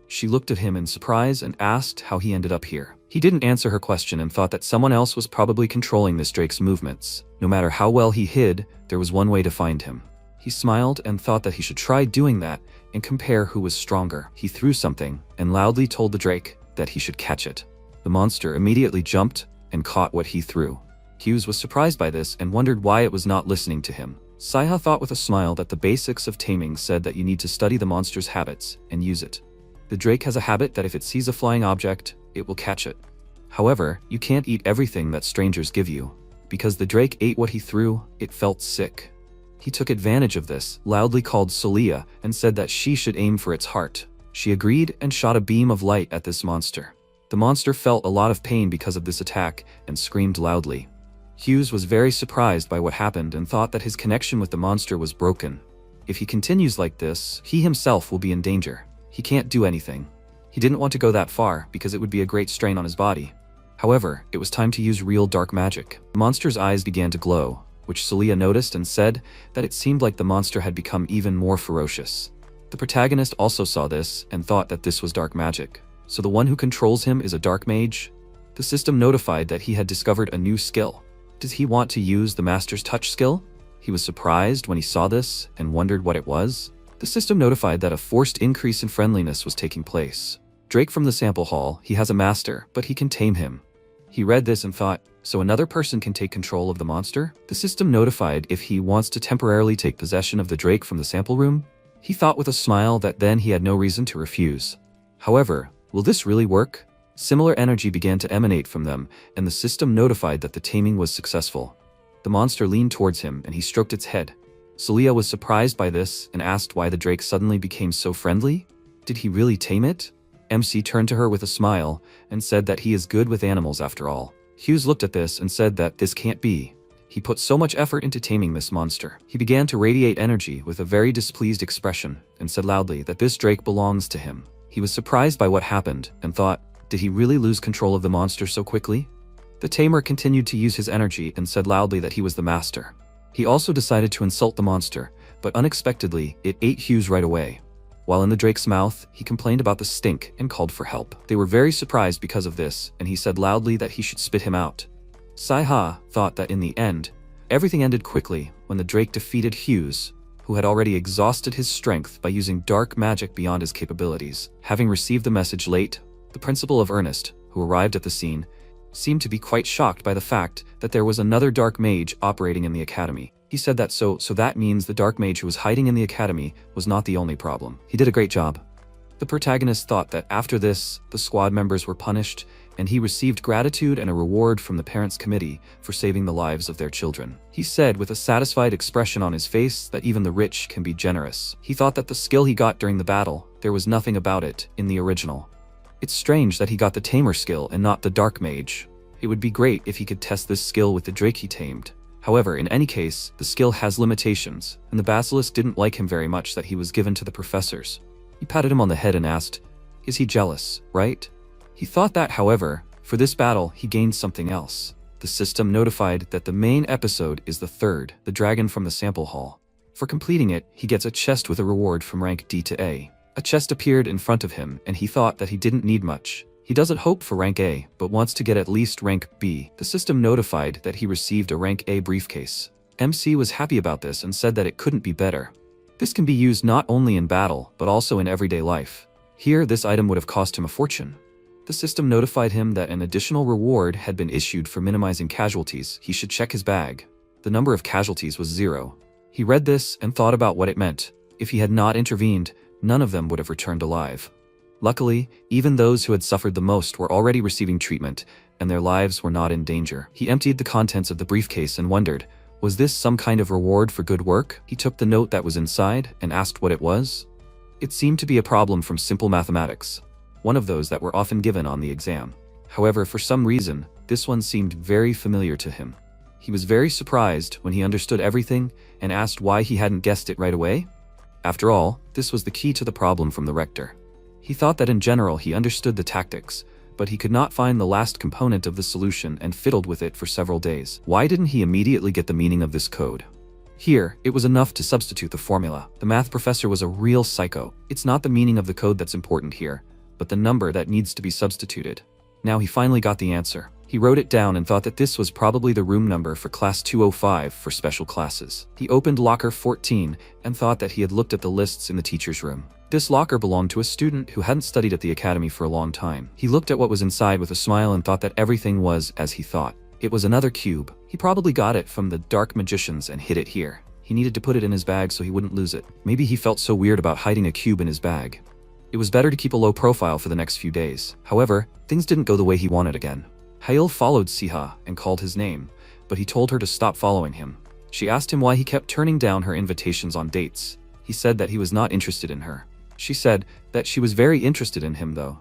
Speaker 1: She looked at him in surprise and asked how he ended up here. He didn't answer her question and thought that someone else was probably controlling this Drake's movements. No matter how well he hid, there was one way to find him. He smiled and thought that he should try doing that and compare who was stronger. He threw something and loudly told the Drake that he should catch it. The monster immediately jumped and caught what he threw. Hughes was surprised by this and wondered why it was not listening to him. Saiha thought with a smile that the basics of taming said that you need to study the monster's habits and use it. The Drake has a habit that if it sees a flying object, it will catch it. However, you can't eat everything that strangers give you. Because the Drake ate what he threw, it felt sick. He took advantage of this, loudly called Solia, and said that she should aim for its heart. She agreed and shot a beam of light at this monster. The monster felt a lot of pain because of this attack and screamed loudly. Hughes was very surprised by what happened and thought that his connection with the monster was broken. If he continues like this, he himself will be in danger. He can't do anything. He didn't want to go that far because it would be a great strain on his body. However, it was time to use real dark magic. The monster's eyes began to glow, which Celia noticed and said that it seemed like the monster had become even more ferocious. The protagonist also saw this and thought that this was dark magic. So the one who controls him is a dark mage? The system notified that he had discovered a new skill. Did he want to use the master's touch skill? He was surprised when he saw this and wondered what it was. The system notified that a forced increase in friendliness was taking place. Drake from the sample hall, he has a master, but he can tame him. He read this and thought, so another person can take control of the monster? The system notified if he wants to temporarily take possession of the Drake from the sample room. He thought with a smile that then he had no reason to refuse. However, will this really work? Similar energy began to emanate from them, and the system notified that the taming was successful. The monster leaned towards him and he stroked its head. Celia was surprised by this and asked why the Drake suddenly became so friendly. Did he really tame it? MC turned to her with a smile and said that he is good with animals after all. Hughes looked at this and said that this can't be. He put so much effort into taming this monster. He began to radiate energy with a very displeased expression and said loudly that this Drake belongs to him. He was surprised by what happened and thought, did he really lose control of the monster so quickly? The tamer continued to use his energy and said loudly that he was the master. He also decided to insult the monster, but unexpectedly, it ate Hughes right away. While in the Drake's mouth, he complained about the stink and called for help. They were very surprised because of this, and he said loudly that he should spit him out. Saiha thought that in the end, everything ended quickly when the Drake defeated Hughes, who had already exhausted his strength by using dark magic beyond his capabilities. Having received the message late, the principal of Ernest, who arrived at the scene, seemed to be quite shocked by the fact that there was another dark mage operating in the academy. He said that so that means the dark mage who was hiding in the academy was not the only problem. He did a great job. The protagonist thought that after this, the squad members were punished, and he received gratitude and a reward from the parents' committee for saving the lives of their children. He said with a satisfied expression on his face that even the rich can be generous. He thought that the skill he got during the battle, there was nothing about it in the original. It's strange that he got the tamer skill and not the dark mage. It would be great if he could test this skill with the Drake he tamed. However, in any case, the skill has limitations, and the basilisk didn't like him very much that he was given to the professors. He patted him on the head and asked, is he jealous, right? He thought that, however, for this battle, he gained something else. The system notified that the main episode is the third, the dragon from the sample hall. For completing it, he gets a chest with a reward from rank D to A. A chest appeared in front of him, and he thought that he didn't need much. He doesn't hope for rank A, but wants to get at least rank B. The system notified that he received a rank A briefcase. MC was happy about this and said that it couldn't be better. This can be used not only in battle, but also in everyday life. Here, this item would have cost him a fortune. The system notified him that an additional reward had been issued for minimizing casualties. He should check his bag. The number of casualties was 0. He read this and thought about what it meant. If he had not intervened, none of them would have returned alive. Luckily, even those who had suffered the most were already receiving treatment, and their lives were not in danger. He emptied the contents of the briefcase and wondered, was this some kind of reward for good work? He took the note that was inside and asked what it was. It seemed to be a problem from simple mathematics, one of those that were often given on the exam. However, for some reason, this one seemed very familiar to him. He was very surprised when he understood everything and asked why he hadn't guessed it right away. After all, this was the key to the problem from the rector. He thought that in general he understood the tactics, but he could not find the last component of the solution and fiddled with it for several days. Why didn't he immediately get the meaning of this code? Here, it was enough to substitute the formula. The math professor was a real psycho. It's not the meaning of the code that's important here, but the number that needs to be substituted. Now he finally got the answer. He wrote it down and thought that this was probably the room number for class 205 for special classes. He opened locker 14 and thought that he had looked at the lists in the teacher's room. This locker belonged to a student who hadn't studied at the academy for a long time. He looked at what was inside with a smile and thought that everything was as he thought. It was another cube. He probably got it from the dark magicians and hid it here. He needed to put it in his bag so he wouldn't lose it. Maybe he felt so weird about hiding a cube in his bag. It was better to keep a low profile for the next few days. However, things didn't go the way he wanted again. Hail followed Siha and called his name, but he told her to stop following him. She asked him why he kept turning down her invitations on dates. He said that he was not interested in her. She said that she was very interested in him though.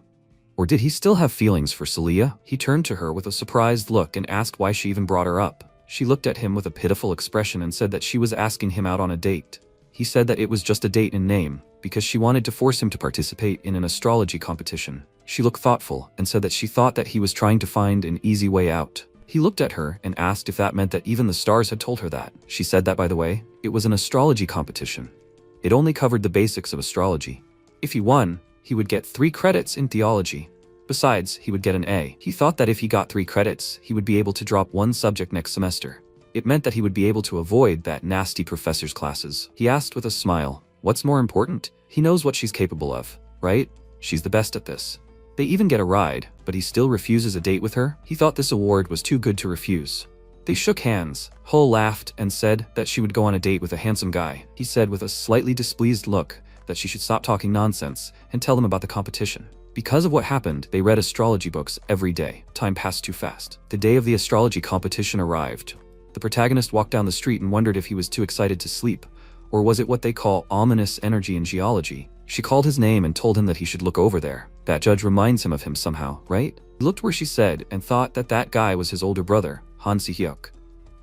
Speaker 1: Or did he still have feelings for Celia? He turned to her with a surprised look and asked why she even brought her up. She looked at him with a pitiful expression and said that she was asking him out on a date. He said that it was just a date in name, because she wanted to force him to participate in an astrology competition. She looked thoughtful and said that she thought that he was trying to find an easy way out. He looked at her and asked if that meant that even the stars had told her that. She said that, by the way, it was an astrology competition. It only covered the basics of astrology. If he won, he would get 3 credits in theology. Besides, he would get an A. He thought that if he got 3 credits, he would be able to drop 1 subject next semester. It meant that he would be able to avoid that nasty professor's classes. He asked with a smile, "What's more important? He knows what she's capable of, right? She's the best at this." They even get a ride, but he still refuses a date with her. He thought this award was too good to refuse. They shook hands. Hull laughed and said that she would go on a date with a handsome guy. He said with a slightly displeased look that she should stop talking nonsense and tell them about the competition. Because of what happened, they read astrology books every day. Time passed too fast. The day of the astrology competition arrived. The protagonist walked down the street and wondered if he was too excited to sleep, or was it what they call ominous energy in geology? She called his name and told him that he should look over there. That judge reminds him of him somehow, right? He looked where she said and thought that that guy was his older brother, Han Si-hyuk.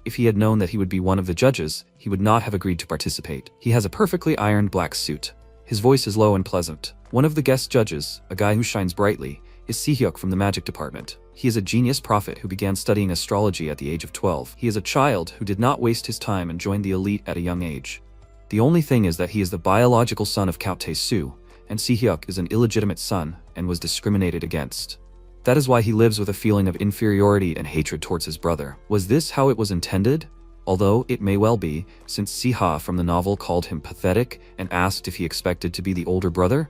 Speaker 1: If he had known that he would be one of the judges, he would not have agreed to participate. He has a perfectly ironed black suit. His voice is low and pleasant. One of the guest judges, a guy who shines brightly, is Si-hyuk from the magic department. He is a genius prophet who began studying astrology at the age of 12. He is a child who did not waste his time and joined the elite at a young age. The only thing is that he is the biological son of Count Tae-soo, and Si-hyuk is an illegitimate son and was discriminated against. That is why he lives with a feeling of inferiority and hatred towards his brother. Was this how it was intended? Although it may well be, since Si-ha from the novel called him pathetic and asked if he expected to be the older brother.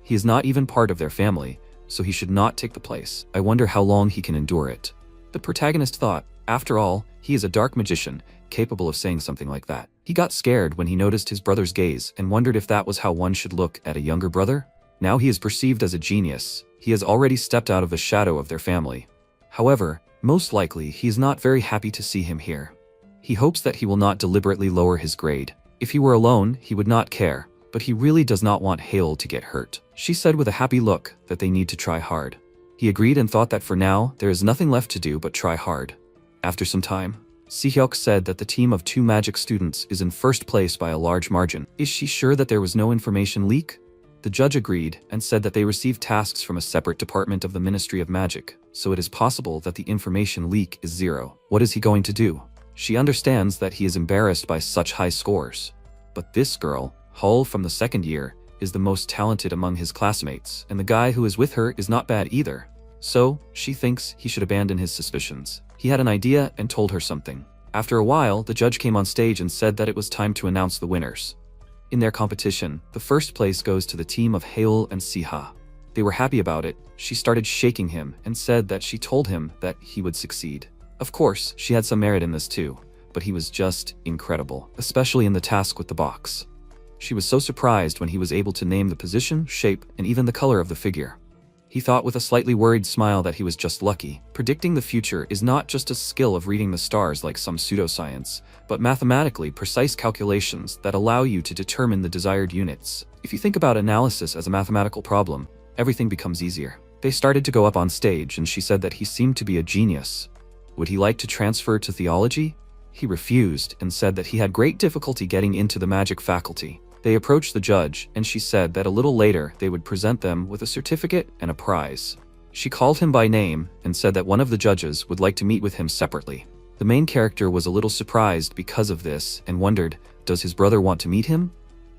Speaker 1: He is not even part of their family, so he should not take the place. I wonder how long he can endure it. The protagonist thought, after all, he is a dark magician, capable of saying something like that. He got scared when he noticed his brother's gaze and wondered if that was how one should look at a younger brother. Now he is perceived as a genius. He has already stepped out of the shadow of their family. However, most likely he is not very happy to see him here. He hopes that he will not deliberately lower his grade. If he were alone, he would not care, but he really does not want Hale to get hurt. She said with a happy look that they need to try hard. He agreed and thought that for now, there is nothing left to do but try hard. After some time, Si-hyuk said that the team of 2 magic students is in first place by a large margin. Is she sure that there was no information leak? The judge agreed and said that they received tasks from a separate department of the Ministry of Magic, so it is possible that the information leak is 0. What is he going to do? She understands that he is embarrassed by such high scores. But this girl, Hull from the 2nd year, is the most talented among his classmates, and the guy who is with her is not bad either. So, she thinks he should abandon his suspicions. He had an idea and told her something. After a while, the judge came on stage and said that it was time to announce the winners. In their competition, the first place goes to the team of Hail and Siha. They were happy about it. She started shaking him and said that she told him that he would succeed. Of course, she had some merit in this too, but he was just incredible, especially in the task with the box. She was so surprised when he was able to name the position, shape, and even the color of the figure. He thought with a slightly worried smile that he was just lucky. Predicting the future is not just a skill of reading the stars like some pseudoscience, but mathematically precise calculations that allow you to determine the desired units. If you think about analysis as a mathematical problem, everything becomes easier. They started to go up on stage and she said that he seemed to be a genius. Would he like to transfer to theology? He refused and said that he had great difficulty getting into the magic faculty. They approached the judge, and she said that a little later they would present them with a certificate and a prize. She called him by name and said that one of the judges would like to meet with him separately. The main character was a little surprised because of this and wondered, does his brother want to meet him?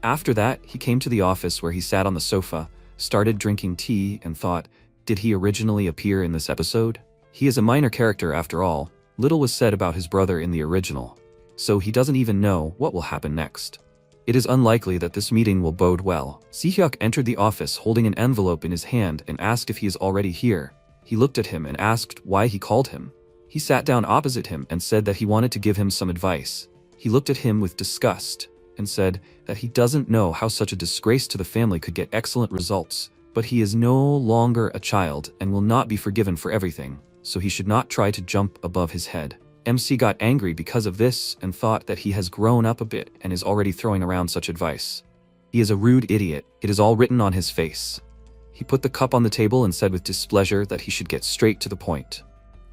Speaker 1: After that, he came to the office where he sat on the sofa, started drinking tea, and thought, did he originally appear in this episode? He is a minor character after all. Little was said about his brother in the original, so he doesn't even know what will happen next. It is unlikely that this meeting will bode well. Si-hyuk entered the office holding an envelope in his hand and asked if he is already here. He looked at him and asked why he called him. He sat down opposite him and said that he wanted to give him some advice. He looked at him with disgust and said that he doesn't know how such a disgrace to the family could get excellent results, but he is no longer a child and will not be forgiven for everything, so he should not try to jump above his head. MC got angry because of this and thought that he has grown up a bit and is already throwing around such advice. He is a rude idiot. It is all written on his face. He put the cup on the table and said with displeasure that he should get straight to the point.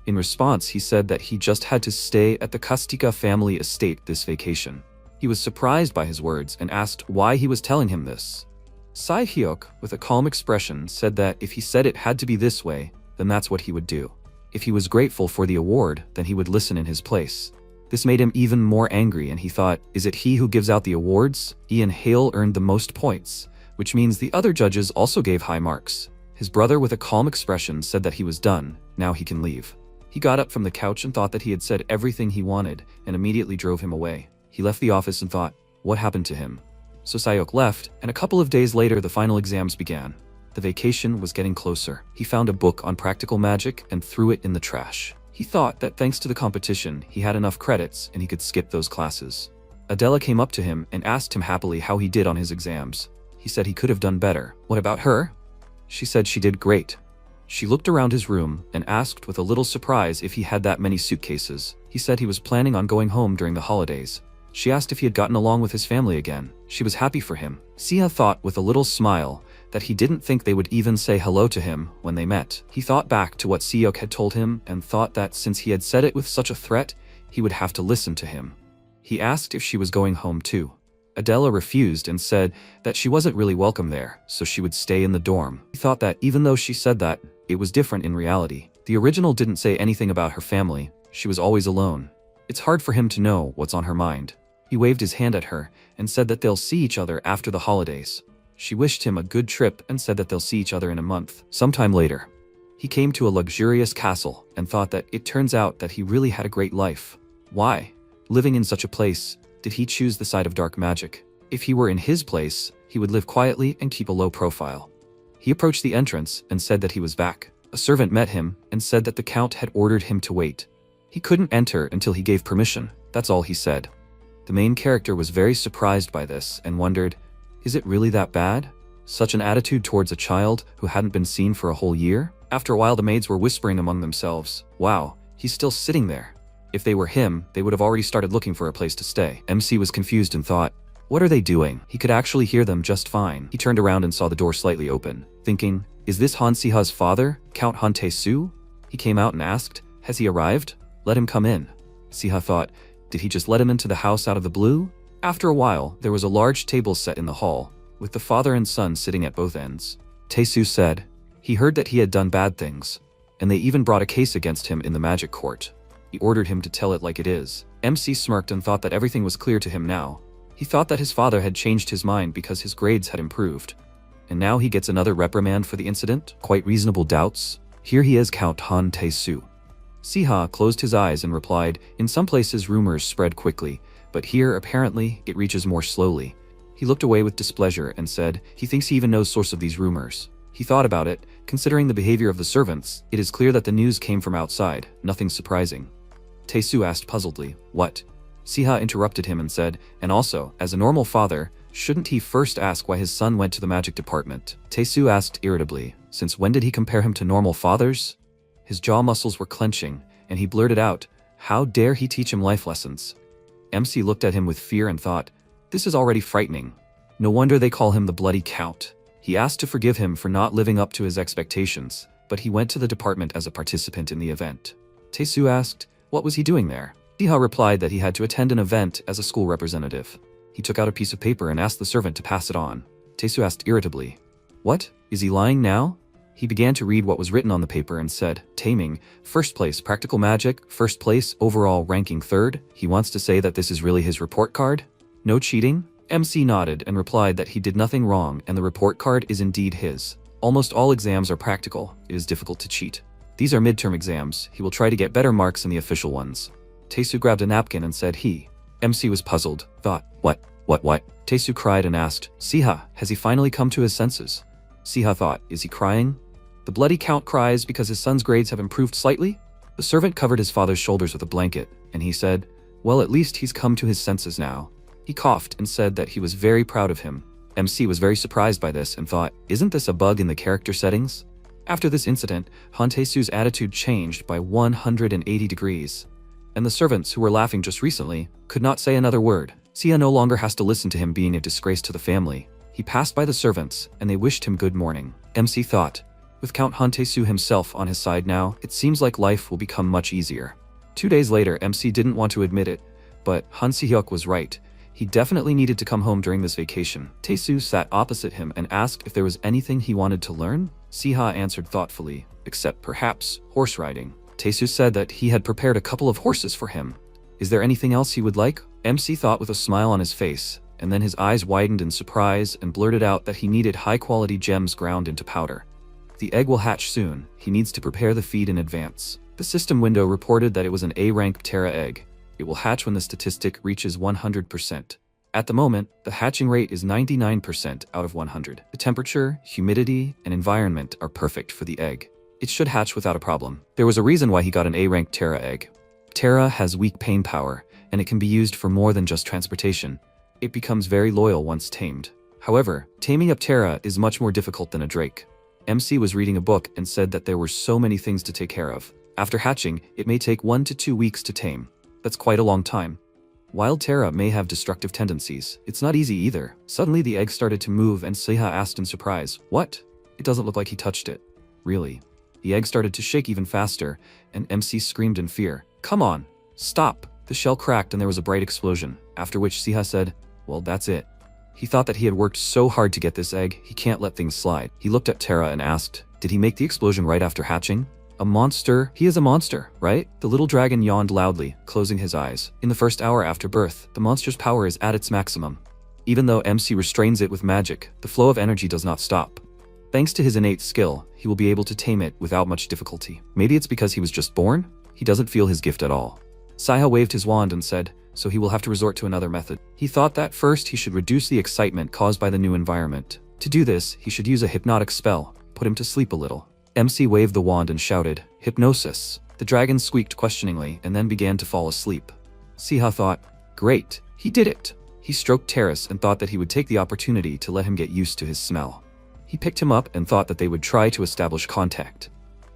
Speaker 1: In response, he said that he just had to stay at the Kastika family estate this vacation. He was surprised by his words and asked why he was telling him this. Si-hyuk, with a calm expression, said that if he said it had to be this way, then that's what he would do. If he was grateful for the award, then he would listen in his place. This made him even more angry, and he thought, is it he who gives out the awards? Ian Hale earned the most points, which means the other judges also gave high marks. His brother, with a calm expression, said that he was done. Now he can leave. He got up from the couch and thought that he had said everything he wanted, and immediately drove him away. He left the office and thought, what happened to him? So Si-hyuk left, and a couple of days later the final exams began. The vacation was getting closer. He found a book on practical magic and threw it in the trash. He thought that thanks to the competition, he had enough credits and he could skip those classes. Adela came up to him and asked him happily how he did on his exams. He said he could have done better. What about her? She said she did great. She looked around his room and asked with a little surprise if he had that many suitcases. He said he was planning on going home during the holidays. She asked if he had gotten along with his family again. She was happy for him. Sia thought with a little smile that he didn't think they would even say hello to him when they met. He thought back to what Si-hyuk had told him and thought that since he had said it with such a threat, he would have to listen to him. He asked if she was going home too. Adela refused and said that she wasn't really welcome there, so she would stay in the dorm. He thought that even though she said that, it was different in reality. The original didn't say anything about her family. She was always alone. It's hard for him to know what's on her mind. He waved his hand at her and said that they'll see each other after the holidays. She wished him a good trip and said that they'll see each other in a month. Sometime later, he came to a luxurious castle and thought that it turns out that he really had a great life. Why? Living in such a place, did he choose the side of dark magic? If he were in his place, he would live quietly and keep a low profile. He approached the entrance and said that he was back. A servant met him and said that the count had ordered him to wait. He couldn't enter until he gave permission. That's all he said. The main character was very surprised by this and wondered, is it really that bad? Such an attitude towards a child who hadn't been seen for a whole year? After a while the maids were whispering among themselves, wow, he's still sitting there. If they were him, they would have already started looking for a place to stay. MC was confused and thought, what are they doing? He could actually hear them just fine. He turned around and saw the door slightly open, thinking, is this Han Si-ha's father, Count Han Tae-soo? He came out and asked, has he arrived? Let him come in. Si-ha thought, did he just let him into the house out of the blue? After a while, there was a large table set in the hall, with the father and son sitting at both ends. Tae-soo said, he heard that he had done bad things, and they even brought a case against him in the magic court. He ordered him to tell it like it is. MC smirked and thought that everything was clear to him now. He thought that his father had changed his mind because his grades had improved. And now he gets another reprimand for the incident? Quite reasonable doubts. Here he is, Count Han Tae-soo. Si-ha closed his eyes and replied, in some places rumors spread quickly, but here, apparently, it reaches more slowly. He looked away with displeasure and said, he thinks he even knows source of these rumors. He thought about it. Considering the behavior of the servants, it is clear that the news came from outside, nothing surprising. Tae-soo asked puzzledly, what? Si-ha interrupted him and said, and also, as a normal father, shouldn't he first ask why his son went to the magic department? Tae-soo asked irritably, since when did he compare him to normal fathers? His jaw muscles were clenching, and he blurted out, how dare he teach him life lessons? MC looked at him with fear and thought, this is already frightening. No wonder they call him the Bloody Count. He asked to forgive him for not living up to his expectations, but he went to the department as a participant in the event. Tae-soo asked, what was he doing there? Siha replied that he had to attend an event as a school representative. He took out a piece of paper and asked the servant to pass it on. Taesu asked irritably, "What? Is he lying now?" He began to read what was written on the paper and said, "Taming, first place practical magic, first place overall ranking third. He wants to say that this is really his report card? No cheating?" MC nodded and replied that he did nothing wrong and the report card is indeed his. Almost all exams are practical. It is difficult to cheat. These are midterm exams. He will try to get better marks in the official ones. Taesu grabbed a napkin and said he. MC was puzzled, thought, What? Taesu cried and asked, "Siha, has he finally come to his senses?" Siha thought, is he crying? The bloody count cries because his son's grades have improved slightly? The servant covered his father's shoulders with a blanket, and he said, "Well, at least he's come to his senses now." He coughed and said that he was very proud of him. MC was very surprised by this and thought, isn't this a bug in the character settings? After this incident, Han Tae-soo's attitude changed by 180 degrees. And the servants who were laughing just recently could not say another word. Sia no longer has to listen to him being a disgrace to the family. He passed by the servants, and they wished him good morning. MC thought, with Count Han Tae-soo himself on his side now, it seems like life will become much easier. 2 days later, MC didn't want to admit it, but Han Si-hyuk was right. He definitely needed to come home during this vacation. Tae-soo sat opposite him and asked if there was anything he wanted to learn. Siha answered thoughtfully, except perhaps horse riding. Tae-soo said that he had prepared a couple of horses for him. Is there anything else he would like? MC thought with a smile on his face, and then his eyes widened in surprise and blurted out that he needed high-quality gems ground into powder. The egg will hatch soon. He needs to prepare the feed in advance. The system window reported that it was an A-rank Terra egg. It will hatch when the statistic reaches 100%. At the moment, the hatching rate is 99% out of 100. The temperature, humidity, and environment are perfect for the egg. It should hatch without a problem. There was a reason why he got an A-rank Terra egg. Terra has weak pain power, and it can be used for more than just transportation. It becomes very loyal once tamed. However, taming up Terra is much more difficult than a drake. MC was reading a book and said that there were so many things to take care of. After hatching, it may take 1 to 2 weeks to tame. That's quite a long time. Wild Terra may have destructive tendencies. It's not easy either. Suddenly the egg started to move and Siha asked in surprise, "What?" It doesn't look like he touched it. Really? The egg started to shake even faster, and MC screamed in fear, "Come on, stop!" The shell cracked and there was a bright explosion, after which Siha said, "Well, that's it." He thought that he had worked so hard to get this egg, he can't let things slide. He looked at Terra and asked, "Did he make the explosion right after hatching?" "A monster? He is a monster, right?" The little dragon yawned loudly, closing his eyes. In the first hour after birth, the monster's power is at its maximum. Even though MC restrains it with magic, the flow of energy does not stop. Thanks to his innate skill, he will be able to tame it without much difficulty. Maybe it's because he was just born? He doesn't feel his gift at all. Siha waved his wand and said, so he will have to resort to another method. He thought that first he should reduce the excitement caused by the new environment. To do this, he should use a hypnotic spell, put him to sleep a little. MC waved the wand and shouted, "Hypnosis." The dragon squeaked questioningly and then began to fall asleep. Siha thought, great, he did it. He stroked Terrace and thought that he would take the opportunity to let him get used to his smell. He picked him up and thought that they would try to establish contact.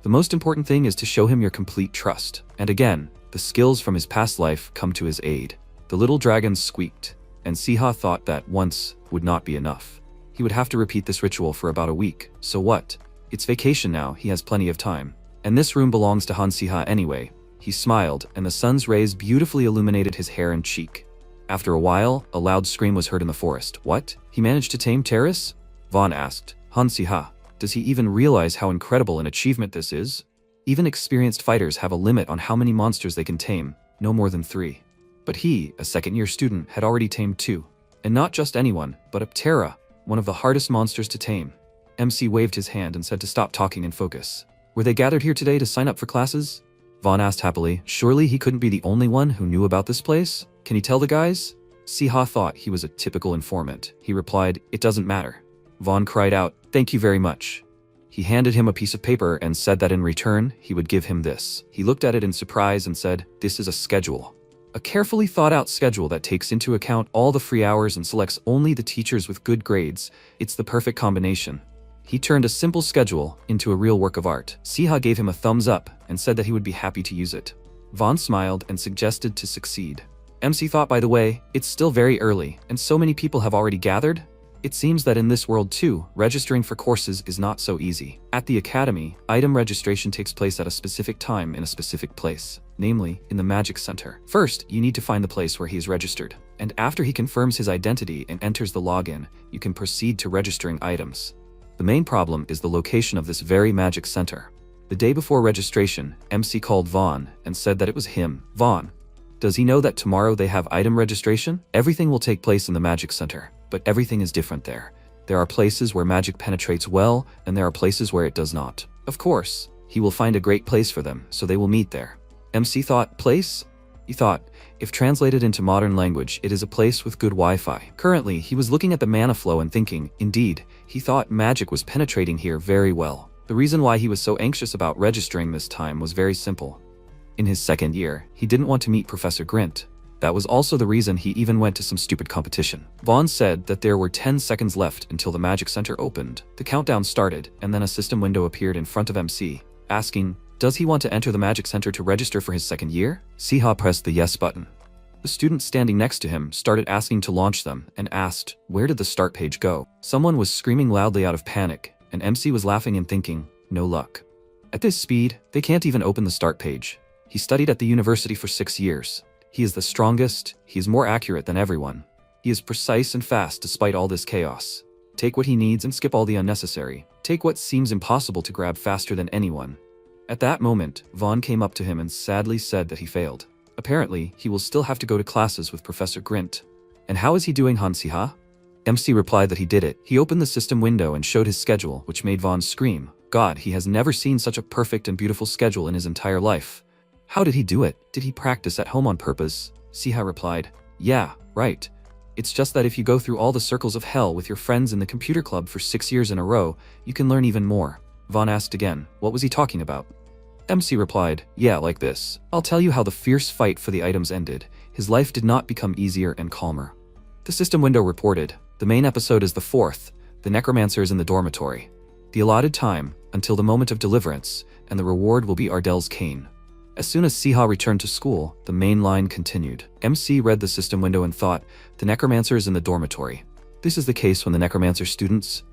Speaker 1: The most important thing is to show him your complete trust. And again, the skills from his past life come to his aid. The little dragon squeaked, and Siha thought that once would not be enough. He would have to repeat this ritual for about a week. So what? It's vacation now, he has plenty of time. And this room belongs to Han Siha anyway. He smiled, and the sun's rays beautifully illuminated his hair and cheek. After a while, a loud scream was heard in the forest. What? He managed to tame Terrace? Vaughn asked. Han Siha, does he even realize how incredible an achievement this is? Even experienced fighters have a limit on how many monsters they can tame, no more than 3. But he, a second-year student, had already tamed 2. And not just anyone, but Aptera, one of the hardest monsters to tame. MC waved his hand and said to stop talking and focus. Were they gathered here today to sign up for classes? Vaughn asked happily. Surely he couldn't be the only one who knew about this place? Can he tell the guys? Siha thought he was a typical informant. He replied, it doesn't matter. Vaughn cried out, thank you very much. He handed him a piece of paper and said that in return, he would give him this. He looked at it in surprise and said, this is a schedule. A carefully thought-out schedule that takes into account all the free hours and selects only the teachers with good grades. It's the perfect combination. He turned a simple schedule into a real work of art. Siha gave him a thumbs up and said that he would be happy to use it. Vaughn smiled and suggested to succeed. MC thought, by the way, it's still very early, and so many people have already gathered. It seems that in this world too, registering for courses is not so easy. At the academy, item registration takes place at a specific time in a specific place. namely, in the magic center. First, you need to find the place where he is registered, and after he confirms his identity and enters the login, you can proceed to registering items. The main problem is the location of this very magic center. The day before registration, MC called Vaughn and said that it was him, Vaughn. Does he know that tomorrow they have item registration? Everything will take place in the magic center, but everything is different there. There are places where magic penetrates well, and there are places where it does not. Of course, he will find a great place for them, so they will meet there. MC thought, place? He thought, if translated into modern language, it is a place with good Wi-Fi. Currently, he was looking at the mana flow and thinking, indeed, he thought magic was penetrating here very well. The reason why he was so anxious about registering this time was very simple. In his second year, he didn't want to meet Professor Grint. That was also the reason he even went to some stupid competition. Vaughn said that there were 10 seconds left until the magic center opened. The countdown started, and then a system window appeared in front of MC, asking, does he want to enter the magic center to register for his second year? Siha pressed the yes button. The student standing next to him started asking to launch them and asked, where did the start page go? Someone was screaming loudly out of panic, and MC was laughing and thinking, no luck. At this speed, they can't even open the start page. He studied at the university for 6 years. He is the strongest, he is more accurate than everyone. He is precise and fast despite all this chaos. Take what he needs and skip all the unnecessary. Take what seems impossible to grab faster than anyone. At that moment, Vaughn came up to him and sadly said that he failed. Apparently, he will still have to go to classes with Professor Grint. And how is he doing, Hansiha? MC replied that he did it. He opened the system window and showed his schedule, which made Vaughn scream. God, he has never seen such a perfect and beautiful schedule in his entire life. How did he do it? Did he practice at home on purpose? Siha replied, yeah, right. It's just that if you go through all the circles of hell with your friends in the computer club for 6 years in a row, you can learn even more. Vaughn asked again, what was he talking about? MC replied, yeah, like this. I'll tell you how the fierce fight for the items ended. His life did not become easier and calmer. The system window reported, the main episode is the 4th, the necromancer is in the dormitory. The allotted time, until the moment of deliverance, and the reward will be Ardell's cane. As soon as Siha returned to school, the main line continued. MC read the system window and thought, the necromancer is in the dormitory. This is the case when the necromancer students,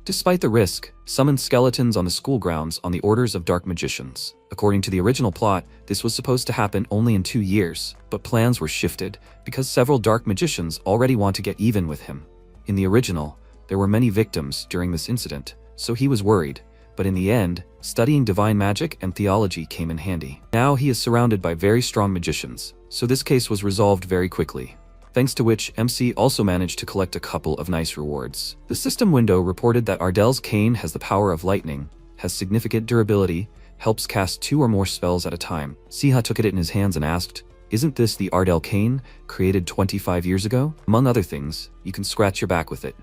Speaker 1: despite the risk, summoned skeletons on the school grounds on the orders of dark magicians. According to the original plot, this was supposed to happen only in 2 years, but plans were shifted because several dark magicians already want to get even with him. In the original, there were many victims during this incident, so he was worried, but in the end, studying divine magic and theology came in handy. Now he is surrounded by very strong magicians, so this case was resolved very quickly. Thanks to which MC also managed to collect a couple of nice rewards. The system window reported that Ardell's cane has the power of lightning, has significant durability, helps cast 2 or more spells at a time. Siha took it in his hands and asked, isn't this the Ardell cane, created 25 years ago? Among other things, you can scratch your back with it.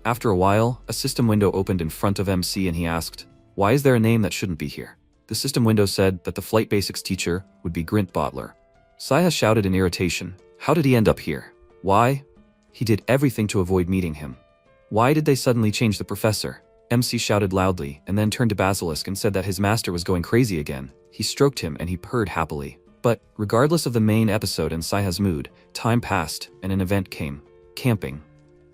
Speaker 1: After a while, a system window opened in front of MC and he asked, why is there a name that shouldn't be here? The system window said that the Flight Basics teacher would be Grint Bottler. Siha shouted in irritation, how did he end up here? Why? He did everything to avoid meeting him. Why did they suddenly change the professor? MC shouted loudly and then turned to Basilisk and said that his master was going crazy again. He stroked him and he purred happily. But, regardless of the main episode and Siha's mood, time passed and an event came. Camping.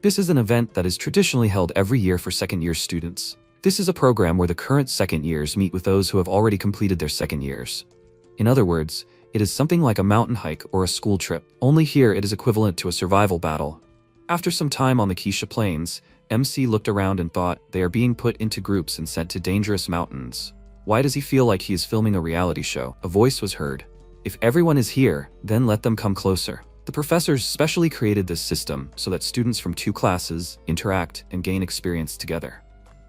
Speaker 1: This is an event that is traditionally held every year for second-year students. This is a program where the current second years meet with those who have already completed their second years. In other words, it is something like a mountain hike or a school trip, only here it is equivalent to a survival battle. After some time on the Keisha Plains, MC looked around and thought they are being put into groups and sent to dangerous mountains. Why does he feel like he is filming a reality show? A voice was heard. If everyone is here, then let them come closer. The professors specially created this system so that students from 2 classes interact and gain experience together.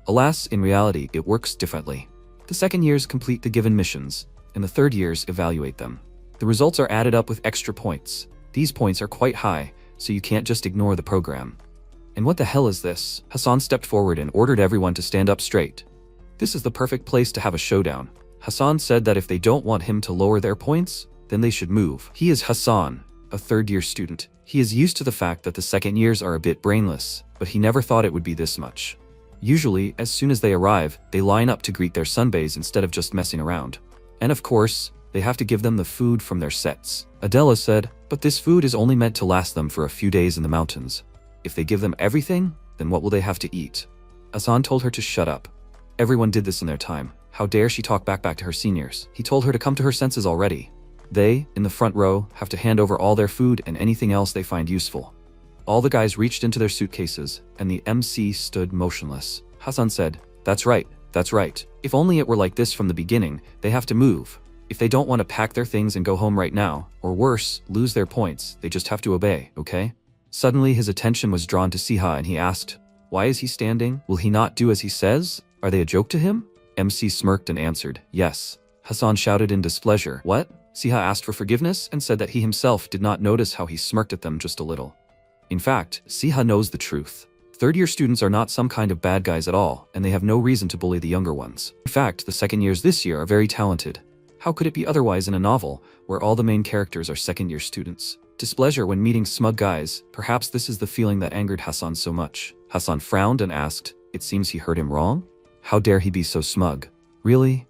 Speaker 1: Alas, in reality, it works differently. The second years complete the given missions, and the third years evaluate them. The results are added up with extra points. These points are quite high, so you can't just ignore the program. And what the hell is this? Hassan stepped forward and ordered everyone to stand up straight. This is the perfect place to have a showdown. Hassan said that if they don't want him to lower their points, then they should move. He is Hassan, a third-year student. He is used to the fact that the second years are a bit brainless, but he never thought it would be this much. Usually, as soon as they arrive, they line up to greet their sunbays instead of just messing around. And of course, they have to give them the food from their sets. Adela said, but this food is only meant to last them for a few days in the mountains. If they give them everything, then what will they have to eat? Hassan told her to shut up. Everyone did this in their time. How dare she talk back to her seniors? He told her to come to her senses already. They, in the front row, have to hand over all their food and anything else they find useful. All the guys reached into their suitcases, and the MC stood motionless. Hassan said, "That's right, that's right. If only it were like this from the beginning. They have to move. If they don't want to pack their things and go home right now, or worse, lose their points, they just have to obey, okay?" Suddenly his attention was drawn to Siha and he asked, "Why is he standing? Will he not do as he says? Are they a joke to him?" MC smirked and answered, "Yes." Hassan shouted in displeasure, "What?" Siha asked for forgiveness and said that he himself did not notice how he smirked at them just a little. In fact, Siha knows the truth. Third-year students are not some kind of bad guys at all, and they have no reason to bully the younger ones. In fact, the second years this year are very talented. How could it be otherwise in a novel, where all the main characters are second-year students? Displeasure when meeting smug guys, perhaps this is the feeling that angered Hassan so much. Hassan frowned and asked, "It seems he heard him wrong? How dare he be so smug? Really?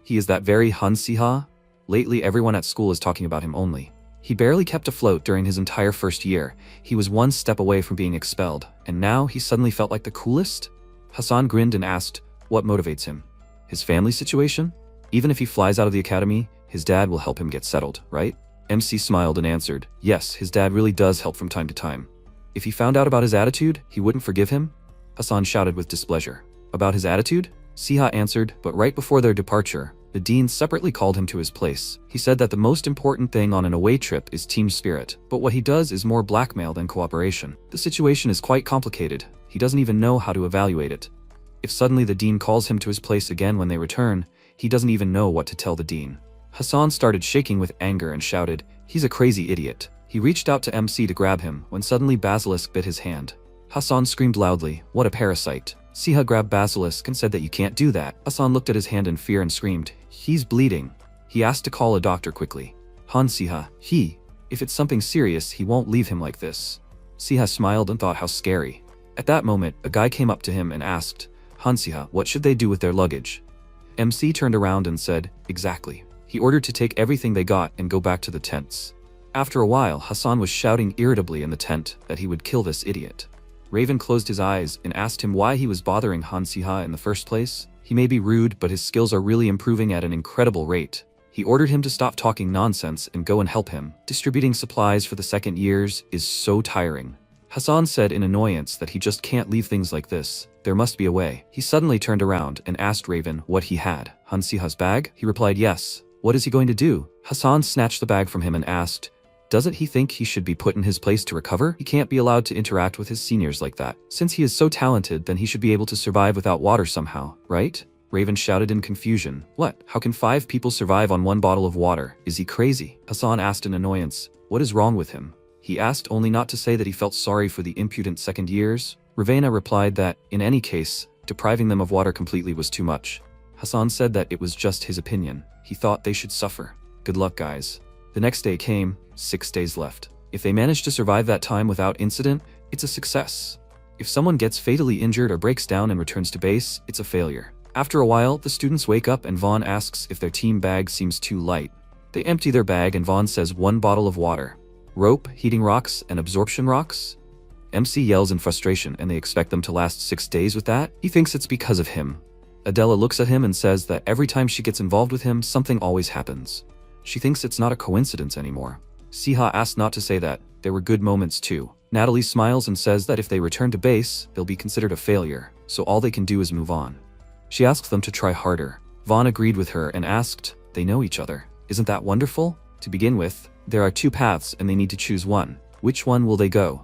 Speaker 1: He is that very Han Siha? Lately everyone at school is talking about him only. He barely kept afloat during his entire first year. He was one step away from being expelled, and now he suddenly felt like the coolest?" Hassan grinned and asked, "What motivates him? His family situation? Even if he flies out of the academy, his dad will help him get settled, right?" MC smiled and answered, "Yes, his dad really does help from time to time. If he found out about his attitude, he wouldn't forgive him?" Hassan shouted with displeasure. "About his attitude?" Siha answered, but right before their departure, the dean separately called him to his place. He said that the most important thing on an away trip is team spirit, but what he does is more blackmail than cooperation. The situation is quite complicated. He doesn't even know how to evaluate it. If suddenly the dean calls him to his place again when they return, he doesn't even know what to tell the dean. Hassan started shaking with anger and shouted, "He's a crazy idiot." He reached out to MC to grab him when suddenly Basilisk bit his hand. Hassan screamed loudly, "What a parasite." Siha grabbed Basilisk and said that you can't do that. Hassan looked at his hand in fear and screamed, "He's bleeding." He asked to call a doctor quickly. Han Siha, if it's something serious, he won't leave him like this. Siha smiled and thought how scary. At that moment, a guy came up to him and asked, "Han Siha, what should they do with their luggage?" MC turned around and said, "Exactly." He ordered to take everything they got and go back to the tents. After a while, Hassan was shouting irritably in the tent that he would kill this idiot. Raven closed his eyes and asked him why he was bothering Han Siha in the first place. He may be rude, but his skills are really improving at an incredible rate. He ordered him to stop talking nonsense and go and help him. Distributing supplies for the second years is so tiring. Hassan said in annoyance that he just can't leave things like this. There must be a way. He suddenly turned around and asked Raven what he had. Han Siha's bag? He replied yes. What is he going to do? Hassan snatched the bag from him and asked, "Doesn't he think he should be put in his place to recover? He can't be allowed to interact with his seniors like that. Since he is so talented, then he should be able to survive without water somehow, right?" Raven shouted in confusion. "What? How can 5 people survive on 1 bottle of water? Is he crazy?" Hassan asked in annoyance, "What is wrong with him?" He asked only not to say that he felt sorry for the impudent second years. Ravena replied that, in any case, depriving them of water completely was too much. Hassan said that it was just his opinion. He thought they should suffer. Good luck, guys. The next day came, 6 days left. If they manage to survive that time without incident, it's a success. If someone gets fatally injured or breaks down and returns to base, it's a failure. After a while, the students wake up and Vaughn asks if their team bag seems too light. They empty their bag and Vaughn says 1 bottle of water. Rope, heating rocks, and absorption rocks? MC yells in frustration and they expect them to last 6 days with that? He thinks it's because of him. Adela looks at him and says that every time she gets involved with him, something always happens. She thinks it's not a coincidence anymore. Siha asked not to say that. There were good moments too. Natalie smiles and says that if they return to base, they'll be considered a failure, so all they can do is move on. She asks them to try harder. Vaughn agreed with her and asked, "They know each other. Isn't that wonderful?" To begin with, there are 2 paths and they need to choose one. Which one will they go?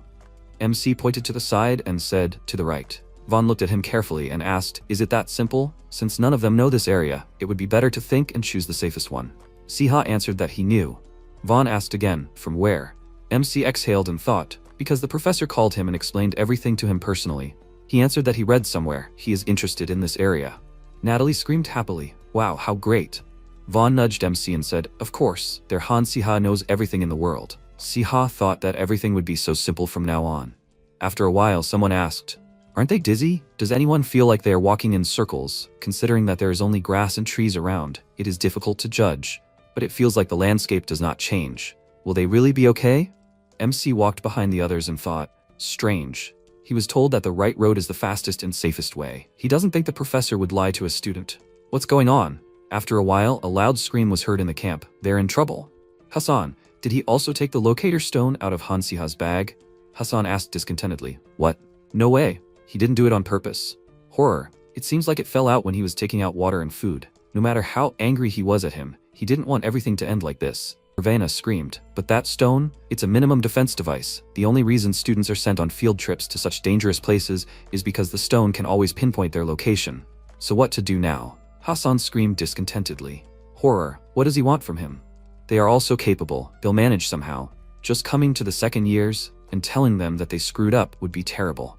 Speaker 1: MC pointed to the side and said, "To the right." Vaughn looked at him carefully and asked, "Is it that simple? Since none of them know this area, it would be better to think and choose the safest one." Siha answered that he knew. Vaughn asked again, "From where?" MC exhaled and thought, because the professor called him and explained everything to him personally. He answered that he read somewhere, he is interested in this area. Natalie screamed happily, "Wow, how great." Vaughn nudged MC and said, "Of course, their Han Siha knows everything in the world." Siha thought that everything would be so simple from now on. After a while, someone asked, "Aren't they dizzy? Does anyone feel like they are walking in circles? Considering that there is only grass and trees around, it is difficult to judge. But it feels like the landscape does not change. Will they really be okay?" MC walked behind the others and thought, strange. He was told that the right road is the fastest and safest way. He doesn't think the professor would lie to a student. What's going on? After a while, a loud scream was heard in the camp. They're in trouble. Hassan, did he also take the locator stone out of Han Siha's bag? Hassan asked discontentedly. What? No way. He didn't do it on purpose. Horror. It seems like it fell out when he was taking out water and food. No matter how angry he was at him, he didn't want everything to end like this. Ravana screamed. But that stone? It's a minimum defense device. The only reason students are sent on field trips to such dangerous places is because the stone can always pinpoint their location. So what to do now? Hassan screamed discontentedly. Horror. What does he want from him? They are all so capable. They'll manage somehow. Just coming to the second years and telling them that they screwed up would be terrible.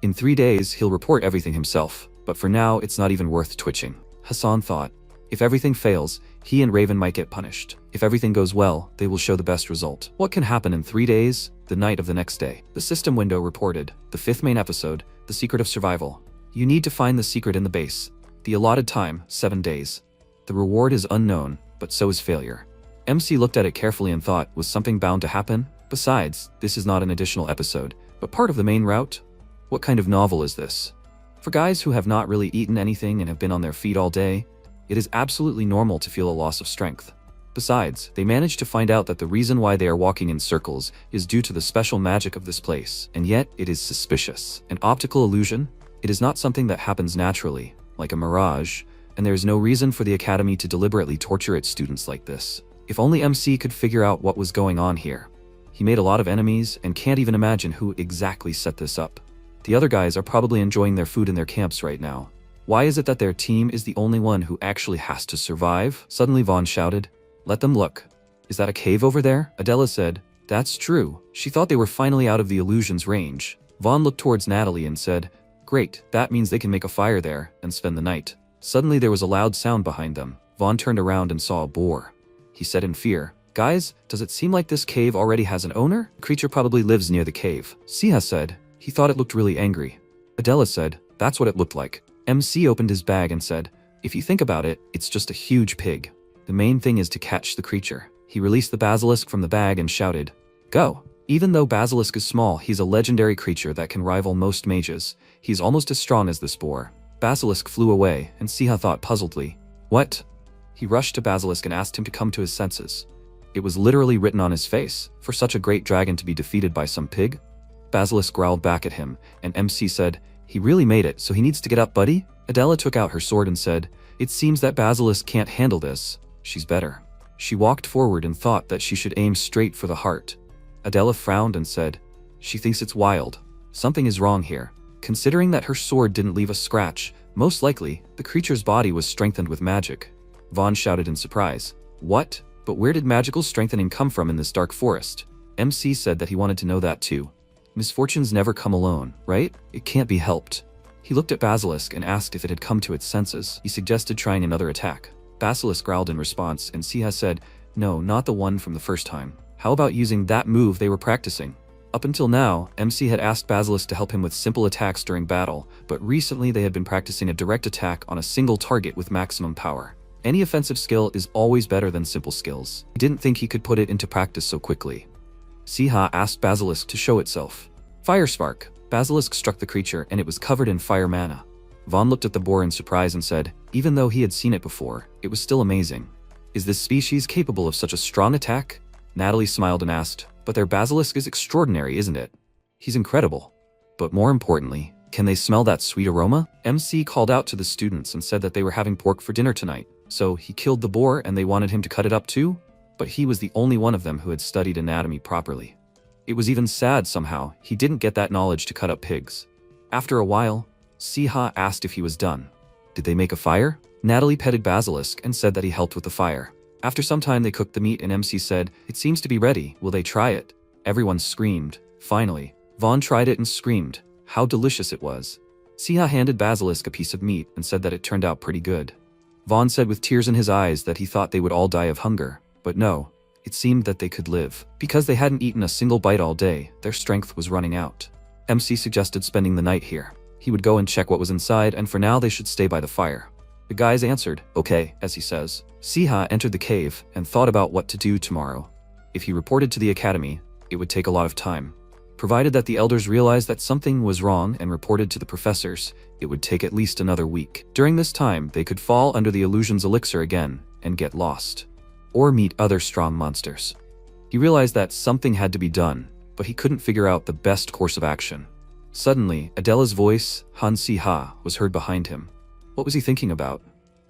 Speaker 1: In 3 days, he'll report everything himself. But for now, it's not even worth twitching. Hassan thought. If everything fails, he and Raven might get punished. If everything goes well, they will show the best result. What can happen in 3 days? The night of the next day. The system window reported. The 5th main episode, The Secret of Survival. You need to find the secret in the base. The allotted time, 7 days. The reward is unknown, but so is failure. MC looked at it carefully and thought, was something bound to happen? Besides, this is not an additional episode, but part of the main route? What kind of novel is this? For guys who have not really eaten anything and have been on their feet all day, it is absolutely normal to feel a loss of strength. Besides, they managed to find out that the reason why they are walking in circles is due to the special magic of this place, and yet it is suspicious. An optical illusion? It is not something that happens naturally, like a mirage, and there is no reason for the Academy to deliberately torture its students like this. If only MC could figure out what was going on here. He made a lot of enemies and can't even imagine who exactly set this up. The other guys are probably enjoying their food in their camps right now. Why is it that their team is the only one who actually has to survive? Suddenly Vaughn shouted. Let them look. Is that a cave over there? Adela said. That's true. She thought they were finally out of the illusion's range. Vaughn looked towards Natalie and said, Great, that means they can make a fire there and spend the night. Suddenly there was a loud sound behind them. Vaughn turned around and saw a boar. He said in fear, Guys, does it seem like this cave already has an owner? The creature probably lives near the cave. Siha said. He thought it looked really angry. Adela said, That's what it looked like. MC opened his bag and said, If you think about it, it's just a huge pig. The main thing is to catch the creature. He released the basilisk from the bag and shouted, Go! Even though Basilisk is small, he's a legendary creature that can rival most mages. He's almost as strong as this boar. Basilisk flew away, and Siha thought puzzledly, What? He rushed to Basilisk and asked him to come to his senses. It was literally written on his face, for such a great dragon to be defeated by some pig? Basilisk growled back at him, and MC said, He really made it, so he needs to get up, buddy? Adela took out her sword and said, It seems that Basilisk can't handle this. She's better. She walked forward and thought that she should aim straight for the heart. Adela frowned and said, She thinks it's wild. Something is wrong here. Considering that her sword didn't leave a scratch, most likely, the creature's body was strengthened with magic. Vaughn shouted in surprise. What? But where did magical strengthening come from in this dark forest? MC said that he wanted to know that too. Misfortunes never come alone, right? It can't be helped. He looked at Basilisk and asked if it had come to its senses. He suggested trying another attack. Basilisk growled in response, and Siha said, No, not the one from the first time. How about using that move they were practicing? Up until now, MC had asked Basilisk to help him with simple attacks during battle, but recently they had been practicing a direct attack on a single target with maximum power. Any offensive skill is always better than simple skills. He didn't think he could put it into practice so quickly. Siha asked Basilisk to show itself. Fire Spark. Basilisk struck the creature and it was covered in fire mana. Vaughn looked at the boar in surprise and said, even though he had seen it before, it was still amazing. Is this species capable of such a strong attack? Natalie smiled and asked, but their basilisk is extraordinary, isn't it? He's incredible. But more importantly, can they smell that sweet aroma? MC called out to the students and said that they were having pork for dinner tonight. So he killed the boar and they wanted him to cut it up too? But he was the only one of them who had studied anatomy properly. It was even sad somehow he didn't get that knowledge to cut up pigs. After a while, Siha asked if he was done. Did they make a fire? Natalie petted Basilisk and said that he helped with the fire. After some time they cooked the meat and MC said, it seems to be ready, will they try it? Everyone screamed. Finally, Vaughn tried it and screamed. How delicious it was. Siha handed Basilisk a piece of meat and said that it turned out pretty good. Vaughn said with tears in his eyes that he thought they would all die of hunger, but no, it seemed that they could live. Because they hadn't eaten a single bite all day, their strength was running out. MC suggested spending the night here. He would go and check what was inside, and for now they should stay by the fire. The guys answered, okay, as he says. Siha entered the cave and thought about what to do tomorrow. If he reported to the academy, it would take a lot of time. Provided that the elders realized that something was wrong and reported to the professors, it would take at least another week. During this time, they could fall under the illusion's elixir again and get lost. or meet other strong monsters. He realized that something had to be done, but he couldn't figure out the best course of action. Suddenly, Adela's voice, Han-si-ha, was heard behind him. What was he thinking about?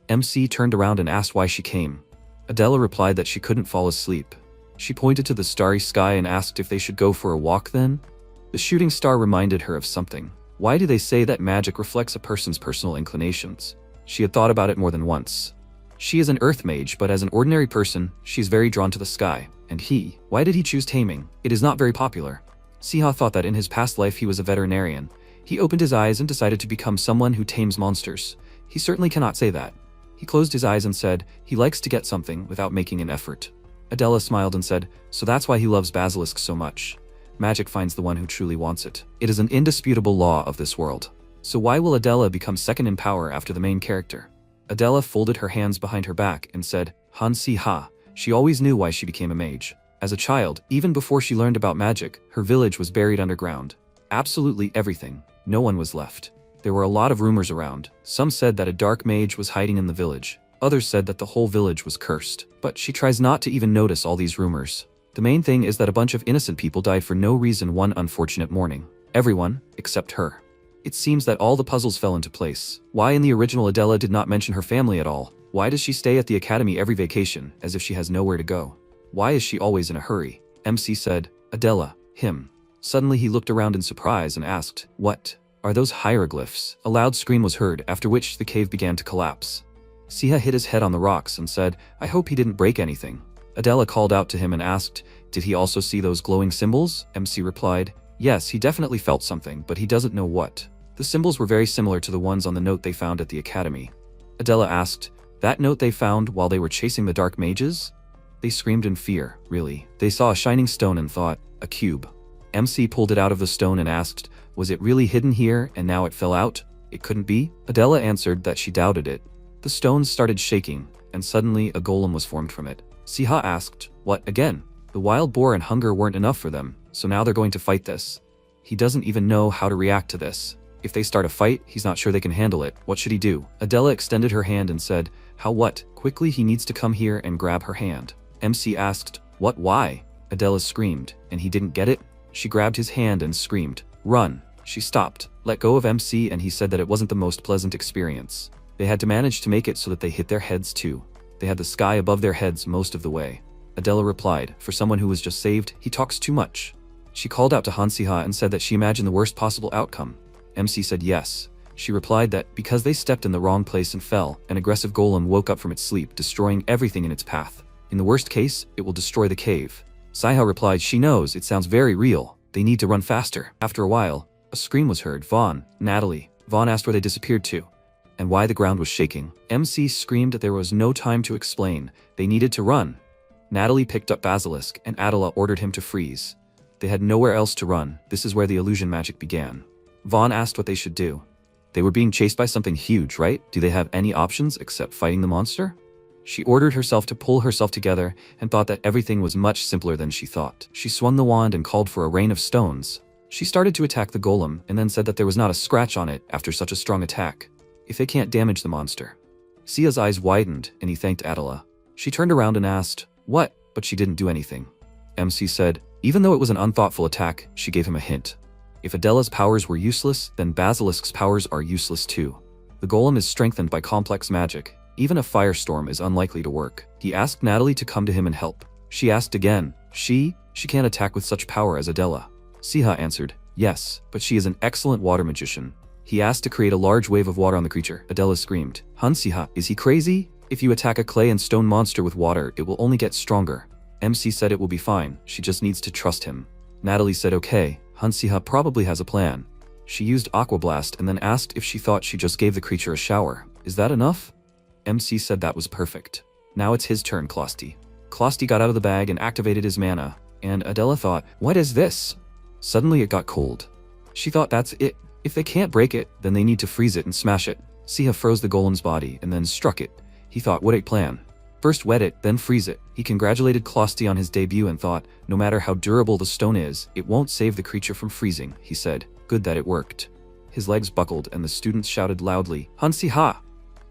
Speaker 1: MC turned around and asked why she came. Adela replied that she couldn't fall asleep. She pointed to the starry sky and asked if they should go for a walk then. The shooting star reminded her of something. Why do they say that magic reflects a person's personal inclinations? She had thought about it more than once. She is an earth mage, but as an ordinary person, she is very drawn to the sky. And he, why did he choose taming? It is not very popular. Siha thought that in his past life he was a veterinarian. He opened his eyes and decided to become someone who tames monsters. He certainly cannot say that. He closed his eyes and said, he likes to get something without making an effort. Adela smiled and said, so that's why he loves basilisks so much. Magic finds the one who truly wants it. It is an indisputable law of this world. So why will Adela become second in power after the main character? Adela folded her hands behind her back and said, Han-si-ha. She always knew why she became a mage. As a child, even before she learned about magic, her village was buried underground. Absolutely everything. No one was left. There were a lot of rumors around. Some said that a dark mage was hiding in the village. Others said that the whole village was cursed. But she tries not to even notice all these rumors. The main thing is that a bunch of innocent people died for no reason one unfortunate morning. Everyone, except her. It seems that all the puzzles fell into place. Why in the original Adela did not mention her family at all? Why does she stay at the academy every vacation, as if she has nowhere to go? Why is she always in a hurry? MC said, Adela, him. Suddenly he looked around in surprise and asked, what? Are those hieroglyphs? A loud scream was heard, after which the cave began to collapse. Siha hit his head on the rocks and said, I hope he didn't break anything. Adela called out to him and asked, did he also see those glowing symbols? MC replied, yes, he definitely felt something, but he doesn't know what. The symbols were very similar to the ones on the note they found at the academy. Adela asked, that note they found while they were chasing the dark mages? They screamed in fear, really. They saw a shining stone and thought, a cube. MC pulled it out of the stone and asked, was it really hidden here and now it fell out? It couldn't be? Adela answered that she doubted it. The stones started shaking, and suddenly a golem was formed from it. Siha asked, what again? The wild boar and hunger weren't enough for them, so now they're going to fight this. He doesn't even know how to react to this. If they start a fight, he's not sure they can handle it. What should he do? Adela extended her hand and said, how what? Quickly he needs to come here and grab her hand. MC asked, what, why? Adela screamed, and he didn't get it? She grabbed his hand and screamed, run. She stopped, let go of MC, and he said that it wasn't the most pleasant experience. They had to manage to make it so that they hit their heads too. They had the sky above their heads most of the way. Adela replied, for someone who was just saved, he talks too much. She called out to Han-si-ha and said that she imagined the worst possible outcome. MC said yes. She replied that because they stepped in the wrong place and fell, an aggressive golem woke up from its sleep, destroying everything in its path. In the worst case, it will destroy the cave. Siha replied she knows, it sounds very real. They need to run faster. After a while, a scream was heard. Vaughn, Natalie. Vaughn asked where they disappeared to, and why the ground was shaking. MC screamed that there was no time to explain. They needed to run. Natalie picked up Basilisk, and Adela ordered him to freeze. They had nowhere else to run. This is where the illusion magic began. Vaughn asked what they should do. They were being chased by something huge, right? Do they have any options except fighting the monster? She ordered herself to pull herself together and thought that everything was much simpler than she thought. She swung the wand and called for a rain of stones. She started to attack the golem and then said that there was not a scratch on it after such a strong attack. If they can't damage the monster. Sia's eyes widened and he thanked Adela. She turned around and asked, what? But she didn't do anything. MC said, even though it was an unthoughtful attack, she gave him a hint. If Adela's powers were useless, then Basilisk's powers are useless too. The golem is strengthened by complex magic. Even a firestorm is unlikely to work. He asked Natalie to come to him and help. She asked again, she can't attack with such power as Adela. Siha answered, yes, but she is an excellent water magician. He asked to create a large wave of water on the creature. Adela screamed, Han-si-ha, is he crazy? If you attack a clay and stone monster with water, it will only get stronger. MC said it will be fine, she just needs to trust him. Natalie said okay, Han-si-ha probably has a plan. She used Aqua Blast and then asked if she thought she just gave the creature a shower. Is that enough? MC said that was perfect. Now it's his turn, Closty. Closty got out of the bag and activated his mana, and Adela thought, what is this? Suddenly it got cold. She thought that's it. If they can't break it, then they need to freeze it and smash it. Siha froze the golem's body and then struck it. He thought, what a plan. First wet it, then freeze it. He congratulated Closty on his debut and thought, no matter how durable the stone is, it won't save the creature from freezing, he said. Good that it worked. His legs buckled and the students shouted loudly, Han-si-ha!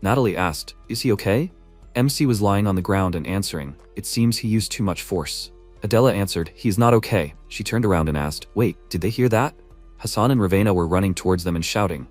Speaker 1: Natalie asked, is he okay? MC was lying on the ground and answering, "It seems he used too much force." Adela answered, "He is not okay." She turned around and asked, "Wait, did they hear that?" Hassan and Ravena were running towards them and shouting,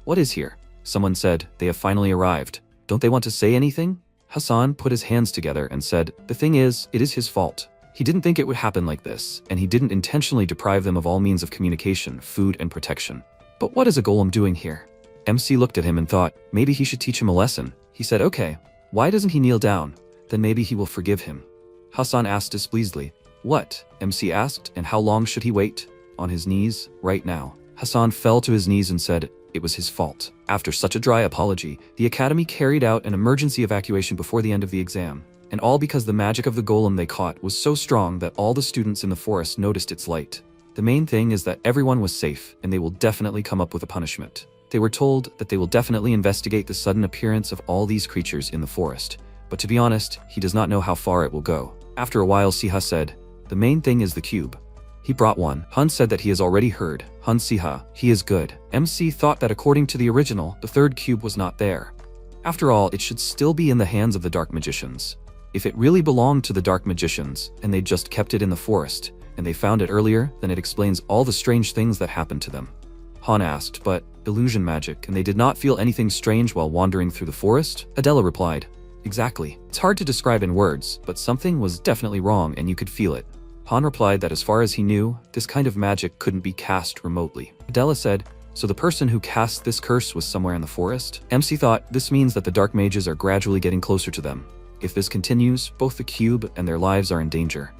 Speaker 1: What is here?" Someone said, "They have finally arrived. Don't they want to say anything?" Hassan put his hands together and said, "The thing is, it is his fault. He didn't think it would happen like this, and he didn't intentionally deprive them of all means of communication, food, and protection. But what is a golem doing here?" MC looked at him and thought, maybe he should teach him a lesson. He said, "Okay, why doesn't he kneel down? Then maybe he will forgive him." Hassan asked displeasedly, "What?" MC asked, "And how long should he wait?" "On his knees, right now." Hassan fell to his knees and said, it was his fault. After such a dry apology, the academy carried out an emergency evacuation before the end of the exam. And all because the magic of the golem they caught was so strong that all the students in the forest noticed its light. The main thing is that everyone was safe, and they will definitely come up with a punishment. They were told that they will definitely investigate the sudden appearance of all these creatures in the forest. But to be honest, he does not know how far it will go. After a while, Siha said, "The main thing is the cube." He brought one. Han said that he has already heard. Han Siha, he is good. MC thought that according to the original, the third cube was not there. After all, it should still be in the hands of the dark magicians. If it really belonged to the dark magicians, and they just kept it in the forest, and they found it earlier, then it explains all the strange things that happened to them. Han asked, "But illusion magic, and they did not feel anything strange while wandering through the forest?" Adela replied, "Exactly. It's hard to describe in words, but something was definitely wrong and you could feel it." Han replied that as far as he knew, this kind of magic couldn't be cast remotely. Adela said, "So the person who cast this curse was somewhere in the forest?" MC thought, this means that the dark mages are gradually getting closer to them. If this continues, both the cube and their lives are in danger.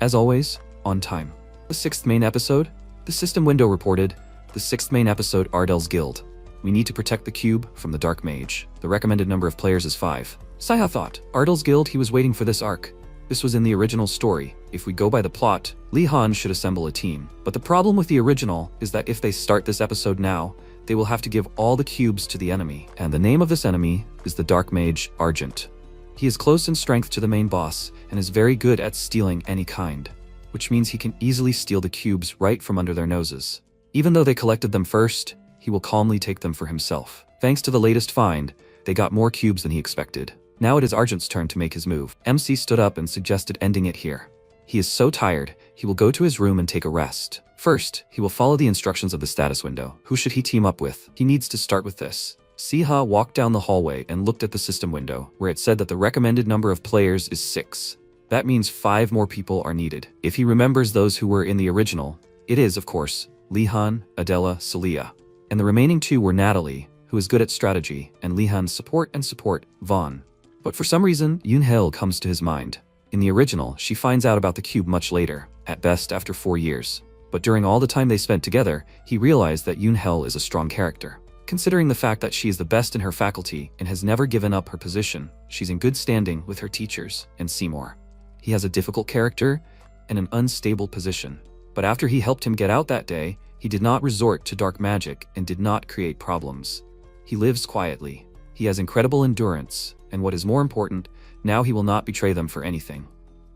Speaker 1: As always, on time. The sixth main episode? The system window reported, the sixth main episode, Ardel's Guild. We need to protect the cube from the dark mage. The recommended number of players is 5. Saiha thought, Ardel's Guild, he was waiting for this arc. This was in the original story. If we go by the plot, Li Han should assemble a team. But the problem with the original is that if they start this episode now, they will have to give all the cubes to the enemy. And the name of this enemy is the Dark Mage Argent. He is close in strength to the main boss and is very good at stealing any kind, which means he can easily steal the cubes right from under their noses. Even though they collected them first, he will calmly take them for himself. Thanks to the latest find, they got more cubes than he expected. Now it is Argent's turn to make his move. MC stood up and suggested ending it here. He is so tired, he will go to his room and take a rest. First, he will follow the instructions of the status window. Who should he team up with? He needs to start with this. Siha walked down the hallway and looked at the system window, where it said that the recommended number of players is 6. That means 5 more people are needed. If he remembers those who were in the original, it is, of course, Lihan, Adela, Celia. And the remaining 2 were Natalie, who is good at strategy, and Lihan's support, Vaughn. But for some reason, Yoonhae comes to his mind. In the original, she finds out about the cube much later, at best after 4 years. But during all the time they spent together, he realized that Yoonhae is a strong character. Considering the fact that she is the best in her faculty and has never given up her position, she's in good standing with her teachers and Seymour. He has a difficult character and an unstable position. But after he helped him get out that day, he did not resort to dark magic and did not create problems. He lives quietly. He has incredible endurance, and what is more important, now he will not betray them for anything.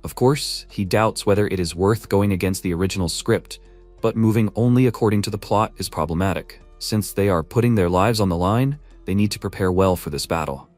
Speaker 1: Of course, he doubts whether it is worth going against the original script, but moving only according to the plot is problematic. Since they are putting their lives on the line, they need to prepare well for this battle.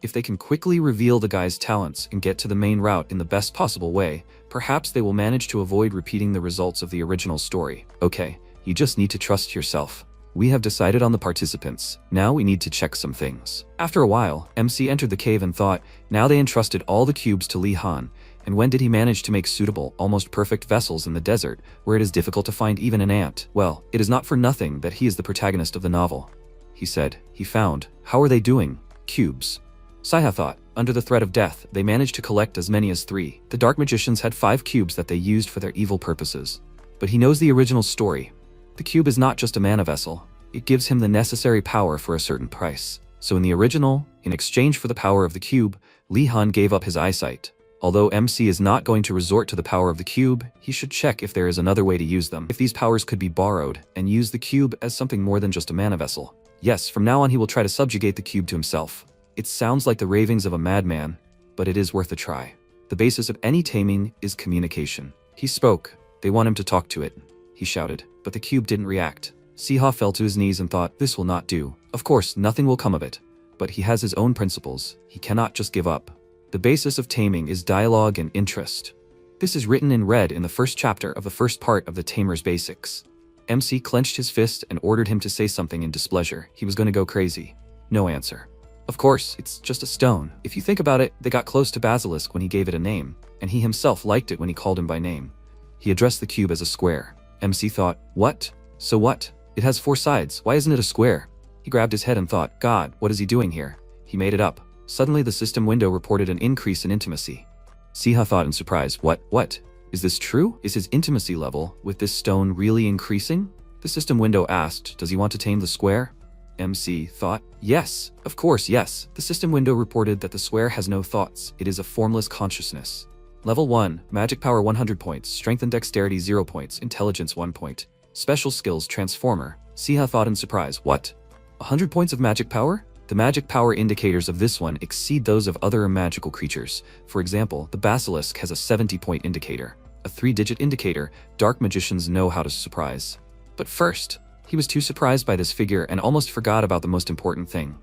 Speaker 1: If they can quickly reveal the guy's talents and get to the main route in the best possible way, perhaps they will manage to avoid repeating the results of the original story. Okay, you just need to trust yourself. We have decided on the participants. Now we need to check some things. After a while, MC entered the cave and thought, now they entrusted all the cubes to Li Han, and when did he manage to make suitable, almost perfect vessels in the desert, where it is difficult to find even an ant? Well, it is not for nothing that he is the protagonist of the novel. He said, he found. How are they doing? Cubes. Saiha thought, under the threat of death, they managed to collect as many as 3. The dark magicians had 5 cubes that they used for their evil purposes. But he knows the original story. The cube is not just a mana vessel. It gives him the necessary power for a certain price. So in the original, in exchange for the power of the cube, Li Han gave up his eyesight. Although MC is not going to resort to the power of the cube, he should check if there is another way to use them. If these powers could be borrowed, and use the cube as something more than just a mana vessel. Yes, from now on he will try to subjugate the cube to himself. It sounds like the ravings of a madman, but it is worth a try. The basis of any taming is communication. He spoke. They want him to talk to it. He shouted, but the cube didn't react. Siha fell to his knees and thought, this will not do. Of course, nothing will come of it. but he has his own principles. He cannot just give up. The basis of taming is dialogue and interest. This is written in red in the first chapter of the first part of the Tamer's Basics. MC clenched his fist and ordered him to say something in displeasure. He was going to go crazy. No answer. Of course, it's just a stone. If you think about it, they got close to Basilisk when he gave it a name, and he himself liked it when he called him by name. He addressed the cube as a square. MC thought, what? So what? It has 4 sides. Why isn't it a square? He grabbed his head and thought, God, what is he doing here? He made it up. Suddenly the system window reported an increase in intimacy. Siha thought in surprise, what? Is this true? Is his intimacy level with this stone really increasing? The system window asked, does he want to tame the square? MC thought, yes, of course, yes. The system window reported that the square has no thoughts. It is a formless consciousness. Level 1, Magic Power 100 points, Strength and Dexterity 0 points, Intelligence 1 point. Special Skills Transformer. Siha thought in surprise, what? 100 points of magic power? The magic power indicators of this one exceed those of other magical creatures. For example, the Basilisk has a 70-point indicator. A 3-digit indicator. Dark magicians know how to surprise. But first, he was too surprised by this figure and almost forgot about the most important thing.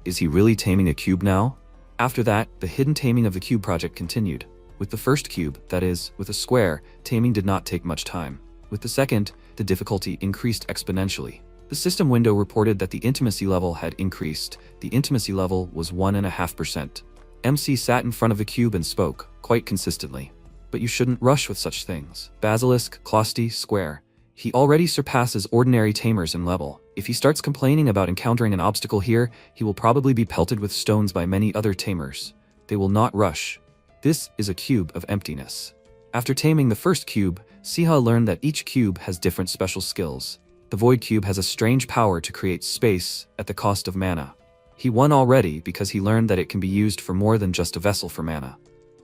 Speaker 1: Is he really taming a cube now? After that, the hidden taming of the cube project continued. With the first cube, that is, with a square, taming did not take much time. With the second, the difficulty increased exponentially. The system window reported that the intimacy level had increased. The intimacy level was 1.5%. MC sat in front of the cube and spoke, quite consistently. But you shouldn't rush with such things. Basilisk, Closty, Square. He already surpasses ordinary tamers in level. If he starts complaining about encountering an obstacle here, he will probably be pelted with stones by many other tamers. They will not rush. This is a cube of emptiness. After taming the first cube, Siha learned that each cube has different special skills. The Void Cube has a strange power to create space at the cost of mana. He won already because he learned that it can be used for more than just a vessel for mana.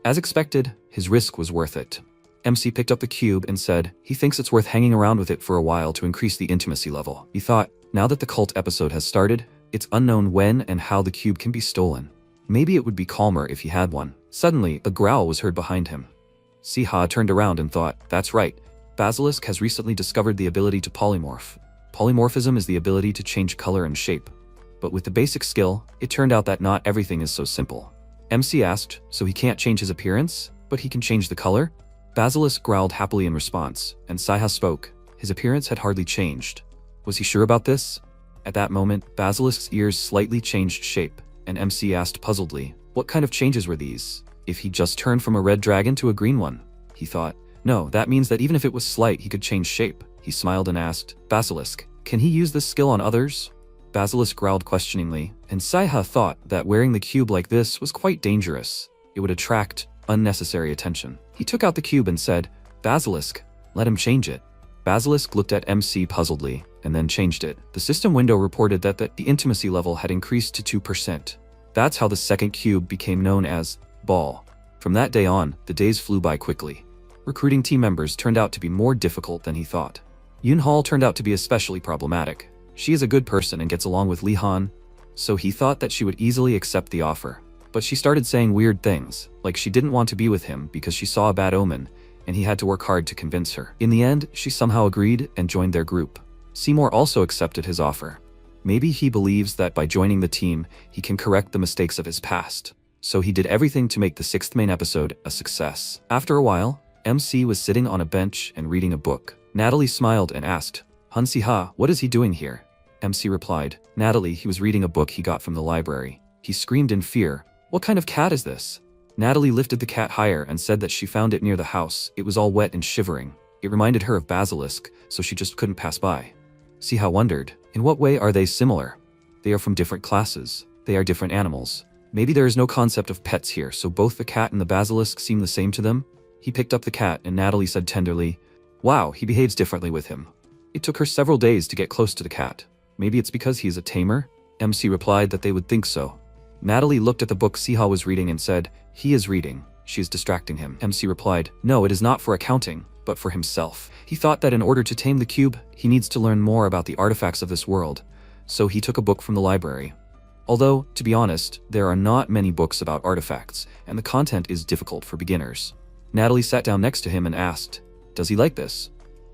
Speaker 1: As expected, his risk was worth it. MC picked up the cube and said he thinks it's worth hanging around with it for a while to increase the intimacy level. He thought, now that the cult episode has started, it's unknown when and how the cube can be stolen. Maybe it would be calmer if he had one. Suddenly, a growl was heard behind him. Siha turned around and thought, that's right. Basilisk has recently discovered the ability to polymorph. Polymorphism is the ability to change color and shape. But with the basic skill, it turned out that not everything is so simple. MC asked, so he can't change his appearance, but he can change the color? Basilisk growled happily in response, and Siha spoke. His appearance had hardly changed. Was he sure about this? At that moment, Basilisk's ears slightly changed shape, and MC asked puzzledly, what kind of changes were these? If he just turned from a red dragon to a green one? He thought, no, that means that even if it was slight, he could change shape. He smiled and asked, Basilisk, can he use this skill on others? Basilisk growled questioningly, and Siha thought that wearing the cube like this was quite dangerous. It would attract unnecessary attention. He took out the cube and said, Basilisk, let him change it. Basilisk looked at MC puzzledly, and then changed it. The system window reported that the intimacy level had increased to 2%. That's how the second cube became known as Ball. From that day on, the days flew by quickly. Recruiting team members turned out to be more difficult than he thought. Yun Hall turned out to be especially problematic. She is a good person and gets along with Li Han, so he thought that she would easily accept the offer. But she started saying weird things, like she didn't want to be with him because she saw a bad omen, and he had to work hard to convince her. In the end, she somehow agreed and joined their group. Seymour also accepted his offer. Maybe he believes that by joining the team, he can correct the mistakes of his past. So he did everything to make the 6th main episode a success. After a while, MC was sitting on a bench and reading a book. Natalie smiled and asked, Han Siha, what is he doing here? MC replied, Natalie, he was reading a book he got from the library. He screamed in fear, what kind of cat is this? Natalie lifted the cat higher and said that she found it near the house. It was all wet and shivering. It reminded her of Basilisk, so she just couldn't pass by. Siha wondered, in what way are they similar? They are from different classes. They are different animals. Maybe there is no concept of pets here, so both the cat and the Basilisk seem the same to them? He picked up the cat and Natalie said tenderly, wow, he behaves differently with him. It took her several days to get close to the cat. Maybe it's because he is a tamer? MC replied that they would think so. Natalie looked at the book Siha was reading and said, he is reading. She is distracting him. MC replied, no, it is not for accounting, but for himself. He thought that in order to tame the cube, he needs to learn more about the artifacts of this world. So he took a book from the library. Although, to be honest, there are not many books about artifacts, and the content is difficult for beginners. Natalie sat down next to him and asked, does he like this?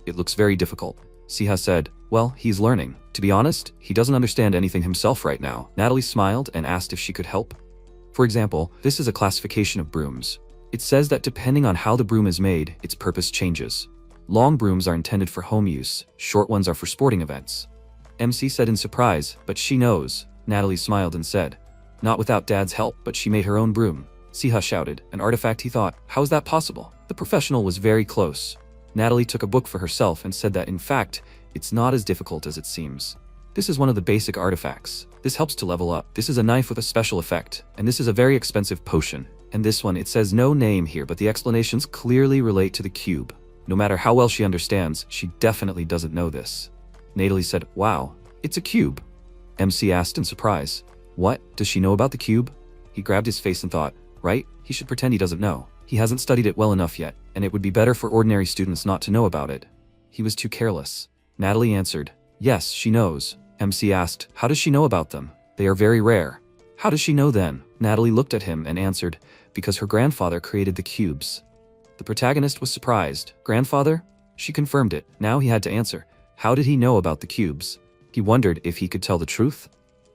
Speaker 1: It looks very difficult. Siha said, well, he's learning. To be honest, he doesn't understand anything himself right now. Natalie smiled and asked if she could help. For example, this is a classification of brooms. It says that depending on how the broom is made, its purpose changes. Long brooms are intended for home use, short ones are for sporting events. MC said in surprise, but she knows. Natalie smiled and said, not without Dad's help, but she made her own broom. Siha shouted, an artifact, he thought. How is that possible? The professional was very close. Natalie took a book for herself and said that in fact, it's not as difficult as it seems. This is one of the basic artifacts. This helps to level up. This is a knife with a special effect, and this is a very expensive potion. And this one, it says no name here, but the explanations clearly relate to the cube. No matter how well she understands, she definitely doesn't know this. Natalie said, wow, it's a cube. MC asked in surprise, what? Does she know about the cube? He grabbed his face and thought, right? He should pretend he doesn't know. He hasn't studied it well enough yet, and it would be better for ordinary students not to know about it. He was too careless. Natalie answered, yes, she knows. MC asked, how does she know about them? They are very rare. How does she know then? Natalie looked at him and answered, because her grandfather created the cubes. The protagonist was surprised. Grandfather? She confirmed it. Now he had to answer. How did he know about the cubes? He wondered if he could tell the truth.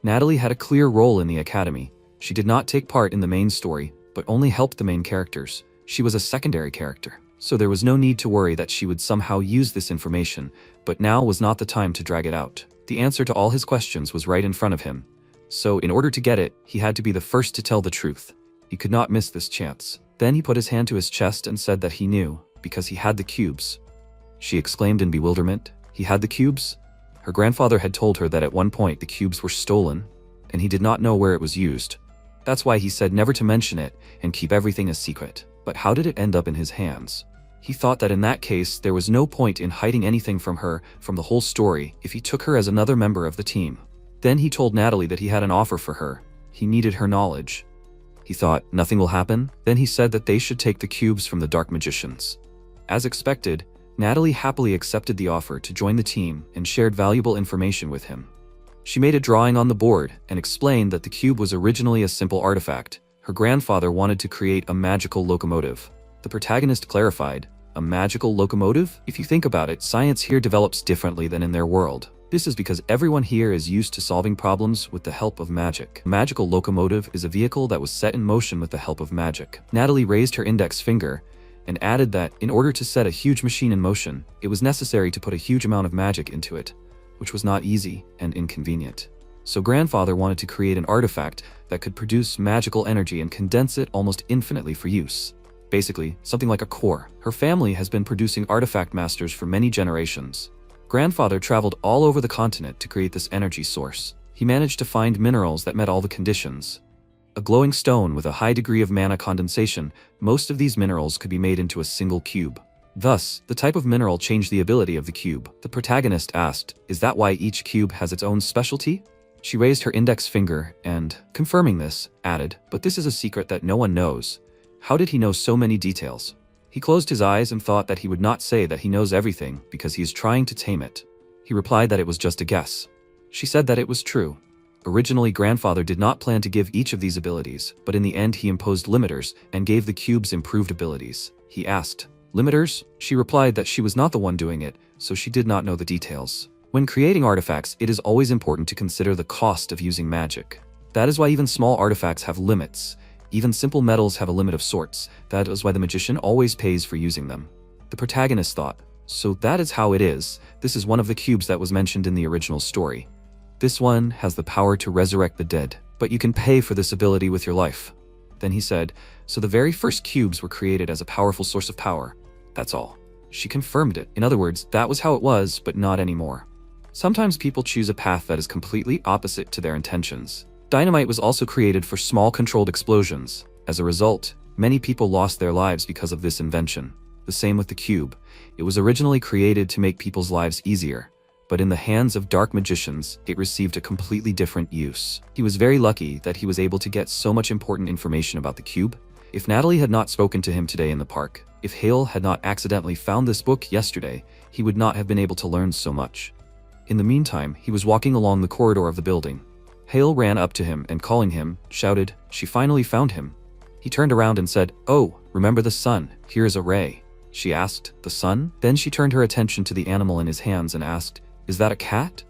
Speaker 1: Natalie had a clear role in the academy. She did not take part in the main story, but only helped the main characters. She was a secondary character, so there was no need to worry that she would somehow use this information, but now was not the time to drag it out. The answer to all his questions was right in front of him. So in order to get it, he had to be the first to tell the truth. He could not miss this chance. Then he put his hand to his chest and said that he knew, because he had the cubes. She exclaimed in bewilderment, he had the cubes? Her grandfather had told her that at one point the cubes were stolen, and he did not know where it was used. That's why he said never to mention it and keep everything a secret. But how did it end up in his hands? He thought that in that case there was no point in hiding anything from her from the whole story if he took her as another member of the team. Then he told Natalie that he had an offer for her. He needed her knowledge. He thought, nothing will happen? Then he said that they should take the cubes from the dark magicians. As expected, Natalie happily accepted the offer to join the team and shared valuable information with him. She made a drawing on the board and explained that the cube was originally a simple artifact. Her grandfather wanted to create a magical locomotive. The protagonist clarified, a magical locomotive? If you think about it, science here develops differently than in their world. This is because everyone here is used to solving problems with the help of magic. A magical locomotive is a vehicle that was set in motion with the help of magic. Natalie raised her index finger and added that in order to set a huge machine in motion, it was necessary to put a huge amount of magic into it, which was not easy and inconvenient. So grandfather wanted to create an artifact that could produce magical energy and condense it almost infinitely for use. Basically, something like a core. Her family has been producing artifact masters for many generations. Grandfather traveled all over the continent to create this energy source. He managed to find minerals that met all the conditions. A glowing stone with a high degree of mana condensation, most of these minerals could be made into a single cube. Thus, the type of mineral changed the ability of the cube. The protagonist asked, is that why each cube has its own specialty? She raised her index finger and, confirming this, added, but this is a secret that no one knows. How did he know so many details? He closed his eyes and thought that he would not say that he knows everything because he is trying to tame it. He replied that it was just a guess. She said that it was true. Originally, grandfather did not plan to give each of these abilities, but in the end he imposed limiters and gave the cubes improved abilities. He asked, limiters? She replied that she was not the one doing it, so she did not know the details. When creating artifacts, it is always important to consider the cost of using magic. That is why even small artifacts have limits. Even simple metals have a limit of sorts. That is why the magician always pays for using them. The protagonist thought, so that is how it is. This is one of the cubes that was mentioned in the original story. This one has the power to resurrect the dead, but you can pay for this ability with your life. Then he said, so the very first cubes were created as a powerful source of power. That's all. She confirmed it. In other words, that was how it was, but not anymore. Sometimes people choose a path that is completely opposite to their intentions. Dynamite was also created for small controlled explosions. As a result, many people lost their lives because of this invention. The same with the cube. It was originally created to make people's lives easier, but in the hands of dark magicians, it received a completely different use. He was very lucky that he was able to get so much important information about the cube. If Natalie had not spoken to him today in the park, if Hale had not accidentally found this book yesterday, he would not have been able to learn so much. In the meantime, he was walking along the corridor of the building. Hale ran up to him and calling him, shouted, she finally found him. He turned around and said, oh, remember the sun, here is a ray. She asked. The sun? Then she turned her attention to the animal in his hands and asked, "Is that a cat?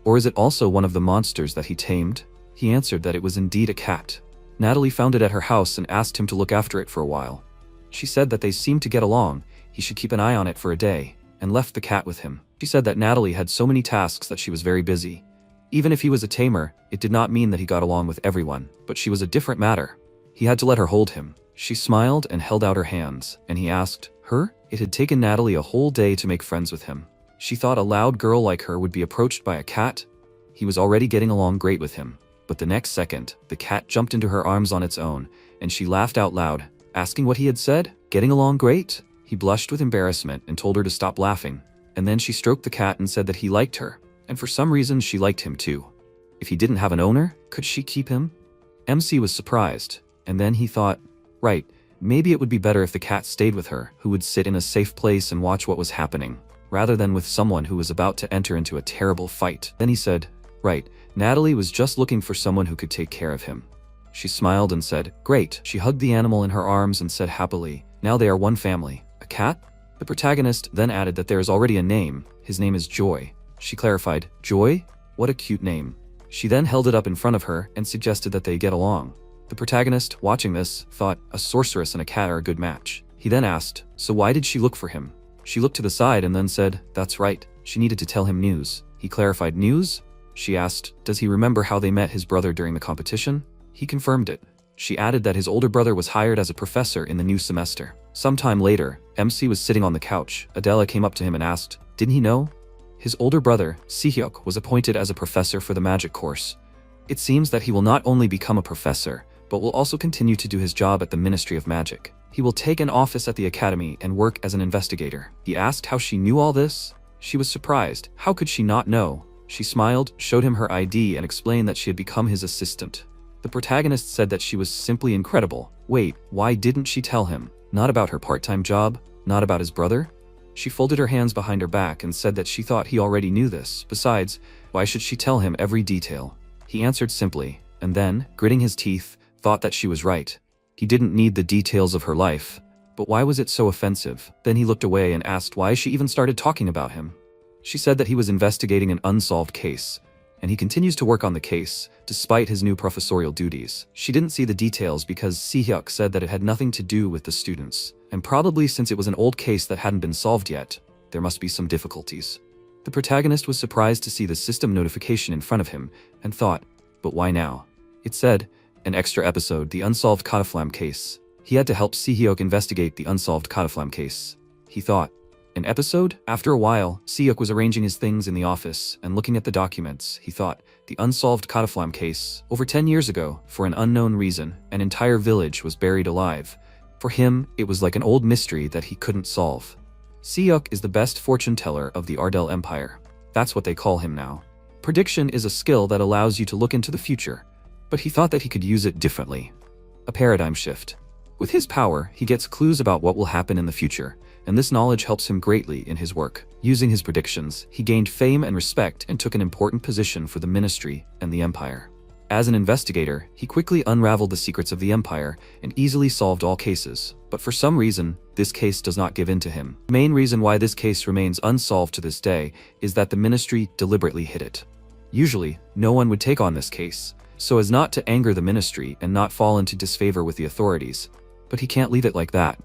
Speaker 1: Or is it also one of the monsters that he tamed?" He answered that it was indeed a cat. Natalie found it at her house and asked him to look after it for a while. She said that they seemed to get along, he should keep an eye on it for a day, and left the cat with him. She said that Natalie had so many tasks that she was very busy. Even if he was a tamer, it did not mean that he got along with everyone, but she was a different matter. He had to let her hold him. She smiled and held out her hands, and he asked her. It had taken Natalie a whole day to make friends with him. She thought a loud girl like her would be approached by a cat. He was already getting along great with him. But the next second, the cat jumped into her arms on its own, and she laughed out loud, asking what he had said. Getting along great? He blushed with embarrassment and told her to stop laughing. And then she stroked the cat and said that he liked her, and for some reason she liked him too. If he didn't have an owner, could she keep him? MC was surprised, and then he thought, right, maybe it would be better if the cat stayed with her, who would sit in a safe place and watch what was happening, rather than with someone who was about to enter into a terrible fight. Then he said, right, Natalie was just looking for someone who could take care of him. She smiled and said, great. She hugged the animal in her arms and said happily, now they are one family. A cat? The protagonist then added that there is already a name. His name is Joy. She clarified, Joy? What a cute name. She then held it up in front of her and suggested that they get along. The protagonist, watching this, thought a sorceress and a cat are a good match. He then asked, so why did she look for him? She looked to the side and then said, that's right, she needed to tell him news. He clarified, news? She asked, does he remember how they met his brother during the competition? He confirmed it. She added that his older brother was hired as a professor in the new semester. Sometime later, MC was sitting on the couch. Adela came up to him and asked, didn't he know? His older brother, Sihyuk, was appointed as a professor for the magic course. It seems that he will not only become a professor, but will also continue to do his job at the Ministry of Magic. He will take an office at the academy and work as an investigator. He asked how she knew all this. She was surprised. How could she not know? She smiled, showed him her ID, and explained that she had become his assistant. The protagonist said that she was simply incredible. Wait, why didn't she tell him? Not about her part-time job? Not about his brother? She folded her hands behind her back and said that she thought he already knew this. Besides, why should she tell him every detail? He answered simply, and then, gritting his teeth, thought that she was right. He didn't need the details of her life. But why was it so offensive? Then he looked away and asked why she even started talking about him. She said that he was investigating an unsolved case, and he continues to work on the case, despite his new professorial duties. She didn't see the details because Sihyuk said that it had nothing to do with the students, and probably since it was an old case that hadn't been solved yet, there must be some difficulties. The protagonist was surprised to see the system notification in front of him, and thought, but why now? It said, an extra episode, the unsolved Cataflam case. He had to help Sihyuk investigate the unsolved Cataflam case. He thought, an episode? After a while, Sihyuk was arranging his things in the office and looking at the documents. He thought, the unsolved Cataflam case. Over 10 years ago, for an unknown reason, an entire village was buried alive. For him, it was like an old mystery that he couldn't solve. Sihyuk is the best fortune teller of the Ardell Empire. That's what they call him now. Prediction is a skill that allows you to look into the future, but he thought that he could use it differently. A paradigm shift. With his power, he gets clues about what will happen in the future, and this knowledge helps him greatly in his work. Using his predictions, he gained fame and respect and took an important position for the ministry and the empire. As an investigator, he quickly unraveled the secrets of the empire and easily solved all cases. But for some reason, this case does not give in to him. The main reason why this case remains unsolved to this day is that the ministry deliberately hid it. Usually, no one would take on this case, so as not to anger the ministry and not fall into disfavor with the authorities. But he can't leave it like that.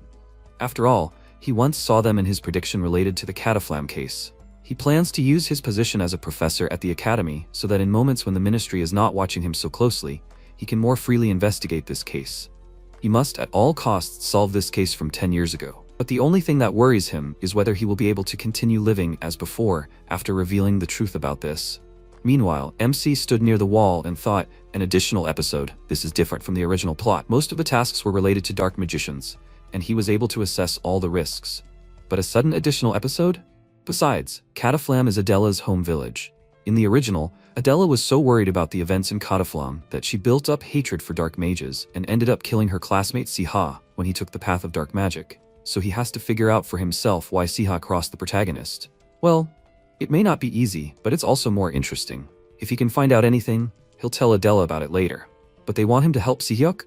Speaker 1: After all, he once saw them in his prediction related to the Cataflam case. He plans to use his position as a professor at the academy so that in moments when the ministry is not watching him so closely, he can more freely investigate this case. He must at all costs solve this case from 10 years ago. But the only thing that worries him is whether he will be able to continue living as before after revealing the truth about this. Meanwhile, MC stood near the wall and thought, an additional episode. This is different from the original plot. Most of the tasks were related to dark magicians, and he was able to assess all the risks. But a sudden additional episode? Besides, Cataflam is Adela's home village. In the original, Adela was so worried about the events in Cataflam that she built up hatred for dark mages and ended up killing her classmate Siha when he took the path of dark magic. So he has to figure out for himself why Siha crossed the protagonist. Well, it may not be easy, but it's also more interesting. If he can find out anything, he'll tell Adela about it later. But they want him to help Sihyuk?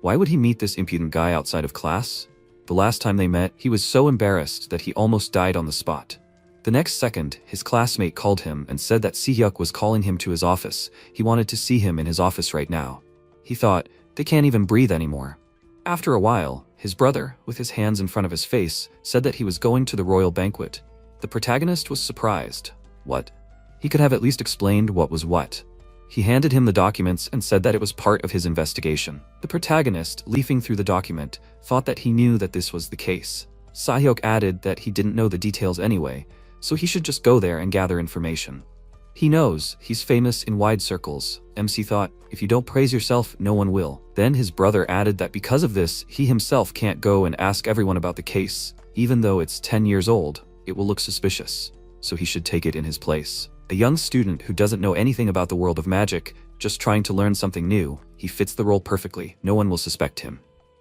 Speaker 1: Why would he meet this impudent guy outside of class? The last time they met, he was so embarrassed that he almost died on the spot. The next second, his classmate called him and said that Si-hyuk was calling him to his office. He wanted to see him in his office right now. He thought, they can't even breathe anymore. After a while, his brother, with his hands in front of his face, said that he was going to the royal banquet. The protagonist was surprised. What? He could have at least explained what was what. He handed him the documents and said that it was part of his investigation. The protagonist, leafing through the document, thought that he knew that this was the case. Si-hyuk added that he didn't know the details anyway, so he should just go there and gather information. He knows, he's famous in wide circles. MC thought, if you don't praise yourself, no one will. Then his brother added that because of this, he himself can't go and ask everyone about the case. Even though it's 10 years old, it will look suspicious, so he should take it in his place. A young student who doesn't know anything about the world of magic, just trying to learn something new, he fits the role perfectly. No one will suspect him.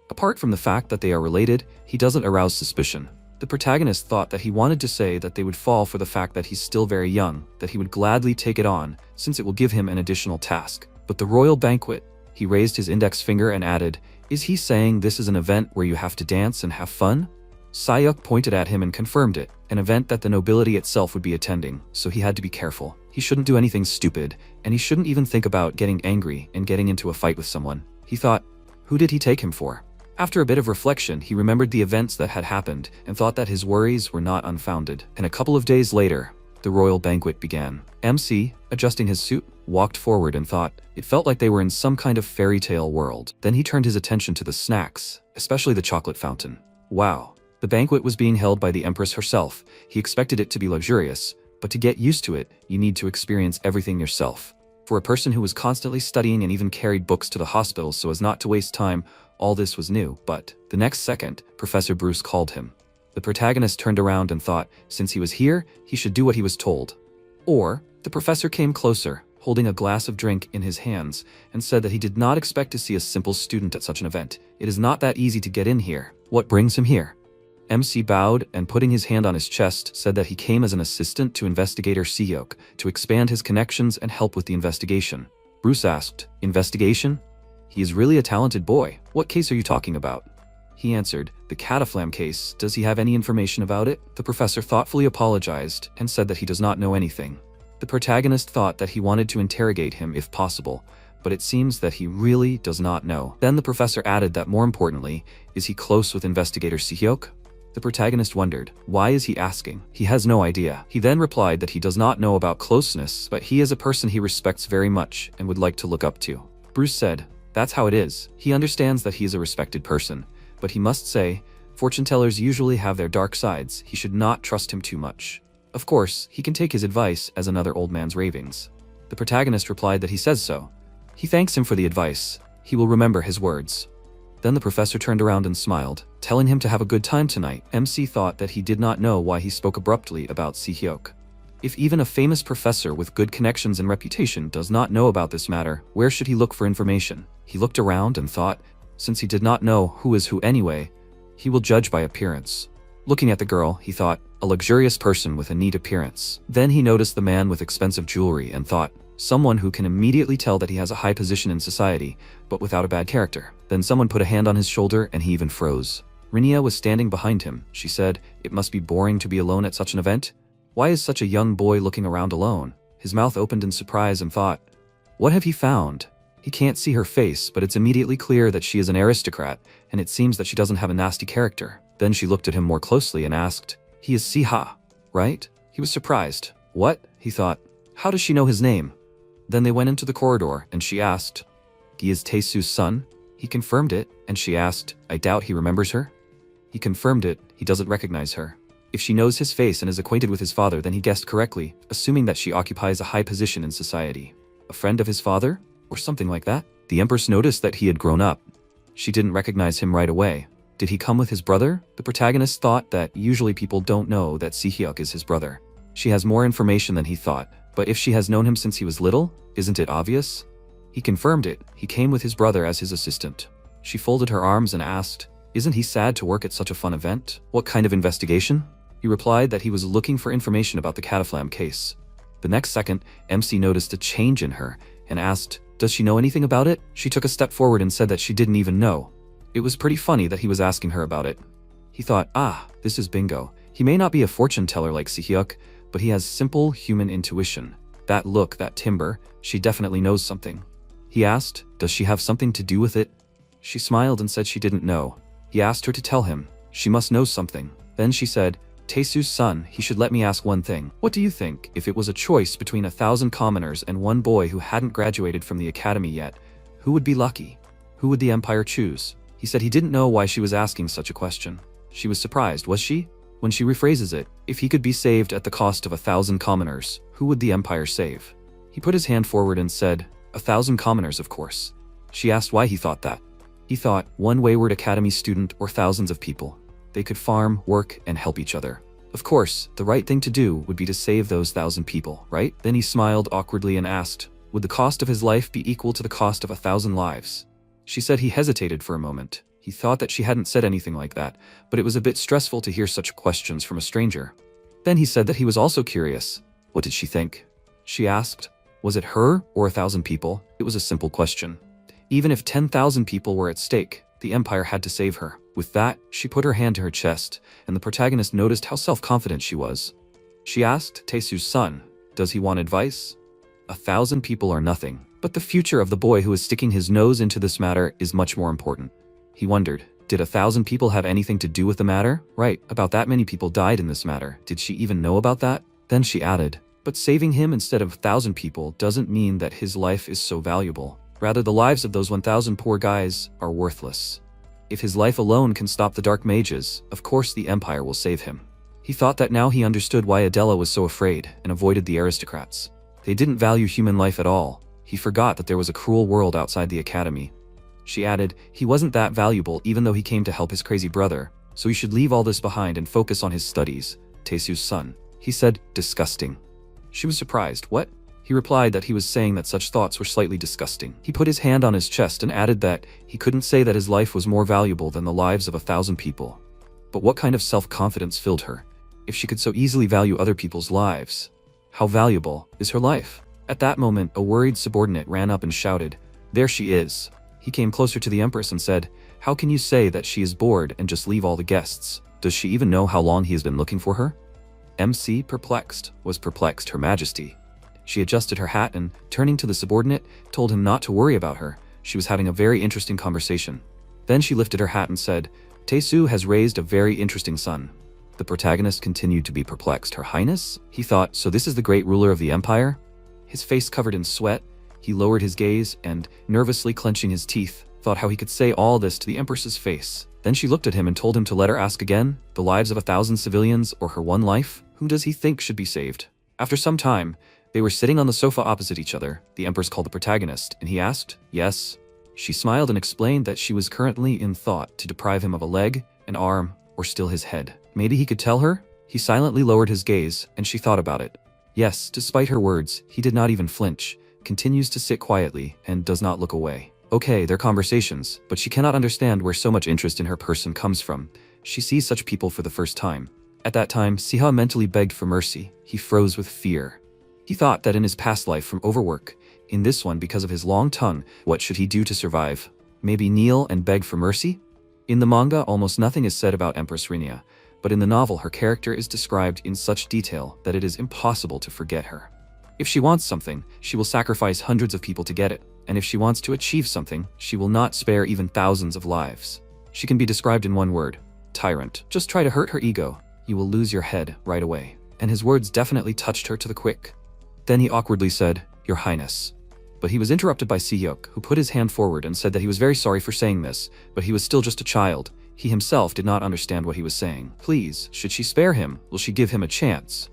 Speaker 1: Apart from the fact that they are related, he doesn't arouse suspicion. The protagonist thought that he wanted to say that they would fall for the fact that he's still very young, that he would gladly take it on, since it will give him an additional task. But the royal banquet, he raised his index finger and added, is he saying this is an event where you have to dance and have fun? Si-hyuk pointed at him and confirmed it, an event that the nobility itself would be attending, so he had to be careful. He shouldn't do anything stupid, and he shouldn't even think about getting angry and getting into a fight with someone. He thought, who did he take him for? After a bit of reflection, he remembered the events that had happened and thought that his worries were not unfounded. And a couple of days later, the royal banquet began. MC, adjusting his suit, walked forward and thought it felt like they were in some kind of fairy tale world. Then he turned his attention to the snacks, especially the chocolate fountain. Wow. The banquet was being held by the Empress herself. He expected it to be luxurious, but to get used to it, you need to experience everything yourself. For a person who was constantly studying and even carried books to the hospital so as not to waste time, all this was new. But the next second, Professor Bruce called him. The protagonist turned around and thought, since he was here, he should do what he was told. Or, the professor came closer, holding a glass of drink in his hands, and said that he did not expect to see a simple student at such an event. It is not that easy to get in here. What brings him here? MC bowed and putting his hand on his chest said that he came as an assistant to investigator Si-hyuk to expand his connections and help with the investigation. Bruce asked, investigation? He is really a talented boy. What case are you talking about? He answered, the Cataflam case. Does he have any information about it? The professor thoughtfully apologized and said that he does not know anything. The protagonist thought that he wanted to interrogate him if possible, but it seems that he really does not know. Then the professor added that more importantly, is he close with investigator Si-hyuk? The protagonist wondered, why is he asking? He has no idea. He then replied that he does not know about closeness, but he is a person he respects very much and would like to look up to. Bruce said, that's how it is. He understands that he is a respected person, but he must say, fortune tellers usually have their dark sides. He should not trust him too much. Of course, he can take his advice as another old man's ravings. The protagonist replied that he says so. He thanks him for the advice. He will remember his words. Then the professor turned around and smiled, telling him to have a good time tonight. MC thought that he did not know why he spoke abruptly about Si-hyuk. If even a famous professor with good connections and reputation does not know about this matter, where should he look for information? He looked around and thought, since he did not know who is who anyway, he will judge by appearance. Looking at the girl, he thought, a luxurious person with a neat appearance. Then he noticed the man with expensive jewelry and thought, someone who can immediately tell that he has a high position in society, but without a bad character. Then someone put a hand on his shoulder and he even froze. Rinia was standing behind him. She said, it must be boring to be alone at such an event. Why is such a young boy looking around alone? His mouth opened in surprise and thought, what have he found? He can't see her face, but it's immediately clear that she is an aristocrat, and it seems that she doesn't have a nasty character. Then she looked at him more closely and asked, he is Si-ha, right? He was surprised. What? He thought, how does she know his name? Then they went into the corridor, and she asked, he is Tae-su's son? He confirmed it, and she asked, I doubt he remembers her? He confirmed it, he doesn't recognize her. If she knows his face and is acquainted with his father, then he guessed correctly, assuming that she occupies a high position in society. A friend of his father? Or something like that? The Empress noticed that he had grown up. She didn't recognize him right away. Did he come with his brother? The protagonist thought that usually people don't know that Si-hyuk is his brother. She has more information than he thought, but if she has known him since he was little, isn't it obvious? He confirmed it. He came with his brother as his assistant. She folded her arms and asked, isn't he sad to work at such a fun event? What kind of investigation? He replied that he was looking for information about the Cataflam case. The next second, MC noticed a change in her and asked, does she know anything about it? She took a step forward and said that she didn't even know. It was pretty funny that he was asking her about it. He thought, this is bingo. He may not be a fortune teller like Si-hyuk, but he has simple human intuition. That look, that timbre, she definitely knows something. He asked, does she have something to do with it? She smiled and said she didn't know. He asked her to tell him. She must know something. Then she said, Taesu's son, he should let me ask one thing. What do you think, if it was a choice between 1,000 commoners and one boy who hadn't graduated from the academy yet, who would be lucky? Who would the empire choose? He said he didn't know why she was asking such a question. She was surprised, was she? When she rephrases it, if he could be saved at the cost of 1,000 commoners, who would the empire save? He put his hand forward and said, 1,000 commoners, of course. She asked why he thought that. He thought, one wayward academy student or thousands of people. They could farm, work, and help each other. Of course, the right thing to do would be to save those 1,000 people, right? Then he smiled awkwardly and asked, would the cost of his life be equal to the cost of 1,000 lives? She said he hesitated for a moment. He thought that she hadn't said anything like that, but it was a bit stressful to hear such questions from a stranger. Then he said that he was also curious. What did she think? She asked, was it her or 1,000 people? It was a simple question. Even if 10,000 people were at stake, the empire had to save her. With that, she put her hand to her chest, and the protagonist noticed how self-confident she was. She asked Taesu's son, does he want advice? 1,000 people are nothing, but the future of the boy who is sticking his nose into this matter is much more important. He wondered, did 1,000 people have anything to do with the matter? Right, about that many people died in this matter. Did she even know about that? Then she added, but saving him instead of 1,000 people doesn't mean that his life is so valuable. Rather, the lives of those 1,000 poor guys are worthless. If his life alone can stop the dark mages, of course the empire will save him. He thought that now he understood why Adela was so afraid and avoided the aristocrats. They didn't value human life at all. He forgot that there was a cruel world outside the academy. She added, he wasn't that valuable even though he came to help his crazy brother, so he should leave all this behind and focus on his studies. Taesu's son. He said, disgusting. She was surprised. What? He replied that he was saying that such thoughts were slightly disgusting. He put his hand on his chest and added that he couldn't say that his life was more valuable than the lives of 1,000 people. But what kind of self-confidence filled her? If she could so easily value other people's lives, how valuable is her life? At that moment, a worried subordinate ran up and shouted, there she is. He came closer to the empress and said, how can you say that she is bored and just leave all the guests? Does she even know how long he has been looking for her? MC, was perplexed, Her Majesty. She adjusted her hat and, turning to the subordinate, told him not to worry about her. She was having a very interesting conversation. Then she lifted her hat and said, Taesu has raised a very interesting son. The protagonist continued to be perplexed. Her Highness? He thought, so this is the great ruler of the empire? His face covered in sweat, he lowered his gaze and, nervously clenching his teeth, thought how he could say all this to the empress's face. Then she looked at him and told him to let her ask again, the lives of 1,000 civilians or her one life? Whom does he think should be saved? After some time, they were sitting on the sofa opposite each other. The empress called the protagonist, and he asked, yes. She smiled and explained that she was currently in thought to deprive him of a leg, an arm, or still his head. Maybe he could tell her? He silently lowered his gaze, and she thought about it. Yes, despite her words, he did not even flinch, continues to sit quietly, and does not look away. Okay, their conversations, but she cannot understand where so much interest in her person comes from. She sees such people for the first time. At that time, Siha mentally begged for mercy. He froze with fear. He thought that in his past life from overwork, in this one because of his long tongue, what should he do to survive? Maybe kneel and beg for mercy? In the manga, almost nothing is said about Empress Rinia, but in the novel her character is described in such detail that it is impossible to forget her. If she wants something, she will sacrifice hundreds of people to get it, and if she wants to achieve something, she will not spare even thousands of lives. She can be described in one word, tyrant. Just try to hurt her ego, you will lose your head right away. And his words definitely touched her to the quick. Then he awkwardly said, Your Highness. But he was interrupted by Si-hyuk, who put his hand forward and said that he was very sorry for saying this, but he was still just a child. He himself did not understand what he was saying. Please, should she spare him? Will she give him a chance?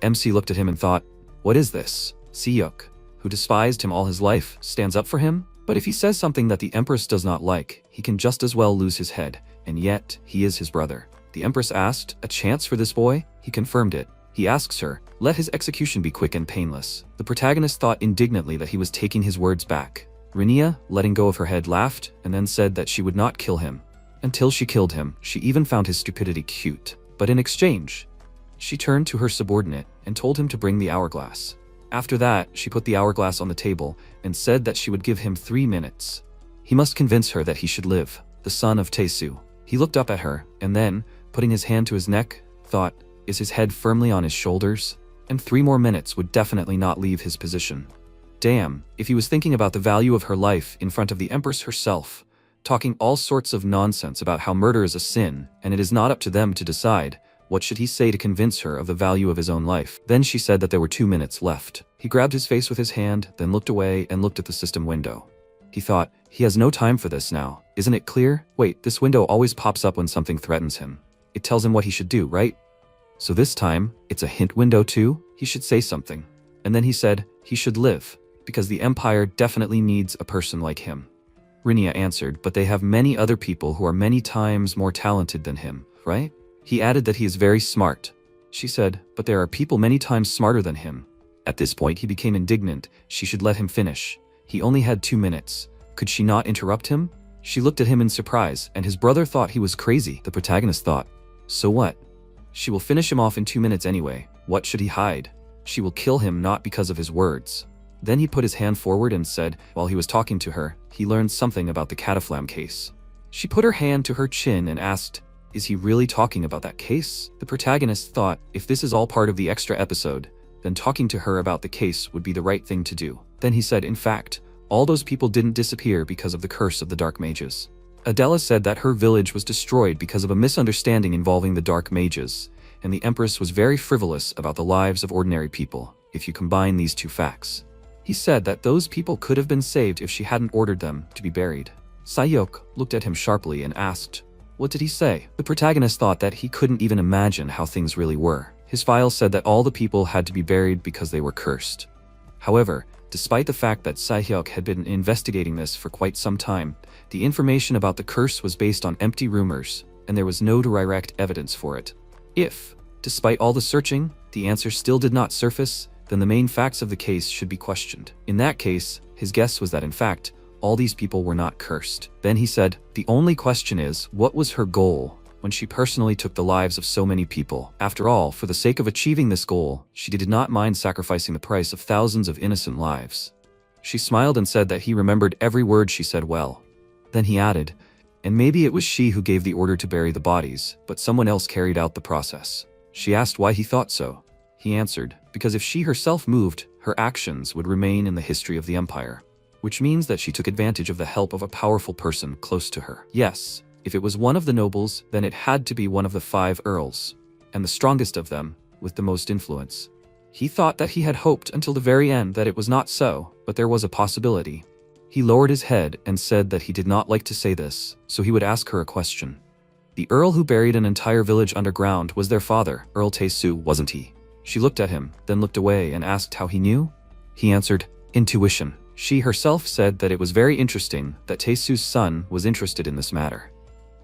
Speaker 1: MC looked at him and thought, what is this? Si-hyuk, who despised him all his life, stands up for him? But if he says something that the Empress does not like, he can just as well lose his head, and yet he is his brother. The Empress asked, a chance for this boy? He confirmed it. He asks her, let his execution be quick and painless. The protagonist thought indignantly that he was taking his words back. Rinia, letting go of her head, laughed, and then said that she would not kill him. Until she killed him, she even found his stupidity cute. But in exchange, she turned to her subordinate and told him to bring the hourglass. After that, she put the hourglass on the table and said that she would give him 3 minutes. He must convince her that he should live, the son of Taesu. He looked up at her, and then, putting his hand to his neck, thought, is his head firmly on his shoulders? And 3 more minutes would definitely not leave his position. Damn, if he was thinking about the value of her life in front of the Empress herself, talking all sorts of nonsense about how murder is a sin and it is not up to them to decide, what should he say to convince her of the value of his own life? Then she said that there were 2 minutes left. He grabbed his face with his hand, then looked away and looked at the system window. He thought, he has no time for this now. Isn't it clear? Wait, this window always pops up when something threatens him. It tells him what he should do, right? So this time, it's a hint window too? He should say something. And then he said, he should live, because the Empire definitely needs a person like him. Rinia answered, but they have many other people who are many times more talented than him, right? He added that he is very smart. She said, but there are people many times smarter than him. At this point he became indignant. She should let him finish. He only had 2 minutes. Could she not interrupt him? She looked at him in surprise, and his brother thought he was crazy. The protagonist thought, so what? She will finish him off in 2 minutes anyway. What should he hide? She will kill him not because of his words. Then he put his hand forward and said, while he was talking to her, he learned something about the Cataflam case. She put her hand to her chin and asked, is he really talking about that case? The protagonist thought, if this is all part of the extra episode, then talking to her about the case would be the right thing to do. Then he said, in fact, all those people didn't disappear because of the curse of the Dark Mages. Adela said that her village was destroyed because of a misunderstanding involving the Dark Mages, and the Empress was very frivolous about the lives of ordinary people, if you combine these 2 facts. He said that those people could have been saved if she hadn't ordered them to be buried. Sayok looked at him sharply and asked, what did he say? The protagonist thought that he couldn't even imagine how things really were. His file said that all the people had to be buried because they were cursed. However, despite the fact that Sahyok had been investigating this for quite some time, the information about the curse was based on empty rumors, and there was no direct evidence for it. If, despite all the searching, the answer still did not surface, then the main facts of the case should be questioned. In that case, his guess was that in fact, all these people were not cursed. Then he said, the only question is, what was her goal when she personally took the lives of so many people? After all, for the sake of achieving this goal, she did not mind sacrificing the price of thousands of innocent lives. She smiled and said that he remembered every word she said well. Then he added, and maybe it was she who gave the order to bury the bodies, but someone else carried out the process. She asked why he thought so. He answered, because if she herself moved, her actions would remain in the history of the Empire. Which means that she took advantage of the help of a powerful person close to her. Yes, if it was one of the nobles, then it had to be one of the 5 earls, and the strongest of them, with the most influence. He thought that he had hoped until the very end that it was not so, but there was a possibility. He lowered his head and said that he did not like to say this, so he would ask her a question. The earl who buried an entire village underground was their father, Earl Tae-Soo, wasn't he? She looked at him, then looked away and asked how he knew. He answered, intuition. She herself said that it was very interesting that Tae-Soo's son was interested in this matter.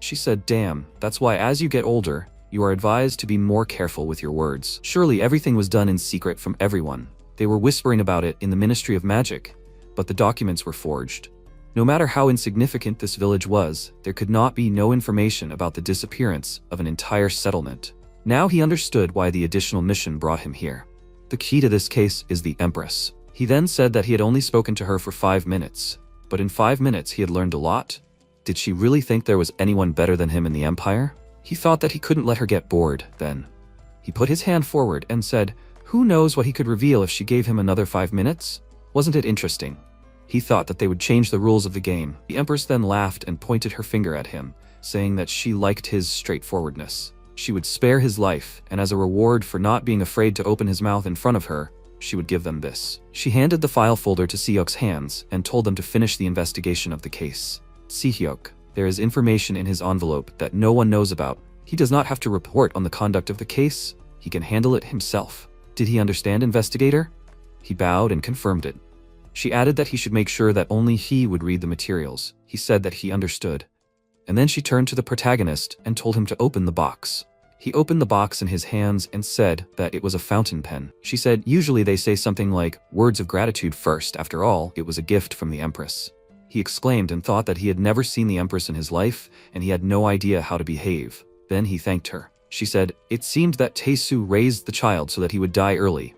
Speaker 1: She said, damn, that's why as you get older, you are advised to be more careful with your words. Surely everything was done in secret from everyone. They were whispering about it in the Ministry of Magic, but the documents were forged. No matter how insignificant this village was, there could not be no information about the disappearance of an entire settlement. Now he understood why the additional mission brought him here. The key to this case is the Empress. He then said that he had only spoken to her for 5 minutes, but in 5 minutes he had learned a lot. Did she really think there was anyone better than him in the Empire? He thought that he couldn't let her get bored, then. He put his hand forward and said, who knows what he could reveal if she gave him another 5 minutes? Wasn't it interesting? He thought that they would change the rules of the game. The Empress then laughed and pointed her finger at him, saying that she liked his straightforwardness. She would spare his life, and as a reward for not being afraid to open his mouth in front of her, she would give them this. She handed the file folder to Sehyok's hands and told them to finish the investigation of the case. Sehyok, there is information in his envelope that no one knows about. He does not have to report on the conduct of the case. He can handle it himself. Did he understand, investigator? He bowed and confirmed it. She added that he should make sure that only he would read the materials. He said that he understood. And then she turned to the protagonist and told him to open the box. He opened the box in his hands and said that it was a fountain pen. She said usually they say something like, words of gratitude first. After all, it was a gift from the Empress. He exclaimed and thought that he had never seen the Empress in his life, and he had no idea how to behave. Then he thanked her. She said, it seemed that Tae-Soo raised the child so that he would die early.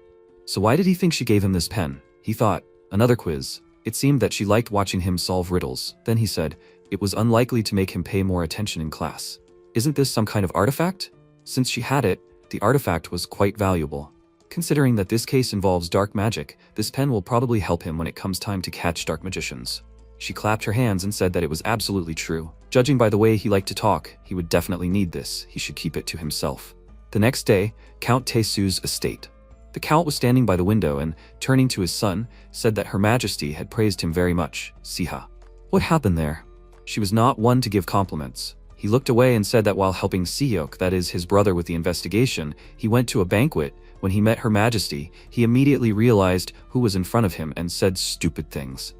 Speaker 1: So why did he think she gave him this pen? He thought, another quiz. It seemed that she liked watching him solve riddles. Then he said, it was unlikely to make him pay more attention in class. Isn't this some kind of artifact? Since she had it, the artifact was quite valuable. Considering that this case involves dark magic, this pen will probably help him when it comes time to catch dark magicians. She clapped her hands and said that it was absolutely true. Judging by the way he liked to talk, he would definitely need this. He should keep it to himself. The next day, Count Taesu's estate. The count was standing by the window and, turning to his son, said that Her Majesty had praised him very much. Siha. What happened there? She was not one to give compliments. He looked away and said that while helping Sehyuk, that is his brother, with the investigation, he went to a banquet. When he met Her Majesty, he immediately realized who was in front of him and said stupid things.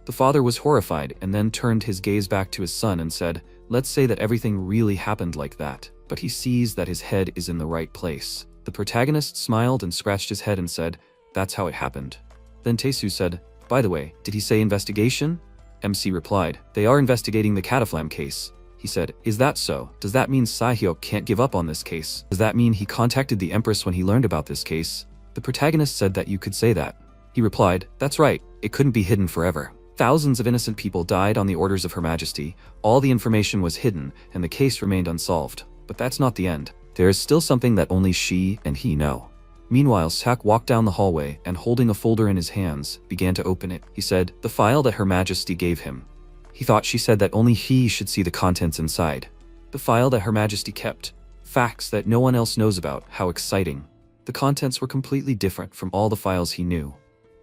Speaker 1: The father was horrified and then turned his gaze back to his son and said, "Let's say that everything really happened like that." But he sees that his head is in the right place. The protagonist smiled and scratched his head and said, "That's how it happened." Then Taesu said, "By the way, did he say investigation?" MC replied, "They are investigating the Cataflam case." He said, "Is that so? Does that mean Sehyuk can't give up on this case? Does that mean he contacted the Empress when he learned about this case?" The protagonist said that you could say that. He replied, "That's right, it couldn't be hidden forever. Thousands of innocent people died on the orders of Her Majesty. All the information was hidden, and the case remained unsolved. But that's not the end. There is still something that only she and he know." Meanwhile, Sak walked down the hallway and, holding a folder in his hands, began to open it. He said, "The file that Her Majesty gave him." He thought she said that only he should see the contents inside. The file that Her Majesty kept. Facts that no one else knows about. How exciting. The contents were completely different from all the files he knew.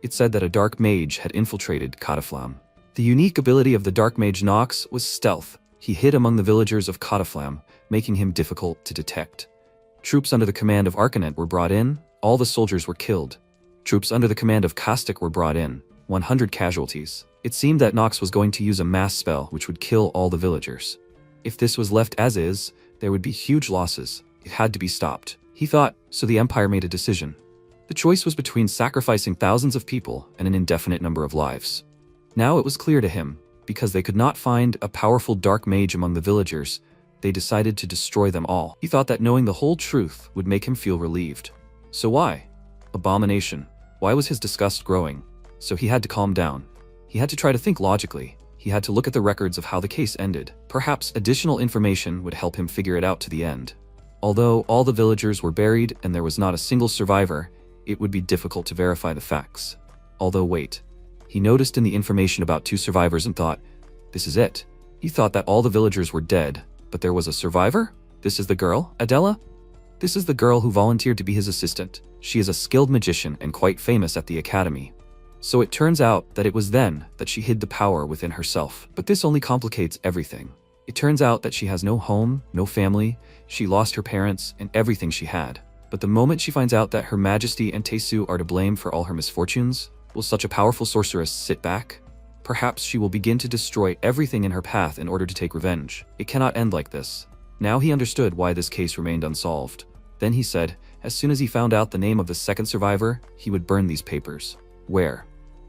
Speaker 1: It said that a dark mage had infiltrated Cataflam. The unique ability of the dark mage Nox was stealth. He hid among the villagers of Cataflam, making him difficult to detect. Troops under the command of Arcanet were brought in. All the soldiers were killed. Troops under the command of Caustic were brought in. 100 casualties. It seemed that Nox was going to use a mass spell which would kill all the villagers. If this was left as is, there would be huge losses. It had to be stopped. He thought, so the Empire made a decision. The choice was between sacrificing thousands of people and an indefinite number of lives. Now it was clear to him, because they could not find a powerful dark mage among the villagers, they decided to destroy them all. He thought that knowing the whole truth would make him feel relieved. So why? Abomination. Why was his disgust growing? So he had to calm down. He had to try to think logically. He had to look at the records of how the case ended. Perhaps additional information would help him figure it out to the end. Although all the villagers were buried and there was not a single survivor, it would be difficult to verify the facts. Although wait. He noticed in the information about 2 survivors and thought, this is it. He thought that all the villagers were dead, but there was a survivor? This is the girl, Adela? This is the girl who volunteered to be his assistant. She is a skilled magician and quite famous at the academy. So it turns out that it was then that she hid the power within herself. But this only complicates everything. It turns out that she has no home, no family, she lost her parents and everything she had. But the moment she finds out that Her Majesty and Taesu are to blame for all her misfortunes, will such a powerful sorceress sit back? Perhaps she will begin to destroy everything in her path in order to take revenge. It cannot end like this. Now he understood why this case remained unsolved. Then he said, as soon as he found out the name of the second survivor, he would burn these papers. Where?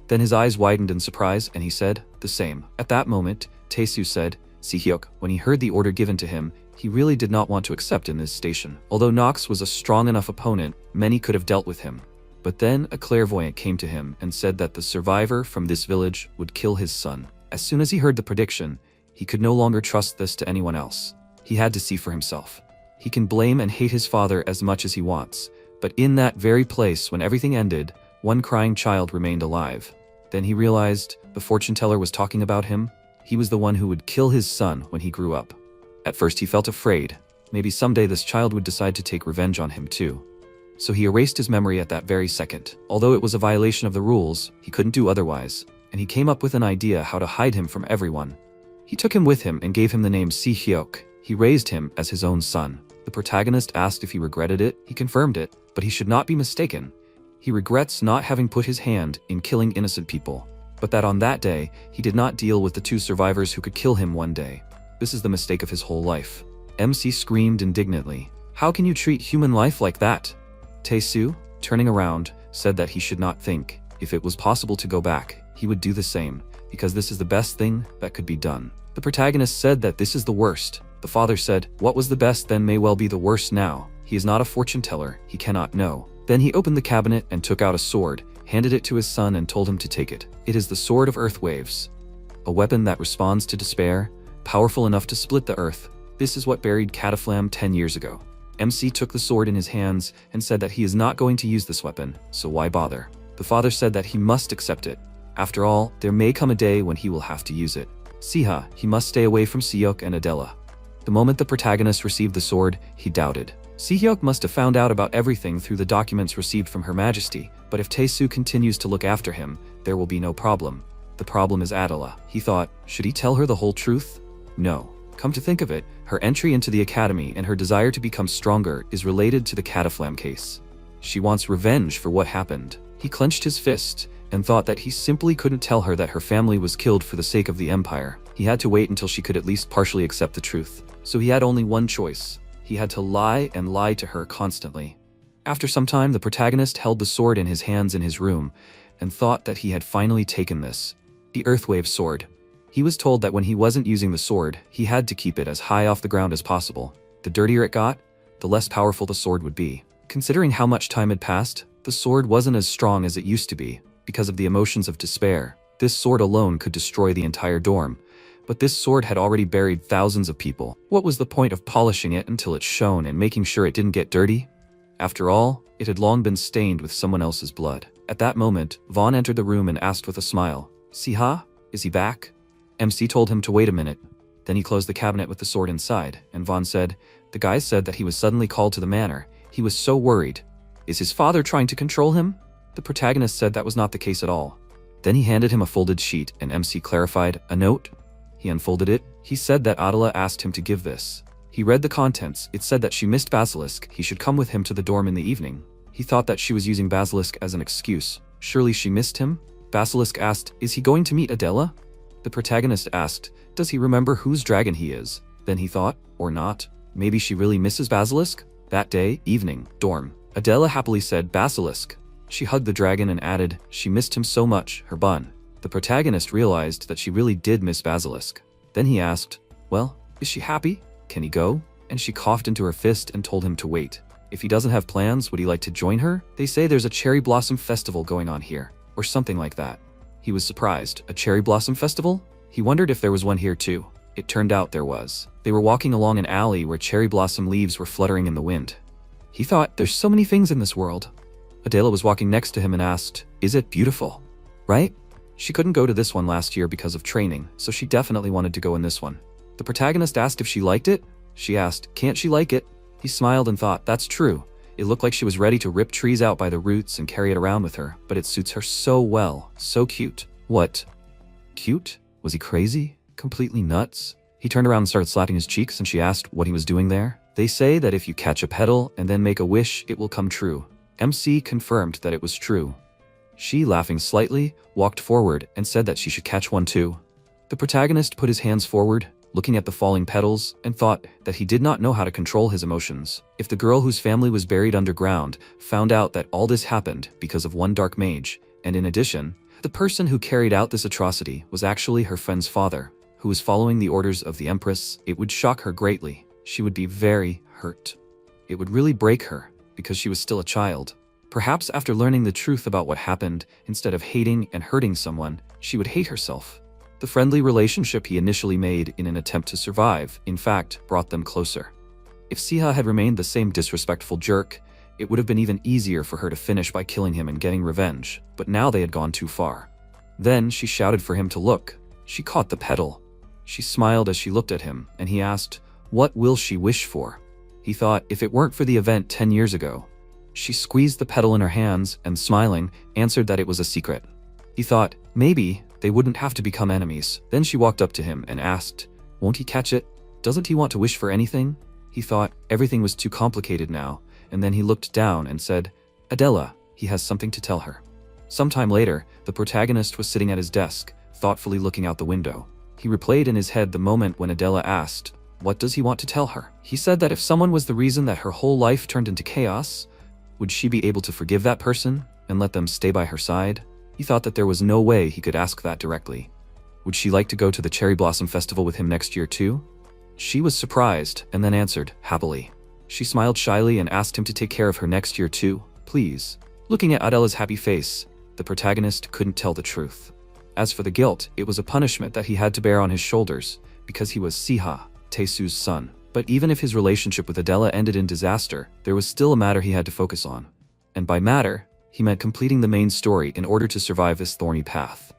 Speaker 1: Then his eyes widened in surprise and he said, the same. At that moment, Taesu said, Sehyuk, when he heard the order given to him, he really did not want to accept in this station. Although Nox was a strong enough opponent, many could have dealt with him. But then a clairvoyant came to him and said that the survivor from this village would kill his son. As soon as he heard the prediction, he could no longer trust this to anyone else. He had to see for himself. He can blame and hate his father as much as he wants, but in that very place when everything ended, one crying child remained alive. Then he realized the fortune teller was talking about him. He was the one who would kill his son when he grew up. At first he felt afraid. Maybe someday this child would decide to take revenge on him too. So he erased his memory at that very second. Although it was a violation of the rules, he couldn't do otherwise, and he came up with an idea how to hide him from everyone. He took him with him and gave him the name Sehyuk. He raised him as his own son. The protagonist asked if he regretted it. He confirmed it, but he should not be mistaken. He regrets not having put his hand in killing innocent people, but that on that day, he did not deal with the 2 survivors who could kill him one day. This is the mistake of his whole life. MC screamed indignantly. How can you treat human life like that? Taesu, turning around, said that he should not think. If it was possible to go back, he would do the same, because this is the best thing that could be done. The protagonist said that this is the worst. The father said, what was the best then may well be the worst now. He is not a fortune teller, he cannot know. Then he opened the cabinet and took out a sword, handed it to his son and told him to take it. It is the Sword of Earth Waves. A weapon that responds to despair, powerful enough to split the earth. This is what buried Cataflam 10 years ago. MC took the sword in his hands and said that he is not going to use this weapon, so why bother? The father said that he must accept it. After all, there may come a day when he will have to use it. Siha, he must stay away from Seok and Adela. The moment the protagonist received the sword, he doubted. Sehyuk must have found out about everything through the documents received from Her Majesty, but if Tae-soo continues to look after him, there will be no problem. The problem is Adela. He thought, should he tell her the whole truth? No. Come to think of it, her entry into the academy and her desire to become stronger is related to the Cataflam case. She wants revenge for what happened. He clenched his fist and thought that he simply couldn't tell her that her family was killed for the sake of the empire. He had to wait until she could at least partially accept the truth. So he had only one choice. He had to lie and lie to her constantly. After some time, the protagonist held the sword in his hands in his room and thought that he had finally taken this. The Earthwave sword. He was told that when he wasn't using the sword, he had to keep it as high off the ground as possible. The dirtier it got, the less powerful the sword would be. Considering how much time had passed, the sword wasn't as strong as it used to be. Because of the emotions of despair, this sword alone could destroy the entire dorm. But this sword had already buried thousands of people. What was the point of polishing it until it shone and making sure it didn't get dirty? After all, it had long been stained with someone else's blood. At that moment, Vaughn entered the room and asked with a smile, "Siha, is he back?" MC told him to wait a minute. Then he closed the cabinet with the sword inside, and Vaughn said, "The guy said that he was suddenly called to the manor. He was so worried. Is his father trying to control him?" The protagonist said that was not the case at all. Then he handed him a folded sheet, and MC clarified, "A note?" He unfolded it. He said that Adela asked him to give this. He read the contents. It said that she missed Basilisk. He should come with him to the dorm in the evening. He thought that she was using Basilisk as an excuse. Surely she missed him? Basilisk asked, "Is he going to meet Adela?" The protagonist asked, "Does he remember whose dragon he is?" Then he thought, or not, maybe she really misses Basilisk? That day, evening, dorm. Adela happily said, "Basilisk." She hugged the dragon and added, "She missed him so much, her bun." The protagonist realized that she really did miss Basilisk. Then he asked, "Well, is she happy? Can he go?" And she coughed into her fist and told him to wait. If he doesn't have plans, would he like to join her? They say there's a cherry blossom festival going on here, or something like that. He was surprised. A cherry blossom festival? He wondered if there was one here too. It turned out there was. They were walking along an alley where cherry blossom leaves were fluttering in the wind. He thought, there's so many things in this world. Adela was walking next to him and asked, "Is it beautiful?" Right? She couldn't go to this one last year because of training, so she definitely wanted to go in this one. The protagonist asked if she liked it. She asked, "Can't she like it?" He smiled and thought, that's true. It looked like she was ready to rip trees out by the roots and carry it around with her, but it suits her so well. So cute. What? Cute? Was he crazy? Completely nuts? He turned around and started slapping his cheeks, and she asked what he was doing there. They say that if you catch a petal and then make a wish, it will come true. MC confirmed that it was true. She, laughing slightly, walked forward and said that she should catch one too. The protagonist put his hands forward, looking at the falling petals, and thought that he did not know how to control his emotions. If the girl whose family was buried underground found out that all this happened because of one dark mage, and in addition, the person who carried out this atrocity was actually her friend's father, who was following the orders of the Empress, it would shock her greatly. She would be very hurt. It would really break her, because she was still a child. Perhaps after learning the truth about what happened, instead of hating and hurting someone, she would hate herself. The friendly relationship he initially made in an attempt to survive, in fact, brought them closer. If Siha had remained the same disrespectful jerk, it would have been even easier for her to finish by killing him and getting revenge, but now they had gone too far. Then she shouted for him to look. She caught the petal. She smiled as she looked at him, and he asked, "What will she wish for?" He thought, if it weren't for the event 10 years ago. She squeezed the petal in her hands and, smiling, answered that it was a secret. He thought, maybe they wouldn't have to become enemies. Then she walked up to him and asked, "Won't he catch it? Doesn't he want to wish for anything?" He thought everything was too complicated now, and then he looked down and said, "Adela, he has something to tell her." Sometime later, the protagonist was sitting at his desk, thoughtfully looking out the window. He replayed in his head the moment when Adela asked, what does he want to tell her? He said that if someone was the reason that her whole life turned into chaos, would she be able to forgive that person and let them stay by her side? He thought that there was no way he could ask that directly. Would she like to go to the Cherry Blossom Festival with him next year too? She was surprised and then answered, happily. She smiled shyly and asked him to take care of her next year too, please. Looking at Adela's happy face, the protagonist couldn't tell the truth. As for the guilt, it was a punishment that he had to bear on his shoulders, because he was Siha, Tae-soo's son. But even if his relationship with Adela ended in disaster, there was still a matter he had to focus on. And by matter, he meant completing the main story in order to survive this thorny path.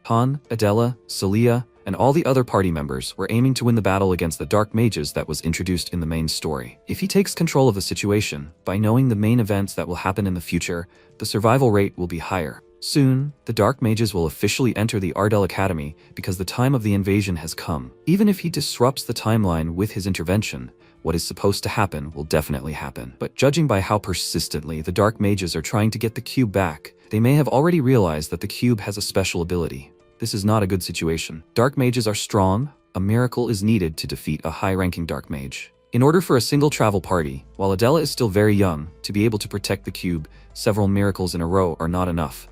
Speaker 1: Han, Adela, Celia, and all the other party members were aiming to win the battle against the dark mages that was introduced in the main story. If he takes control of the situation, by knowing the main events that will happen in the future, the survival rate will be higher. Soon, the dark mages will officially enter the Ardell Academy because the time of the invasion has come. Even if he disrupts the timeline with his intervention, what is supposed to happen will definitely happen. But judging by how persistently the dark mages are trying to get the cube back, they may have already realized that the cube has a special ability. This is not a good situation. Dark mages are strong. A miracle is needed to defeat a high-ranking dark mage. In order for a single travel party, while Adela is still very young, to be able to protect the cube, several miracles in a row are not enough.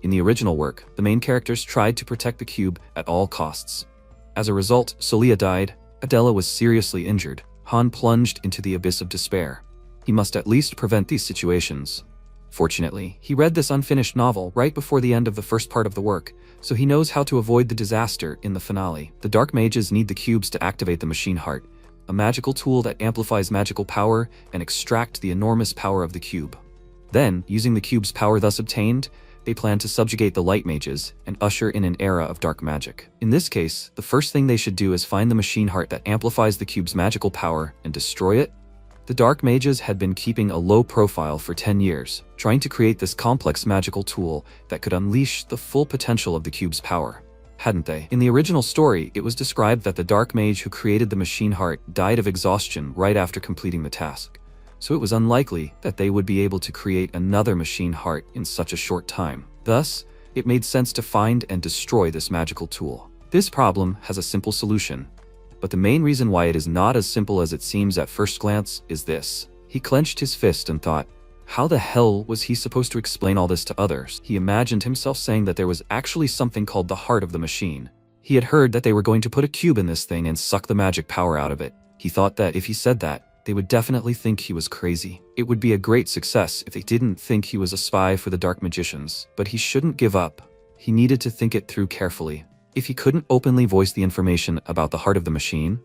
Speaker 1: In the original work, the main characters tried to protect the cube at all costs. As a result, Celia died, Adela was seriously injured, Han plunged into the abyss of despair. He must at least prevent these situations. Fortunately, he read this unfinished novel right before the end of the first part of the work, so he knows how to avoid the disaster in the finale. The dark mages need the cubes to activate the machine heart, a magical tool that amplifies magical power and extract the enormous power of the cube. Then, using the cube's power thus obtained, they plan to subjugate the light mages and usher in an era of dark magic. In this case, the first thing they should do is find the machine heart that amplifies the cube's magical power and destroy it. The dark mages had been keeping a low profile for 10 years, trying to create this complex magical tool that could unleash the full potential of the cube's power. Hadn't they? In the original story, it was described that the dark mage who created the machine heart died of exhaustion right after completing the task. So it was unlikely that they would be able to create another machine heart in such a short time. Thus, it made sense to find and destroy this magical tool. This problem has a simple solution, but the main reason why it is not as simple as it seems at first glance is this. He clenched his fist and thought, how the hell was he supposed to explain all this to others? He imagined himself saying that there was actually something called the heart of the machine. He had heard that they were going to put a cube in this thing and suck the magic power out of it. He thought that if he said that, they would definitely think he was crazy. It would be a great success if they didn't think he was a spy for the dark magicians. But he shouldn't give up. He needed to think it through carefully. If he couldn't openly voice the information about the heart of the machine,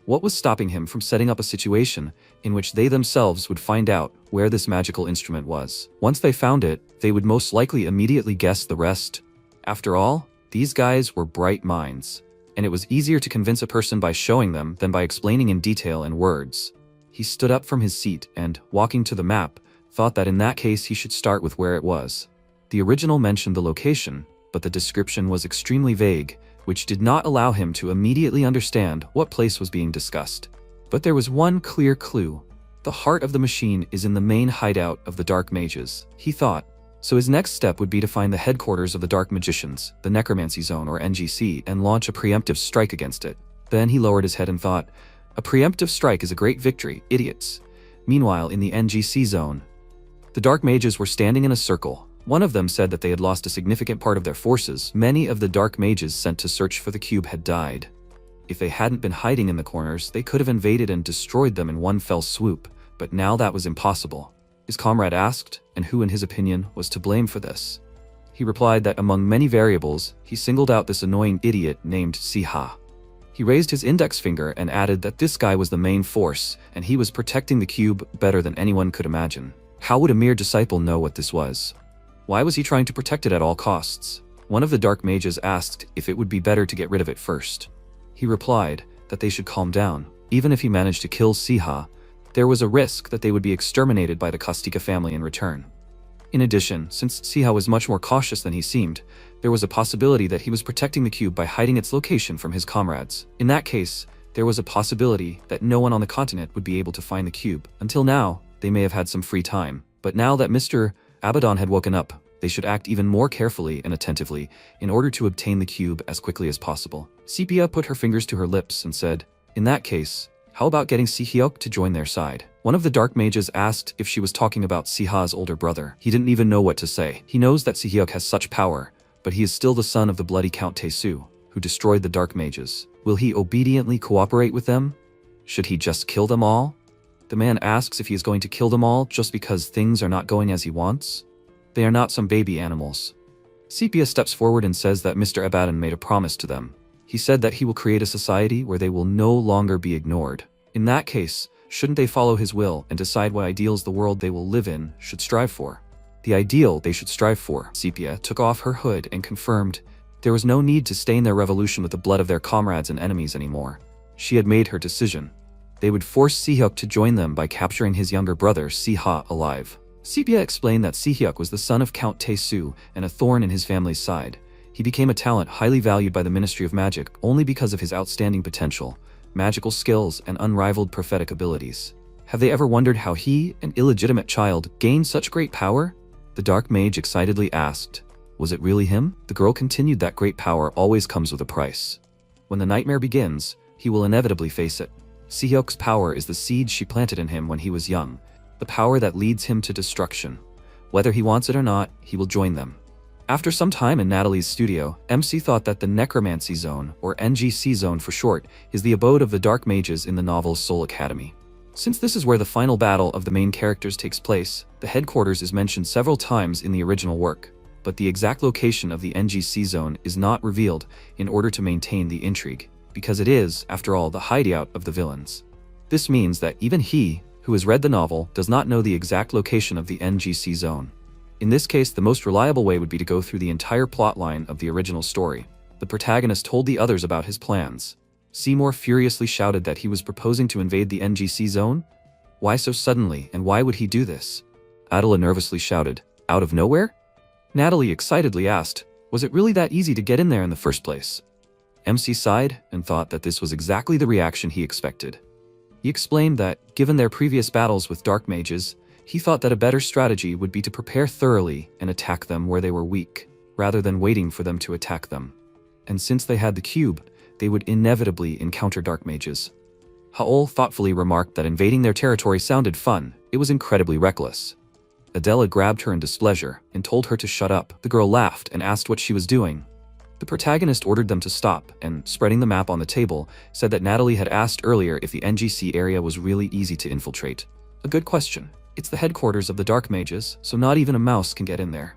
Speaker 1: what was stopping him from setting up a situation in which they themselves would find out where this magical instrument was? Once they found it, they would most likely immediately guess the rest. After all, these guys were bright minds, and it was easier to convince a person by showing them than by explaining in detail in words. He stood up from his seat and, walking to the map, thought that in that case he should start with where it was. The original mentioned the location, but the description was extremely vague, which did not allow him to immediately understand what place was being discussed. But there was one clear clue. The heart of the machine is in the main hideout of the dark mages, he thought. So his next step would be to find the headquarters of the dark magicians, the Necromancy Zone or NGC, and launch a preemptive strike against it. Then he lowered his head and thought, a preemptive strike is a great victory, idiots. Meanwhile, in the NGC zone, the dark mages were standing in a circle. One of them said that they had lost a significant part of their forces. Many of the dark mages sent to search for the cube had died. If they hadn't been hiding in the corners, they could have invaded and destroyed them in one fell swoop, but now that was impossible. His comrade asked, and who in his opinion was to blame for this? He replied that among many variables, he singled out this annoying idiot named Siha. He raised his index finger and added that this guy was the main force, and he was protecting the cube better than anyone could imagine. How would a mere disciple know what this was? Why was he trying to protect it at all costs? One of the dark mages asked if it would be better to get rid of it first. He replied that they should calm down. Even if he managed to kill Siha, there was a risk that they would be exterminated by the Kostika family in return. In addition, since Siha was much more cautious than he seemed, there was a possibility that he was protecting the cube by hiding its location from his comrades. In that case, there was a possibility that no one on the continent would be able to find the cube. Until now, they may have had some free time. But now that Mr. Abaddon had woken up, they should act even more carefully and attentively in order to obtain the cube as quickly as possible. Sepia put her fingers to her lips and said, in that case, how about getting Sihyok to join their side? One of the dark mages asked if she was talking about Siha's older brother. He didn't even know what to say. He knows that Sihyok has such power, but he is still the son of the bloody Count Taesu, who destroyed the dark mages. Will he obediently cooperate with them? Should he just kill them all? The man asks if he is going to kill them all just because things are not going as he wants. They are not some baby animals. Sepia steps forward and says that Mr. Abaddon made a promise to them. He said that he will create a society where they will no longer be ignored. In that case, shouldn't they follow his will and decide what ideals the world they will live in should strive for? The ideal they should strive for. Sepia took off her hood and confirmed there was no need to stain their revolution with the blood of their comrades and enemies anymore. She had made her decision. They would force Sehyuk to join them by capturing his younger brother Seha alive. Sepia explained that Sehyuk was the son of Count Tae-soo and a thorn in his family's side. He became a talent highly valued by the Ministry of Magic only because of his outstanding potential, magical skills, and unrivaled prophetic abilities. Have they ever wondered how he, an illegitimate child, gained such great power? The dark mage excitedly asked. Was it really him? The girl continued that great power always comes with a price. When the nightmare begins, he will inevitably face it. Sehyuk's power is the seed she planted in him when he was young, the power that leads him to destruction. Whether he wants it or not, he will join them. After some time in Natalie's studio, MC thought that the Necromancy Zone, or NGC Zone for short, is the abode of the Dark Mages in the novel's Soul Academy. Since this is where the final battle of the main characters takes place, the headquarters is mentioned several times in the original work, but the exact location of the NGC Zone is not revealed in order to maintain the intrigue, because it is, after all, the hideout of the villains. This means that even he, who has read the novel, does not know the exact location of the NGC Zone. In this case, the most reliable way would be to go through the entire plotline of the original story. The protagonist told the others about his plans. Seymour furiously shouted that he was proposing to invade the NGC Zone. Why so suddenly, and why would he do this? Adela nervously shouted, out of nowhere? Natalie excitedly asked, was it really that easy to get in there in the first place? MC sighed and thought that this was exactly the reaction he expected. He explained that, given their previous battles with dark mages, he thought that a better strategy would be to prepare thoroughly and attack them where they were weak, rather than waiting for them to attack them. And since they had the cube, they would inevitably encounter dark mages. Haol thoughtfully remarked that invading their territory sounded fun. It was incredibly reckless. Adela grabbed her in displeasure and told her to shut up. The girl laughed and asked what she was doing. The protagonist ordered them to stop and, spreading the map on the table, said that Natalie had asked earlier if the NGC area was really easy to infiltrate. A good question. It's the headquarters of the Dark Mages, so not even a mouse can get in there.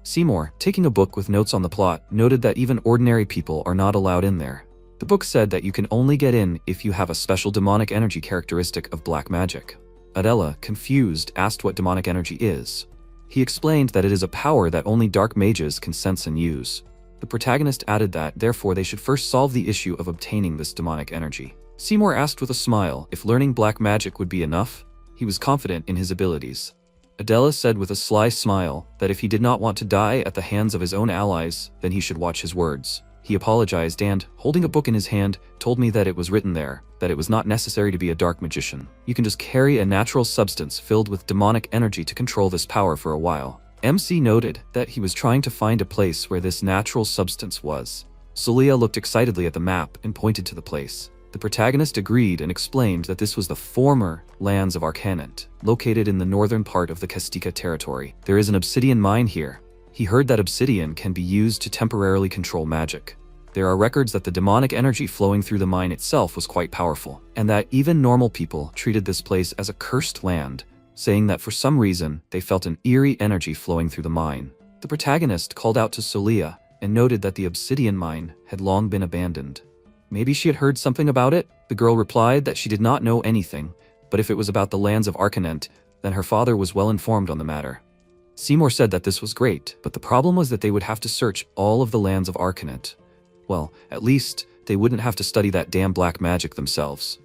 Speaker 1: Seymour, taking a book with notes on the plot, noted that even ordinary people are not allowed in there. The book said that you can only get in if you have a special demonic energy characteristic of black magic. Adela, confused, asked what demonic energy is. He explained that it is a power that only dark mages can sense and use. The protagonist added that, therefore, they should first solve the issue of obtaining this demonic energy. Seymour asked with a smile if learning black magic would be enough. He was confident in his abilities. Adela said with a sly smile that if he did not want to die at the hands of his own allies, then he should watch his words. He apologized and, holding a book in his hand, told me that it was written there, that it was not necessary to be a dark magician. You can just carry a natural substance filled with demonic energy to control this power for a while. MC noted that he was trying to find a place where this natural substance was. Celia looked excitedly at the map and pointed to the place. The protagonist agreed and explained that this was the former lands of Reincarnated, located in the northern part of the Kastika territory. There is an obsidian mine here. He heard that obsidian can be used to temporarily control magic. There are records that the demonic energy flowing through the mine itself was quite powerful, and that even normal people treated this place as a cursed land, saying that for some reason they felt an eerie energy flowing through the mine. The protagonist called out to Celia and noted that the obsidian mine had long been abandoned. Maybe she had heard something about it? The girl replied that she did not know anything, but if it was about the lands of Reincarnated, then her father was well informed on the matter. Seymour said that this was great, but the problem was that they would have to search all of the lands of Reincarnated. Well, at least they wouldn't have to study that damn black magic themselves.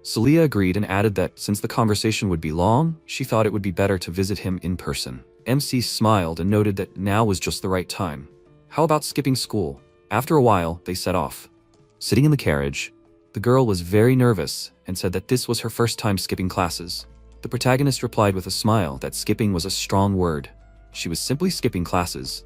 Speaker 1: Celia agreed and added that since the conversation would be long, she thought it would be better to visit him in person. MC smiled and noted that now was just the right time. How about skipping school? After a while, they set off. Sitting in the carriage, the girl was very nervous and said that this was her first time skipping classes. The protagonist replied with a smile that skipping was a strong word. She was simply skipping classes.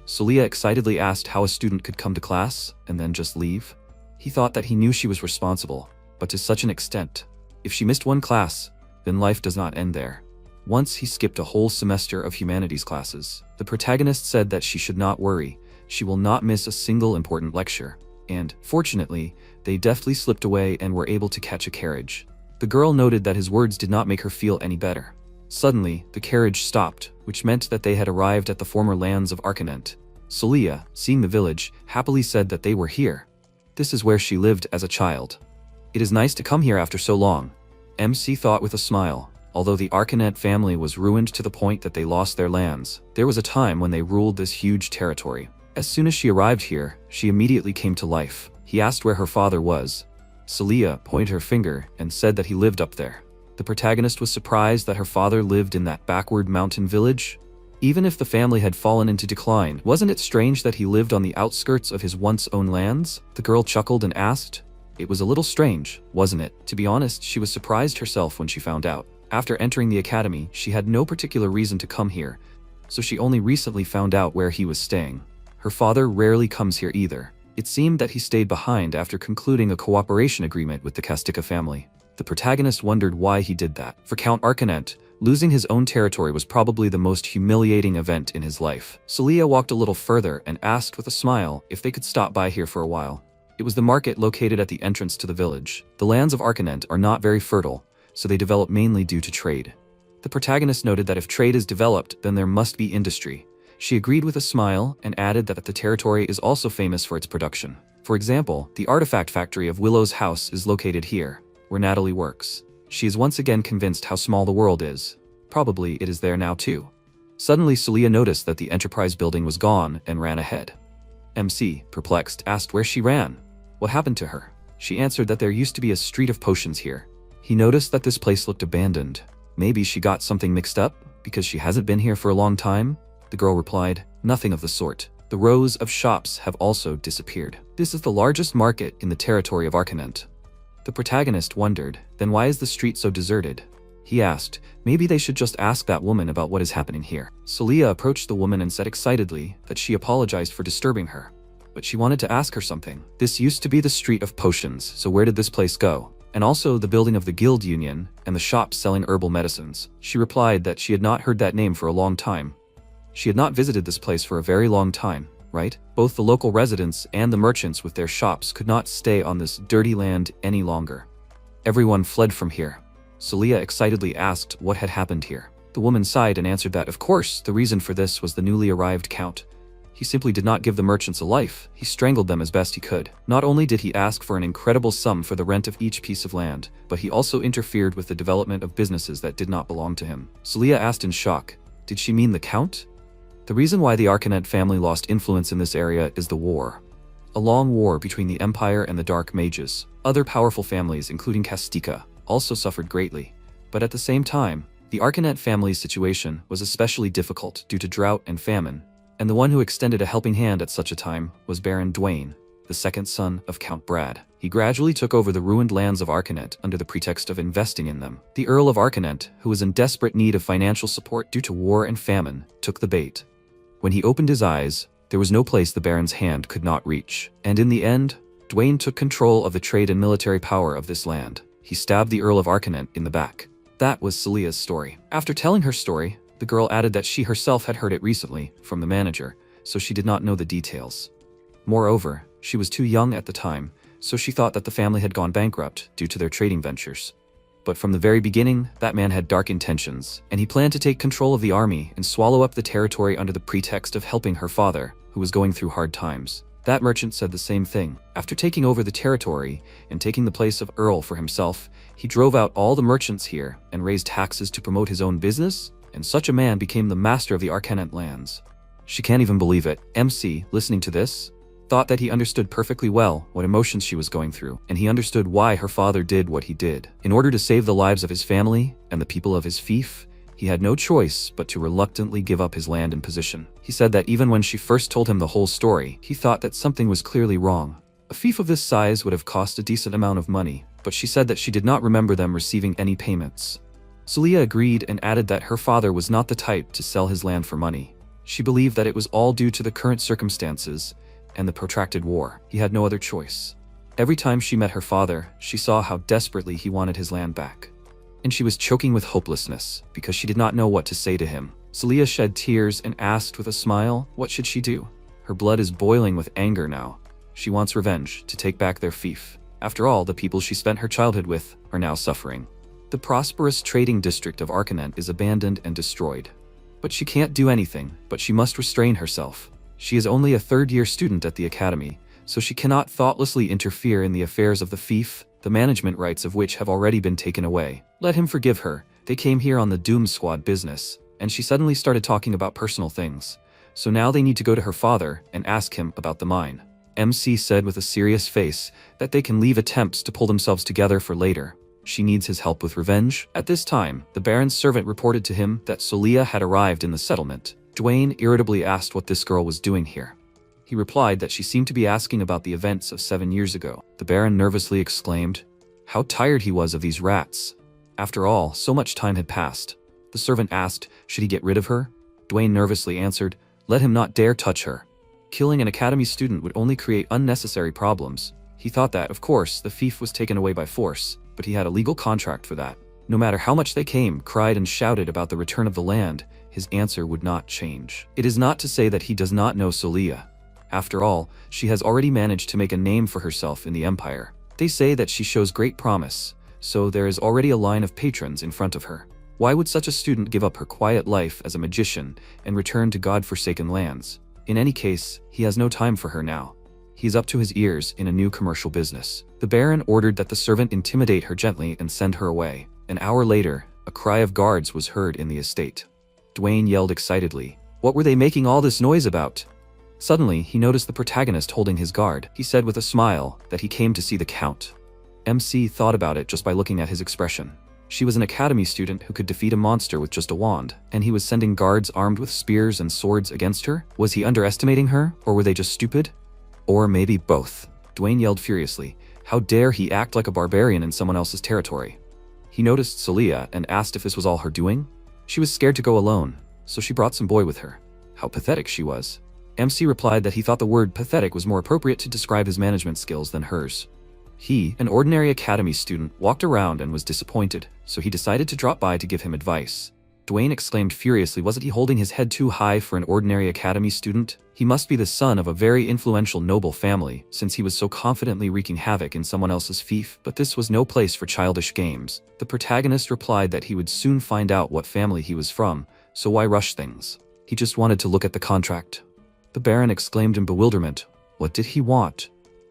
Speaker 1: Celia excitedly asked how a student could come to class and then just leave. He thought that he knew she was responsible, but to such an extent. If she missed one class, then life does not end there. Once he skipped a whole semester of humanities classes. The protagonist said that she should not worry. She will not miss a single important lecture. And, fortunately, they deftly slipped away and were able to catch a carriage. The girl noted that his words did not make her feel any better. Suddenly, the carriage stopped, which meant that they had arrived at the former lands of Reincarnated. Celia, seeing the village, happily said that they were here. This is where she lived as a child. It is nice to come here after so long, MC thought with a smile. Although the Reincarnated family was ruined to the point that they lost their lands, there was a time when they ruled this huge territory. As soon as she arrived here, she immediately came to life. He asked where her father was. Celia pointed her finger and said that he lived up there. The protagonist was surprised that her father lived in that backward mountain village. Even if the family had fallen into decline, wasn't it strange that he lived on the outskirts of his once-owned lands? The girl chuckled and asked. It was a little strange, wasn't it? To be honest, she was surprised herself when she found out. After entering the academy, she had no particular reason to come here, so she only recently found out where he was staying. Her father rarely comes here either. It seemed that he stayed behind after concluding a cooperation agreement with the Kastika family. The protagonist wondered why he did that. For Count Reincarnated, losing his own territory was probably the most humiliating event in his life. Celia walked a little further and asked with a smile if they could stop by here for a while. It was the market located at the entrance to the village. The lands of Reincarnated are not very fertile, so they develop mainly due to trade. The protagonist noted that if trade is developed, then there must be industry. She agreed with a smile and added that the territory is also famous for its production. For example, the artifact factory of Willow's house is located here, where Natalie works. She is once again convinced how small the world is. Probably it is there now too. Suddenly Celia noticed that the Enterprise building was gone and ran ahead. MC, perplexed, asked where she ran. What happened to her? She answered that there used to be a street of potions here. He noticed that this place looked abandoned. Maybe she got something mixed up, because she hasn't been here for a long time? The girl replied, nothing of the sort. The rows of shops have also disappeared. This is the largest market in the territory of Reincarnated. The protagonist wondered, then why is the street so deserted? He asked, maybe they should just ask that woman about what is happening here. Celia approached the woman and said excitedly that she apologized for disturbing her. But she wanted to ask her something. This used to be the street of potions, so where did this place go? And also the building of the guild union and the shops selling herbal medicines. She replied that she had not heard that name for a long time. She had not visited this place for a very long time, right? Both the local residents and the merchants with their shops could not stay on this dirty land any longer. Everyone fled from here. Celia excitedly asked what had happened here. The woman sighed and answered that, of course, the reason for this was the newly arrived count. He simply did not give the merchants a life, he strangled them as best he could. Not only did he ask for an incredible sum for the rent of each piece of land, but he also interfered with the development of businesses that did not belong to him. Celia asked in shock, did she mean the count? The reason why the Reincarnated family lost influence in this area is the war. A long war between the Empire and the Dark Mages. Other powerful families, including Kastika, also suffered greatly. But at the same time, the Reincarnated family's situation was especially difficult due to drought and famine. And the one who extended a helping hand at such a time was Baron Dwayne, the second son of Count Brad. He gradually took over the ruined lands of Reincarnated under the pretext of investing in them. The Earl of Reincarnated, who was in desperate need of financial support due to war and famine, took the bait. When he opened his eyes, there was no place the Baron's hand could not reach. And in the end, Dwayne took control of the trade and military power of this land. He stabbed the Earl of Reincarnated in the back. That was Celia's story. After telling her story, the girl added that she herself had heard it recently from the manager, so she did not know the details. Moreover, she was too young at the time, so she thought that the family had gone bankrupt due to their trading ventures. But from the very beginning, that man had dark intentions, and he planned to take control of the army and swallow up the territory under the pretext of helping her father, who was going through hard times. That merchant said the same thing. After taking over the territory and taking the place of Earl for himself, he drove out all the merchants here and raised taxes to promote his own business, and such a man became the master of the Reincarnated lands. She can't even believe it. MC, listening to this, thought that he understood perfectly well what emotions she was going through, and he understood why her father did what he did. In order to save the lives of his family and the people of his fief, he had no choice but to reluctantly give up his land and position. He said that even when she first told him the whole story, he thought that something was clearly wrong. A fief of this size would have cost a decent amount of money, but she said that she did not remember them receiving any payments. Celia agreed and added that her father was not the type to sell his land for money. She believed that it was all due to the current circumstances and the protracted war. He had no other choice. Every time she met her father, she saw how desperately he wanted his land back. And she was choking with hopelessness because she did not know what to say to him. Celia shed tears and asked with a smile, what should she do? Her blood is boiling with anger now. She wants revenge to take back their fief. After all, the people she spent her childhood with are now suffering. The prosperous trading district of Reincarnated is abandoned and destroyed. But she can't do anything, but she must restrain herself. She is only a third-year student at the academy, so she cannot thoughtlessly interfere in the affairs of the fief, the management rights of which have already been taken away. Let him forgive her. They came here on the Doom Squad business, and she suddenly started talking about personal things. So now they need to go to her father and ask him about the mine. MC said with a serious face that they can leave attempts to pull themselves together for later. She needs his help with revenge. At this time, the Baron's servant reported to him that Solia had arrived in the settlement. Dwayne irritably asked what this girl was doing here. He replied that she seemed to be asking about the events of 7 years ago. The Baron nervously exclaimed how tired he was of these rats. After all, so much time had passed. The servant asked, should he get rid of her? Dwayne nervously answered, let him not dare touch her. Killing an academy student would only create unnecessary problems. He thought that, of course, the fief was taken away by force, but he had a legal contract for that. No matter how much they came, cried and shouted about the return of the land, his answer would not change. It is not to say that he does not know Solia. After all, she has already managed to make a name for herself in the Empire. They say that she shows great promise, so there is already a line of patrons in front of her. Why would such a student give up her quiet life as a magician and return to God-forsaken lands? In any case, he has no time for her now. He is up to his ears in a new commercial business. The Baron ordered that the servant intimidate her gently and send her away. An hour later, a cry of guards was heard in the estate. Dwayne yelled excitedly, what were they making all this noise about? Suddenly, he noticed the protagonist holding his guard. He said with a smile that he came to see the Count. MC thought about it just by looking at his expression. She was an academy student who could defeat a monster with just a wand, and he was sending guards armed with spears and swords against her? Was he underestimating her, or were they just stupid? Or maybe both. Dwayne yelled furiously, how dare he act like a barbarian in someone else's territory? He noticed Solia and asked if this was all her doing. She was scared to go alone, so she brought some boy with her. How pathetic she was. MC replied that he thought the word pathetic was more appropriate to describe his management skills than hers. He, an ordinary academy student, walked around and was disappointed, so he decided to drop by to give him advice. Dwayne exclaimed furiously, wasn't he holding his head too high for an ordinary academy student? He must be the son of a very influential noble family, since he was so confidently wreaking havoc in someone else's fief. But this was no place for childish games. The protagonist replied that he would soon find out what family he was from, so why rush things? He just wanted to look at the contract. The Baron exclaimed in bewilderment, what did he want?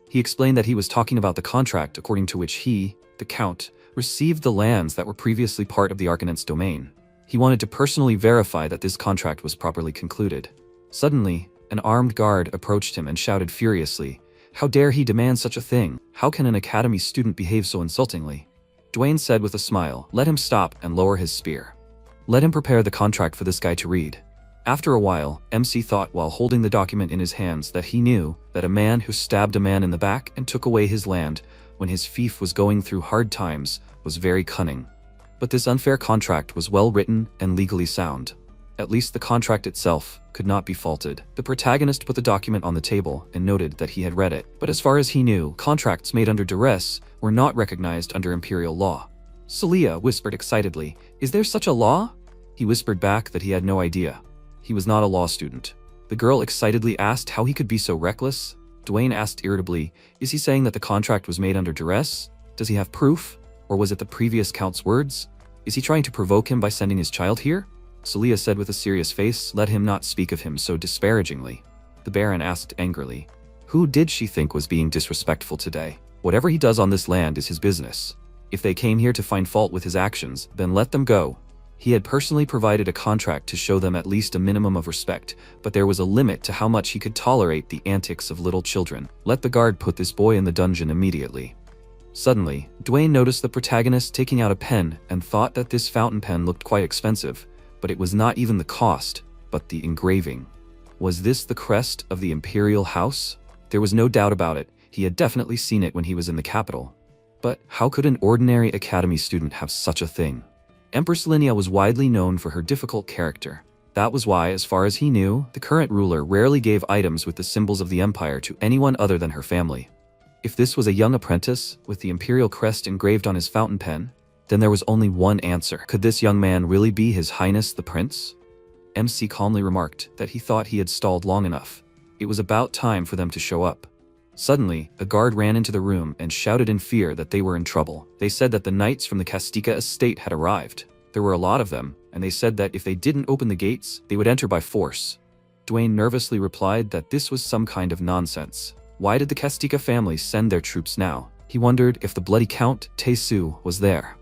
Speaker 1: He explained that he was talking about the contract according to which he, the Count, received the lands that were previously part of the Arcanent's domain. He wanted to personally verify that this contract was properly concluded. Suddenly, an armed guard approached him and shouted furiously, how dare he demand such a thing? How can an academy student behave so insultingly? Dwayne said with a smile, let him stop and lower his spear. Let him prepare the contract for this guy to read. After a while, MC thought while holding the document in his hands that he knew that a man who stabbed a man in the back and took away his land when his fief was going through hard times was very cunning. But this unfair contract was well written and legally sound. At least the contract itself could not be faulted. The protagonist put the document on the table and noted that he had read it. But as far as he knew, contracts made under duress were not recognized under imperial law. Solia whispered excitedly, is there such a law? He whispered back that he had no idea. He was not a law student. The girl excitedly asked how he could be so reckless. Dwayne asked irritably, is he saying that the contract was made under duress? Does he have proof? Or was it the previous Count's words? Is he trying to provoke him by sending his child here? Solia said with a serious face, let him not speak of him so disparagingly. The Baron asked angrily, who did she think was being disrespectful today? Whatever he does on this land is his business. If they came here to find fault with his actions, then let them go. He had personally provided a contract to show them at least a minimum of respect, but there was a limit to how much he could tolerate the antics of little children. Let the guard put this boy in the dungeon immediately. Suddenly, Dwayne noticed the protagonist taking out a pen and thought that this fountain pen looked quite expensive, but it was not even the cost, but the engraving. Was this the crest of the Imperial House? There was no doubt about it. He had definitely seen it when he was in the capital. But how could an ordinary academy student have such a thing? Empress Linnea was widely known for her difficult character. That was why, as far as he knew, the current ruler rarely gave items with the symbols of the Empire to anyone other than her family. If this was a young apprentice with the imperial crest engraved on his fountain pen, then there was only one answer. Could this young man really be His Highness the Prince? MC calmly remarked that he thought he had stalled long enough. It was about time for them to show up. Suddenly, a guard ran into the room and shouted in fear that they were in trouble. They said that the knights from the Castica estate had arrived. There were a lot of them, and they said that if they didn't open the gates, they would enter by force. Dwayne nervously replied that this was some kind of nonsense. Why did the Kastika family send their troops now? He wondered if the bloody Count Tae-soo was there.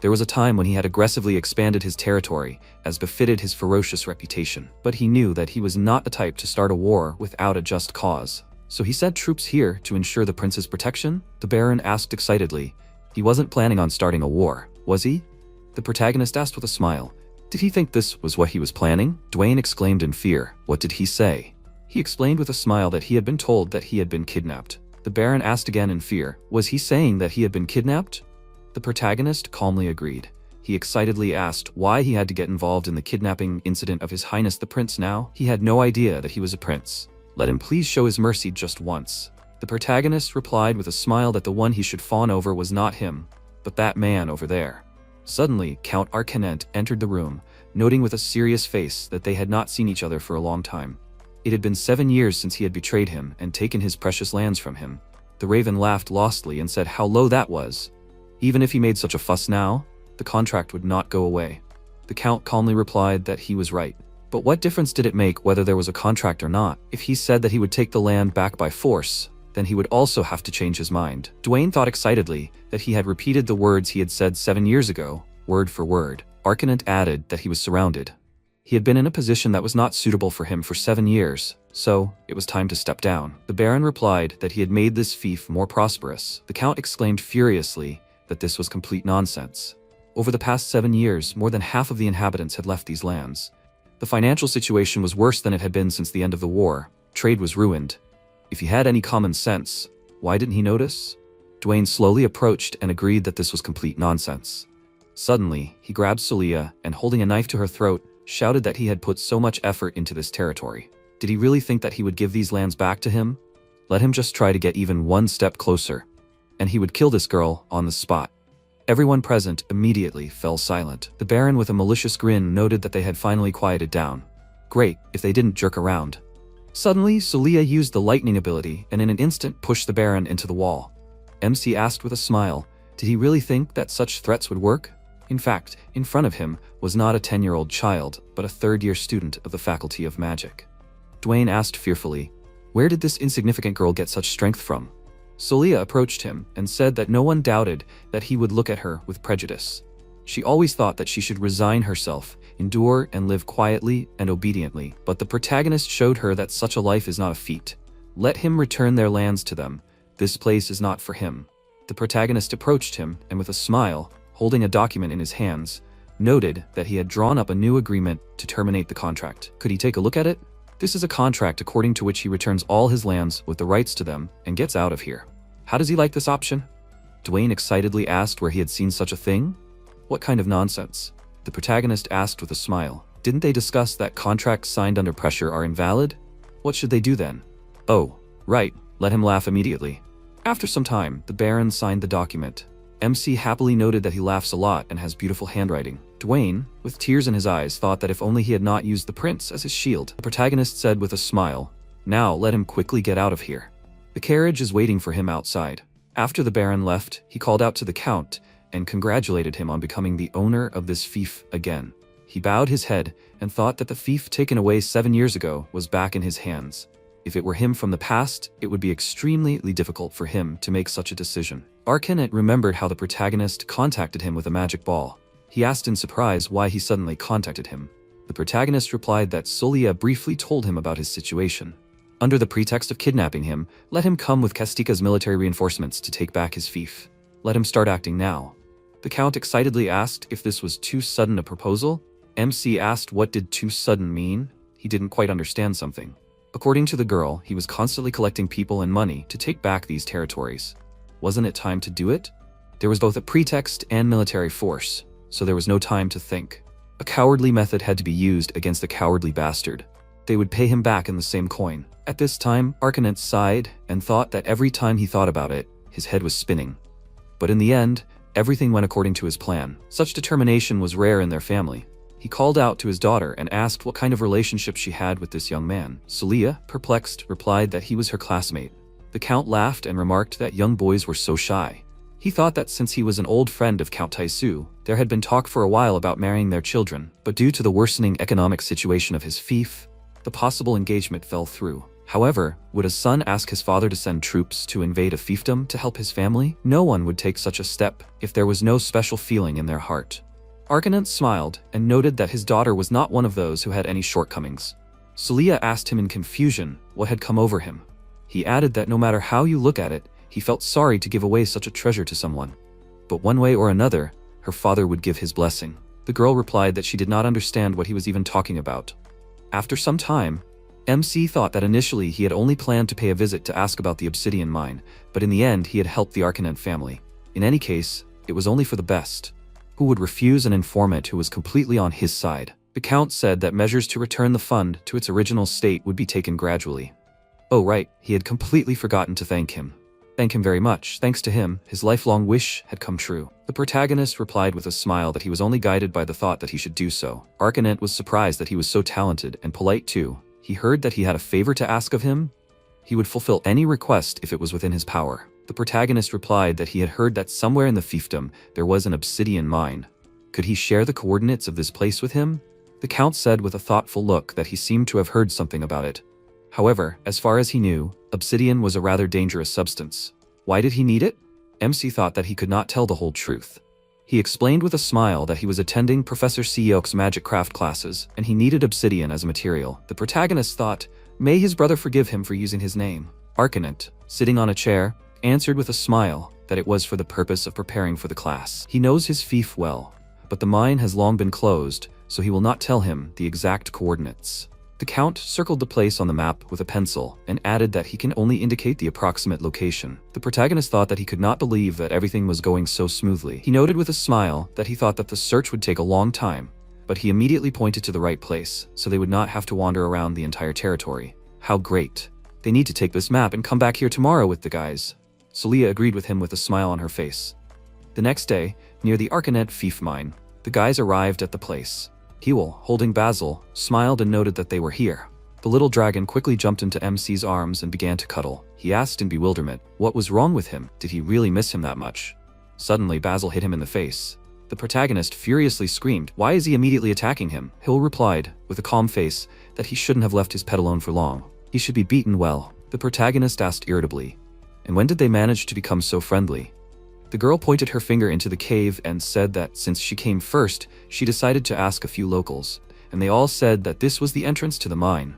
Speaker 1: There was a time when he had aggressively expanded his territory, as befitted his ferocious reputation. But he knew that he was not the type to start a war without a just cause. So he sent troops here to ensure the prince's protection? The Baron asked excitedly. He wasn't planning on starting a war, was he? The protagonist asked with a smile. Did he think this was what he was planning? Dwayne exclaimed in fear. What did he say? He explained with a smile that he had been told that he had been kidnapped. The Baron asked again in fear. Was he saying that he had been kidnapped? The protagonist calmly agreed. He excitedly asked why he had to get involved in the kidnapping incident of His Highness the Prince now. He had no idea that he was a prince. Let him please show his mercy just once. The protagonist replied with a smile that the one he should fawn over was not him, but that man over there. Suddenly, Count Reincarnated entered the room, noting with a serious face that they had not seen each other for a long time. It had been 7 years since he had betrayed him and taken his precious lands from him. The Raven laughed lostly and said how low that was. Even if he made such a fuss now, the contract would not go away. The Count calmly replied that he was right. But what difference did it make whether there was a contract or not? If he said that he would take the land back by force, then he would also have to change his mind. Dwayne thought excitedly that he had repeated the words he had said 7 years ago, word for word. Reincarnated added that he was surrounded. He had been in a position that was not suitable for him for 7 years, so it was time to step down. The Baron replied that he had made this fief more prosperous. The Count exclaimed furiously that this was complete nonsense. Over the past 7 years, more than half of the inhabitants had left these lands. The financial situation was worse than it had been since the end of the war. Trade was ruined. If he had any common sense, why didn't he notice? Dwayne slowly approached and agreed that this was complete nonsense. Suddenly, he grabbed Solia and, holding a knife to her throat, shouted that he had put so much effort into this territory. Did he really think that he would give these lands back to him? Let him just try to get even one step closer, and he would kill this girl on the spot. Everyone present immediately fell silent. The Baron, with a malicious grin, noted that they had finally quieted down. Great, if they didn't jerk around. Suddenly, Solia used the lightning ability and in an instant pushed the Baron into the wall. MC asked with a smile, did he really think that such threats would work? In fact, in front of him was not a 10-year-old child, but a third-year student of the Faculty of Magic. Dwayne asked fearfully, where did this insignificant girl get such strength from? Solia approached him and said that no one doubted that he would look at her with prejudice. She always thought that she should resign herself, endure and live quietly and obediently, but the protagonist showed her that such a life is not a feat. Let him return their lands to them. This place is not for him. The protagonist approached him and with a smile, holding a document in his hands, noted that he had drawn up a new agreement to terminate the contract. Could he take a look at it? This is a contract according to which he returns all his lands with the rights to them and gets out of here. How does he like this option? Dwayne excitedly asked where he had seen such a thing. What kind of nonsense? The protagonist asked with a smile. Didn't they discuss that contracts signed under pressure are invalid? What should they do then? Oh, right, let him laugh immediately. After some time, the Baron signed the document. MC happily noted that he laughs a lot and has beautiful handwriting. Dwayne, with tears in his eyes, thought that if only he had not used the prince as his shield. The protagonist said with a smile, now let him quickly get out of here. The carriage is waiting for him outside. After the Baron left, he called out to the Count and congratulated him on becoming the owner of this fief again. He bowed his head and thought that the fief taken away 7 years ago was back in his hands. If it were him from the past, it would be extremely difficult for him to make such a decision. Reincarnated remembered how the protagonist contacted him with a magic ball. He asked in surprise why he suddenly contacted him. The protagonist replied that Solia briefly told him about his situation. Under the pretext of kidnapping him, let him come with Kastika's military reinforcements to take back his fief. Let him start acting now. The Count excitedly asked if this was too sudden a proposal. MC asked what did too sudden mean. He didn't quite understand something. According to the girl, he was constantly collecting people and money to take back these territories. Wasn't it time to do it? There was both a pretext and military force, so there was no time to think. A cowardly method had to be used against a cowardly bastard. They would pay him back in the same coin. At this time, Reincarnated sighed and thought that every time he thought about it, his head was spinning. But in the end, everything went according to his plan. Such determination was rare in their family. He called out to his daughter and asked what kind of relationship she had with this young man. Solia, perplexed, replied that he was her classmate. The Count laughed and remarked that young boys were so shy. He thought that since he was an old friend of Count Tae-soo, there had been talk for a while about marrying their children, but due to the worsening economic situation of his fief, the possible engagement fell through. However, would a son ask his father to send troops to invade a fiefdom to help his family? No one would take such a step if there was no special feeling in their heart. Arcanant smiled and noted that his daughter was not one of those who had any shortcomings. Celia asked him in confusion what had come over him. He added that no matter how you look at it, he felt sorry to give away such a treasure to someone. But one way or another, her father would give his blessing. The girl replied that she did not understand what he was even talking about. After some time, MC thought that initially he had only planned to pay a visit to ask about the obsidian mine, but in the end he had helped the Arcanant family. In any case, it was only for the best. Who would refuse an informant who was completely on his side? The Count said that measures to return the fund to its original state would be taken gradually. Oh right, he had completely forgotten to thank him. Thank him very much. Thanks to him, his lifelong wish had come true. The protagonist replied with a smile that he was only guided by the thought that he should do so. Arcanant was surprised that he was so talented and polite too. He heard that he had a favor to ask of him. He would fulfill any request if it was within his power. The protagonist replied that he had heard that somewhere in the fiefdom there was an obsidian mine. Could he share the coordinates of this place with him? The Count said with a thoughtful look that he seemed to have heard something about it. However, as far as he knew, obsidian was a rather dangerous substance. Why did he need it? MC thought that he could not tell the whole truth. He explained with a smile that he was attending Professor Seok's magic craft classes, and he needed obsidian as a material. The protagonist thought, may his brother forgive him for using his name. Arcanant, sitting on a chair, answered with a smile that it was for the purpose of preparing for the class. He knows his fief well, but the mine has long been closed, so he will not tell him the exact coordinates. The Count circled the place on the map with a pencil and added that he can only indicate the approximate location. The protagonist thought that he could not believe that everything was going so smoothly. He noted with a smile that he thought that the search would take a long time, but he immediately pointed to the right place, so they would not have to wander around the entire territory. How great. They need to take this map and come back here tomorrow with the guys. Celia agreed with him with a smile on her face. The next day, near the Arcanant fief mine, the guys arrived at the place. Hewell, holding Basil, smiled and noted that they were here. The little dragon quickly jumped into MC's arms and began to cuddle. He asked in bewilderment, what was wrong with him? Did he really miss him that much? Suddenly, Basil hit him in the face. The protagonist furiously screamed, why is he immediately attacking him? Hill replied, with a calm face, that he shouldn't have left his pet alone for long. He should be beaten well. The protagonist asked irritably, and when did they manage to become so friendly? The girl pointed her finger into the cave and said that since she came first, she decided to ask a few locals, and they all said that this was the entrance to the mine.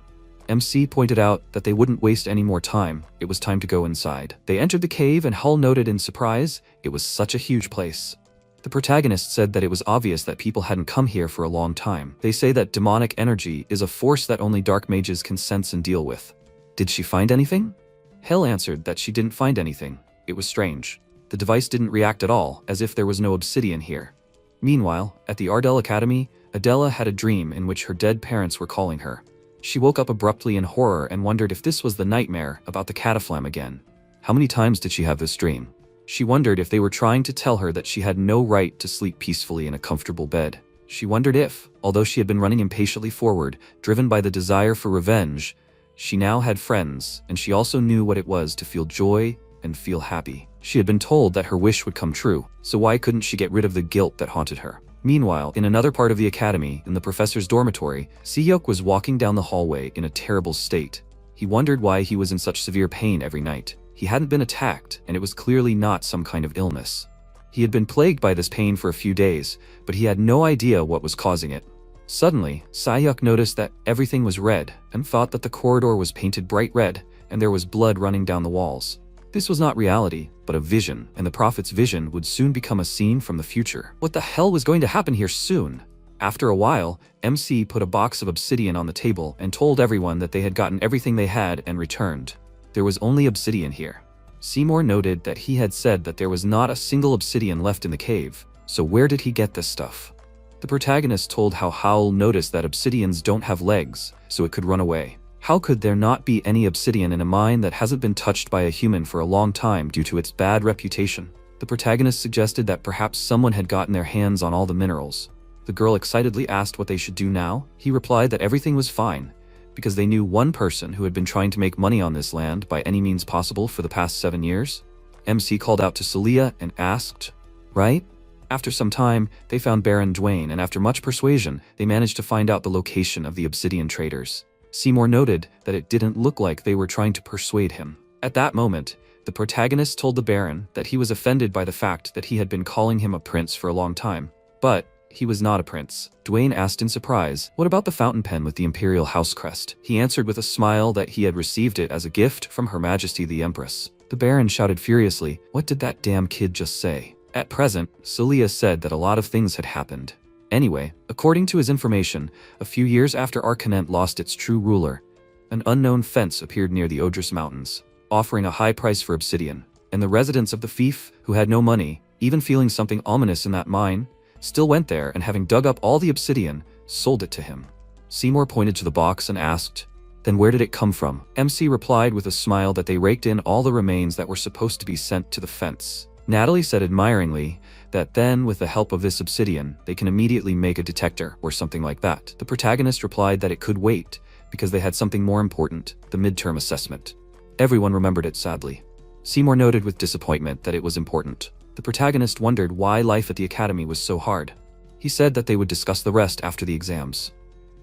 Speaker 1: MC pointed out that they wouldn't waste any more time. It was time to go inside. They entered the cave and Hull noted in surprise, it was such a huge place. The protagonist said that it was obvious that people hadn't come here for a long time. They say that demonic energy is a force that only dark mages can sense and deal with. Did she find anything? Hill answered that she didn't find anything. It was strange. The device didn't react at all, as if there was no obsidian here. Meanwhile, at the Ardell Academy, Adela had a dream in which her dead parents were calling her. She woke up abruptly in horror and wondered if this was the nightmare about the cataflam again. How many times did she have this dream? She wondered if they were trying to tell her that she had no right to sleep peacefully in a comfortable bed. She wondered if, although she had been running impatiently forward, driven by the desire for revenge, she now had friends, and she also knew what it was to feel joy and feel happy. She had been told that her wish would come true, so why couldn't she get rid of the guilt that haunted her? Meanwhile, in another part of the academy, in the professor's dormitory, Seok was walking down the hallway in a terrible state. He wondered why he was in such severe pain every night. He hadn't been attacked, and it was clearly not some kind of illness. He had been plagued by this pain for a few days, but he had no idea what was causing it. Suddenly, Seok noticed that everything was red, and thought that the corridor was painted bright red, and there was blood running down the walls. This was not reality, but a vision, and the prophet's vision would soon become a scene from the future. What the hell was going to happen here soon? After a while, MC put a box of obsidian on the table and told everyone that they had gotten everything they had and returned. There was only obsidian here. Seymour noted that he had said that there was not a single obsidian left in the cave, so where did he get this stuff? The protagonist told how Howl noticed that obsidians don't have legs, so it could run away. How could there not be any obsidian in a mine that hasn't been touched by a human for a long time due to its bad reputation? The protagonist suggested that perhaps someone had gotten their hands on all the minerals. The girl excitedly asked what they should do now. He replied that everything was fine, because they knew one person who had been trying to make money on this land by any means possible for the past 7 years. MC called out to Celia and asked, right? After some time, they found Baron Dwayne, and after much persuasion, they managed to find out the location of the obsidian traders. Seymour noted that it didn't look like they were trying to persuade him. At that moment, the protagonist told the Baron that he was offended by the fact that he had been calling him a prince for a long time. But he was not a prince. Dwayne asked in surprise, "What about the fountain pen with the imperial house crest?" He answered with a smile that he had received it as a gift from Her Majesty the Empress. The Baron shouted furiously, "What did that damn kid just say?" At present, Celia said that a lot of things had happened. Anyway, according to his information, a few years after Reincarnated lost its true ruler, an unknown fence appeared near the Odrus Mountains, offering a high price for obsidian, and the residents of the fief, who had no money, even feeling something ominous in that mine, still went there and having dug up all the obsidian, sold it to him. Seymour pointed to the box and asked, "Then where did it come from?" MC replied with a smile that they raked in all the remains that were supposed to be sent to the fence. Natalie said admiringly that then, with the help of this obsidian, they can immediately make a detector or something like that. The protagonist replied that it could wait, because they had something more important, the midterm assessment. Everyone remembered it sadly. Seymour noted with disappointment that it was important. The protagonist wondered why life at the academy was so hard. He said that they would discuss the rest after the exams.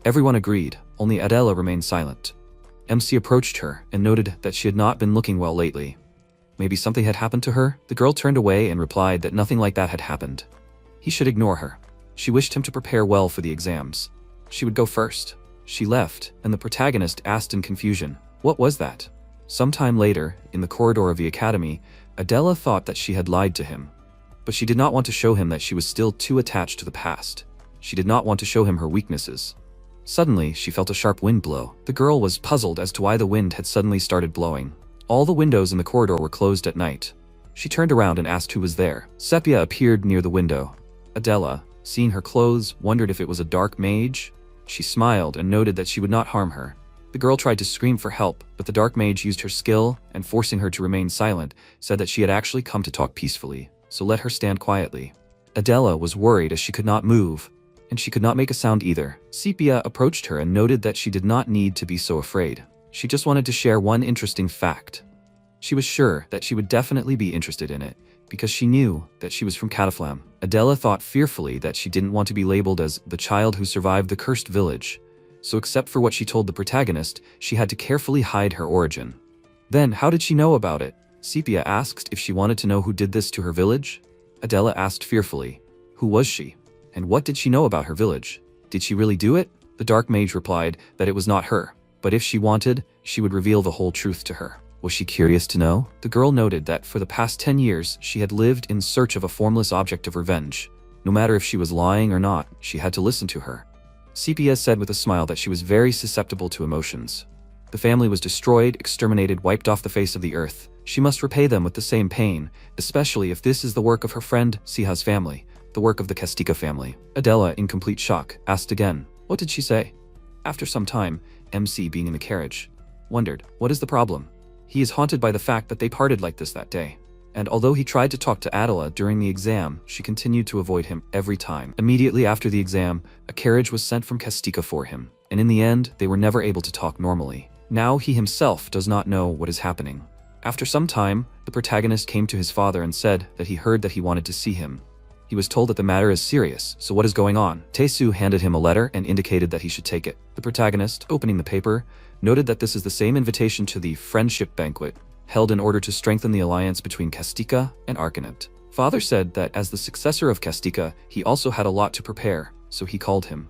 Speaker 1: Everyone agreed, only Adela remained silent. MC approached her and noted that she had not been looking well lately. Maybe something had happened to her? The girl turned away and replied that nothing like that had happened. He should ignore her. She wished him to prepare well for the exams. She would go first. She left, and the protagonist asked in confusion, "What was that?" Sometime later, in the corridor of the academy, Adela thought that she had lied to him. But she did not want to show him that she was still too attached to the past. She did not want to show him her weaknesses. Suddenly, she felt a sharp wind blow. The girl was puzzled as to why the wind had suddenly started blowing. All the windows in the corridor were closed at night. She turned around and asked who was there. Sepia appeared near the window. Adela, seeing her clothes, wondered if it was a dark mage. She smiled and noted that she would not harm her. The girl tried to scream for help, but the dark mage used her skill, and forcing her to remain silent, said that she had actually come to talk peacefully, so let her stand quietly. Adela was worried as she could not move, and she could not make a sound either. Sepia approached her and noted that she did not need to be so afraid. She just wanted to share one interesting fact. She was sure that she would definitely be interested in it, because she knew that she was from Cataflam. Adela thought fearfully that she didn't want to be labeled as the child who survived the cursed village, so except for what she told the protagonist, she had to carefully hide her origin. Then, how did she know about it? Sepia asked if she wanted to know who did this to her village. Adela asked fearfully, who was she? And what did she know about her village? Did she really do it? The dark mage replied that it was not her, but if she wanted, she would reveal the whole truth to her. Was she curious to know? The girl noted that for the past 10 years, she had lived in search of a formless object of revenge. No matter if she was lying or not, she had to listen to her. Sepia said with a smile that she was very susceptible to emotions. The family was destroyed, exterminated, wiped off the face of the earth. She must repay them with the same pain, especially if this is the work of her friend Siha's family, the work of the Kastika family. Adela, in complete shock, asked again, "What did she say?" After some time, MC, being in the carriage, wondered, what is the problem? He is haunted by the fact that they parted like this that day. And although he tried to talk to Adela during the exam, she continued to avoid him every time. Immediately after the exam, a carriage was sent from Kastika for him, and in the end, they were never able to talk normally. Now he himself does not know what is happening. After some time, the protagonist came to his father and said that he heard that he wanted to see him. He was told that the matter is serious, so what is going on? Taesu handed him a letter and indicated that he should take it. The protagonist, opening the paper, noted that this is the same invitation to the friendship banquet, held in order to strengthen the alliance between Kastika and Reincarnated. Father said that as the successor of Kastika, he also had a lot to prepare, so he called him.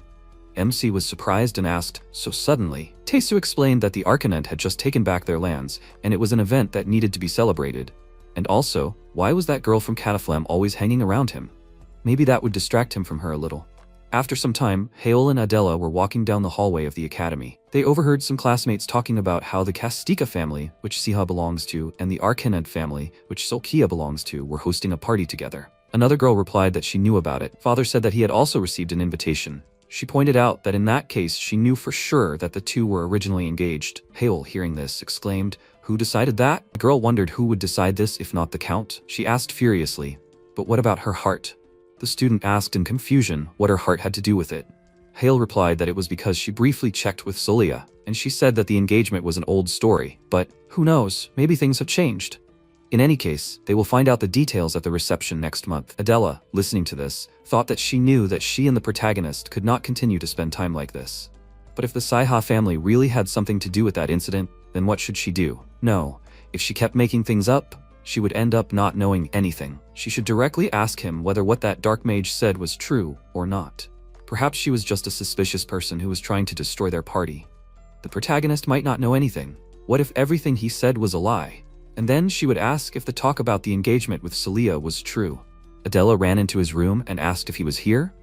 Speaker 1: MC was surprised and asked, so suddenly? Taesu explained that the Reincarnated had just taken back their lands, and it was an event that needed to be celebrated. And also, why was that girl from Cataflam always hanging around him? Maybe that would distract him from her a little. After some time, Haol and Adela were walking down the hallway of the academy. They overheard some classmates talking about how the Kastika family, which Siha belongs to, and the Reincarnated family, which Solkia belongs to, were hosting a party together. Another girl replied that she knew about it. Father said that he had also received an invitation. She pointed out that in that case, she knew for sure that the two were originally engaged. Haol, hearing this, exclaimed, "Who decided that?" The girl wondered who would decide this if not the Count. She asked furiously, "But what about her heart?" The student asked in confusion what her heart had to do with it. Hale replied that it was because she briefly checked with Solia, and she said that the engagement was an old story, but who knows, maybe things have changed. In any case, they will find out the details at the reception next month. Adela, listening to this, thought that she knew that she and the protagonist could not continue to spend time like this. But But if the Saiha family really had something to do with that incident, then what should she do? No. If she kept making things up, she would end up not knowing anything. She should directly ask him whether what that dark mage said was true or not. Perhaps she was just a suspicious person who was trying to destroy their party. The protagonist might not know anything. What if everything he said was a lie? And then she would ask if the talk about the engagement with Celia was true. Adela ran into his room and asked if he was here.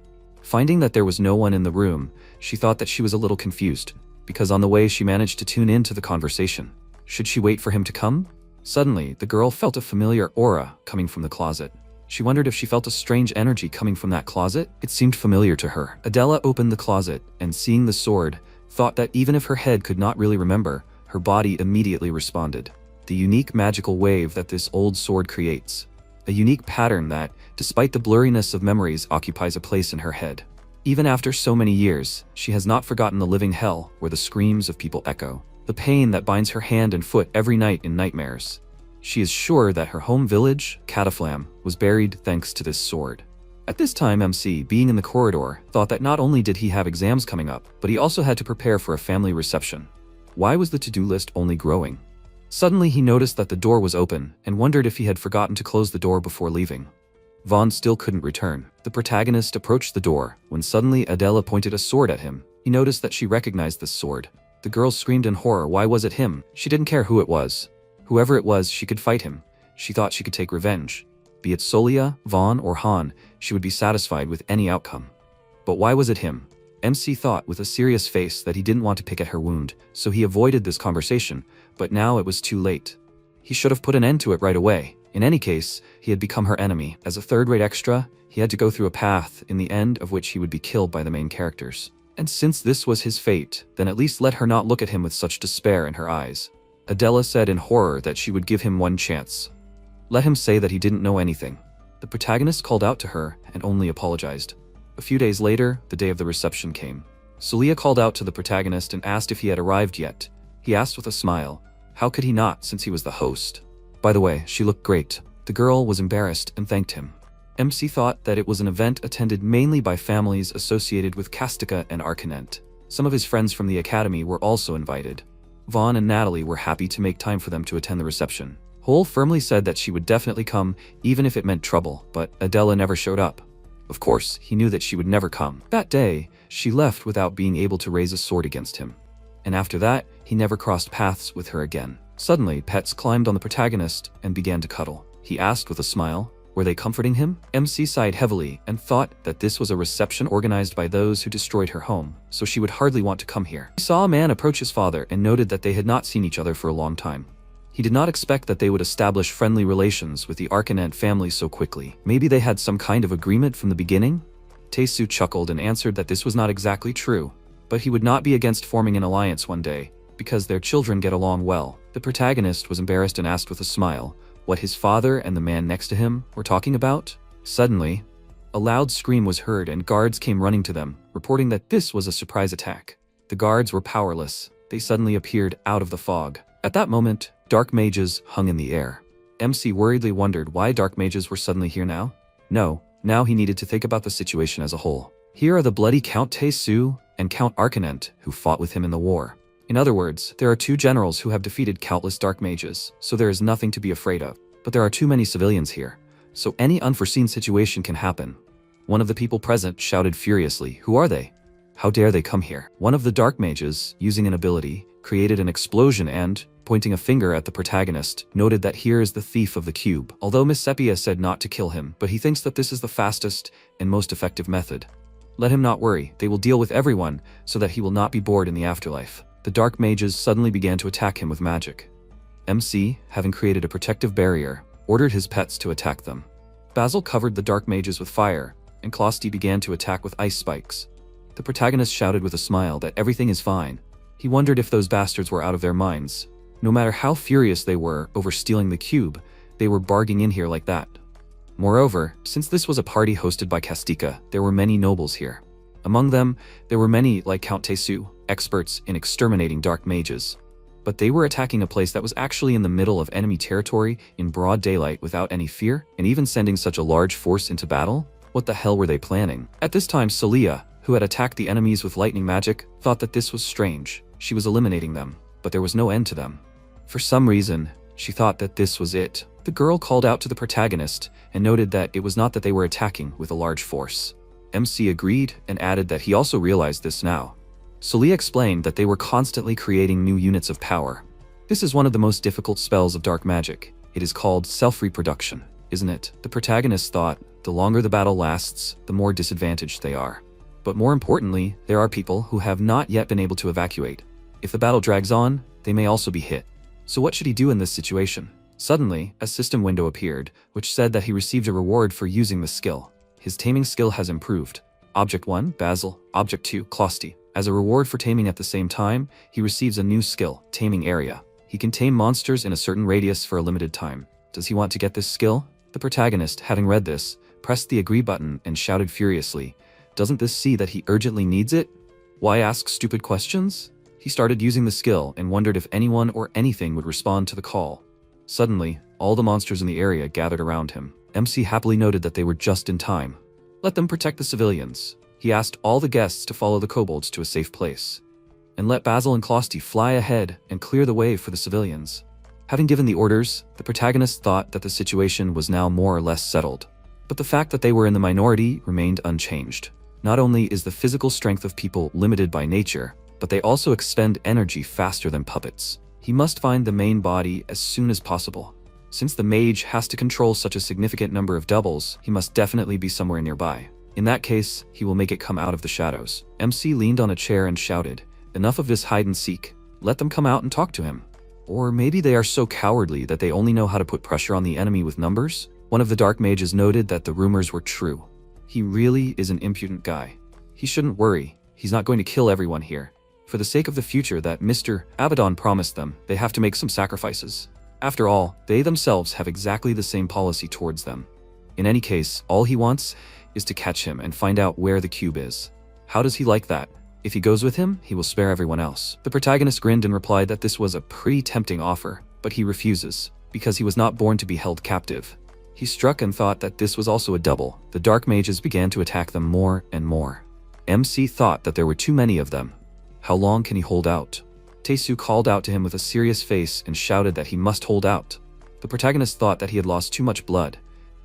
Speaker 1: Finding that there was no one in the room, she thought that she was a little confused, because on the way she managed to tune into the conversation. Should she wait for him to come? Suddenly, the girl felt a familiar aura coming from the closet. She wondered if she felt a strange energy coming from that closet. It seemed familiar to her. Adela opened the closet and, seeing the sword, thought that even if her head could not really remember, her body immediately responded. The unique magical wave that this old sword creates. A unique pattern that, despite the blurriness of memories, occupies a place in her head. Even after so many years, she has not forgotten the living hell where the screams of people echo. The pain that binds her hand and foot every night in nightmares. She is sure that her home village, Cataflam, was buried thanks to this sword. At this time, MC, being in the corridor, thought that not only did he have exams coming up, but he also had to prepare for a family reception. Why was the to-do list only growing? Suddenly he noticed that the door was open and wondered if he had forgotten to close the door before leaving. Vaughn still couldn't return. The protagonist approached the door when suddenly Adela pointed a sword at him. He noticed that she recognized this sword. The girl screamed in horror. Why was it him? She didn't care who it was. Whoever it was, she could fight him. She thought she could take revenge. Be it Solia, Vaughn, or Han, she would be satisfied with any outcome. But why was it him? MC thought with a serious face that he didn't want to pick at her wound, so he avoided this conversation, but now it was too late. He should have put an end to it right away. In any case, he had become her enemy. As a third-rate extra, he had to go through a path in the end of which he would be killed by the main characters. And since this was his fate, then at least let her not look at him with such despair in her eyes. Adela said in horror that she would give him one chance. Let him say that he didn't know anything. The protagonist called out to her and only apologized. A few days later, the day of the reception came. Celia called out to the protagonist and asked if he had arrived yet. He asked with a smile. How could he not, since he was the host? By the way, she looked great. The girl was embarrassed and thanked him. MC thought that it was an event attended mainly by families associated with Castica and Arcanet. Some of his friends from the academy were also invited. Vaughn and Natalie were happy to make time for them to attend the reception. Hole firmly said that she would definitely come, even if it meant trouble, but Adela never showed up. Of course, he knew that she would never come. That day, she left without being able to raise a sword against him. And after that, he never crossed paths with her again. Suddenly, pets climbed on the protagonist and began to cuddle. He asked with a smile, were they comforting him? MC sighed heavily and thought that this was a reception organized by those who destroyed her home, so she would hardly want to come here. He saw a man approach his father and noted that they had not seen each other for a long time. He did not expect that they would establish friendly relations with the Arcanet family so quickly. Maybe they had some kind of agreement from the beginning? Taesu chuckled and answered that this was not exactly true, but he would not be against forming an alliance one day, because their children get along well. The protagonist was embarrassed and asked with a smile what his father and the man next to him were talking about. Suddenly, a loud scream was heard and guards came running to them, reporting that this was a surprise attack. The guards were powerless. They suddenly appeared out of the fog. At that moment, dark mages hung in the air. MC worriedly wondered why dark mages were suddenly here now. No, now he needed to think about the situation as a whole. Here are the bloody Count Taesu and Count Arcanet who fought with him in the war. In other words, there are two generals who have defeated countless dark mages, so there is nothing to be afraid of. But there are too many civilians here, so any unforeseen situation can happen. One of the people present shouted furiously, "Who are they? How dare they come here?" One of the dark mages, using an ability, created an explosion and, pointing a finger at the protagonist, noted that here is the thief of the cube. Although Miss Sepia said not to kill him, but he thinks that this is the fastest and most effective method. Let him not worry, they will deal with everyone so that he will not be bored in the afterlife. The dark mages suddenly began to attack him with magic. MC, having created a protective barrier, ordered his pets to attack them. Basil covered the dark mages with fire, and Closty began to attack with ice spikes. The protagonist shouted with a smile that everything is fine. He wondered if those bastards were out of their minds. No matter how furious they were over stealing the cube, they were barging in here like that. Moreover, since this was a party hosted by Castica, there were many nobles here. Among them, there were many like Count Taesu, experts in exterminating dark mages. But they were attacking a place that was actually in the middle of enemy territory in broad daylight without any fear, and even sending such a large force into battle? What the hell were they planning? At this time, Celia, who had attacked the enemies with lightning magic, thought that this was strange. She was eliminating them, but there was no end to them. For some reason, she thought that this was it. The girl called out to the protagonist and noted that it was not that they were attacking with a large force. MC agreed and added that he also realized this now. Celia explained that they were constantly creating new units of power. This is one of the most difficult spells of dark magic. It is called self-reproduction, isn't it? The protagonist thought the longer the battle lasts, the more disadvantaged they are. But more importantly, there are people who have not yet been able to evacuate. If the battle drags on, they may also be hit. So what should he do in this situation? Suddenly, a system window appeared, which said that he received a reward for using the skill. His taming skill has improved. Object 1, Basil. Object 2, Closty. As a reward for taming at the same time, he receives a new skill, Taming Area. He can tame monsters in a certain radius for a limited time. Does he want to get this skill? The protagonist, having read this, pressed the agree button and shouted furiously, "Doesn't this see that he urgently needs it? Why ask stupid questions?" He started using the skill and wondered if anyone or anything would respond to the call. Suddenly, all the monsters in the area gathered around him. MC happily noted that they were just in time. Let them protect the civilians. He asked all the guests to follow the kobolds to a safe place. And let Basil and Closty fly ahead and clear the way for the civilians. Having given the orders, the protagonist thought that the situation was now more or less settled. But the fact that they were in the minority remained unchanged. Not only is the physical strength of people limited by nature, but they also expend energy faster than puppets. He must find the main body as soon as possible. Since the mage has to control such a significant number of doubles, he must definitely be somewhere nearby. In that case, he will make it come out of the shadows. MC leaned on a chair and shouted, "Enough of this hide and seek. Let them come out and talk to him." Or maybe they are so cowardly that they only know how to put pressure on the enemy with numbers? One of the dark mages noted that the rumors were true. He really is an impudent guy. He shouldn't worry. He's not going to kill everyone here. For the sake of the future that Mr. Abaddon promised them, they have to make some sacrifices. After all, they themselves have exactly the same policy towards them. In any case, all he wants is to catch him and find out where the cube is. How does he like that? If he goes with him, he will spare everyone else. The protagonist grinned and replied that this was a pretty tempting offer, but he refuses, because he was not born to be held captive. He struck and thought that this was also a double. The dark mages began to attack them more and more. MC thought that there were too many of them. How long can he hold out? Taesu called out to him with a serious face and shouted that he must hold out. The protagonist thought that he had lost too much blood.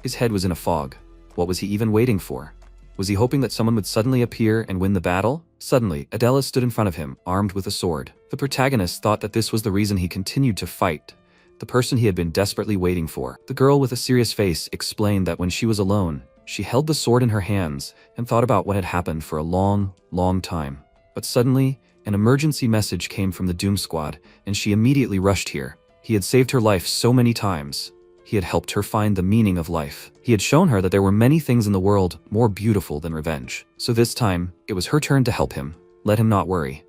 Speaker 1: His head was in a fog. What was he even waiting for? Was he hoping that someone would suddenly appear and win the battle? Suddenly, Adela stood in front of him, armed with a sword. The protagonist thought that this was the reason he continued to fight. The person he had been desperately waiting for. The girl with a serious face explained that when she was alone, she held the sword in her hands and thought about what had happened for a long, long time. But suddenly, an emergency message came from the Doom Squad, and she immediately rushed here. He had saved her life so many times. He had helped her find the meaning of life. He had shown her that there were many things in the world more beautiful than revenge. So this time, it was her turn to help him. Let him not worry.